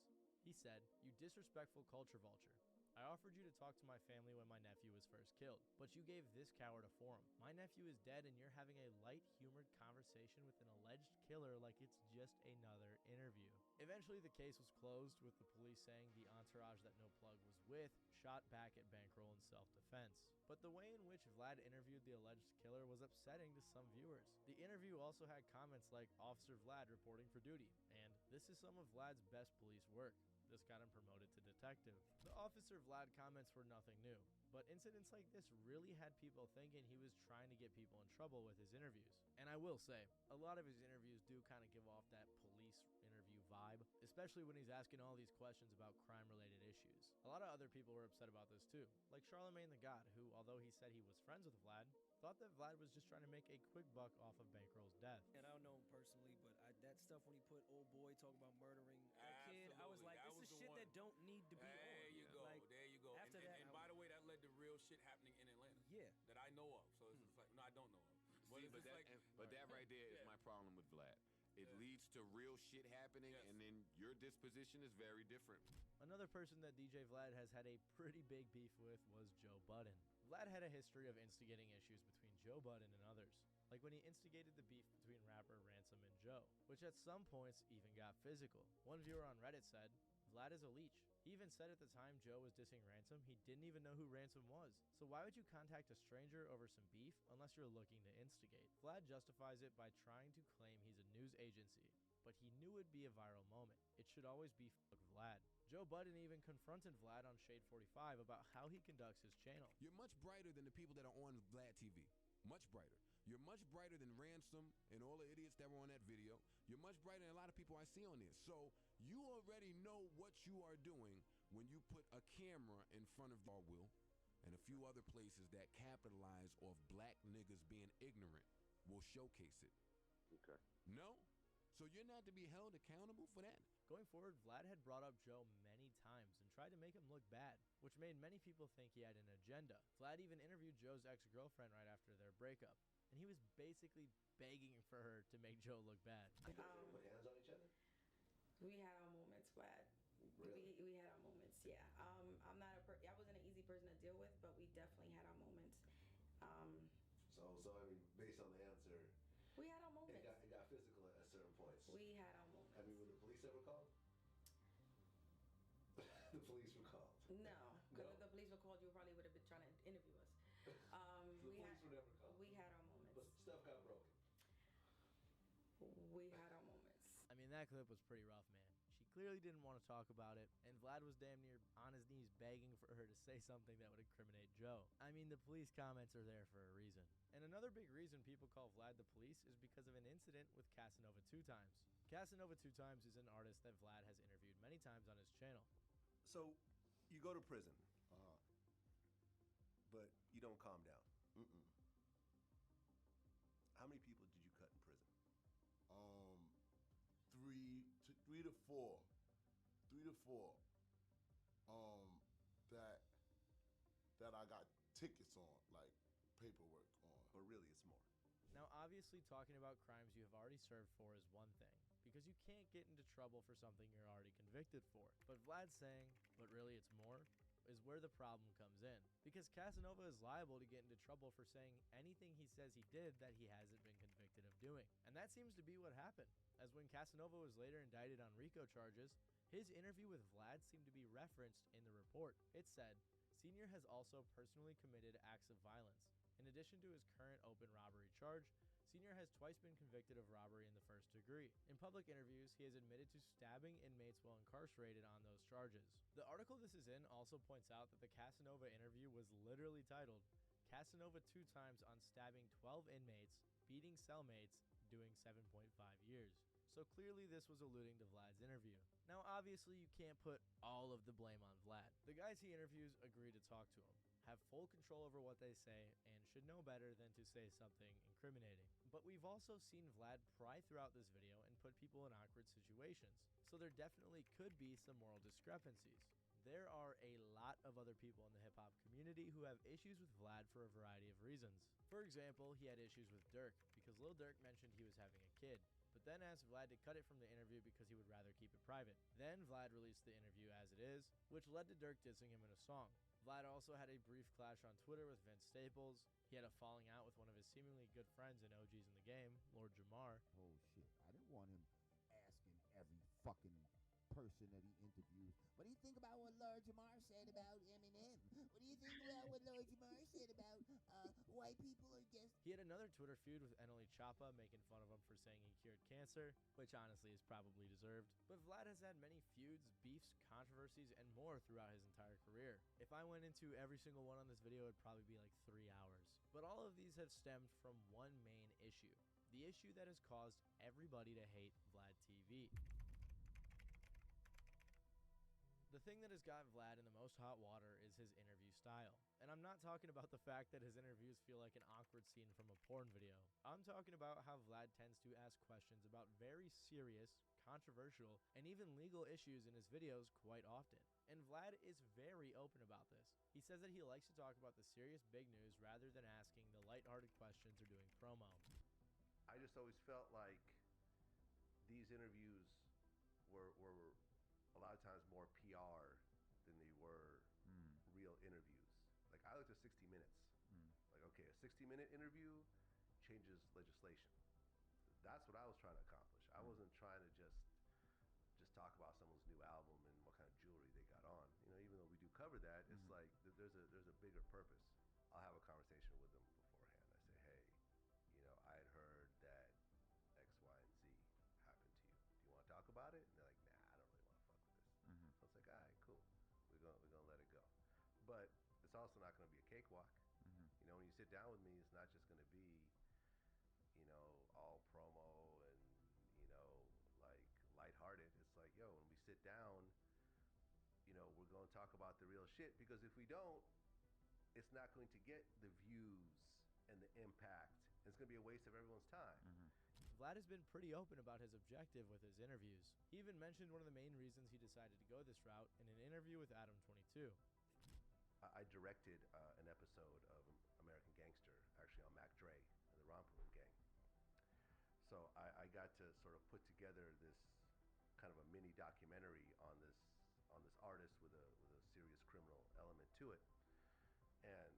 He said, "You disrespectful culture vulture. I offered you to talk to my family when my nephew was first killed, but you gave this coward a forum. My nephew is dead and you're having a light-humored conversation with an alleged killer like it's just another interview." Eventually, the case was closed, with the police saying the entourage that No Plug was with shot back at Bankroll in self-defense. But the way in which Vlad interviewed the alleged killer was upsetting to some viewers. The interview also had comments like "Officer Vlad reporting for duty," and "This is some of Vlad's best police work." This got him promoted to detective. The Officer Vlad comments were nothing new, but incidents like this really had people thinking he was trying to get people in trouble with his interviews. And I will say, a lot of his interviews do kind of give off that police interview vibe, especially when he's asking all these questions about crime-related issues. A lot of other people were upset about this too, like Charlemagne the God, who, although he said he was friends with Vlad, thought that Vlad was just trying to make a quick buck off of Bankroll's death. And I don't know him personally, but that stuff when he put old boy talking about murdering a kid, I was like, this is shit that don't need to be on. There you go. Like, there you go. After And by the way, that led to real shit happening in Atlanta. Yeah. That I know of. So it's just like, no, I don't know of. But, See, it's but just that right there is my problem with Vlad. It leads to real shit happening, and then your disposition is very different. Another person that DJ Vlad has had a pretty big beef with was Joe Budden. Vlad had a history of instigating issues between Joe Budden and others, like when he instigated the beef between rapper Ransom and Joe, which at some points even got physical. One viewer on Reddit said, "Vlad is a leech." He even said at the time Joe was dissing Ransom, he didn't even know who Ransom was. So why would you contact a stranger over some beef unless you're looking to instigate? Vlad justifies it by trying to claim he's a news agency, but he knew it'd be a viral moment. It should always be fuck Vlad. Joe Budden even confronted Vlad on Shade 45 about how he conducts his channel. You're much brighter than the people that are on Vlad TV. Much brighter. You're much brighter than Ransom and all the idiots that were on that video. You're much brighter than a lot of people I see on this. So you already know what you are doing when you put a camera in front of our Will and a few other places that capitalize off black niggas being ignorant will showcase it. Okay. No? So you're not to be held accountable for that? Going forward, Vlad had brought up Joe many times and tried to make him look bad, which made many people think he had an agenda. Vlad even interviewed Joe's ex-girlfriend right after their breakup, and he was basically begging for her to make Joe look bad. Put hands on each other? We had our moments, Vlad. Really? We had our moments, yeah. I'm not I wasn't an easy person to deal with, but we definitely had our moments. So I mean, based on the answer, we had our moments. It got physical at certain points. We had our moments. I mean, were the police ever called? The police were called. No, because if the police were called, you probably would have been trying to interview us. The police were never called. We had our moments. But stuff got broken. We had our moments. I mean, that clip was pretty rough, man. She clearly didn't want to talk about it, and Vlad was damn near on his knees begging for her to say something that would incriminate Joe. I mean, the police comments are there for a reason. And another big reason people call Vlad the police is because of an incident with Casanova Two Times. Casanova Two Times is an artist that Vlad has interviewed many times on his channel. So, you go to prison, but you don't calm down. How many people did you cut in prison? Three to four. That I got tickets on, like paperwork on. But really, it's more. Now, obviously, talking about crimes you have already served for is one thing, because you can't get into trouble for something you're already convicted for. But Vlad saying, but really it's more, is where the problem comes in. Because Casanova is liable to get into trouble for saying anything he says he did that he hasn't been convicted of doing. And that seems to be what happened, as when Casanova was later indicted on RICO charges, his interview with Vlad seemed to be referenced in the report. It said, Senior has also personally committed acts of violence. In addition to his current open robbery charge, Senior has twice been convicted of robbery in the first degree. In public interviews, he has admitted to stabbing inmates while incarcerated on those charges. The article this is in also points out that the Casanova interview was literally titled, Casanova 2 times on stabbing 12 inmates, beating cellmates, doing 7.5 years. So clearly this was alluding to Vlad's interview. Now obviously you can't put all of the blame on Vlad. The guys he interviews agree to talk to him, have full control over what they say, and should know better than to say something incriminating. But we've also seen Vlad pry throughout this video and put people in awkward situations, so there definitely could be some moral discrepancies. There are a lot of other people in the hip-hop community who have issues with Vlad for a variety of reasons. For example, he had issues with Durk because Lil Durk mentioned he was having a kid, but then asked Vlad to cut it from the interview because he would rather keep it private. Then Vlad released the interview as it is, which led to Durk dissing him in a song. Vlad also had a brief clash on Twitter with Vince Staples. He had a falling out with one of his seemingly good friends and OGs in the game, Lord Jamar. Oh shit, I didn't want him asking every fucking person that he interviews, what do you think about what Lord Jamar said about Eminem? What do you think about what Lord Jamar said about white people against... He had another Twitter feud with Eneli Chapa, making fun of him for saying he cured cancer, which honestly is probably deserved. But Vlad has had many feuds, beefs, controversies, and more throughout his entire career. If I went into every single one on this video, it'd probably be like 3 hours. But all of these have stemmed from one main issue. The issue that has caused everybody to hate Vlad TV. The thing that has gotten Vlad in the most hot water is his interview style. And I'm not talking about the fact that his interviews feel like an awkward scene from a porn video. I'm talking about how Vlad tends to ask questions about very serious, controversial, and even legal issues in his videos quite often. And Vlad is very open about this. He says that he likes to talk about the serious big news rather than asking the lighthearted questions or doing promo. I just always felt like these interviews were a lot of times more PR than they were real interviews. Like I looked at 60 Minutes. Like, okay, a 60-minute interview changes legislation. That's what I was trying to accomplish. I wasn't trying to just talk about someone's new album and what kind of jewelry they got on. You know, even though we do cover that, it's like there's a bigger purpose. I'll have a conversation with them beforehand. I say, hey, you know, I had heard that X, Y, and Z happened to you. Do you want to talk about it? And they're like, nah, I don't really want to fuck with this. So it's like, all right, cool. We're gonna let it go. But it's also not gonna be a cakewalk. You know, when you sit down with me, it's not just gonna be, you know, all promo and, you know, like lighthearted. It's like, yo, when we sit down, you know, we're gonna talk about the real shit, because if we don't, it's not going to get the views and the impact. It's gonna be a waste of everyone's time. Vlad has been pretty open about his objective with his interviews. He even mentioned one of the main reasons he decided to go this route in an interview with Adam 22. I directed an episode of American Gangster, actually on Mac Dre and the Romper Room Gang. So I got to sort of put together this kind of a mini documentary on this artist with a serious criminal element to it. And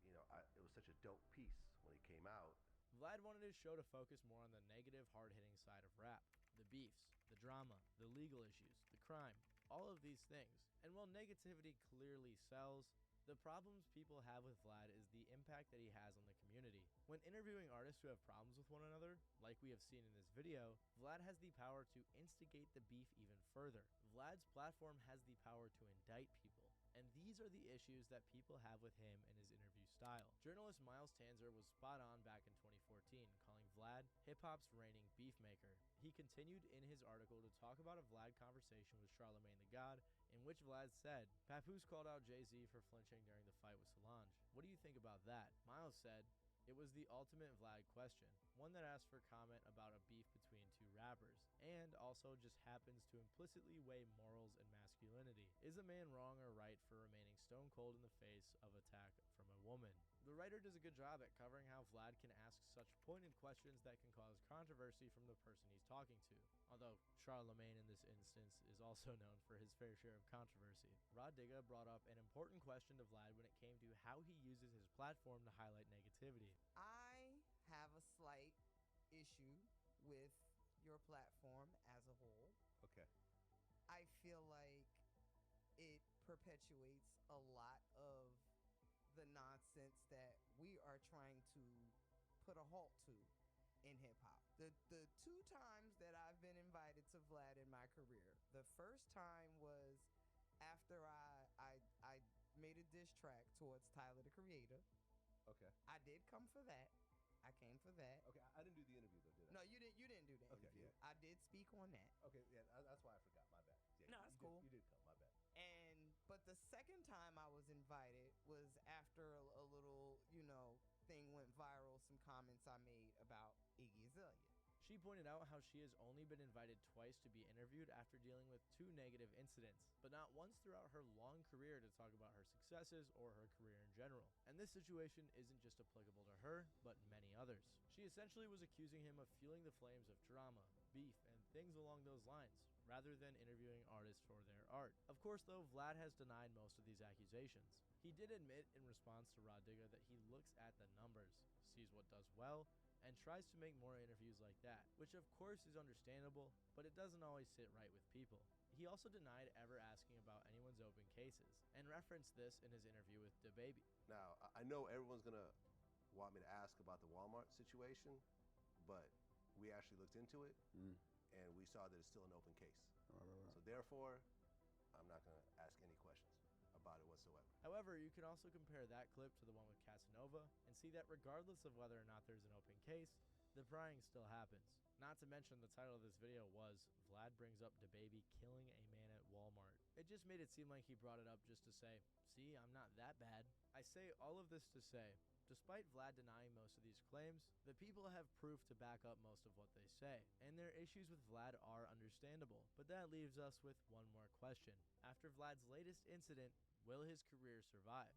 you know, it was such a dope piece when it came out. Vlad wanted his show to focus more on the negative, hard-hitting side of rap. The beefs, the drama, the legal issues, the crime, all of these things. And while negativity clearly sells, the problems people have with Vlad is the impact that he has on the community. When When interviewing artists who have problems with one another, like we have seen in this video, Vlad has the power to instigate the beef even further. Vlad's platform has the power to indict people, and these are the issues that people have with him and his interview style. Journalist Miles Tanzer was spot on back in 2014, calling Vlad hip-hop's reigning beef maker. He continued in his article to talk about a Vlad conversation with Charlemagne the God, in which Vlad said, "Papoose called out Jay-Z for flinching during the fight with Solange. What do you think about that?" Miles said, "It was the ultimate Vlad question, one that asked for comment about a beef between two rappers, and also just happens to implicitly weigh morals and masculinity. Is a man wrong or right for remaining stone cold in the face of attack from a woman?" The writer does a good job at covering how Vlad can ask such pointed questions that can cause controversy from the person he's talking to, although Charlemagne in this instance is also known for his fair share of controversy. Rod Digga brought up an important question to Vlad when it came to how he uses his platform to highlight negativity. I have a slight issue with your platform as a whole. Okay. I feel like it perpetuates a lot of the nonsense that we are trying to put a halt to in hip hop. The two times that I've been invited to Vlad in my career, the first time was after I made a diss track towards Tyler the Creator. Okay. I did come for that. I came for that. Okay, I didn't do the interview though, did I? No, you didn't. You didn't do the Okay, interview. yeah. I did speak on that. Okay, yeah, that's why I forgot. My bad. Yeah, No, it's cool. You did come. My bad. But the second time I was invited was after a little, thing went viral. Some comments I made about Iggy Azalea. She pointed out how she has only been invited twice to be interviewed after dealing with 2 negative incidents, but not once throughout her long career to talk about her successes or her career in general. And this situation isn't just applicable to her, but many others. She essentially was accusing him of fueling the flames of drama, beef, and things along those lines, rather than interviewing artists for their art. Of course though, Vlad has denied most of these accusations. He did admit in response to Rod Digga that he looks at the numbers, sees what does well, and tries to make more interviews like that, which of course is understandable, but it doesn't always sit right with people. He also denied ever asking about anyone's open cases, and referenced this in his interview with DaBaby. Now, I know everyone's gonna want me to ask about the Walmart situation, but we actually looked into it, and we saw that it's still an open case. Right. So therefore, I'm not gonna ask any questions about it whatsoever. However, you can also compare that clip to the one with Casanova and see that regardless of whether or not there's an open case, the prying still happens. Not to mention the title of this video was Vlad brings up DaBaby killing a man at Walmart. It just made it seem like he brought it up just to say, "See, I'm not that bad." I say all of this to say, despite Vlad denying most of these claims, the people have proof to back up most of what they say, and their issues with Vlad are understandable. But that leaves us with one more question. After Vlad's latest incident, will his career survive?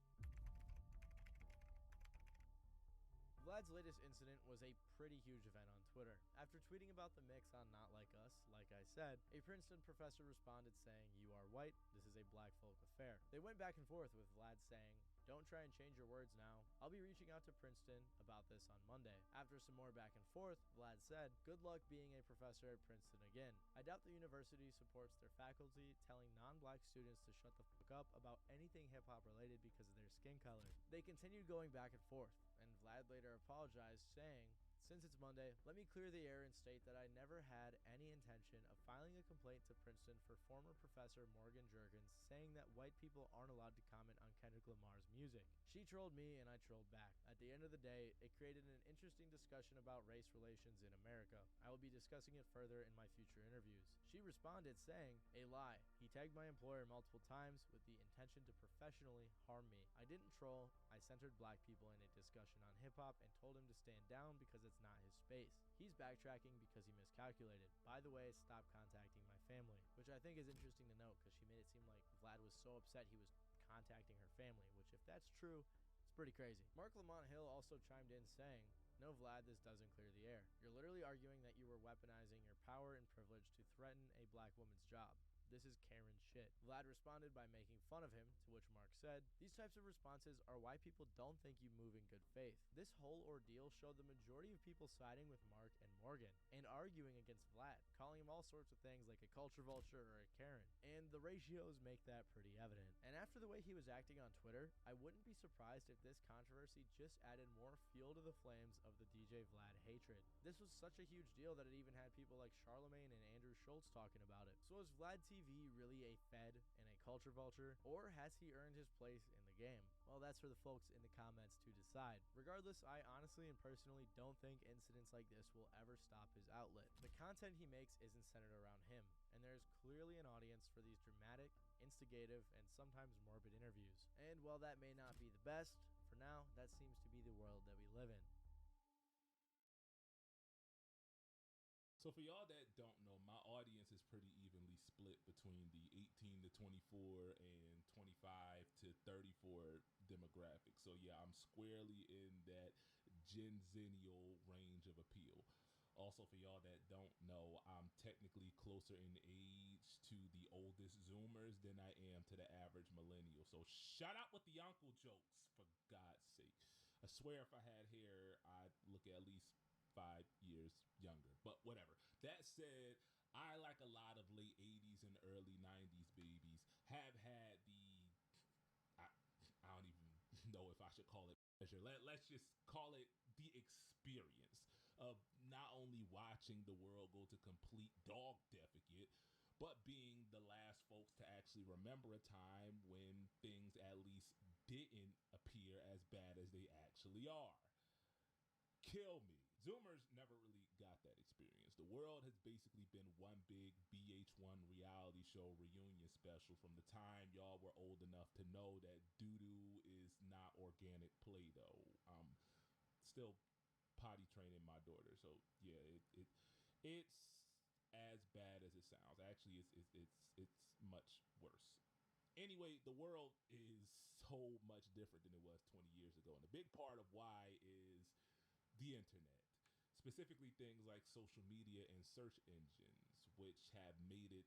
Vlad's latest incident was a pretty huge event on Twitter. After tweeting about the mix on Not Like Us, like I said, a Princeton professor responded saying, "You are white, this is a black folk affair." They went back and forth with Vlad saying, "Don't try and change your words now. I'll be reaching out to Princeton about this on Monday." After some more back and forth, Vlad said, "Good luck being a professor at Princeton again. I doubt the university supports their faculty telling non-black students to shut the fuck up about anything hip-hop related because of their skin color." They continued going back and forth, and Vlad later apologized, saying, "Since it's Monday, let me clear the air and state that I never had any intention of filing a complaint to Princeton for former professor Morgan Jergens saying that white people aren't allowed to comment on Kendrick Lamar's music. She trolled me and I trolled back. At the end of the day, it created an interesting discussion about race relations in America. I will be discussing it further in my future interviews." She responded saying, "A lie. He tagged my employer multiple times with the intention to professionally harm me. I didn't troll. I centered black people in a discussion on hip-hop and told him to stand down because it's not his space. He's backtracking because he miscalculated. By the way, stop contacting my family," which I think is interesting to note because she made it seem like Vlad was so upset he was contacting her family, which if that's true, it's pretty crazy. Mark Lamont Hill also chimed in saying, "No, Vlad, this doesn't clear the air. You're literally arguing that you were weaponizing your power and privilege to threaten a black woman's job. this is Karen shit. Vlad responded by making fun of him, to which Mark said, these types of responses are why people don't think you move in good faith. This whole ordeal showed the majority of people siding with Mark and Morgan, and arguing against Vlad, calling him all sorts of things like a culture vulture or a Karen, and the ratios make that pretty evident. And after the way he was acting on Twitter, I wouldn't be surprised if this controversy just added more fuel to the flames of the DJ Vlad hatred. This was such a huge deal that it even had people like Charlemagne and Andrew Schultz talking about it. So is Vlad TV really a fed and a culture vulture, or has he earned his place in the game? Well, that's for the folks in the comments to decide. Regardless, I honestly and personally don't think incidents like this will ever stop his outlet. The content he makes isn't centered around him, and there's clearly an audience for these dramatic, instigative, and sometimes morbid interviews. And while that may not be the best, for now, that seems to be the world that we live in. So for y'all that don't know, my audience is pretty evenly split between the 18 to 24 and 25 to 34 demographic. So yeah, I'm squarely in that Gen Zennial range of appeal. Also, for y'all that don't know, I'm technically closer in age to the oldest Zoomers than I am to the average millennial. So shout out with the uncle jokes, for God's sake. I swear if I had hair, I'd look at least 5 years younger, but whatever. That said, I, like a lot of late 80s and early 90s babies, have had I don't even know if I should call it pleasure. Let's just call it the experience of not only watching the world go to complete dog defecate, but being the last folks to actually remember a time when things at least didn't appear as bad as they actually are. Kill me. Zoomers never really got that experience. The world has basically been one big VH1 reality show reunion special from the time y'all were old enough to know that doo-doo is not organic Play-Doh. Still potty training my daughter, so yeah, it's as bad as it sounds. Actually, it's much worse. Anyway, the world is so much different than it was 20 years ago, and a big part of why is the internet. Specifically things like social media and search engines, which have made it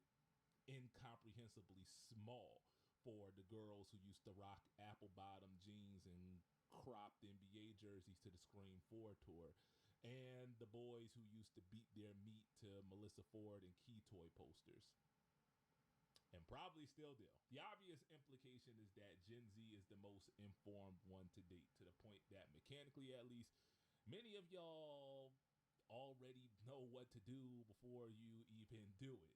incomprehensibly small for the girls who used to rock apple-bottom jeans and cropped NBA jerseys to the Scream 4 tour, and the boys who used to beat their meat to Melissa Ford and Key Toy posters. And probably still do. The obvious implication is that Gen Z is the most informed one to date, to the point that mechanically at least, many of y'all already know what to do before you even do it,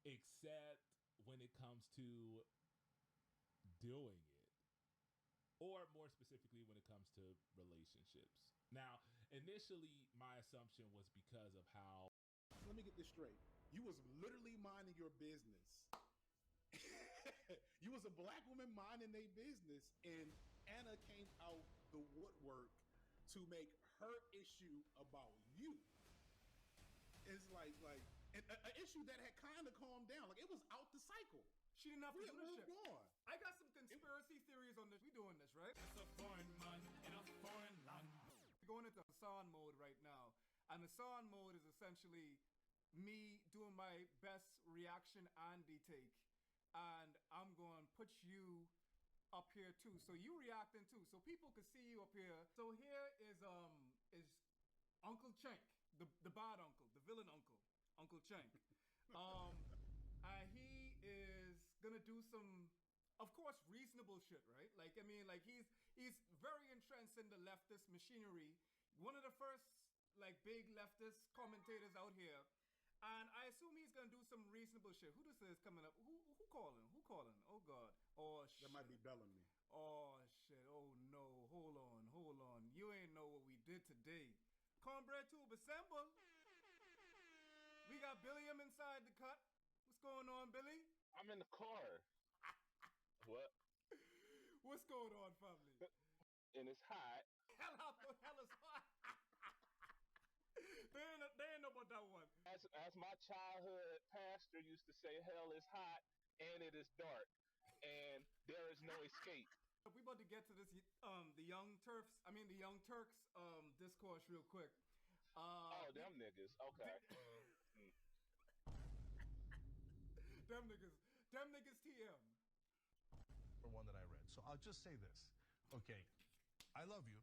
except when it comes to doing it, or more specifically when it comes to relationships. Now, initially, my assumption was because of how... Let me get this straight. You was literally minding your business. You was a black woman minding their business, and Anna came out the woodwork to make her issue about you. It's like an issue that had kind of calmed down. Like, it was out the cycle. She didn't have to do this shit. On. I got some conspiracy theories on this. We doing this, right? It's a foreign man in a foreign land. We're going into Hassan mode right now. And Hassan mode is essentially me doing my best reaction Andy take. And I'm going to put you up here too. So you reacting too. So people can see you up here. So here is Uncle Cenk, the bad uncle, the villain uncle, Uncle Cenk. And he is gonna do some, of course, reasonable shit, right? Like, I mean, like he's very entrenched in the leftist machinery. One of the first like big leftist commentators out here. And I assume he's gonna do some reasonable shit. Who this is coming up? Who calling? Who calling? Oh God. Oh shit. That might be Bellamy. Oh shit. Oh no. Hold on. You ain't know what we did today. Cornbread Tube assemble. We got Billiam inside the cut. What's going on, Billy? I'm in the car. What? What's going on, family? And it's hot. Hell is hot. They ain't know about that one. As my childhood pastor used to say, hell is hot and it is dark. And there is no escape. We about to get to this the Young Turks discourse real quick. Oh, them niggas. Okay. Them niggas TM. For one that I read. So I'll just say this. Okay, I love you,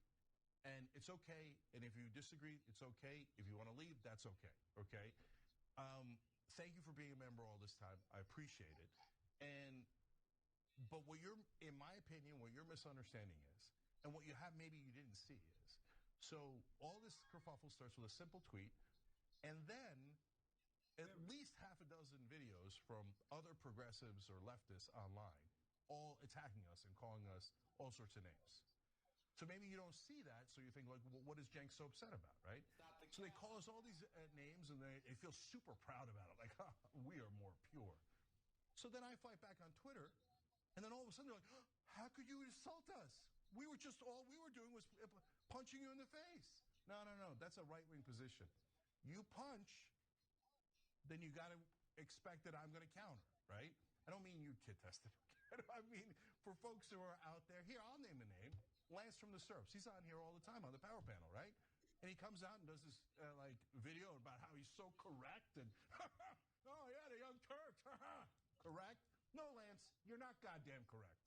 and it's okay. And if you disagree, it's okay. If you want to leave, that's okay. Okay. Thank you for being a member all this time. I appreciate it. But what you're, in my opinion, what your misunderstanding is, and what you have maybe you didn't see is, so all this kerfuffle starts with a simple tweet, and then at least half a dozen videos from other progressives or leftists online, all attacking us and calling us all sorts of names. So maybe you don't see that, so you think like, well, what is Cenk so upset about, right? So they call us all these names, and they feel super proud about it, like, we are more pure. So then I fight back on Twitter, and then all of a sudden they're like, how could you insult us? All we were doing was punching you in the face. No, that's a right-wing position. You punch, then you got to expect that I'm going to counter, right? I don't mean you, Kid Testament. I mean for folks who are out there. Here, I'll name a name. Lance from the Serps. He's on here all the time on the Power Panel, right? And he comes out and does this video about how he's so correct and oh yeah, the Young Turks, correct? No, Lance, you're not goddamn correct.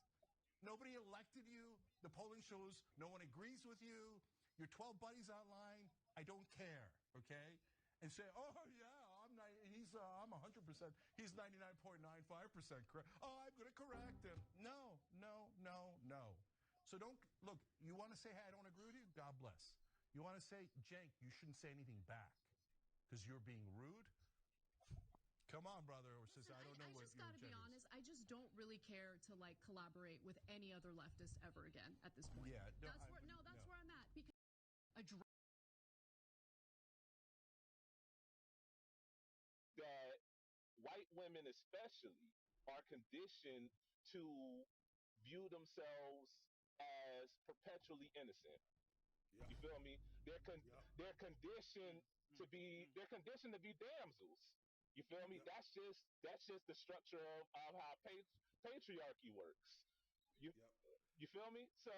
Nobody elected you. The polling shows no one agrees with you. Your 12 buddies online. I don't care, okay? And say, oh yeah, I'm 100%. He's 99.95% correct. Oh, I'm going to correct him. No. So don't look. You want to say, hey, I don't agree with you? God bless. You want to say, Cenk, you shouldn't say anything back because you're being rude? Come on, brother or sister. I don't know what your agenda is. I just got to be honest. I just don't really care to collaborate with any other leftist ever again at this point. Yeah, that's where I'm at because that white women especially are conditioned to view themselves as perpetually innocent. Yeah. You feel me? They're conditioned to be damsels. You feel me? That's just the structure of how patriarchy works. You feel me? So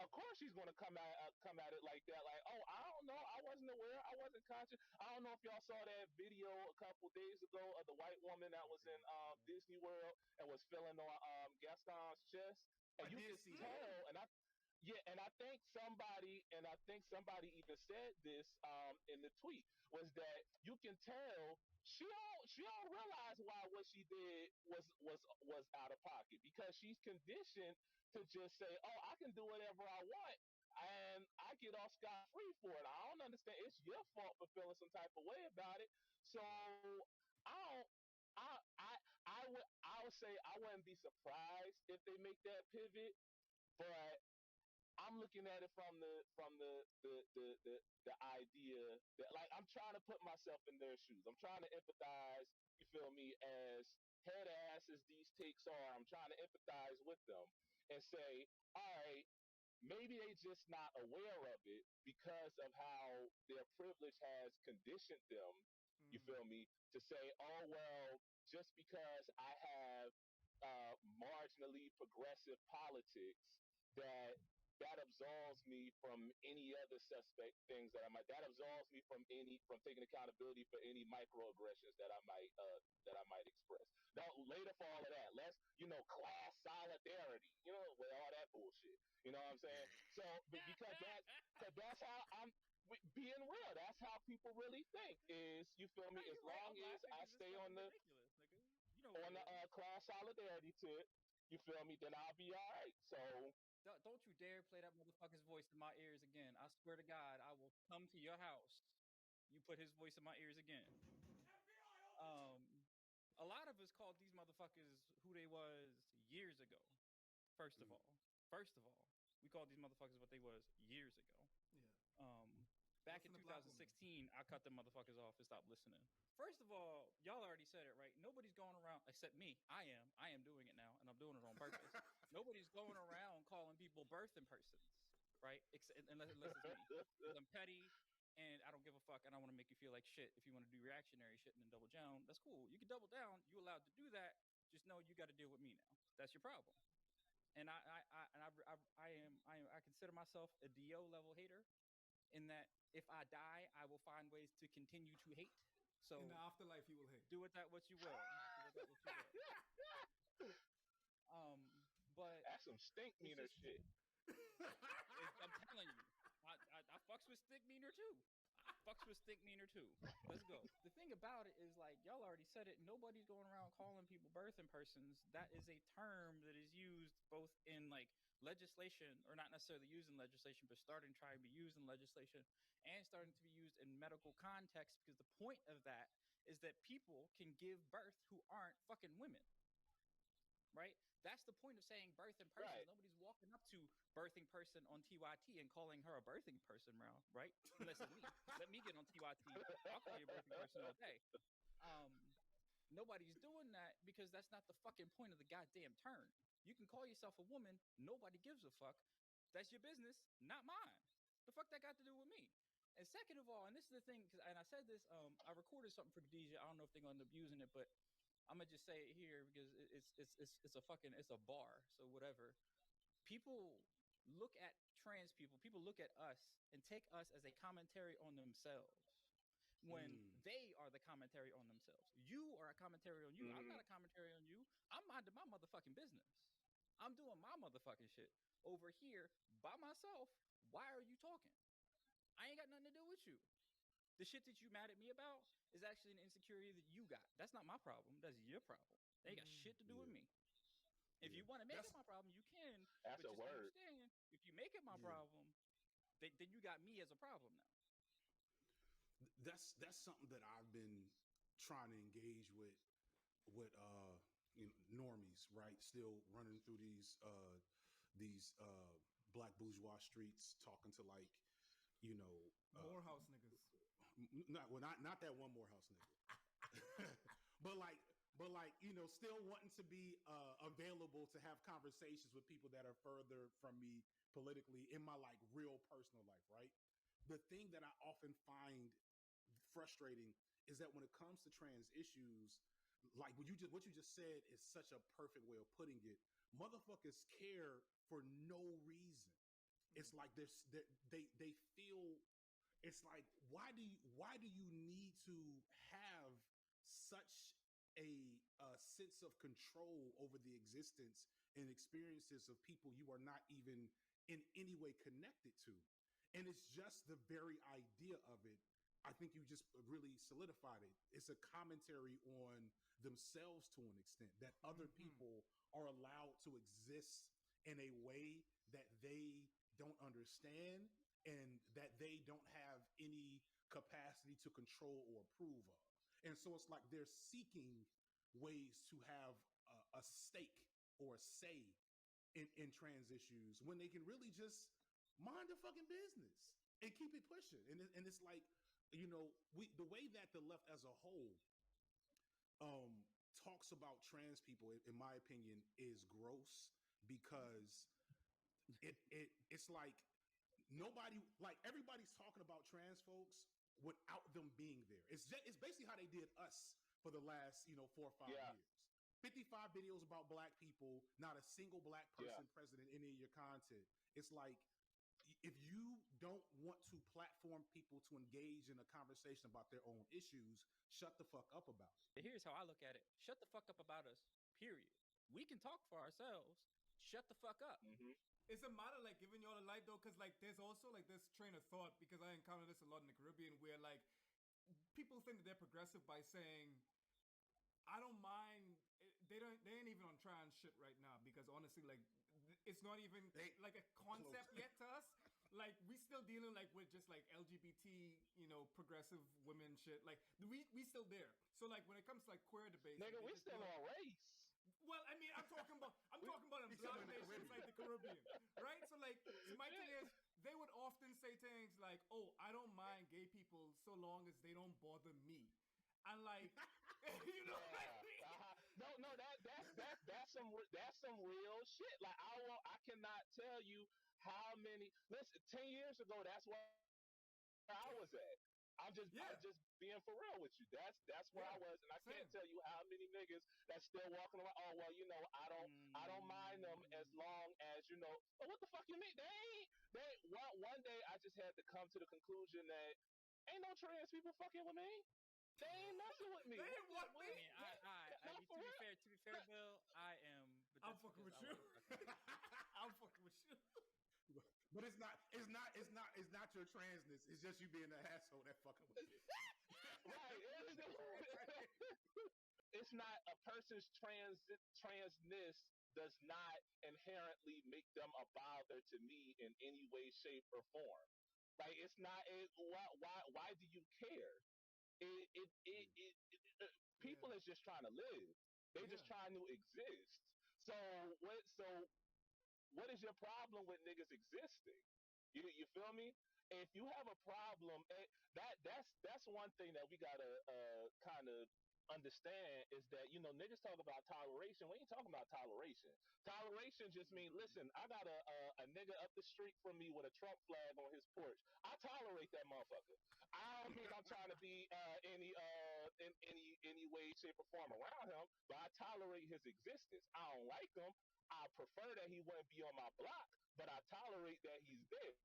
of course she's gonna come at it like that. Like, oh, I don't know, I wasn't aware, I wasn't conscious. I don't know if y'all saw that video a couple days ago of the white woman that was in Disney World and was feeling on Gaston's chest, and you can tell. And I think somebody even said this in the tweet was that you can tell she don't realize why what she did was out of pocket because she's conditioned to just say, oh, I can do whatever I want and I get off scot-free for it. I don't understand. It's your fault for feeling some type of way about it. So I would say I wouldn't be surprised if they make that pivot, but I'm looking at it from the idea that, like, I'm trying to put myself in their shoes. I'm trying to empathize, you feel me, as head ass as these takes are. I'm trying to empathize with them and say, all right, maybe they just not aware of it because of how their privilege has conditioned them, you feel me, to say, oh, well, just because I have marginally progressive politics that absolves me from any other suspect things that absolves me from taking accountability for any microaggressions that I might express. Now, later for all of that, let's, class solidarity, with all that bullshit. You know what I'm saying? So, because that's how I'm being real. That's how people really think is, you feel me? As long as I stay on the class solidarity tip, you feel me? Then I'll be all right. So. Don't you dare play that motherfucker's voice in my ears again. I swear to God, I will come to your house. You put his voice in my ears again. A lot of us called these motherfuckers who they was years ago. First of all, we called these motherfuckers what they was years ago. Yeah. Back in 2016, I cut them motherfuckers off and stopped listening. First of all, y'all already said it, right? Nobody's going around, except me. I am doing it now, and I'm doing it on purpose. Nobody's going around calling people birthing persons, right? Unless it's me. Because I'm petty, and I don't give a fuck, and I want to make you feel like shit. If you want to do reactionary shit and then double down, that's cool. You can double down. You're allowed to do that. Just know you got to deal with me now. That's your problem. And I consider myself a DO level hater, in that if I die, I will find ways to continue to hate So in the afterlife, he will hate. Do with that what you will. But that's some stink meaner shit. I'm telling you, I fucks with stink meaner too. Let's go. The thing about it is, like, y'all already said it. Nobody's going around calling people birthing persons. That is a term that is used both in like legislation, or not necessarily used in legislation, but starting to try to be used in legislation and starting to be used in medical context. Because the point of that is that people can give birth who aren't fucking women. Right? That's the point of saying birthing person. Right. Nobody's walking up to birthing person on TYT and calling her a birthing person, right? Unless it's me. Let me get on TYT. I'll call you a birthing person all day. Nobody's doing that because that's not the fucking point of the goddamn term. You can call yourself a woman. Nobody gives a fuck. That's your business, not mine. The fuck that got to do with me? And second of all, and this is the thing, and I said this, I recorded something for DJ. I don't know if they're going to end up using it, but I'm gonna just say it here because it's a bar, so whatever. People look at trans people. People look at us and take us as a commentary on themselves when they are the commentary on themselves. You are a commentary on you. I'm not a commentary on you. I'm minding my motherfucking business. I'm doing my motherfucking shit over here by myself. Why are you talking? I ain't got nothing to do with you. The shit that you mad at me about is actually an insecurity that you got. That's not my problem. That's your problem. They ain't got shit to do with me. If you want to make it my problem, you can. That's but a word. Understand, if you make it my problem, then you got me as a problem now. That's something that I've been trying to engage with normies, right? Still running through these black bourgeois streets, talking to like, Morehouse niggas. Not that one Morehouse nigga, but like, still wanting to be available to have conversations with people that are further from me politically in my like real personal life, right? The thing that I often find frustrating is that when it comes to trans issues, like what you just said is such a perfect way of putting it. Motherfuckers care for no reason. It's like they feel. It's like, why do you need to have such a sense of control over the existence and experiences of people you are not even in any way connected to? And it's just the very idea of it. I think you just really solidified it. It's a commentary on themselves to an extent, that other people are allowed to exist in a way that they don't understand and that they don't have any capacity to control or approve of. And so it's like they're seeking ways to have a stake or a say in trans issues when they can really just mind their fucking business and keep it pushing. And it's like, the way that the left as a whole talks about trans people, in my opinion, is gross because it's like, everybody's talking about trans folks without them being there. It's basically how they did us for the last 4 or 5 years. 55 videos about black people, not a single black person present in any of your content. It's like, if you don't want to platform people to engage in a conversation about their own issues, shut the fuck up about it. Here's how I look at it. Shut the fuck up about us, period. We can talk for ourselves. Shut the fuck up. It's a matter like giving y'all a light though, because like there's also like this train of thought, because I encounter this a lot in the Caribbean, where like people think that they're progressive by saying, I don't mind. They ain't even on trans shit right now, because honestly, like it's not even like a concept yet to us. Like we still dealing like with just like LGBT, progressive women shit. Like we still there. So like when it comes to like queer debates, nigga, we still on race. Well, I mean, I'm talking about in black nations like the Caribbean, right? So like, my thing is, they would often say things like, "Oh, I don't mind gay people so long as they don't bother me," and like, what I mean? No, that's some real shit. Like I cannot tell you how many. Listen, 10 years ago, that's where I was at. I'm just being for real with you. That's where I was, and I can't tell you how many niggas that's still walking around. Oh well, I don't mind them as long as Oh, what the fuck you mean? One day I just had to come to the conclusion that ain't no trans people fucking with me. They ain't messing with me. They ain't what I mean, to be fair, Bill, I am. I'm fucking with you. I'm fucking with you. But it's not your transness. It's just you being an asshole that fucking with you. Right. It's not a person's transness does not inherently make them a bother to me in any way, shape, or form. Like it's not. Why do you care? People is just trying to live. They just trying to exist. So what is your problem with niggas existing? You feel me? If you have a problem, that's one thing that we gotta kind of understand is that niggas talk about toleration. We ain't talking about toleration. Toleration just means listen. I got a nigga up the street from me with a Trump flag on his porch. I tolerate that motherfucker. I don't mean I'm trying to be in any way, shape, or form around him, but I tolerate his existence. I don't like him. I prefer that he wouldn't be on my block, but I tolerate that he's there.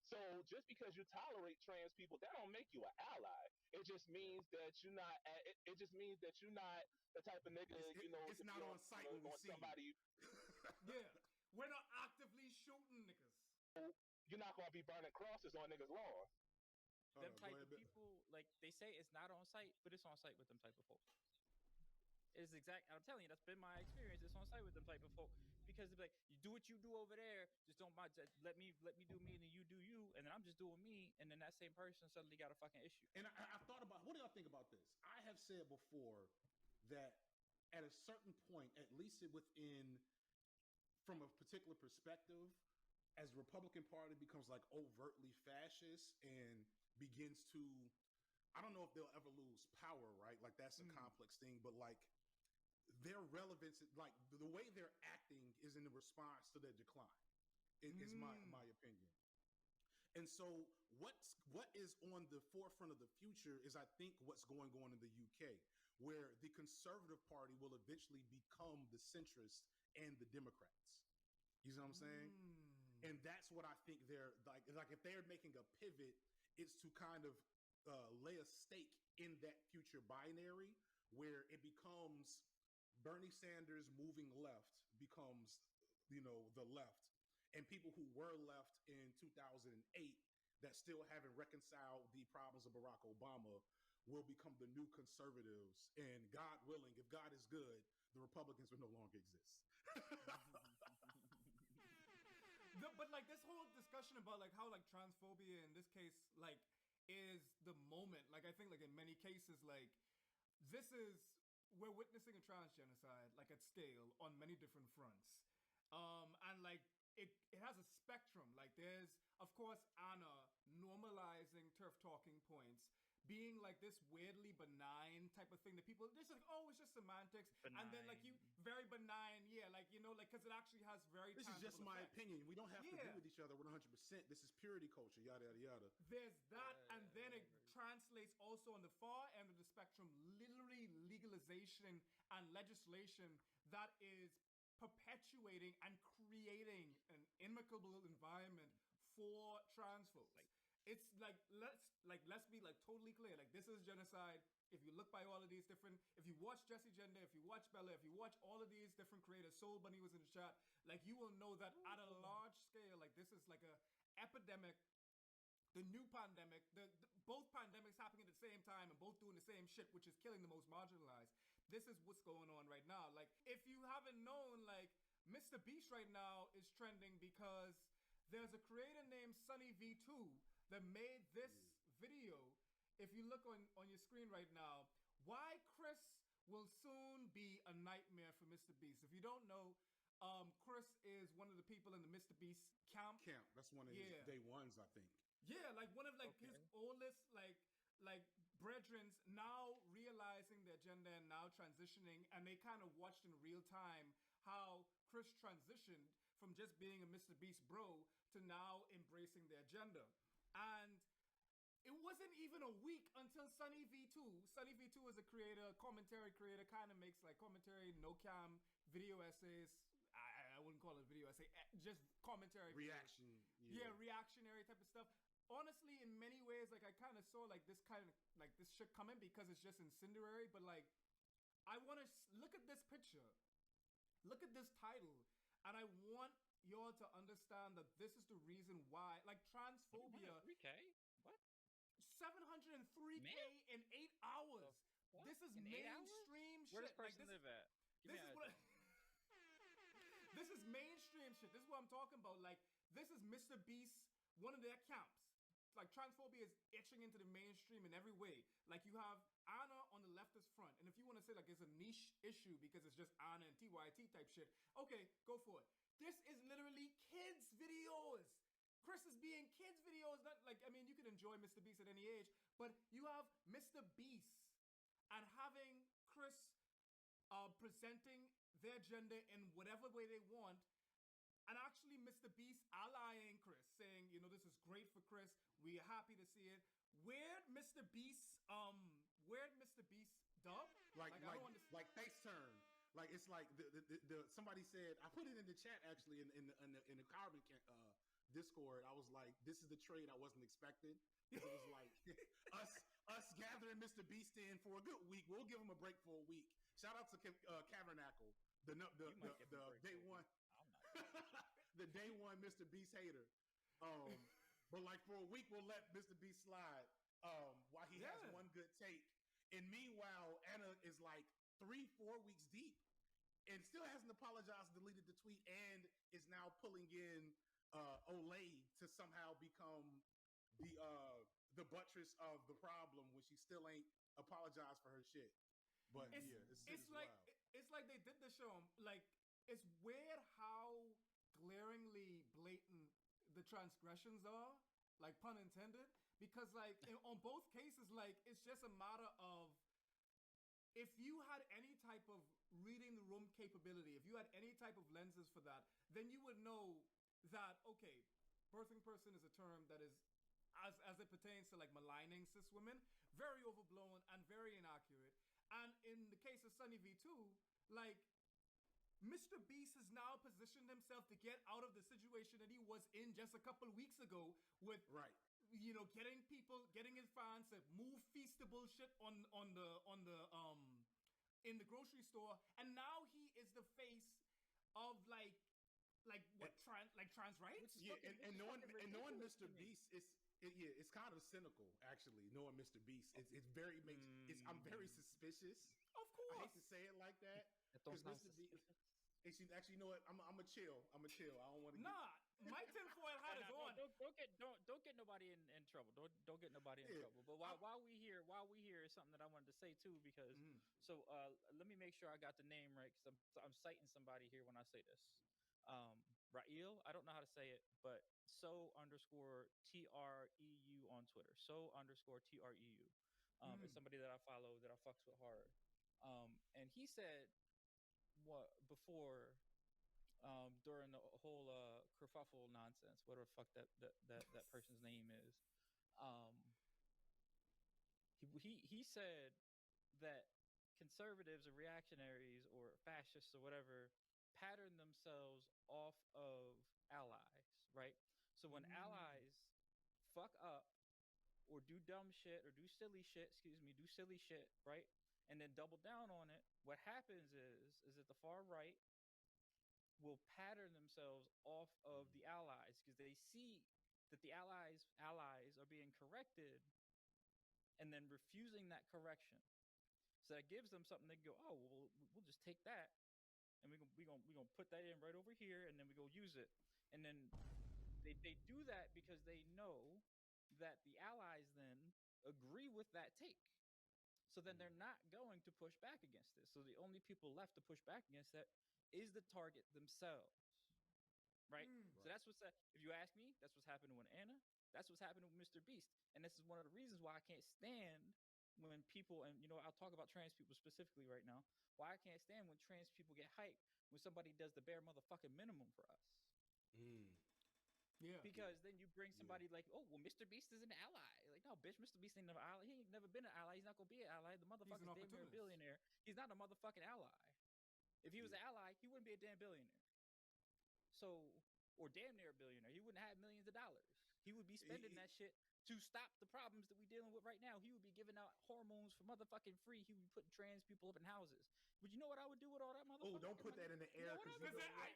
So just because you tolerate trans people, that don't make you an ally. It just means that you're not. It just means that you're not the type of nigga. It's not on site when we see somebody. Yeah, we're not actively shooting niggas. You're not gonna be burning crosses on niggas' lawn. Them type of people, like they say, it's not on site, but it's on site with them type of folks. It's exact. I'm telling you, that's been my experience. It's on site with them type of folk because it's like you do what you do over there. Just don't mind. Let me do me, and then you do you, and then I'm just doing me, and then that same person suddenly got a fucking issue. And I thought about what do y'all think about this? I have said before that at a certain point, at least within from a particular perspective, as the Republican Party becomes like overtly fascist and begins to, I don't know if they'll ever lose power, right? Like that's a complex thing, but like their relevance, like the way they're acting is in the response to their decline, is my opinion. And so what is on the forefront of the future is I think what's going on in the UK, where the Conservative Party will eventually become the centrist and the Democrats. You know what I'm saying? And that's what I think they're like if they're making a pivot, it's to kind of lay a stake in that future binary where it becomes Bernie Sanders moving left becomes, the left. And people who were left in 2008 that still haven't reconciled the problems of Barack Obama will become the new conservatives. And God willing, if God is good, the Republicans will no longer exist. But like this whole discussion about like how like transphobia in this case like is the moment. Like I think like in many cases like we're witnessing a trans genocide like at scale on many different fronts. And like it has a spectrum. Like there's of course Anna normalizing turf talking points being like this weirdly benign type of thing that people just like, oh, it's just semantics. Benign. And then like you very benign, like like because it actually has very this is just my effects. Opinion. We don't have to agree with each other 100%. This is purity culture, yada yada yada. There's that, and then it translates also on the far end of the spectrum, literally legalization and legislation that is perpetuating and creating an amicable environment for trans folks. It's like let's be like totally clear. Like this is genocide. If you look by all of these different, if you watch Jessie Gender, if you watch Bella, if you watch all of these different creators, Soul Bunny was in the chat. Like you will know that at a large scale, like this is like a epidemic. The new pandemic, both pandemics happening at the same time and both doing the same shit, which is killing the most marginalized. This is what's going on right now. Like if you haven't known, like Mr. Beast right now is trending because there's a creator named Sunny V2 that made this video. If you look on your screen right now, why Chris will soon be a nightmare for Mr. Beast. If you don't know, Chris is one of the people in the Mr. Beast camp. That's one of his day ones, I think. Yeah, like one of like his oldest like brethrens now realizing their gender and now transitioning, and they kind of watched in real time how Chris transitioned from just being a Mr. Beast bro to now embracing their gender. And it wasn't even a week until Sunny V2. Sunny V2 is a creator, commentary creator, kind of makes like commentary, no-cam video essays. I wouldn't call it video essay, just commentary. Reaction. Yeah, reactionary type of stuff. honestly, in many ways, like I kind of saw like this shit coming because it's just incendiary. But like, I want to look at this picture, look at this title, and I want y'all to understand that this is the reason why, like, transphobia. 3K? What? 703K in 8 hours. What? This is In 8 hours? mainstream Where shit. does person live at? Give me This is an what. address. This is mainstream shit. This is what I'm talking about. Like, this is Mr. Beast, one of their camps. Like, transphobia is etching into the mainstream in every way. Like, you have Anna on the leftist front. And if you want to say, like, it's a niche issue because it's just Anna and TYT type shit, okay, go for it. This is literally kids' videos. Chris is being kids' videos. Not like, I mean, you can enjoy Mr. Beast at any age, but you have Mr. Beast and having Chris presenting their gender in whatever way they want, and actually Mr. Beast allying Chris, saying, you know, this is great for Chris. We are happy to see it. Where'd Mr. Beast dub? Like I don't understand. like face turn. Like it's like the somebody said, I put it in the chat actually in the carbon Discord. I was like, this is the trade I wasn't expecting. It was like us gathering Mr. Beast in for a good week. We'll give him a break for a week. Shout out to Cavernacle, the day one, the day one Mr. Beast hater. But like for a week, we'll let Mr. Beast slide while he has one good take. And meanwhile, Anna is like 3-4 weeks deep and still hasn't apologized, deleted the tweet, and is now pulling in Olay to somehow become the buttress of the problem when she still ain't apologized for her shit. But it's like they did the show. Like, it's weird how glaringly blatant the transgressions are, like, pun intended, because like on both cases, like, it's just a matter of if you had any type of reading the room capability, if you had any type of lenses for that, then you would know that, okay, birthing person is a term that is, as it pertains to like maligning cis women, very overblown and very inaccurate. And in the case of Sunny V2, like, Mr. Beast has now positioned himself to get out of the situation that he was in just a couple of weeks ago with, you know, getting his fans to move Feastable shit in the grocery store, and now he is the face of like trans rights. Yeah, and knowing Mr. Beast is. It's kind of cynical, actually, knowing Mr. Beast. I'm very suspicious. Of course. I hate to say it like that. Because Mr. Beast. Actually, you know what? I'm a chill. I don't want to. My tinfoil hat is on. Don't get nobody in trouble. Don't get nobody in trouble. But while we here is something that I wanted to say too, because let me make sure I got the name right, because I'm citing somebody here when I say this. Rael, I don't know how to say it, but _TREU on Twitter. _TREU. It's somebody that I follow that I fucks with hard. And he said before during the whole kerfuffle nonsense, whatever the fuck that person's name is. He said that conservatives or reactionaries or fascists or whatever pattern themselves off of allies, right? So when allies fuck up or do dumb shit or do silly shit, right? And then double down on it, what happens is that the far right will pattern themselves off of the allies because they see that the allies are being corrected and then refusing that correction. So that gives them something they go, oh, well, we'll just take that and we're gonna put that in right over here, and then we go use it. And then they do that because they know that the allies then agree with that take. So then they're not going to push back against it. So the only people left to push back against that is the target themselves. Right? So that's what's that. If you ask me, that's what's happening with Anna. That's what's happening with Mr. Beast. And this is one of the reasons why I can't stand when people, and you know, I'll talk about trans people specifically right now, why I can't stand when trans people get hyped when somebody does the bare motherfucking minimum for us. Yeah. Because then you bring somebody like, oh, well, Mr. Beast is an ally. Like, no, bitch, Mr. Beast ain't never ally. He ain't never been an ally. He's not gonna be an ally. The motherfucker's damn near a billionaire. He's not a motherfucking ally. If he was an ally, he wouldn't be a damn billionaire. So, or damn near a billionaire. He wouldn't have millions of dollars. He would be spending that shit to stop the problems that we're dealing with right now. He would be giving out hormones for motherfucking free. He would be putting trans people up in houses. But you know what I would do with all that motherfucker? Oh, don't put that in the air.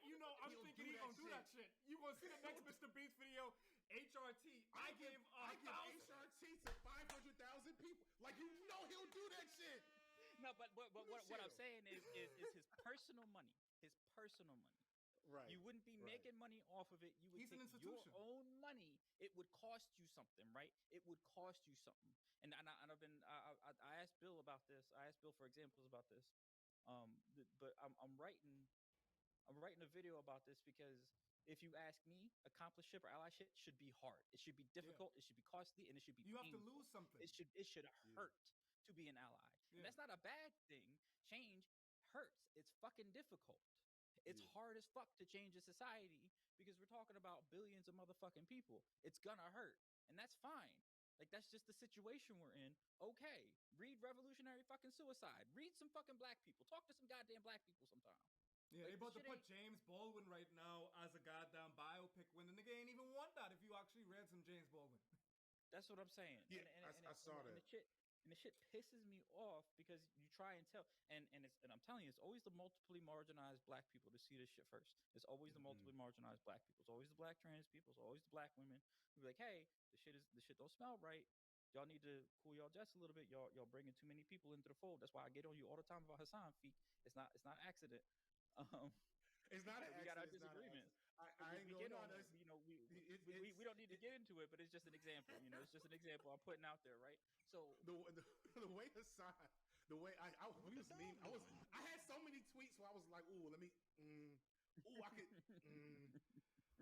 You know what I'm thinking he gonna do that shit. You gonna see the next Mr. Beast video? HRT. I give HRT to 500,000 people. Like, you know he'll do that shit. No, but what I'm saying is his personal money. His personal money. Right. You wouldn't be making money off of it. You would take your own money. It would cost you something, right? It would cost you something. And I've been I asked Bill about this. I asked Bill for examples about this. But I'm writing a video about this because if you ask me, accompliceship or allyship should be hard. It should be difficult. It should be costly, and it should be. You painful. have to lose something. It should hurt to be an ally. And that's not a bad thing. Change hurts. It's fucking difficult. It's hard as fuck to change a society because we're talking about billions of motherfucking people. It's gonna hurt, and that's fine. Like, that's just the situation we're in. Okay, read Revolutionary fucking Suicide. Read some fucking black people. Talk to some goddamn black people sometime. Yeah, they about to put James Baldwin right now as a goddamn biopic when the nigga ain't even won that if you actually read some James Baldwin. That's what I'm saying. Yeah, I saw that. And the shit pisses me off because you try and tell, and I'm telling you, it's always the multiply marginalized black people to see this shit first. It's always the multiply marginalized black people. It's always the black trans people. It's always the black women who be like, hey, the shit don't smell right. Y'all need to cool y'all jets a little bit. Y'all bringing too many people into the fold. That's why I get on you all the time about Hassan feet. It's not accident. It's not an accident. We got our disagreements. I ain't going on this. You know, we don't need to get into it, but it's just an example. You know, it's just an example I'm putting out there, right? So the way Hassan, I had so many tweets where I was like, ooh, let me, I could,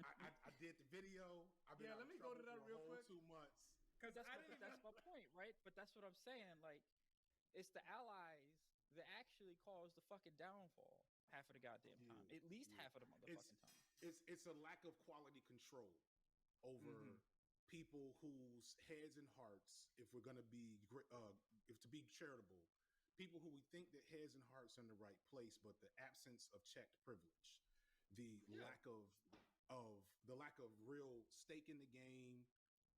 I did the video. Let me go to that real quick. 2 months. Because that's my point, right? But that's what I'm saying. Like, it's the allies that actually cause the fucking downfall half of the goddamn time. At least half of the motherfucking time. It's a lack of quality control over people whose heads and hearts, if we're gonna be if to be charitable, people who we think that heads and hearts are in the right place, but the absence of checked privilege, the lack of real stake in the game,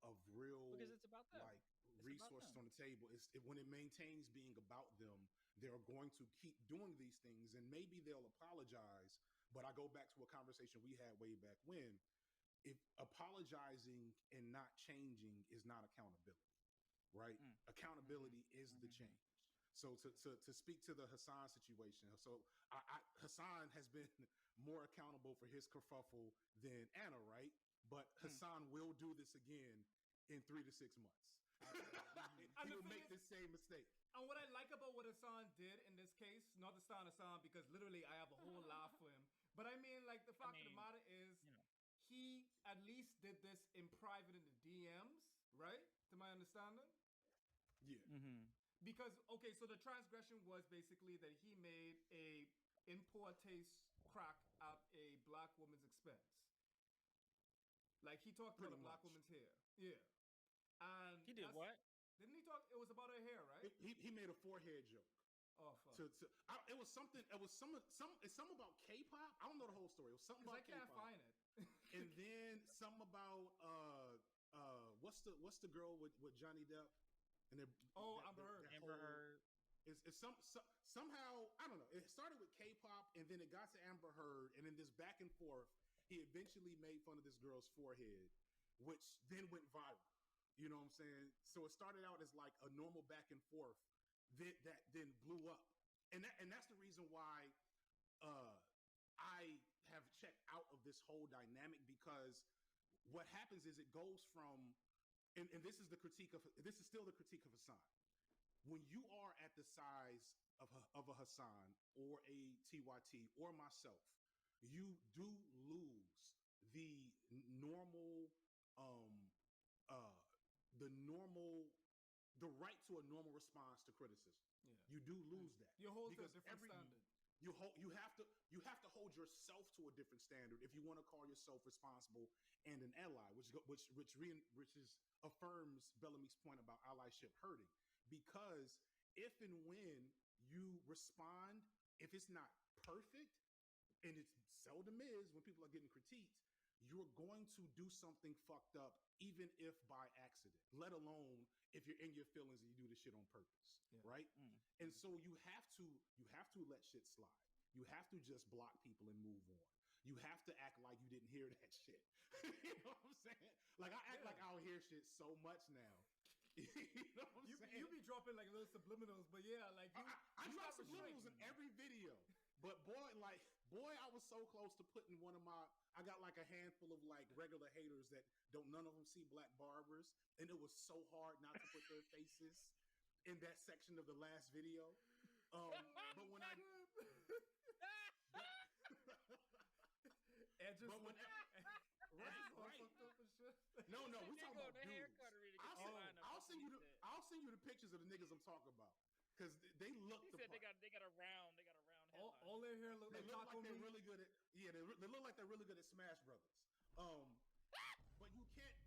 of real because it's about them. Like resources on the table. When it maintains being about them, they're going to keep doing these things, and maybe they'll apologize. But I go back to a conversation we had way back when. If apologizing and not changing is not accountability, right? Accountability is the change. So to speak to the Hassan situation, so Hassan has been more accountable for his kerfuffle than Anna, right? But Hassan will do this again in 3 to 6 months. He will make the same mistake. And what I like about what Hassan did in this case, not to stand Hassan because literally I have a whole laugh for him, but I mean, like, the fact of the matter is, he at least did this in private in the DMs, right? To my understanding. Yeah. Because, okay, so the transgression was basically that he made a in poor taste crack at a black woman's expense. Like, he talked about a black woman's hair. Yeah. And he did what? Didn't he talk? It was about her hair, right? He made a forehead joke. Oh, fuck. It was something. It was it's something about K-pop. I don't know the whole story. It was something about K-pop. I can't find it. And then something about what's the girl with Johnny Depp? And Amber Heard. Amber Heard. It's somehow, I don't know. It started with K-pop, and then it got to Amber Heard, and then this back and forth. He eventually made fun of this girl's forehead, which then went viral. You know what I'm saying? So it started out as like a normal back and forth that then blew up, and that's the reason why I have checked out of this whole dynamic, because what happens is it goes from, and this is still the critique of Hassan. When you are at the size of a Hassan or a TYT or myself, you do lose the normal the right to a normal response to criticism. Yeah. You do lose that. You hold to a different standard. You have to hold yourself to a different standard if you want to call yourself responsible and an ally, which affirms Bellamy's point about allyship hurting. Because if and when you respond, if it's not perfect, and it seldom is when people are getting critiqued, you're going to do something fucked up, even if by accident, let alone if you're in your feelings and you do this shit on purpose, right? And so you have to let shit slide. You have to just block people and move on. You have to act like you didn't hear that shit. You know what I'm saying? Like I act like I don't hear shit so much now. You know what I'm saying? You be dropping like little subliminals, but yeah, like I drop subliminals in every video. But boy, I was so close to putting I got like a handful of like regular haters that none of them see black barbers, and it was so hard not to put their faces in that section of the last video. But when I Edges, but when No, we're talking about dudes. I'll send you the pictures of the niggas I'm talking about, because they look. He said they got a round headline. All their hair look like Taco Meat. They're really good at they look like they're really good at Smash Brothers. But you can't.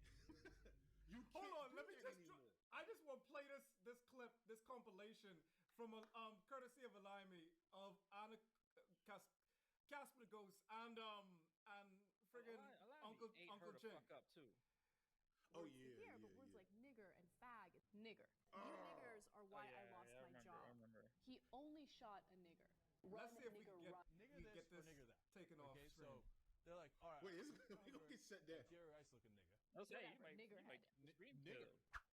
Hold on, let me just. I just want to play this clip, this compilation from courtesy of Alimi of Anna Casper the Ghost and friggin' Uncle Jim. Fuck up too. Oh yeah, yeah, but words like nigger and fag, nigger. You niggers are why I lost my job. I remember. He only shot a nigger. Let's see if we nigger, can run. get this taken off screen. So they're like, all right. Wait, we gonna get set down. Jerry Rice looking nigga. Okay, Whatever, nigger head. scream nigger. kill.